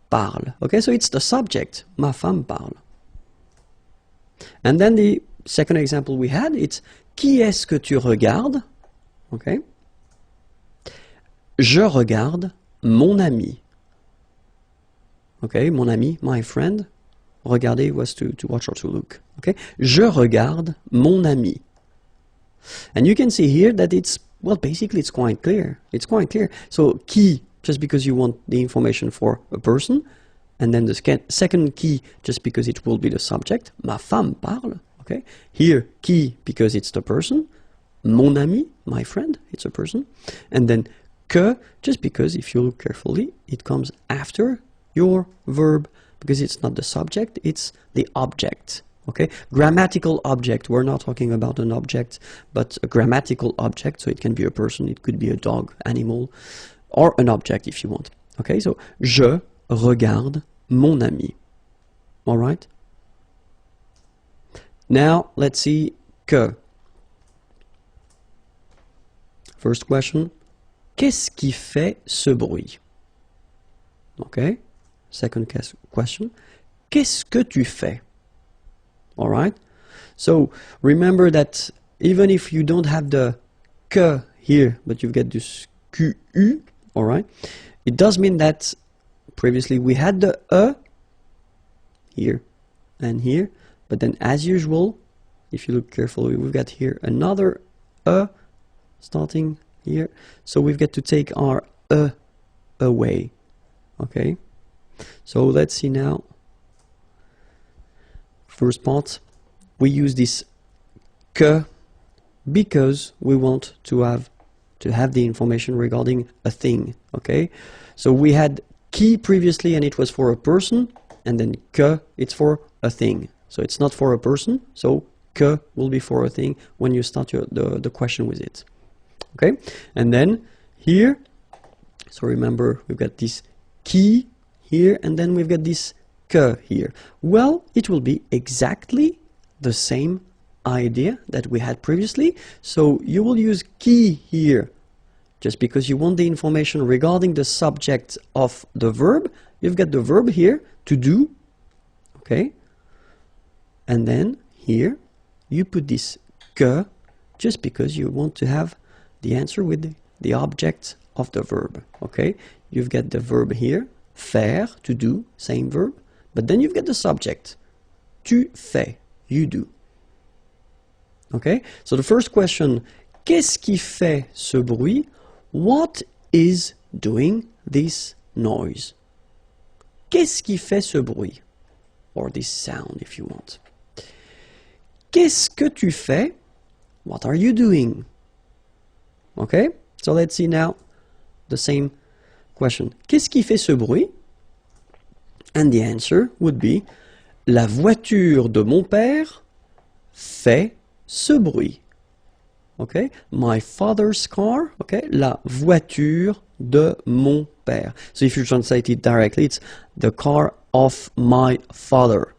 parle. Okay? So it's the subject, ma femme parle. And then the second example we had, it's qui est-ce que tu regardes? Okay? Je regarde mon ami. Okay, mon ami, my friend. Regarder was to watch or to look. Okay? Je regarde mon ami. And you can see here that it's, well, basically it's quite clear. It's quite clear. So, qui, just because you want the information for a person, and then the second qui, just because it will be the subject, ma femme parle. Okay? Here, qui, because it's the person. Mon ami, my friend, it's a person. And then que, just because if you look carefully, it comes after your verb, because it's not the subject, it's the object. Okay? Grammatical object, we're not talking about an object, but a grammatical object, so it can be a person, it could be a dog, animal, or an object if you want. Okay, so je regarde mon ami. Alright? Now, let's see que. First question, qu'est-ce qui fait ce bruit? Okay? Second question, qu'est-ce que tu fais? All right? So remember that even if you don't have the que here, but you've got this QU, all right? It does mean that previously we had the here and here, but then as usual, if you look carefully, we've got here another starting here. So we've got to take our away. Okay? So let's see now. First part, we use this que because we want to have the information regarding a thing. Okay? So we had qui previously and it was for a person, and then que it's for a thing. So it's not for a person, so que will be for a thing when you start the question with it. Okay, and then here, so remember we've got this qui here, and then we've got this que here. Well, it will be exactly the same idea that we had previously. So you will use qui here just because you want the information regarding the subject of the verb. You've got the verb here, to do, okay? And then here you put this que just because you want to have the answer with the object of the verb, okay? You've got the verb here, faire, to do, same verb, but then you've got the subject, tu fais, you do. Okay, so the first question, qu'est-ce qui fait ce bruit? What is doing this noise? Qu'est-ce qui fait ce bruit? Or this sound if you want. Qu'est-ce que tu fais? What are you doing? Okay, so let's see now the same question. Qu'est-ce qui fait ce bruit? And the answer would be, la voiture de mon père fait ce bruit. Okay, my father's car. Okay, la voiture de mon père. So if you translate it directly, it's the car of my father.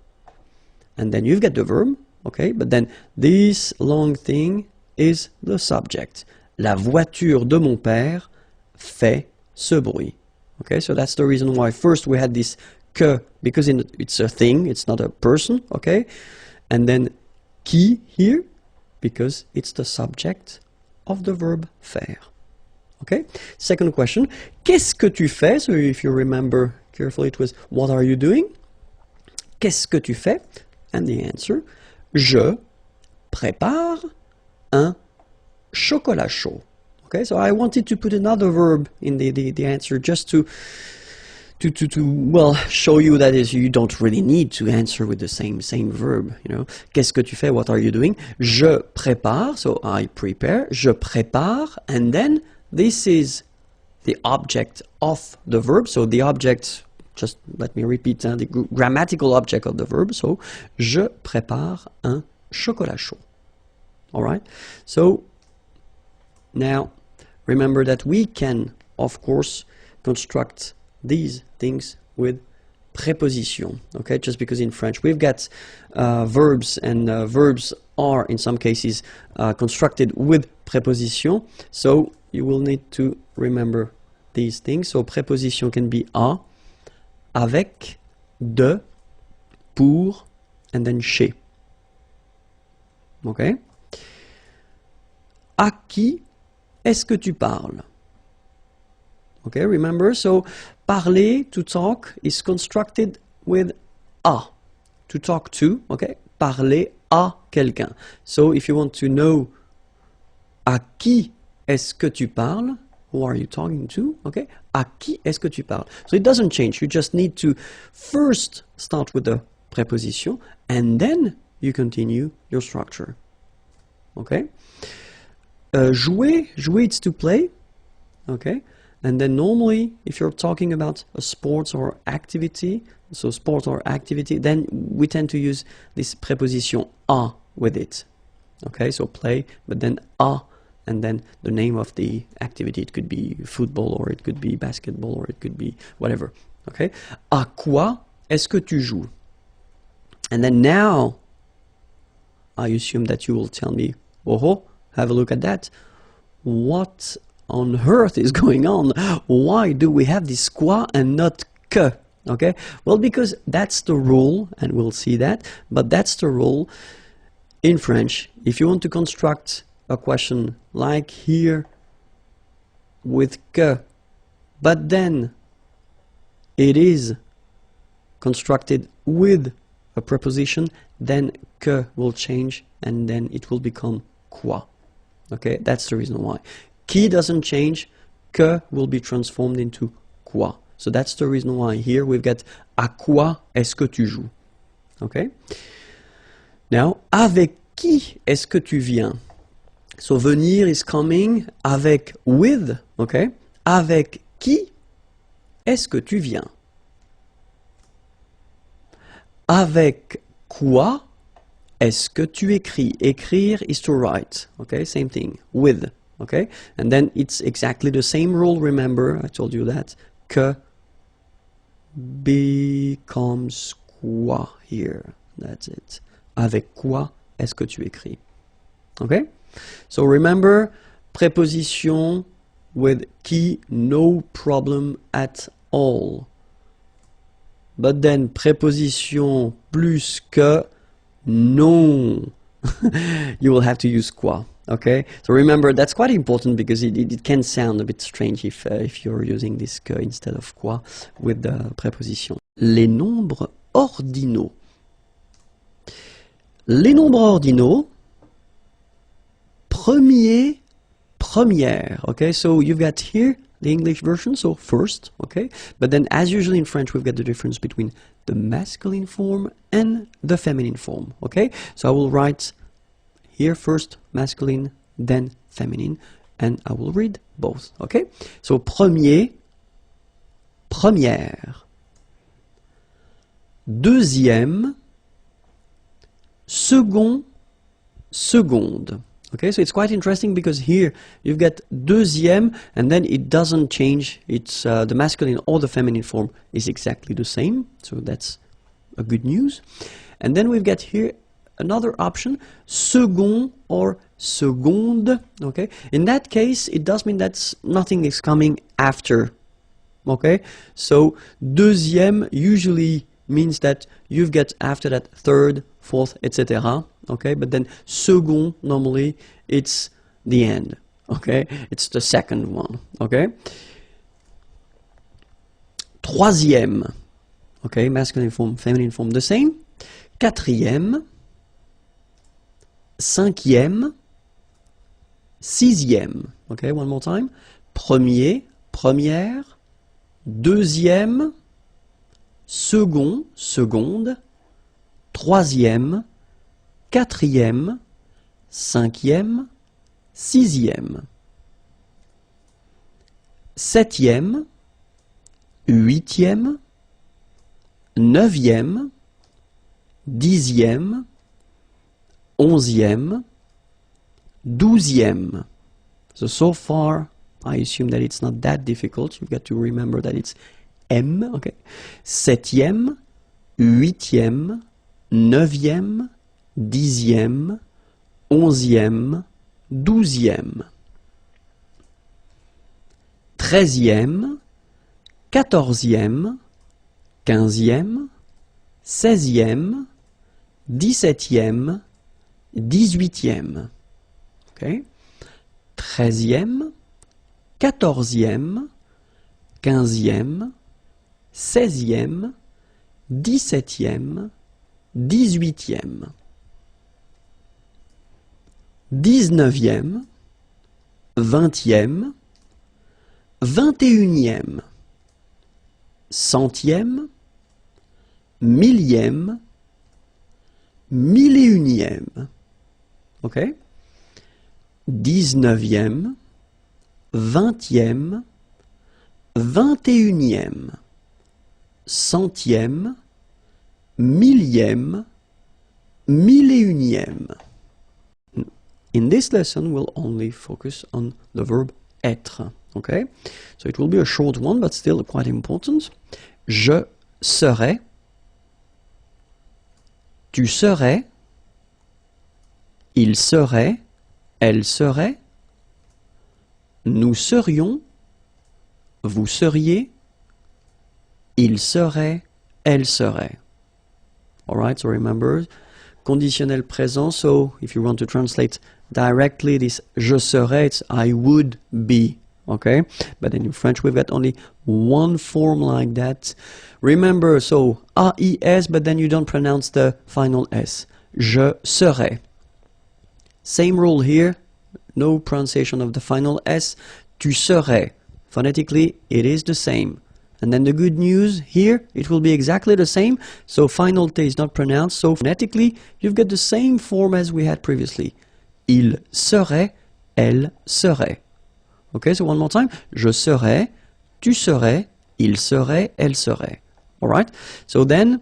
And then you've got the verb. Okay, but then this long thing is the subject. La voiture de mon père fait ce bruit. Okay, so that's the reason why first we had this que, because it's a thing, it's not a person. Okay, and then qui here, because it's the subject of the verb faire. Okay, second question, qu'est-ce que tu fais? So if you remember carefully, it was what are you doing? Qu'est-ce que tu fais? And the answer, je prépare un chocolat chaud. Okay, so I wanted to put another verb in the answer just to well show you that is you don't really need to answer with the same verb, you know. Qu'est-ce que tu fais? What are you doing? Je prépare, so I prepare, je prépare, and then this is the object of the verb. So the object, just let me repeat, the grammatical object of the verb. So je prépare un chocolat chaud. All right, so now remember that we can of course construct these things with préposition, okay, just because in French we've got verbs, and verbs are in some cases constructed with préposition, so you will need to remember these things. So préposition can be à, avec, de, pour, and then chez. Okay, à qui est-ce que tu parles? Okay, remember, so parler, to talk, is constructed with à, to talk to, okay, parler à quelqu'un. So if you want to know à qui est-ce que tu parles, who are you talking to, okay, à qui est-ce que tu parles? So it doesn't change, you just need to first start with the preposition and then you continue your structure. Okay, jouer, it's to play, okay. And then normally, if you're talking about a sports or activity, so sport or activity, then we tend to use this preposition à with it. Okay, so play, but then à, and then the name of the activity. It could be football, or it could be basketball, or it could be whatever. Okay, à quoi est-ce que tu joues? And then now, I assume that you will tell me, oh, have a look at that. What on earth is going on? Why do we have this quoi and not que? Okay, well, because that's the rule, and we'll see that, but that's the rule in French. If you want to construct a question like here with que, but then it is constructed with a preposition, then que will change and then it will become quoi. Okay, that's the reason why. Qui doesn't change, que will be transformed into quoi. So that's the reason why here we've got à quoi est-ce que tu joues. Okay? Now, avec qui est-ce que tu viens? So venir is coming, avec, with, okay? Avec qui est-ce que tu viens? Avec Quoi est-ce que tu écris? Écrire is to write. Okay, same thing. With. Okay, and then it's exactly the same rule. Remember, I told you that. Que becomes quoi here. That's it. Avec quoi est-ce que tu écris? Okay, so remember, préposition with qui, no problem at all. But then préposition plus que, non. You will have to use quoi. Okay, so remember that's quite important because it can sound a bit strange if you're using this que instead of quoi with the preposition. Les nombres ordinaux. Les nombres ordinaux, premier, première. Okay, so you've got here the English version, so first, okay, but then as usually in French we've got the difference between the masculine form and the feminine form. Okay, so I will write here first masculine, then feminine, and I will read both. Okay, so premier, première. Deuxième, second, seconde. Okay, so it's quite interesting because here you've got deuxième and then it doesn't change. It's the masculine or the feminine form is exactly the same, so that's a good news. And then we've got here another option, second or seconde. Okay, in that case it does mean that nothing is coming after. Okay, so deuxième usually means that you've got after that third, fourth, etc. Okay, but then second normally it's the end. Okay, it's the second one. Okay, troisième. Okay, masculine form, feminine form, the same. Quatrième, cinquième, sixième. Okay, one more time. Premier, première, deuxième, second, seconde, troisième, quatrième, cinquième, sixième, septième, huitième, neuvième, dixième, onzième, douzième. So far, I assume that it's not that difficult. You've got to remember that it's M, okay. Septième, huitième, neuvième, dixième, onzième, douzième. Treizième, quatorzième, quinzième, seizième, dix-septième, dix-huitième. Okay. Treizième, quatorzième, quinzième, seizième, dix-septième, dix-huitième. Dix-neuvième, vingtième, vingt-et-unième, centième, millième, mille-et-unième. Ok? Dix-neuvième, vingtième, vingt-et-unième, centième, millième, mille-et-unième. In this lesson, we'll only focus on the verb être. Okay? So it will be a short one, but still quite important. Je serai, tu serais, il serait, elle serait, nous serions, vous seriez, il serait, elle serait. Alright, so remember, conditionnel présent, so if you want to translate directly this je serais, it's I would be. Okay, but in French we've got only one form like that. Remember, so AIS, but then you don't pronounce the final S. Je serais. Same rule here, no pronunciation of the final S. Tu serais. Phonetically, it is the same. And then the good news here, it will be exactly the same. So final T is not pronounced. So phonetically, you've got the same form as we had previously. Il serait, elle serait. Okay, so one more time. Je serais, tu serais, il serait, elle serait. Alright? So then,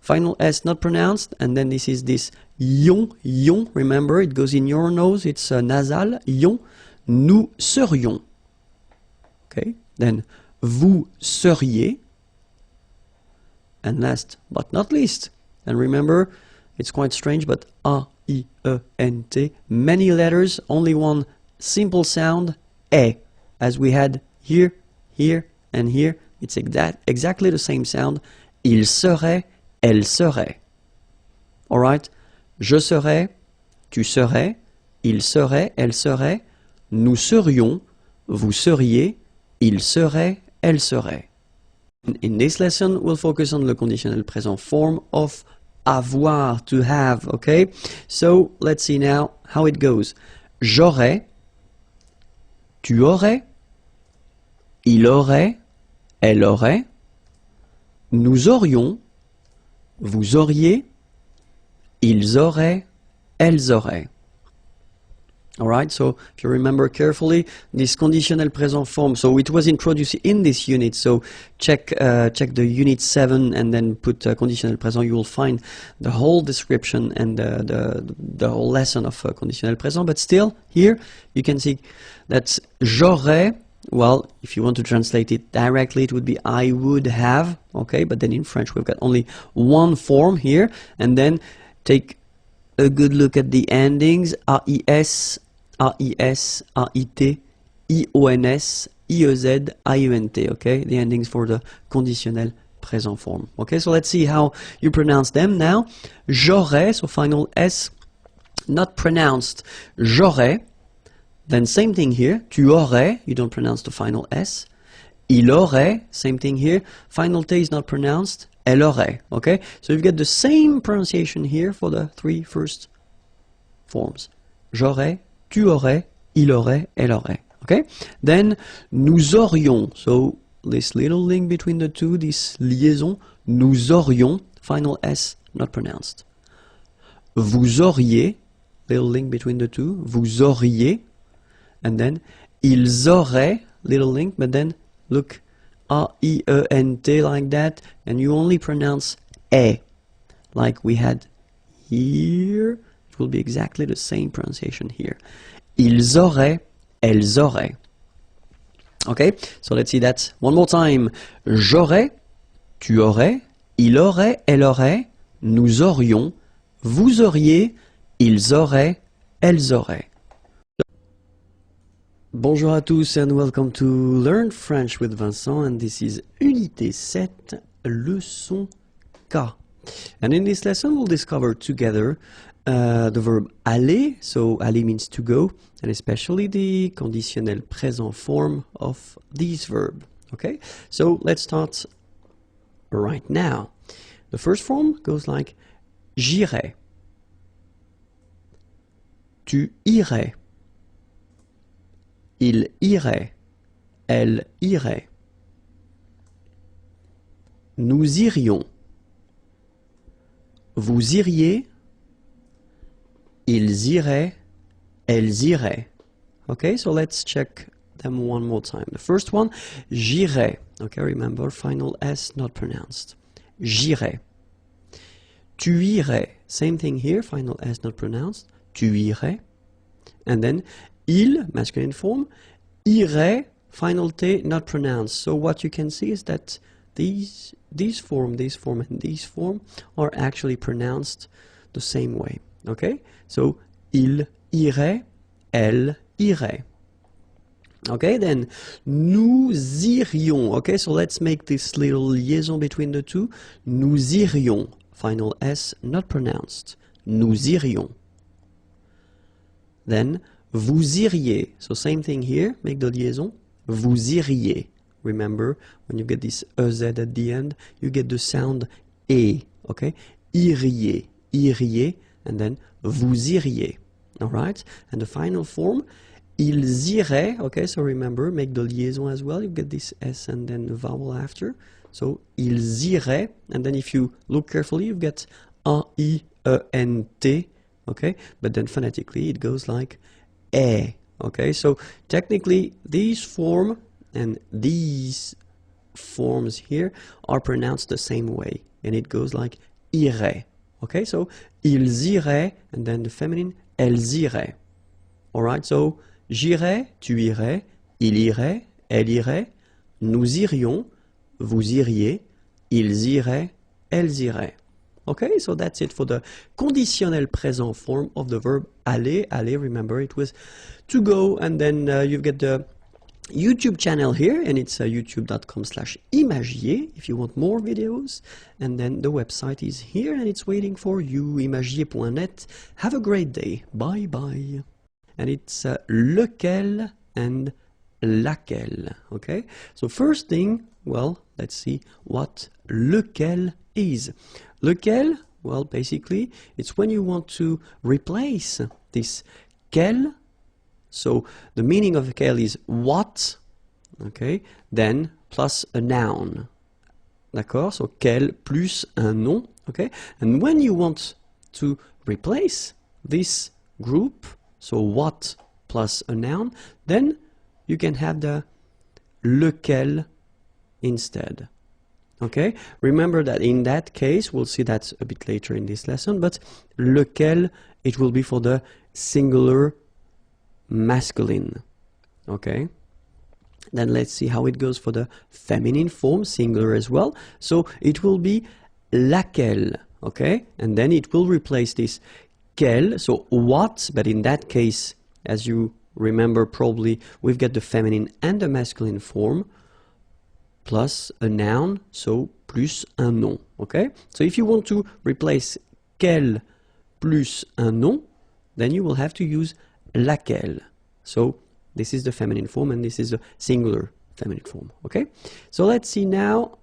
final S not pronounced, and then this is this yon, yon, remember it goes in your nose, it's nasal, yon, nous serions. Okay, then vous seriez, and last but not least, and remember, it's quite strange, but A-I-E-N-T, many letters, only one simple sound, E, as we had here, here, and here. It's exactly the same sound. Il serait, elle serait. Alright? Je serais, tu serais, il serait, elle serait, nous serions, vous seriez, il serait, elle serait. In this lesson, we'll focus on the conditionnel présent form of avoir, to have, okay? So, let's see now how it goes. J'aurais, tu aurais, il aurait, elle aurait, nous aurions, vous auriez, ils auraient, elles auraient. Alright, so if you remember carefully, this conditional present form, so it was introduced in this unit, so check the unit 7 and then put conditional present, you will find the whole description and the whole lesson of conditional present, but still, here, you can see that j'aurais, well, if you want to translate it directly, it would be I would have, okay, but then in French we've got only one form here, and then take a good look at the endings, AIS, AIS, AIT, IONS, IEZ, IENT, okay, the endings for the conditionnel present form. Okay, so let's see how you pronounce them now. J'aurais, so final S, not pronounced, j'aurais. Then same thing here, tu aurais, you don't pronounce the final S. Il aurait, same thing here, final T is not pronounced, elle aurait, okay? So you've got the same pronunciation here for the three first forms. J'aurais, tu aurais, il aurait, elle aurait, okay? Then, nous aurions, so this little link between the two, this liaison, nous aurions, final S not pronounced. Vous auriez, little link between the two, vous auriez, and then ils auraient, little link, but then look, A-I-E-N-T like that, and you only pronounce E, like we had here. It will be exactly the same pronunciation here. Ils auraient, elles auraient. Okay, so let's see that one more time. J'aurais, tu aurais, il aurait, elle aurait, nous aurions, vous auriez, ils auraient, elles auraient. Bonjour à tous and welcome to Learn French with Vincent, and this is Unité 7, leçon K. And in this lesson we'll discover together the verb aller, so aller means to go, and especially the conditionnel présent form of this verb. Okay, so let's start right now. The first form goes like j'irai, tu irais, il irait, elle irait, nous irions, vous iriez, ils iraient, elles iraient. Okay, so let's check them one more time. The first one, j'irai. Okay, remember, final S not pronounced. J'irai. Tu irais. Same thing here, final S not pronounced. Tu irais. And then, il, masculine form, irait, final T not pronounced. So what you can see is that these form, and this form are actually pronounced the same way. Okay, so il irait, elle irait. Okay, then nous irions. Okay, so let's make this little liaison between the two. Nous irions, final S not pronounced. Nous irions. Then vous iriez. So same thing here, make the liaison. Vous iriez. Remember, when you get this EZ at the end, you get the sound E. Okay, iriez, iriez, and then vous iriez. Alright, and the final form, ils iraient. Okay, so remember, make the liaison as well. You get this S and then the vowel after. So ils iraient, and then if you look carefully, you get A-I-E-N-T. Okay, but then phonetically it goes like E. Okay, so technically these form and these forms here are pronounced the same way, and it goes like iraient. Okay, so ils iraient, and then the feminine, elles iraient. Alright, so j'irais, tu irais, il irait, elle irait, nous irions, vous iriez, ils iraient, elles iraient. Okay, so that's it for the conditionnel présent form of the verb aller. Aller, remember it was to go, and then you've got the YouTube channel here, and it's youtube.com/imagier if you want more videos, and then the website is here and it's waiting for you, imagier.net. Have a great day. Bye bye. And it's lequel and laquelle. Okay, so first thing, well, let's see what lequel is. Lequel, well, basically, it's when you want to replace this quel. So the meaning of quel is what, okay, then plus a noun. D'accord? So quel plus un nom, okay? And when you want to replace this group, so what plus a noun, then you can have the lequel instead. Okay, remember that in that case, we'll see that a bit later in this lesson, but lequel, it will be for the singular masculine. Okay, then let's see how it goes for the feminine form, singular as well. So it will be laquelle, okay, and then it will replace this quel, so what, but in that case, as you remember probably, we've got the feminine and the masculine form, plus a noun, so plus un nom, okay? So if you want to replace quel plus un nom, then you will have to use laquelle. So this is the feminine form and this is the singular feminine form, okay? So let's see now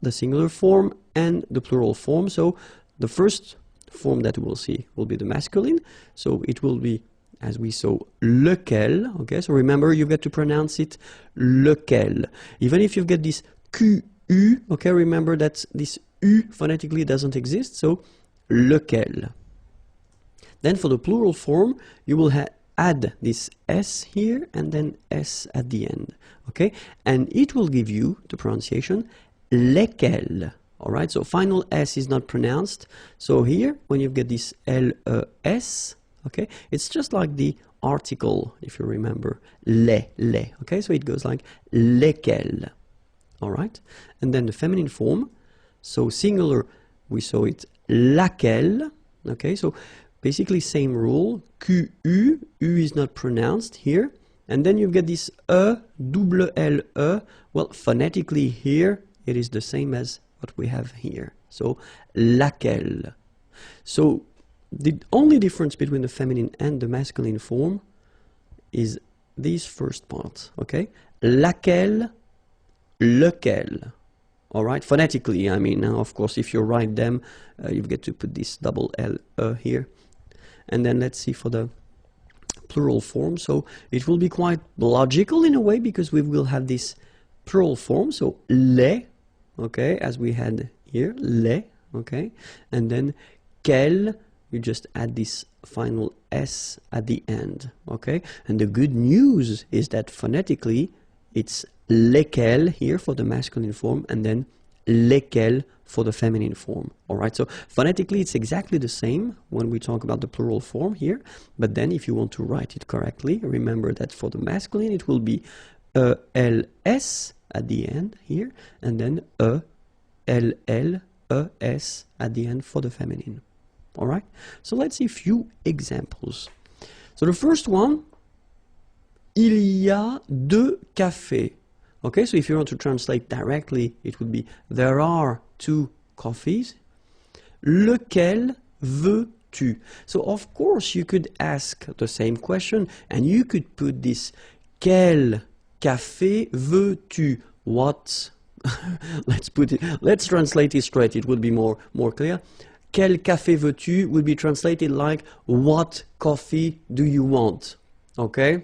the singular form and the plural form. So the first form that we'll see will be the masculine, so it will be, as we saw, lequel, okay, so remember you've got to pronounce it lequel. Even if you've got this QU, okay, remember that this U phonetically doesn't exist, so lequel. Then for the plural form, you will add this S here and then S at the end, okay, and it will give you the pronunciation lesquels. Alright, so final S is not pronounced, so here when you get this LES, okay, it's just like the article, if you remember, les, okay, so it goes like lesquels, all right, and then the feminine form, so singular, we saw it laquelle, okay, so basically same rule, QU, U is not pronounced here, and then you get this double LE, well, phonetically here, it is the same as what we have here, so laquelle. So the only difference between the feminine and the masculine form is this first part, okay? Laquelle, lequel. All right, phonetically, I mean, of course, if you write them, you've got to put this double L here. And then let's see for the plural form. So it will be quite logical in a way because we will have this plural form. So les, okay, as we had here, les, okay? And then quel, you just add this final S at the end, okay? And the good news is that phonetically, it's lesquels here for the masculine form and then lesquels for the feminine form, all right? So phonetically, it's exactly the same when we talk about the plural form here, but then if you want to write it correctly, remember that for the masculine, it will be LS at the end here, and then LLES at the end for the feminine. All right, so let's see a few examples. So the first one, il y a deux cafés. Okay, so if you want to translate directly, it would be there are two coffees. Lequel veux-tu? So of course you could ask the same question and you could put this quel café veux-tu? What? Let's translate it straight, it would be more clear. Quel café veux-tu would be translated like what coffee do you want? Okay?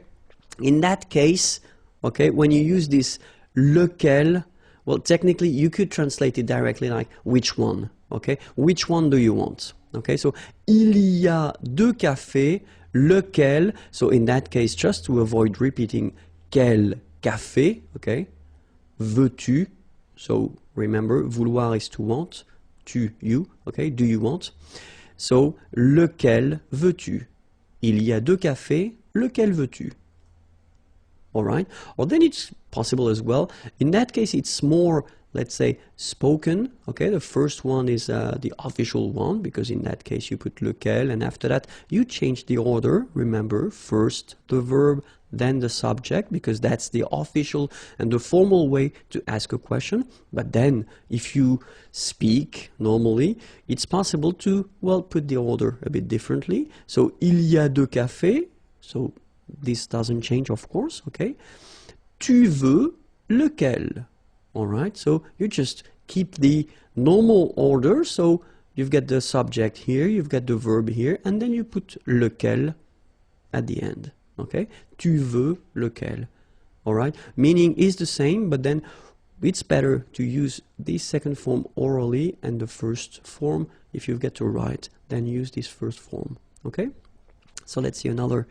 In that case, okay, when you use this lequel, well, technically you could translate it directly like which one, okay? Which one do you want? Okay, so il y a deux cafés, lequel, so in that case, just to avoid repeating quel café, okay? Veux-tu, so remember, vouloir is to want, tu, you, okay, do you want? So, lequel veux-tu? Il y a 2 cafés, lequel veux-tu? Alright, or then it's possible as well. In that case, it's more, let's say, spoken. Okay, the first one is the official one, because in that case you put lequel, and after that you change the order. Remember, first the verb, then the subject, because that's the official and the formal way to ask a question. But then, if you speak normally, it's possible to, well, put the order a bit differently. So, il y a 2 cafés. So, this doesn't change, of course, okay? Tu veux lequel? All right, so you just keep the normal order. So you've got the subject here, you've got the verb here, and then you put lequel at the end, okay? Tu veux lequel? All right, meaning is the same, but then it's better to use this second form orally and the first form, if you've got to write, then use this first form, okay? So let's see another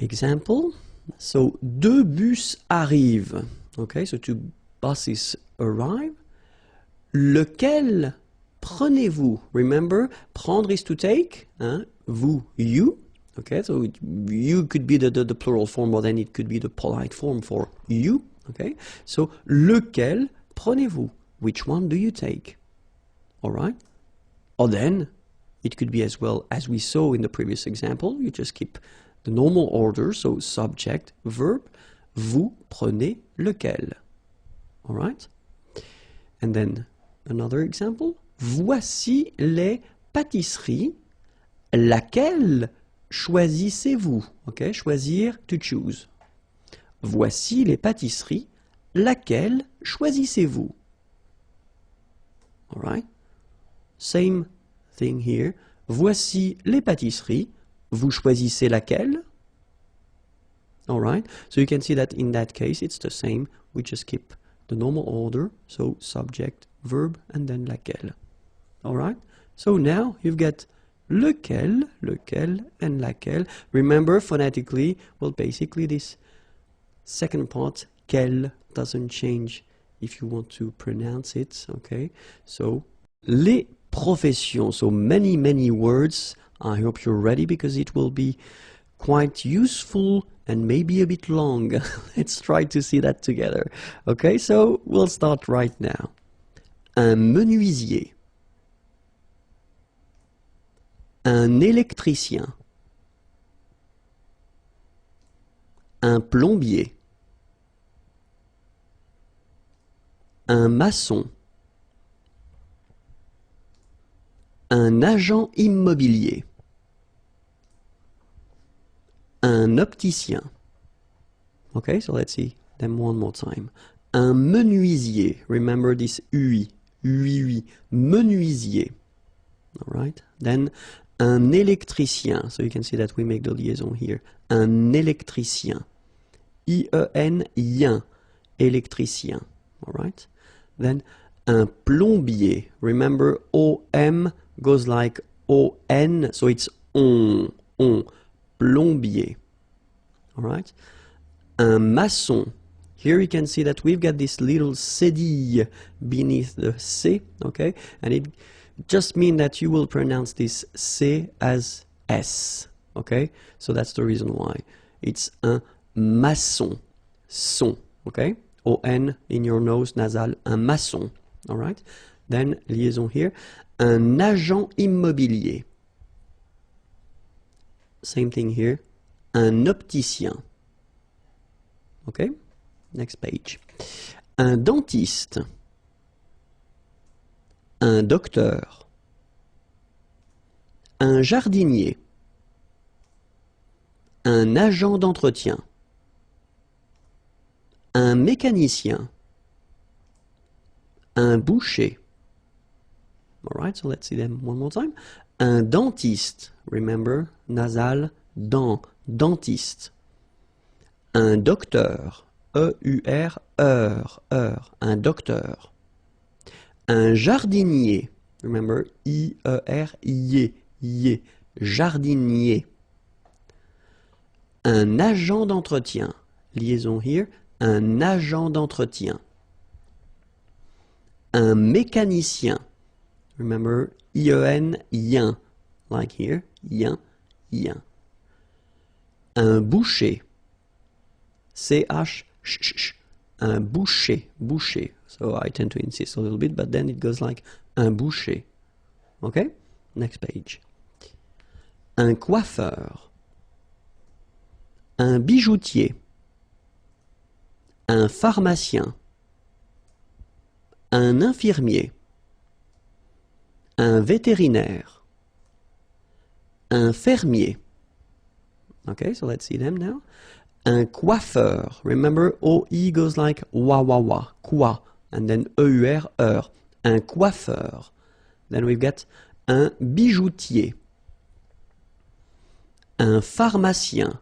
example. So, 2 bus arrivent. Okay, so 2 buses arrive. Lequel prenez-vous? Remember, prendre is to take. Hein? Vous, you. Okay, so you could be the plural form, or then it could be the polite form for you. Okay, so lequel prenez-vous? Which one do you take? All right. Or then it could be as well as we saw in the previous example. You just keep the normal order, so subject, verb, vous prenez lequel. All right? And then another example. Voici les pâtisseries. Laquelle choisissez-vous? Okay, choisir, to choose. Voici les pâtisseries. Laquelle choisissez-vous? All right? Same thing here. Voici les pâtisseries. Vous choisissez laquelle? All right, so you can see that in that case it's the same. We just keep the normal order, so subject, verb, and then laquelle. All right, so now you've got lequel, lequel, and laquelle. Remember phonetically, well, basically this second part, quel, doesn't change if you want to pronounce it. Okay, so les professions, so many words. I hope you're ready, because it will be quite useful and maybe a bit long. Let's try to see that together. Okay, so we'll start right now. Un menuisier. Un électricien. Un plombier. Un maçon. Un agent immobilier. Un opticien. Okay, so let's see them one more time. Un menuisier. Remember this UI. UI. Menuisier. All right. Then un électricien. So you can see that we make the liaison here. Un électricien. I-E-N-ien. Électricien. All right. Then un plombier. Remember O-M goes like O-N. So it's on. Plombier. All right. Un maçon. Here you can see that we've got this little cédille beneath the C, okay? And it just means that you will pronounce this C as S, okay? So that's the reason why. It's un maçon. Son, okay? O-N in your nose, nasal, un maçon. All right? Then, liaison here. Un agent immobilier. Same thing here. Un opticien. Okay? Next page. Un dentiste. Un docteur. Un jardinier. Un agent d'entretien. Un mécanicien. Un boucher. All right, so let's see them one more time. Un dentiste. Remember, nasal, dent, dentiste. Un docteur. E-U-R, un docteur. Un jardinier. Remember, I-E-R-I-E, jardinier. Un agent d'entretien. Liaison here. Un agent d'entretien. Un mécanicien. remember, IEN, yen, like here, yen, yen. Un boucher, CH, un boucher, boucher. So I tend to insist a little bit, but then it goes like un boucher. Okay? Next page. Un coiffeur, un bijoutier, un pharmacien, un infirmier, un vétérinaire, un fermier. Okay, so let's see them now. Un coiffeur. Remember, OI goes like wa wa wa, quoi, and then EUR, un coiffeur. Then we've got un bijoutier. Un pharmacien.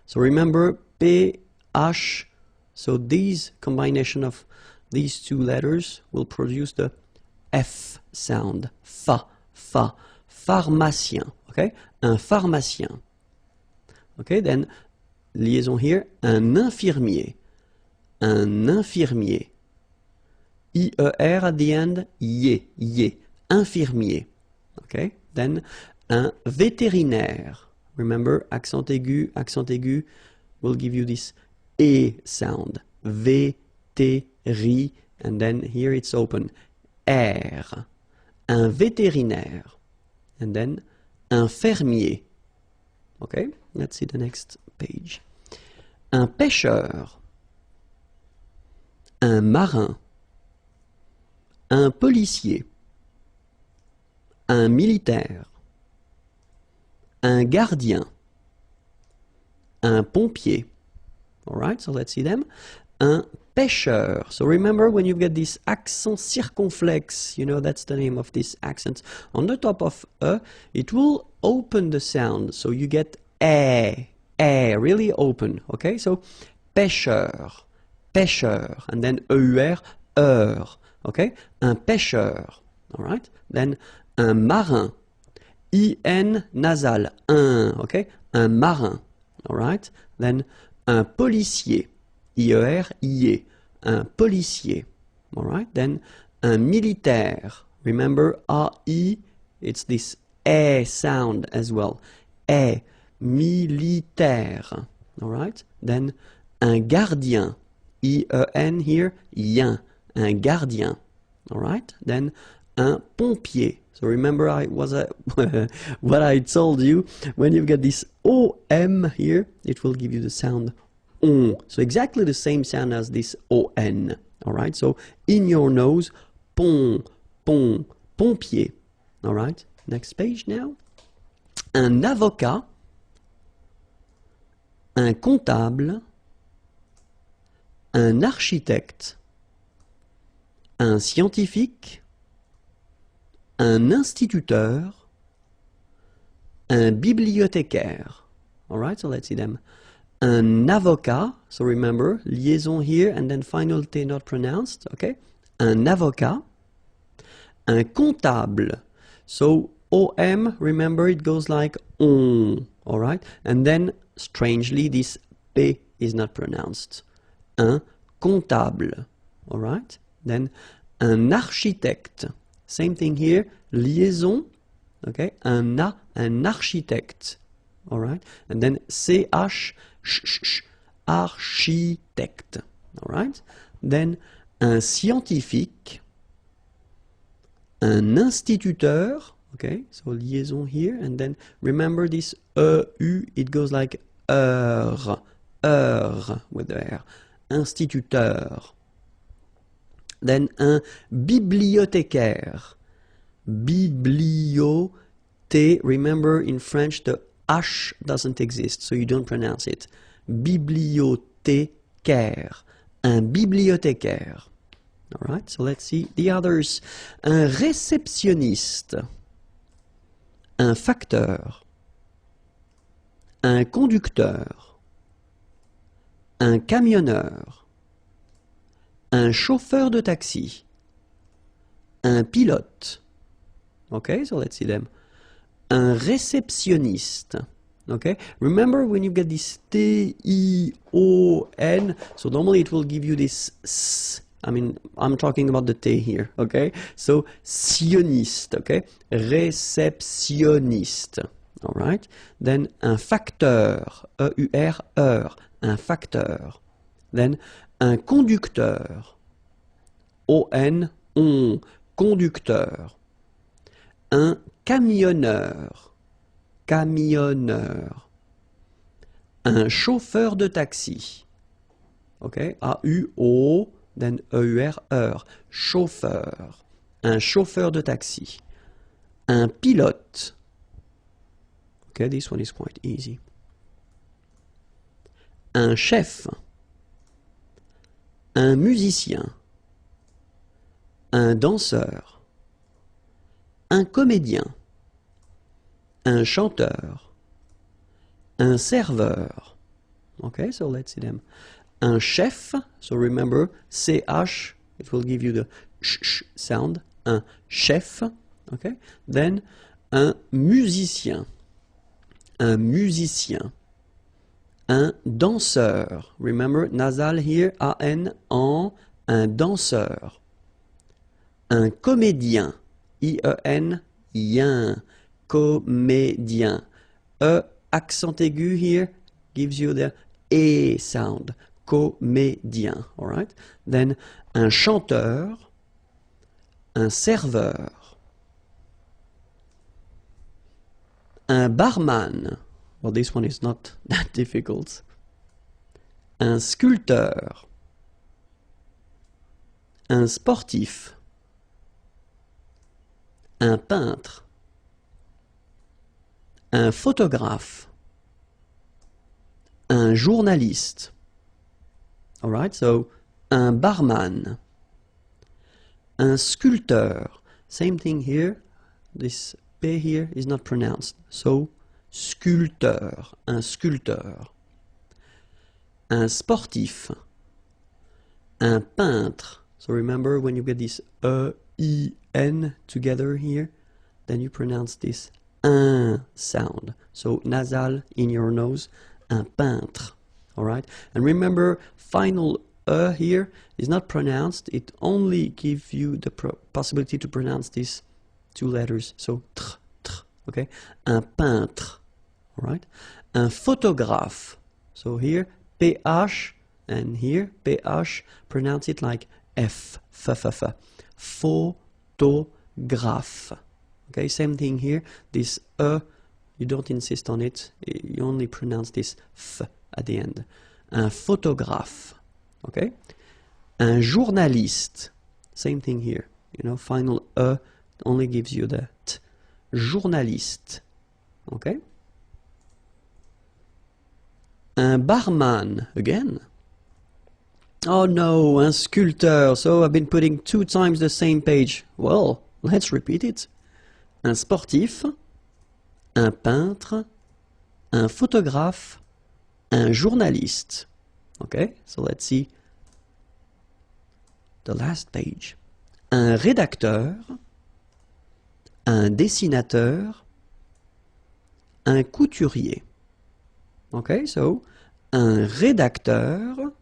So remember, PH, so these combination of these two letters will produce the F sound. Fa, pharmacien. Okay, un pharmacien. Okay, then liaison here, un infirmier. Un infirmier. IER at the end, ye, infirmier. Okay, then un vétérinaire. Remember, accent aigu will give you this E sound. Vétéri, and then here it's open. R. Un vétérinaire. And then un fermier. Okay, let's see the next page. Un pêcheur. Un marin. Un policier. Un militaire. Un gardien. Un pompier. Alright, so let's see them. Un pêcheur. So remember, when you get this accent circonflexe, you know, that's the name of this accent. On the top of it will open the sound. So you get really open. Okay, so pêcheur, pêcheur, and then EUR, okay, un pêcheur. Alright, then un marin, IN nasal, un, okay, un marin. Alright, then un policier, IER, IE, un policier. Alright, then un militaire. Remember, AI, it's this E sound as well. E, militaire. Alright, then un gardien, IEN here, yen, un gardien. Alright, then un pompier. So remember what I told you, when you get this OM here, it will give you the sound on. So exactly the same sound as this ON. Alright, so in your nose, pompier. Alright, next page now. Un avocat, un comptable, un architecte, un scientifique, un instituteur, un bibliothécaire. Alright, so let's see them. Un avocat, so remember, liaison here and then final T not pronounced, okay? Un avocat. Un comptable, so OM, remember, it goes like on, alright? And then, strangely, this P is not pronounced. Un comptable, alright? Then, un architecte. Same thing here, liaison, okay? Un architecte, alright? And then CH, architecte, alright? Then, un scientifique, un instituteur, okay? So liaison here, and then remember this EU, it goes like heure with the R, instituteur. Then un bibliothécaire, bibliothé, remember in French the H doesn't exist, so you don't pronounce it. Bibliothécaire, un bibliothécaire. Alright, so let's see the others. Un réceptionniste, un facteur, un conducteur, un camionneur, un chauffeur de taxi, un pilote. Okay, so let's see them. Un réceptionniste. Okay, remember when you get this T-I-O-N, so normally it will give you this S I mean, I'm talking about the T here, okay? So, sioniste, okay? Réceptionniste, all right? Then, un facteur, E-U-R, heure, un facteur. Then, un conducteur, O-N, on, conducteur. Un camionneur, camionneur. Un chauffeur de taxi, ok? A-U-O, then E-U-R, heure, chauffeur. Un chauffeur de taxi. Un pilote. Okay, this one is quite easy. Un chef. Un musicien. Un danseur. Un comédien. Un chanteur. Un serveur. Okay, so let's see them. Un chef, so remember, CH, it will give you the sh sound. Un chef, okay? Then, un musicien. Un musicien. Un danseur. Remember, nasal here, A-N, en, un danseur. Un comédien. I-E-N, yen. Comédien. E, accent aigu here, gives you the E sound. Comédien, all right? Then, un chanteur. Un serveur. Un barman. Well, this one is not that difficult. Un sculpteur. Un sportif. Un peintre. Un photographe. Un journaliste. All right, so un barman. Un sculpteur. Same thing here. This P here is not pronounced. So, sculpteur. Un sculpteur. Un sportif. Un peintre. So remember when you get this E-I-N together here, then you pronounce this un sound. So nasal in your nose. Un peintre. Alright? And remember, final here is not pronounced. It only gives you the possibility to pronounce these two letters. So, tr, tr, okay? Un peintre. Alright? Un photographe. So here, PH, and here, PH, pronounce it like F, F, F, F. Photographe. Okay, same thing here. This you don't insist on it. You only pronounce this F at the end. Un photographe. Okay? Un journaliste. Same thing here. You know, final only gives you the T. Journaliste. Okay? Un barman. Again. Oh no, un sculpteur. So I've been putting 2 times the same page. Well, let's repeat it. Un sportif, un peintre, un photographe, un journaliste. Okay, so let's see the last page. Un rédacteur, un dessinateur, un couturier. Okay, so un rédacteur.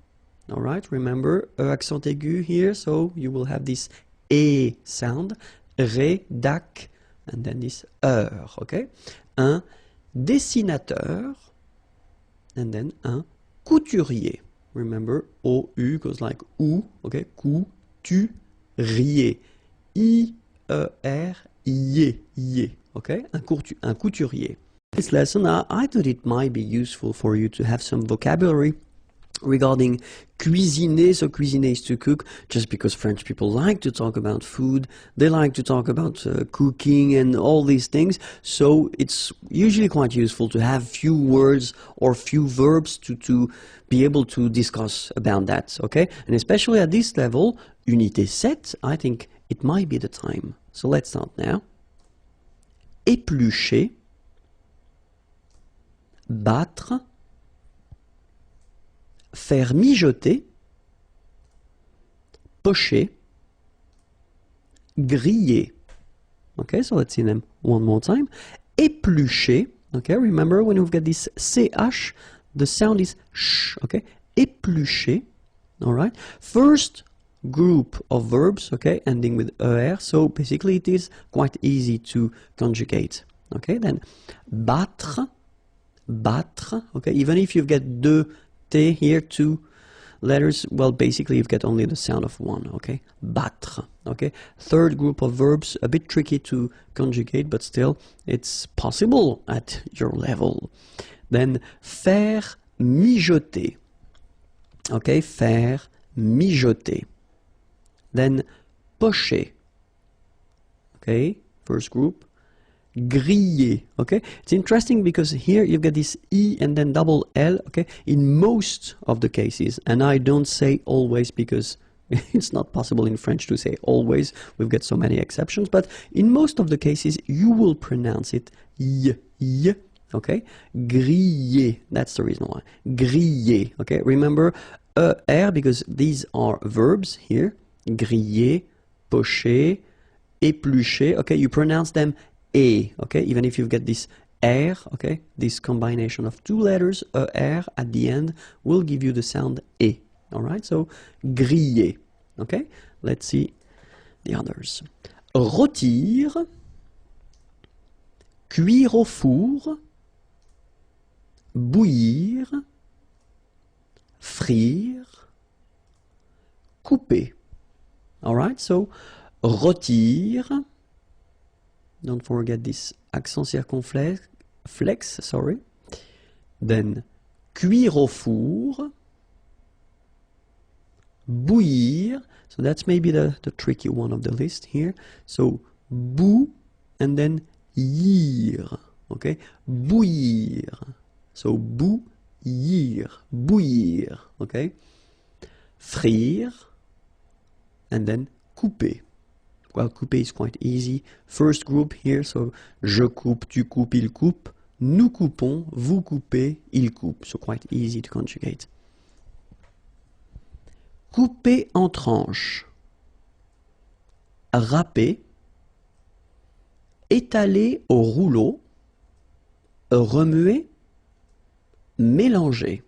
All right, remember, accent aigu here, so you will have this E sound. Rédac. And then this okay? Un dessinateur, and then un couturier. Remember, O-U goes like OU, okay? Couturier. I-E-R-I-E, okay? Un couturier. This lesson, I thought it might be useful for you to have some vocabulary regarding cuisiner. So cuisiner is to cook, just because French people like to talk about food, they like to talk about cooking and all these things, so it's usually quite useful to have few words or few verbs to be able to discuss about that, okay? And especially at this level, unité 7, I think it might be the time. So let's start now. Éplucher, battre, faire mijoter, pocher, griller. Okay, so let's see them one more time. Éplucher. Okay, remember when we've got this CH, the sound is sh. Okay, éplucher. All right. First, group of verbs, okay, ending with er, so basically it is quite easy to conjugate. Okay, then battre, battre, okay, even if you get deux T here, two letters, well, basically you get only the sound of one, okay, battre, okay. Third group of verbs, a bit tricky to conjugate, but still, it's possible at your level. Then, faire mijoter, okay, faire mijoter. Then, pocher, okay, first group. Griller, okay? It's interesting because here you've got this E and then double L, okay? In most of the cases, and I don't say always because it's not possible in French to say always, we've got so many exceptions, but in most of the cases you will pronounce it y, okay? Griller, that's the reason why. Griller, okay? Remember er, because these are verbs here. Griller, pocher, éplucher, okay? You pronounce them A, okay, even if you get this R, okay, this combination of two letters, R at the end, will give you the sound E, alright, so griller, okay, let's see the others. Rôtir, cuire au four, bouillir, frire, couper, alright, so rôtir, don't forget this accent circonflexe, sorry. Then, cuire au four, bouillir, so that's maybe the tricky one of the list here. So, bou, and then yir, okay? Bouillir, so bouillir, bouillir, okay? Frire, and then couper. Well, couper is quite easy. First group here, so je coupe, tu coupes, il coupe. Nous coupons, vous coupez, il coupe. So quite easy to conjugate. Couper en tranches. Râper. Étaler au rouleau. Remuer. Mélanger.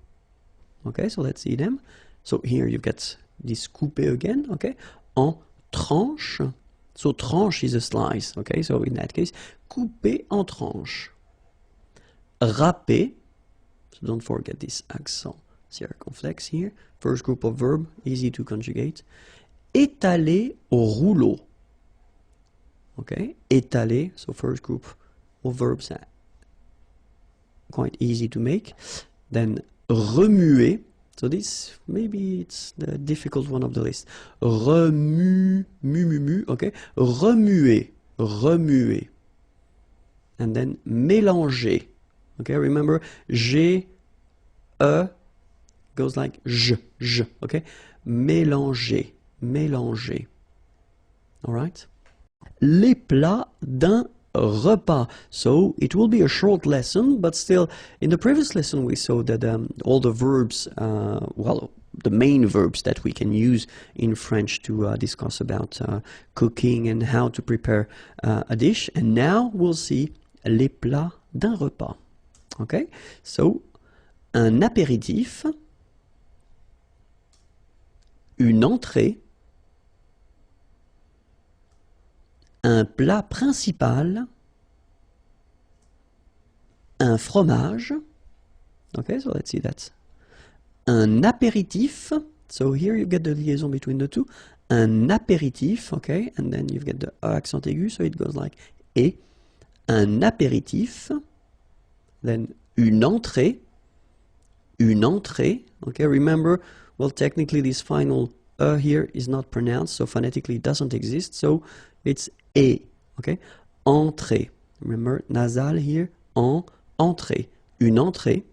Okay, so let's see them. So here you get this couper again, okay? En tranches. So tranche is a slice, okay? So in that case, couper en tranches. Râper, so don't forget this accent circonflexe here. First group of verb, easy to conjugate. Étaler au rouleau. Okay, étaler, so first group of verbs, quite easy to make. Then remuer. So this, maybe it's the difficult one of the list. Remue, okay? Remuer, remuer. And then mélanger. Okay, remember, G, E goes like j, okay? Mélanger, mélanger. All right? Les plats d'un repas. So it will be a short lesson, but still, in the previous lesson we saw that all the verbs, well, the main verbs that we can use in French to discuss about cooking and how to prepare a dish. And now we'll see les plats d'un repas. Okay, so un apéritif, une entrée, un plat principal, un fromage. Okay, so let's see that. Un apéritif. So here you get the liaison between the two. Un apéritif, okay, and then you get the accent aigu, so it goes like et. Un apéritif. Then une entrée. Une entrée. Okay, remember, well, technically this final here is not pronounced, so phonetically it doesn't exist, so it's et. Okay, entrée. Remember, nasal here, en, entrée. Une entrée.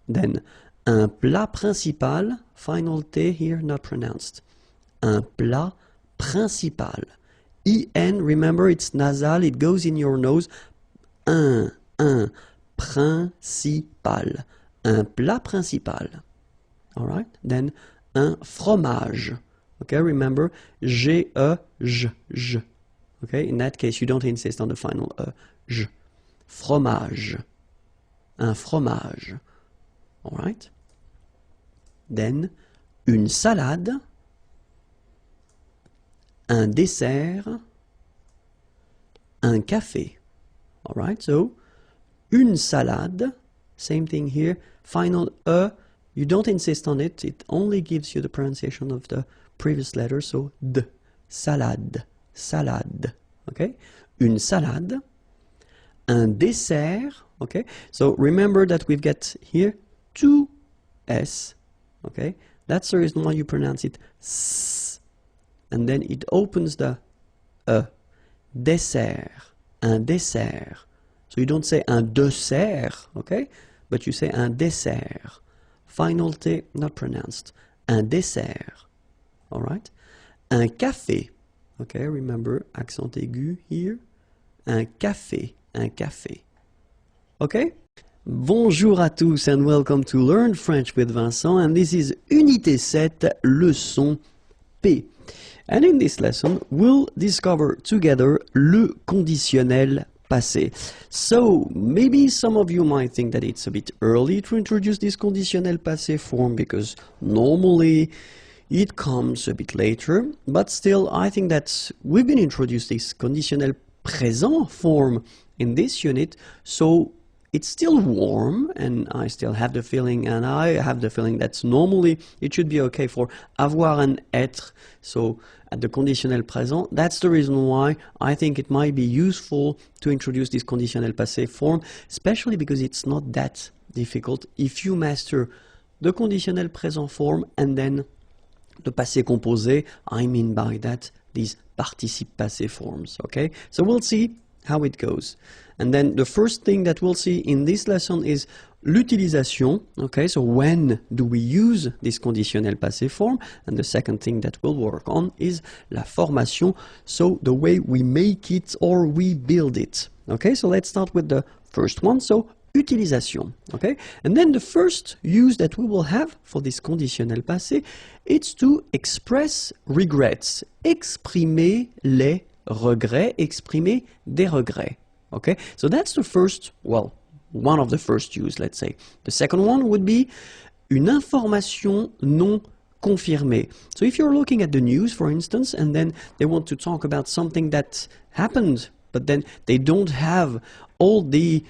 Then un plat principal, final T here, not pronounced. Un plat principal. En, remember, it's nasal, it goes in your nose. Un principal. Un plat principal. All right? Then, un fromage. Okay, remember, G-E-J. Okay, in that case, you don't insist on the final J. Fromage. Un fromage. All right? Then, une salade. un dessert, un café. Alright, so une salade, same thing here, final E, you don't insist on it, it only gives you the pronunciation of the previous letter, so D, salade, salade, okay? Une salade, un dessert, okay? So remember that we've got here two S, okay? That's the reason why you pronounce it S, and then it opens the E, dessert, un dessert. So you don't say un dessert, okay? But you say un dessert. Final T not pronounced. Un dessert. All right? Un café. Okay, remember accent aigu here. Un café. Un café. Okay? Bonjour à tous and welcome to Learn French with Vincent, and this is Unité 7, leçon P. And in this lesson, we'll discover together le conditionnel passé. So, maybe some of you might think that it's a bit early to introduce this conditionnel passé form because normally it comes a bit later, but still I think that we've been introduced this conditionnel présent form in this unit, so it's still warm, and I still have the feeling, and I have the feeling that normally it should be okay for avoir and être, so at the conditionnel présent. That's the reason why I think it might be useful to introduce this conditionnel passé form, especially because it's not that difficult if you master the conditionnel présent form and then the passé composé. I mean by that these participe passé forms, okay? So we'll see how it goes. And then the first thing that we'll see in this lesson is l'utilisation, okay, so when do we use this conditionnel passé form? And the second thing that we'll work on is la formation, so the way we make it or we build it. Okay, so let's start with the first one, so utilisation, okay? And then the first use that we will have for this conditionnel passé, it's to express regrets, exprimer les regrets, exprimer des regrets. Okay, so that's the first, well, one of the first use, let's say. The second one would be une information non confirmée. So if you're looking at the news, for instance, and then they want to talk about something that happened, but then they don't have all the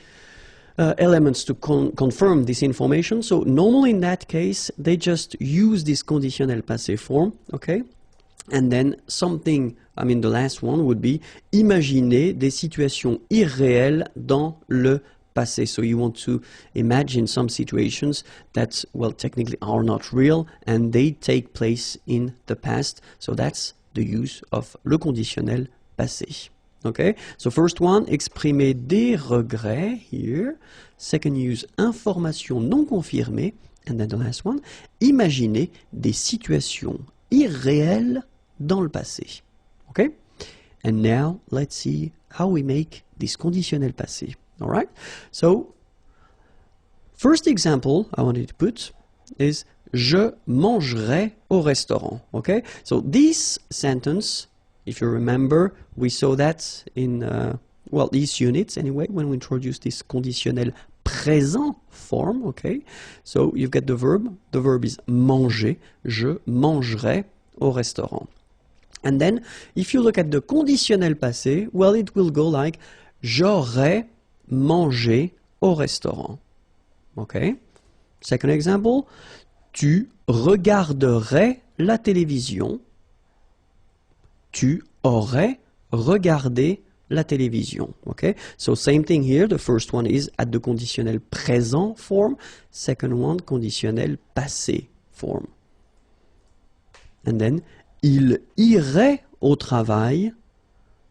elements to confirm this information. So normally in that case, they just use this conditionnel passé form, okay? And then something, I mean the last one would be imaginer des situations irréelles dans le passé. So you want to imagine some situations that, well, technically are not real and they take place in the past. So that's the use of le conditionnel passé. Okay, so first one, exprimer des regrets here. Second use, information non confirmée. And then the last one, imaginer des situations irréelles dans le passé. Okay? And now let's see how we make this conditionnel passé. All right? So, first example I wanted to put is je mangerai au restaurant. Okay? So this sentence, if you remember, we saw that in, well, these units anyway, when we introduced this conditionnel présent form, okay? So you've got the verb is manger, je mangerai au restaurant. And then, if you look at the conditionnel passé, well, it will go like j'aurais mangé au restaurant. Okay? Second example, tu regarderais la télévision. Tu aurais regardé la télévision. Okay? So same thing here. The first one is at the conditionnel présent form. Second one, conditionnel passé form. And then, il irait au travail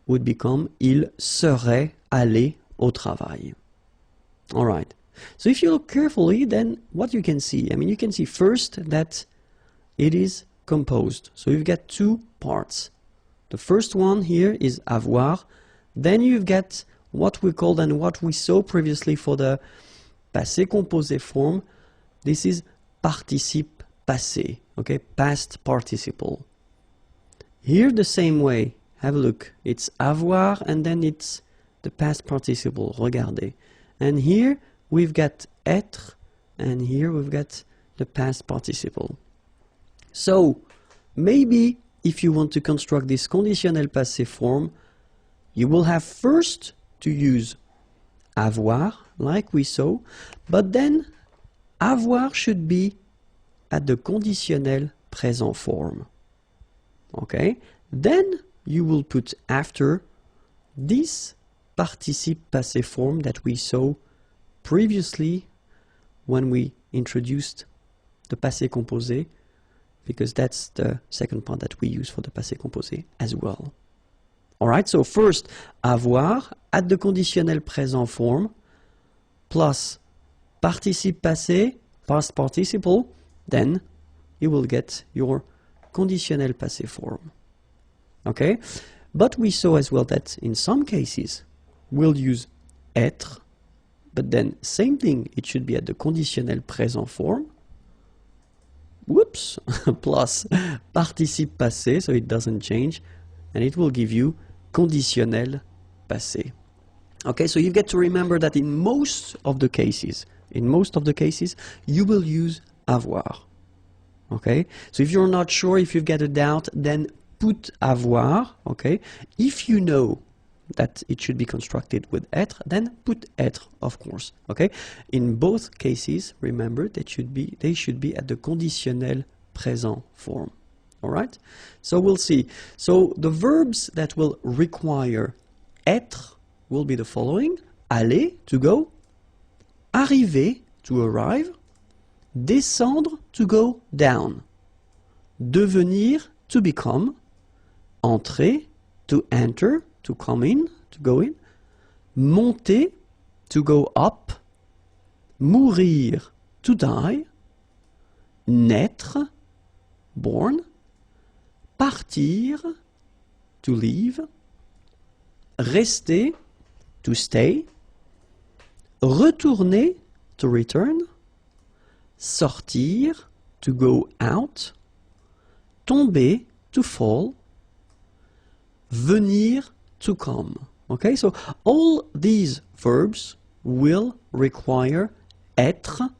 would become il serait allé au travail. All right. So if you look carefully, then what you can see, I mean, you can see first that it is composed. So you've got two parts. The first one here is avoir. Then you've got what we called and what we saw previously for the passé composé form. This is participe passé, okay, past participle. Here the same way, have a look, it's avoir and then it's the past participle, regardez. And here we've got être and here we've got the past participle. So maybe if you want to construct this conditionnel passé form, you will have first to use avoir, like we saw, but then avoir should be at the conditionnel présent form. Okay? Then you will put after this participe passé form that we saw previously when we introduced the passé composé, because that's the second part that we use for the passé composé as well. Alright, so first, avoir at the conditionnel présent form plus participe passé, past participle, then you will get your conditionnel passé form. Okay? But we saw as well that in some cases we'll use être, but then same thing, it should be at the conditionnel présent form. Whoops, plus participe passé, so it doesn't change, and it will give you conditionnel passé. Okay, so you get to remember that in most of the cases, you will use avoir. Okay, so if you're not sure, if you've got a doubt, then put avoir. Okay, if you know that it should be constructed with être, then put être, of course. Okay, in both cases, remember they should be at the conditionnel présent form. All right, so we'll see. So the verbs that will require être will be the following: aller, to go; arriver, to arrive; descendre, to go down; devenir, to become; entrer, to enter, to come in, to go in; monter, to go up; mourir, to die; naître, born; partir, to leave; rester, to stay; retourner, to return; sortir, to go out; tomber, to fall; venir, to come. Okay, so all these verbs will require être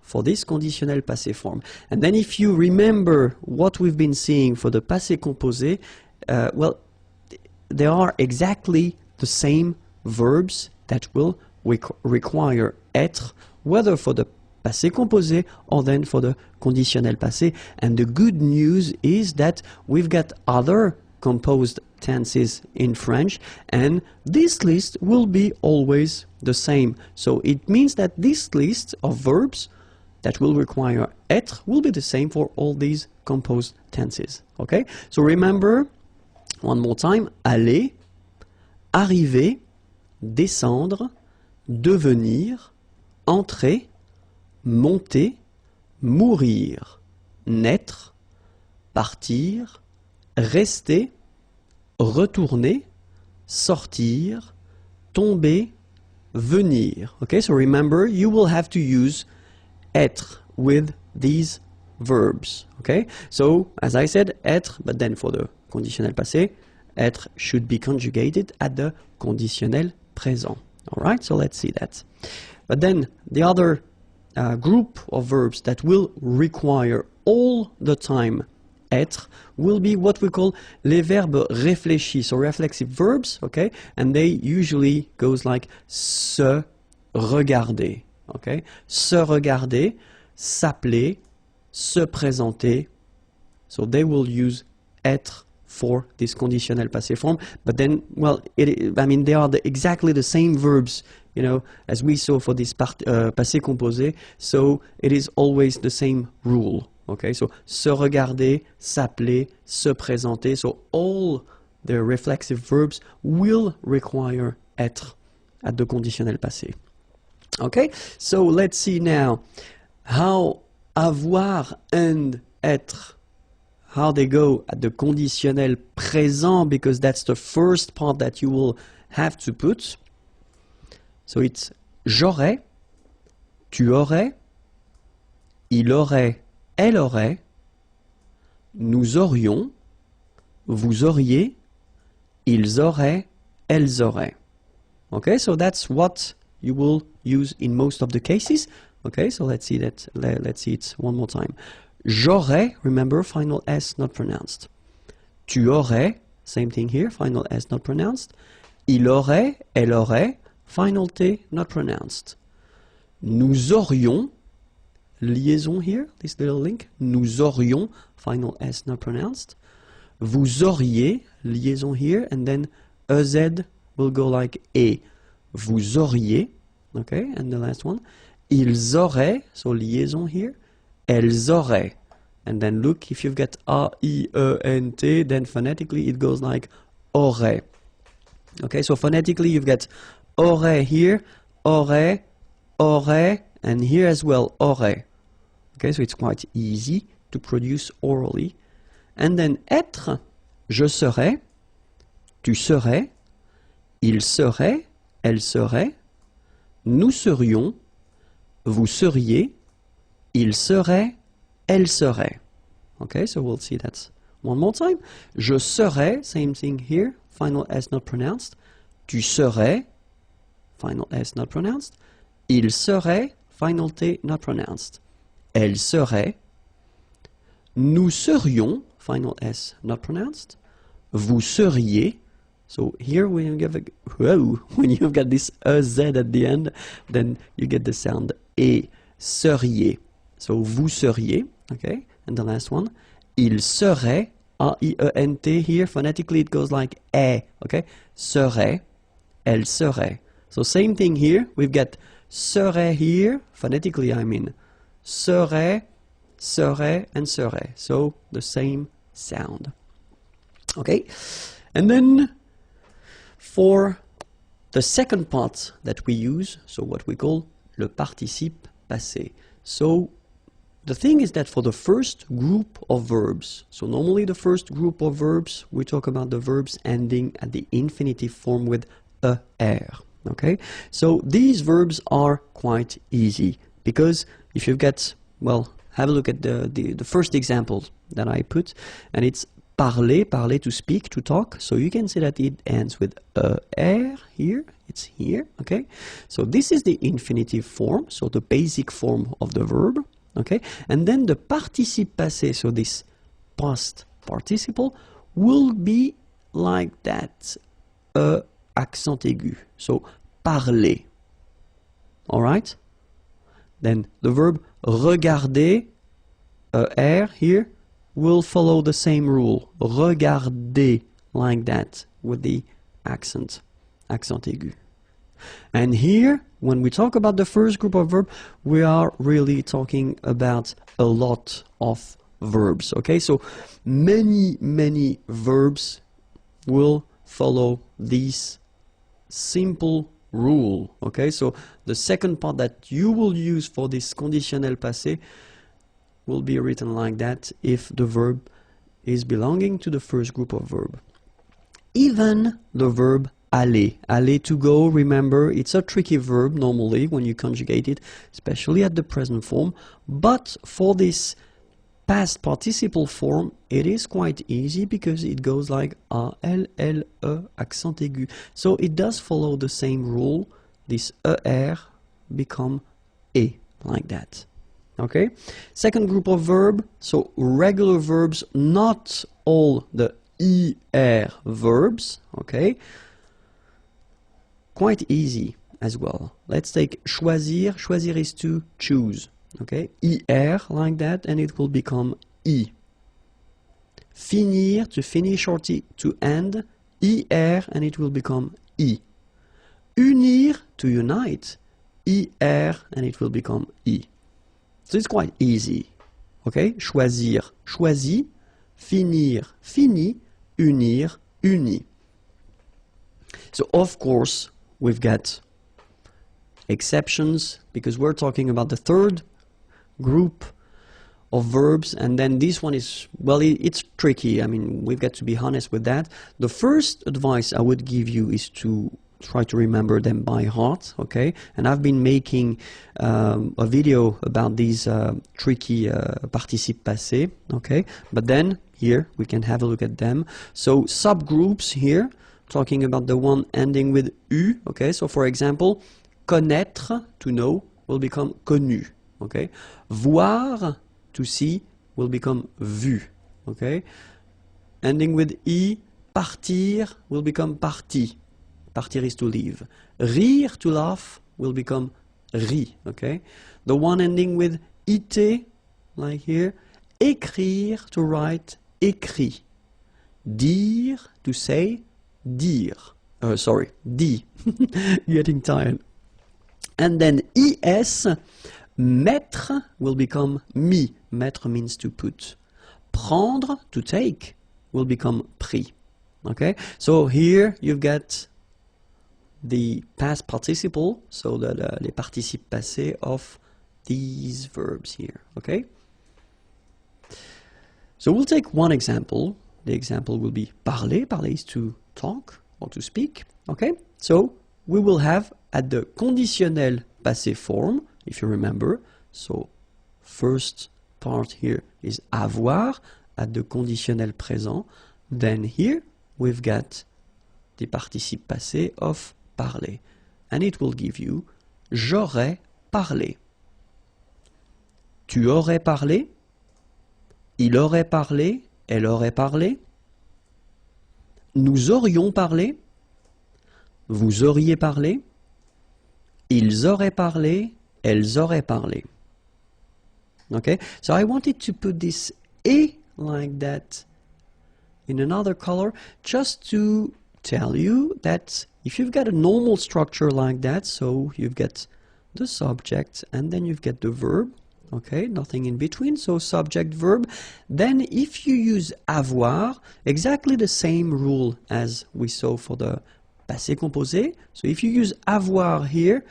for this conditionnel passé form. And then if you remember what we've been seeing for the passé composé, well, they are exactly the same verbs that will require être, whether for the passé composé or then for the conditionnel passé. And the good news is that we've got other composed tenses in French, and this list will be always the same. So it means that this list of verbs that will require être will be the same for all these composed tenses. Okay? So remember, one more time: aller, arriver, descendre, devenir, entrer, monter, mourir, naître, partir, rester, retourner, sortir, tomber, venir. Okay, so remember, you will have to use être with these verbs. Okay, so as I said, être, but then for the conditionnel passé, être should be conjugated at the conditionnel présent. All right, so let's see that. But then the other group of verbs that will require all the time être will be what we call les verbes réfléchis, so reflexive verbs, okay, and they usually goes like se regarder, okay, se regarder, s'appeler, se présenter, so they will use être for this conditionnel passé form, but then, well, I mean, they are exactly the same verbs, you know, as we saw for this passé composé, so it is always the same rule. Okay, so se regarder, s'appeler, se présenter, so all the reflexive verbs will require être at the conditionnel passé. Okay, so let's see now how avoir and être, how they go at the conditionnel présent, because that's the first part that you will have to put. So it's j'aurais, tu aurais, il aurait, elle aurait, nous aurions, vous auriez, ils auraient, elles auraient. Okay, so that's what you will use in most of the cases. Okay, so let's see that. Let's see it one more time. J'aurais, remember, final S not pronounced. Tu aurais, same thing here, final S not pronounced. Il aurait, elle aurait, final T not pronounced. Nous aurions, liaison here, this little link. Nous aurions, final S not pronounced. Vous auriez, liaison here, and then EZ will go like E. Vous auriez, okay, and the last one. Ils auraient, so liaison here. Elles auraient. And then look, if you've got A-I-E-N-T, then phonetically it goes like aurait. Okay, so phonetically you've got aurait here, aurait, aurait, and here as well, aurait. Okay, so it's quite easy to produce orally. And then être, je serais, tu serais, il serait, elle serait, nous serions, vous seriez, il serait, elle serait. Okay, so we'll see that one more time. Je serais, same thing here, final S not pronounced. Tu serais, final S not pronounced. Il serait, final T not pronounced. Elle serait. Nous serions, final S not pronounced. Vous seriez. So here when you've got this Z at the end, then you get the sound E, seriez. So vous seriez, okay? And the last one, il serait, A-I-E-N-T here, phonetically it goes like E, okay? Serait, elle serait. So same thing here, we've got serait here, phonetically I mean, serait, serait, and serait. So the same sound. Okay? And then for the second part that we use, so what we call le participe passé. So the thing is that for the first group of verbs, so normally the first group of verbs, we talk about the verbs ending at the infinitive form with er. Okay? So these verbs are quite easy because if you've got, well, have a look at the first example that I put, and it's parler, parler to speak, to talk. So you can see that it ends with er here. It's here, okay? So this is the infinitive form, so the basic form of the verb, okay? And then the participe passé, so this past participle, will be like that, accent aigu. So parler, all right? Then the verb regarder, er here, will follow the same rule. Regarder, like that, with the accent aigu. And here, when we talk about the first group of verbs, we are really talking about a lot of verbs, okay? So many verbs will follow this simple rule, okay? So the second part that you will use for this conditionnel passé will be written like that if the verb is belonging to the first group of verb. Even the verb aller, aller to go, remember, it's a tricky verb normally when you conjugate it, especially at the present form, but for this past participle form, it is quite easy because it goes like A, L, L, E, accent aigu. So it does follow the same rule, this ER become E, like that. Okay, second group of verb, so regular verbs, not all the IR verbs, okay, quite easy as well. Let's take choisir, choisir is to choose, okay, IR like that, and it will become I. Finir, to finish or to end, IR, and it will become I. Unir, to unite, IR, and it will become I. So it's quite easy, okay? Choisir, choisi, finir, fini, unir, uni. So of course, we've got exceptions because we're talking about the third group of verbs, and then this one is, well, it's tricky. I mean, we've got to be honest with that. The first advice I would give you is to try to remember them by heart, okay? And I've been making a video about these tricky participe passé, okay? But then here we can have a look at them. So subgroups here, talking about the one ending with U, okay? So for example, connaître, to know, will become connu, okay? Voir, to see, will become vu, okay? ending with I, partir will become parti. Partir is to leave. Rire, to laugh, will become ri, okay? The one ending with ite, like here, écrire, to write, écrit. Dire, to say, dire. Sorry, dit. Getting tired. And then es, mettre, will become mis. Mettre means to put. Prendre, to take, will become prix. Okay? So here you've got the past participle, so les participes passés of these verbs here. Okay? So we'll take one example. The example will be parler. Parler is to talk or to speak. Okay? So we will have at the conditionnel passé form, if you remember. So first part here is avoir at the conditionnel présent. Then here we've got the participe passé of parler. And it will give you j'aurais parlé. Tu aurais parlé. Il aurait parlé. Elle aurait parlé. Nous aurions parlé. Vous auriez parlé. Ils auraient parlé. Elles auraient parlé. Okay, so I wanted to put this A like that in another color just to tell you that if you've got a normal structure like that, so you've got the subject and then you've got the verb, okay, nothing in between, so subject, verb, then if you use avoir, exactly the same rule as we saw for the passé composé, so if you use avoir here,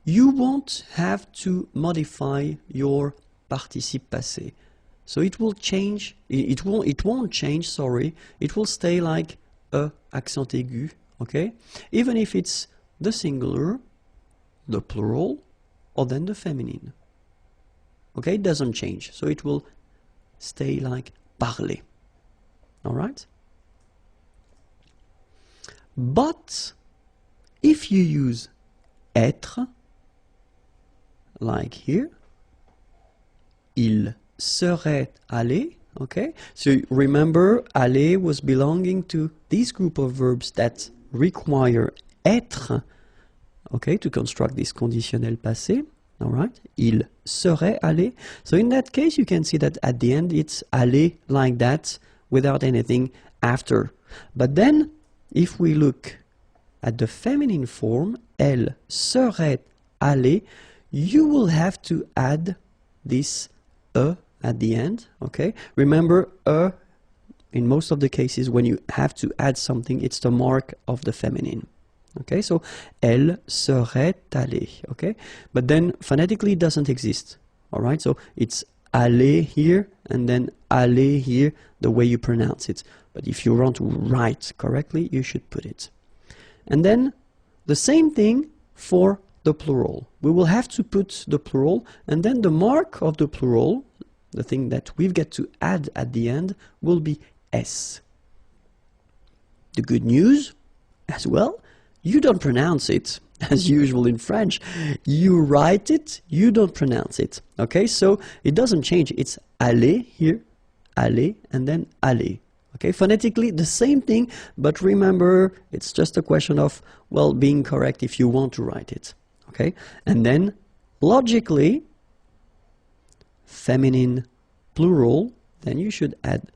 you won't have to modify your participe passé. So it will change, it won't change, sorry, it will stay like a accent aigu, okay? Even if it's the singular, the plural, or then the feminine. Okay, it doesn't change, so it will stay like parler. Alright? But if you use être, like here, il serait allé, okay? So remember, aller was belonging to this group of verbs that require être, okay, to construct this conditionnel passé, all right? Il serait allé. So in that case, you can see that at the end, it's allé like that without anything after. But then, if we look at the feminine form, elle serait allée, you will have to add this at the end, okay? Remember, in most of the cases, when you have to add something, it's the mark of the feminine. Okay, so elle serait allée, okay? But then phonetically it doesn't exist, all right? So it's aller here and then aller here, the way you pronounce it. But if you want to write correctly, you should put it. And then the same thing for the plural. We will have to put the plural, and then the mark of the plural, the thing that we've got to add at the end, will be S. The good news, as well, you don't pronounce it as usual in French. You write it, you don't pronounce it. Okay, so it doesn't change. It's aller here, aller, and then aller. Okay, phonetically the same thing, but remember, it's just a question of, well, being correct if you want to write it. Okay, and then logically, feminine plural, then you should add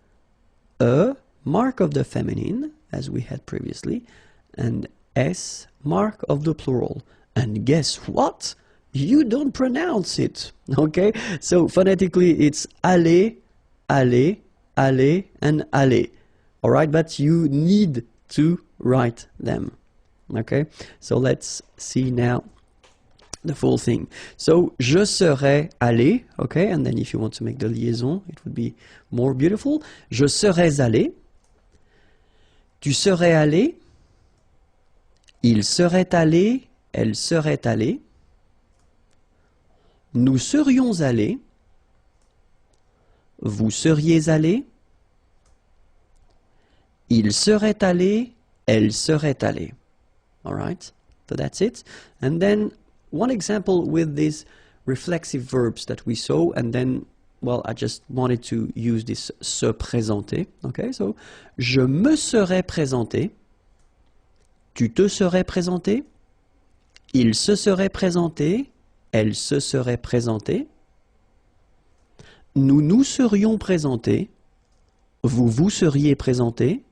a mark of the feminine, as we had previously, and S mark of the plural. And guess what? You don't pronounce it. Okay, so phonetically it's aller, aller, aller, and aller. All right, but you need to write them. Okay, so let's see now the full thing. So, je serais allé, okay, and then if you want to make the liaison, it would be more beautiful. Je serais allé. Tu serais allé. Il serait allé. Elle serait allée. Nous serions allés. Vous seriez allé. Il serait allé. Elle serait allée. All right, so that's it. And then one example with these reflexive verbs that we saw, and then well, I just wanted to use this se présenter. Okay, so je me serais présenté, tu te serais présenté, il se serait présenté, elle se serait présentée, nous nous serions présentés, vous vous seriez présenté,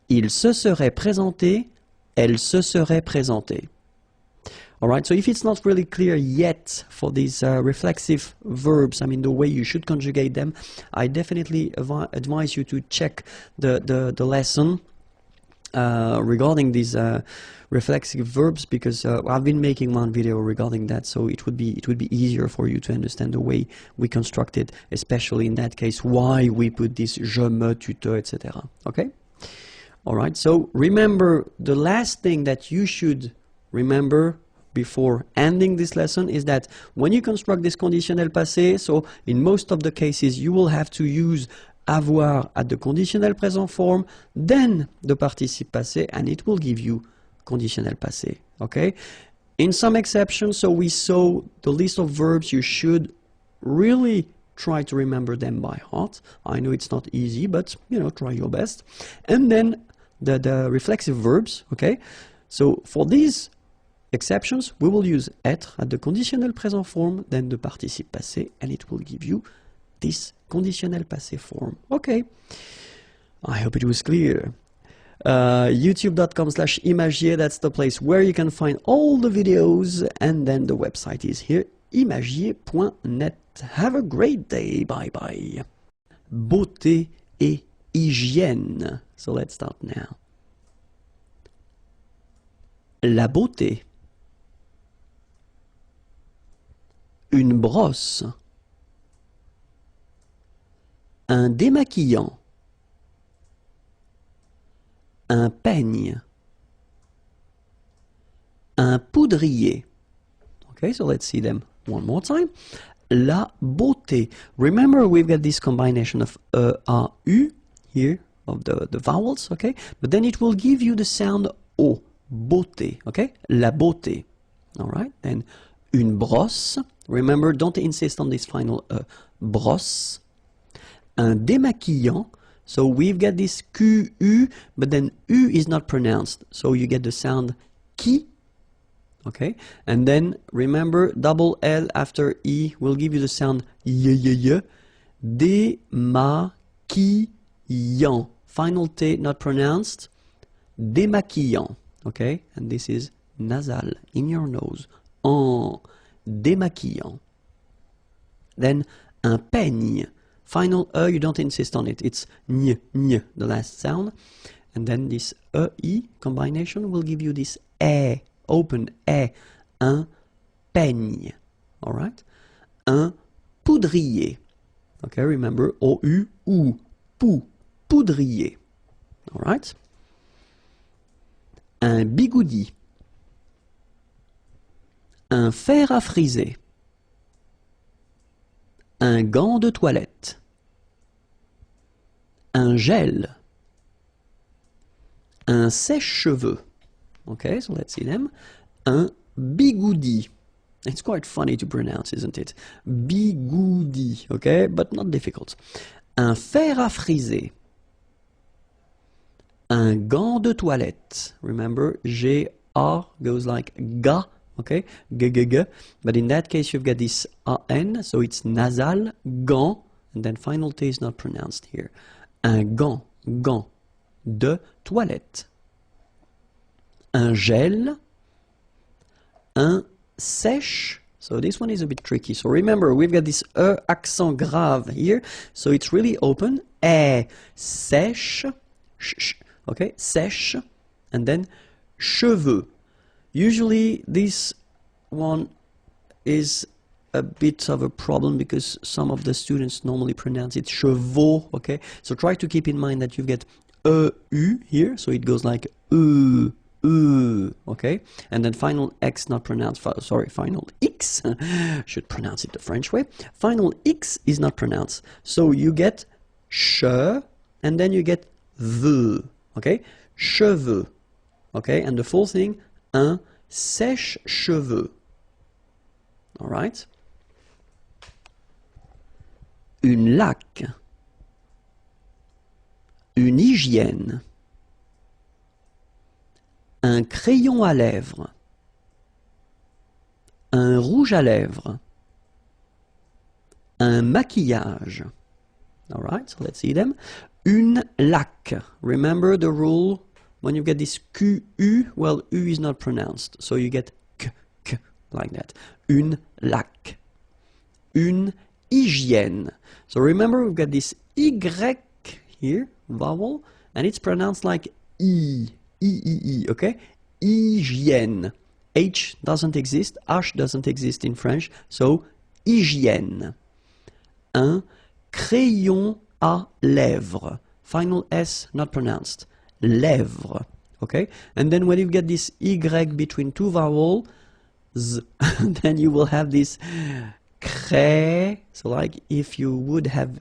il se serait présenté, elle se serait présentée. Alright, so if it's not really clear yet for these reflexive verbs, I mean the way you should conjugate them, I definitely advise you to check the lesson regarding these reflexive verbs, because I've been making one video regarding that, so it would be easier for you to understand the way we construct it, especially in that case why we put this je, me, tu, te, etc. Okay? Alright, so remember, the last thing that you should remember before ending this lesson is that when you construct this conditionnel passé, so in most of the cases you will have to use avoir at the conditional present form, then the participe passé, and it will give you conditionnel passé. Okay? In some exceptions, so we saw the list of verbs, you should really try to remember them by heart. I know it's not easy, but you know, try your best. And then the reflexive verbs, okay? So for these exceptions, we will use être at the conditional present form, then the participe passé, and it will give you this conditional passé form. Okay, I hope it was clear. YouTube.com/imagier, that's the place where you can find all the videos, and then the website is here, imagier.net. Have a great day, bye bye. Beauté et hygiène. So let's start now. La beauté. Une brosse. Un démaquillant. Un peigne. Un poudrier. Okay, so let's see them one more time. La beauté. Remember, we've got this combination of a, u here, of the vowels, okay? But then it will give you the sound o, beauté, okay? La beauté. All right, then une brosse. Remember, don't insist on this final brosse. Un démaquillant. So we've got this QU, but then U is not pronounced. So you get the sound qui. Okay, and then remember, double L after E will give you the sound y. Démaquillant. Final T not pronounced. Démaquillant. Okay, and this is nasal in your nose. En démaquillant. Then un peigne. Final E, you don't insist on it. It's ny, the last sound. And then this E combination will give you this E. Open E, un peigne, all right? Un poudrier, okay? Remember, O-U, ou, pou, poudrier, all right? Un bigoudi, un fer à friser, un gant de toilette, un gel, un sèche-cheveux. Okay, so let's see them. Un bigoudi. It's quite funny to pronounce, isn't it? Bigoudi, okay, but not difficult. Un fer à friser. Un gant de toilette. Remember, G-A goes like ga, okay? G. But in that case, you've got this A-N, so it's nasal, gant, and then final T is not pronounced here. Un gant de toilette. Un gel, un sèche. So this one is a bit tricky. So remember, we've got this E accent grave here. So it's really open. Sèche, okay, sèche, and then cheveux. Usually this one is a bit of a problem because some of the students normally pronounce it chevaux, okay? So try to keep in mind that you get E-U here. So it goes like okay, and then final X not pronounced, sorry, final X, should pronounce it the French way. Final X is not pronounced, so you get che, and then you get the, okay, cheveux, okay, and the full thing, un sèche-cheveux, all right. une laque, une hygiène, un crayon à lèvres, un rouge à lèvres, un maquillage. All right, so let's see them. Une laque. Remember the rule when you get this QU, well, U is not pronounced, so you get k like that. Une laque. Une hygiène. So remember we've got this Y here, vowel, and it's pronounced like E, okay? Hygiène. H doesn't exist, H doesn't exist in French, so hygiène. Un crayon à lèvres. Final S not pronounced. Lèvres. Okay? And then when you get this Y between two vowels, then you will have this cré. So like if you would have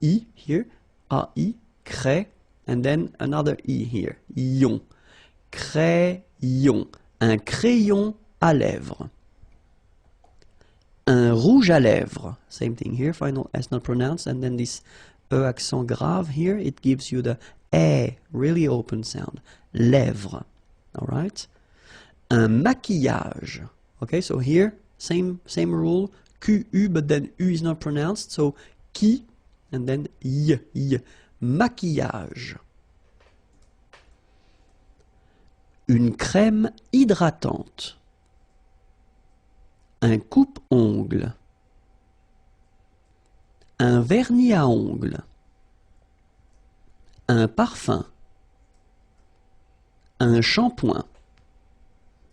I here, A-I, cré, and then another I here, ion. Crayon. Un crayon à lèvres. Un rouge à lèvres. Same thing here, final S not pronounced, and then this E accent grave here, it gives you the E, really open sound. Lèvres. Alright? Un maquillage. Okay, so here, same rule, QU, but then U is not pronounced, so qui, and then y. Maquillage. Une crème hydratante. Un coupe-ongles. Un vernis à ongles. Un parfum. Un shampoing.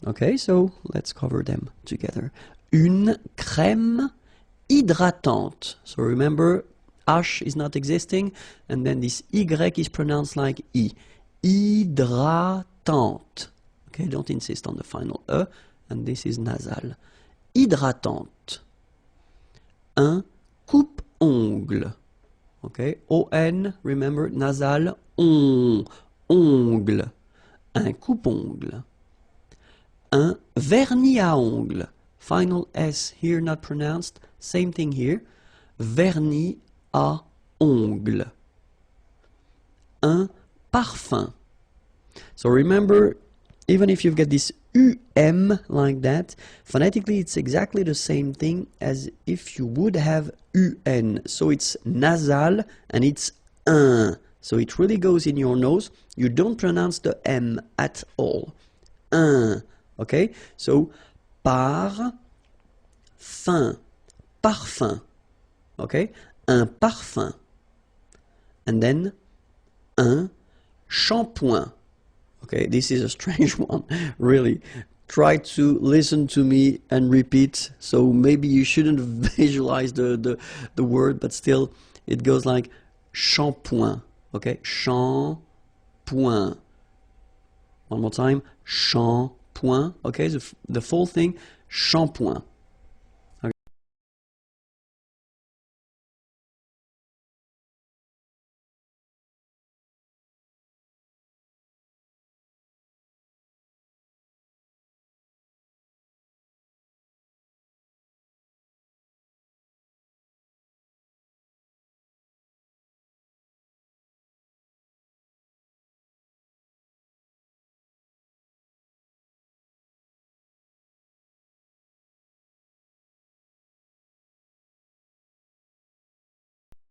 Okay, so let's cover them together. Une crème hydratante. So remember, H is not existing, and then this Y is pronounced like I. Hydratante. Okay, don't insist on the final E, and this is nasal. Hydratante. Un coupe-ongles. Okay, O-N, remember, nasal, ongle. Un coupe-ongles. Un vernis à ongles. Final S here not pronounced. Same thing here. Vernis à ongles. Un parfum. So remember, even if you've got this UM like that, phonetically it's exactly the same thing as if you would have UN. So it's nasal and it's un. So it really goes in your nose. You don't pronounce the M at all. Un. Okay? So par, fin, parfum. Okay? Un parfum. And then un shampoing. Okay, this is a strange one, really. Try to listen to me and repeat. So maybe you shouldn't visualize the word, but still it goes like shampoing. Okay, shampoing. One more time, shampoing. Okay, the full thing, shampoing.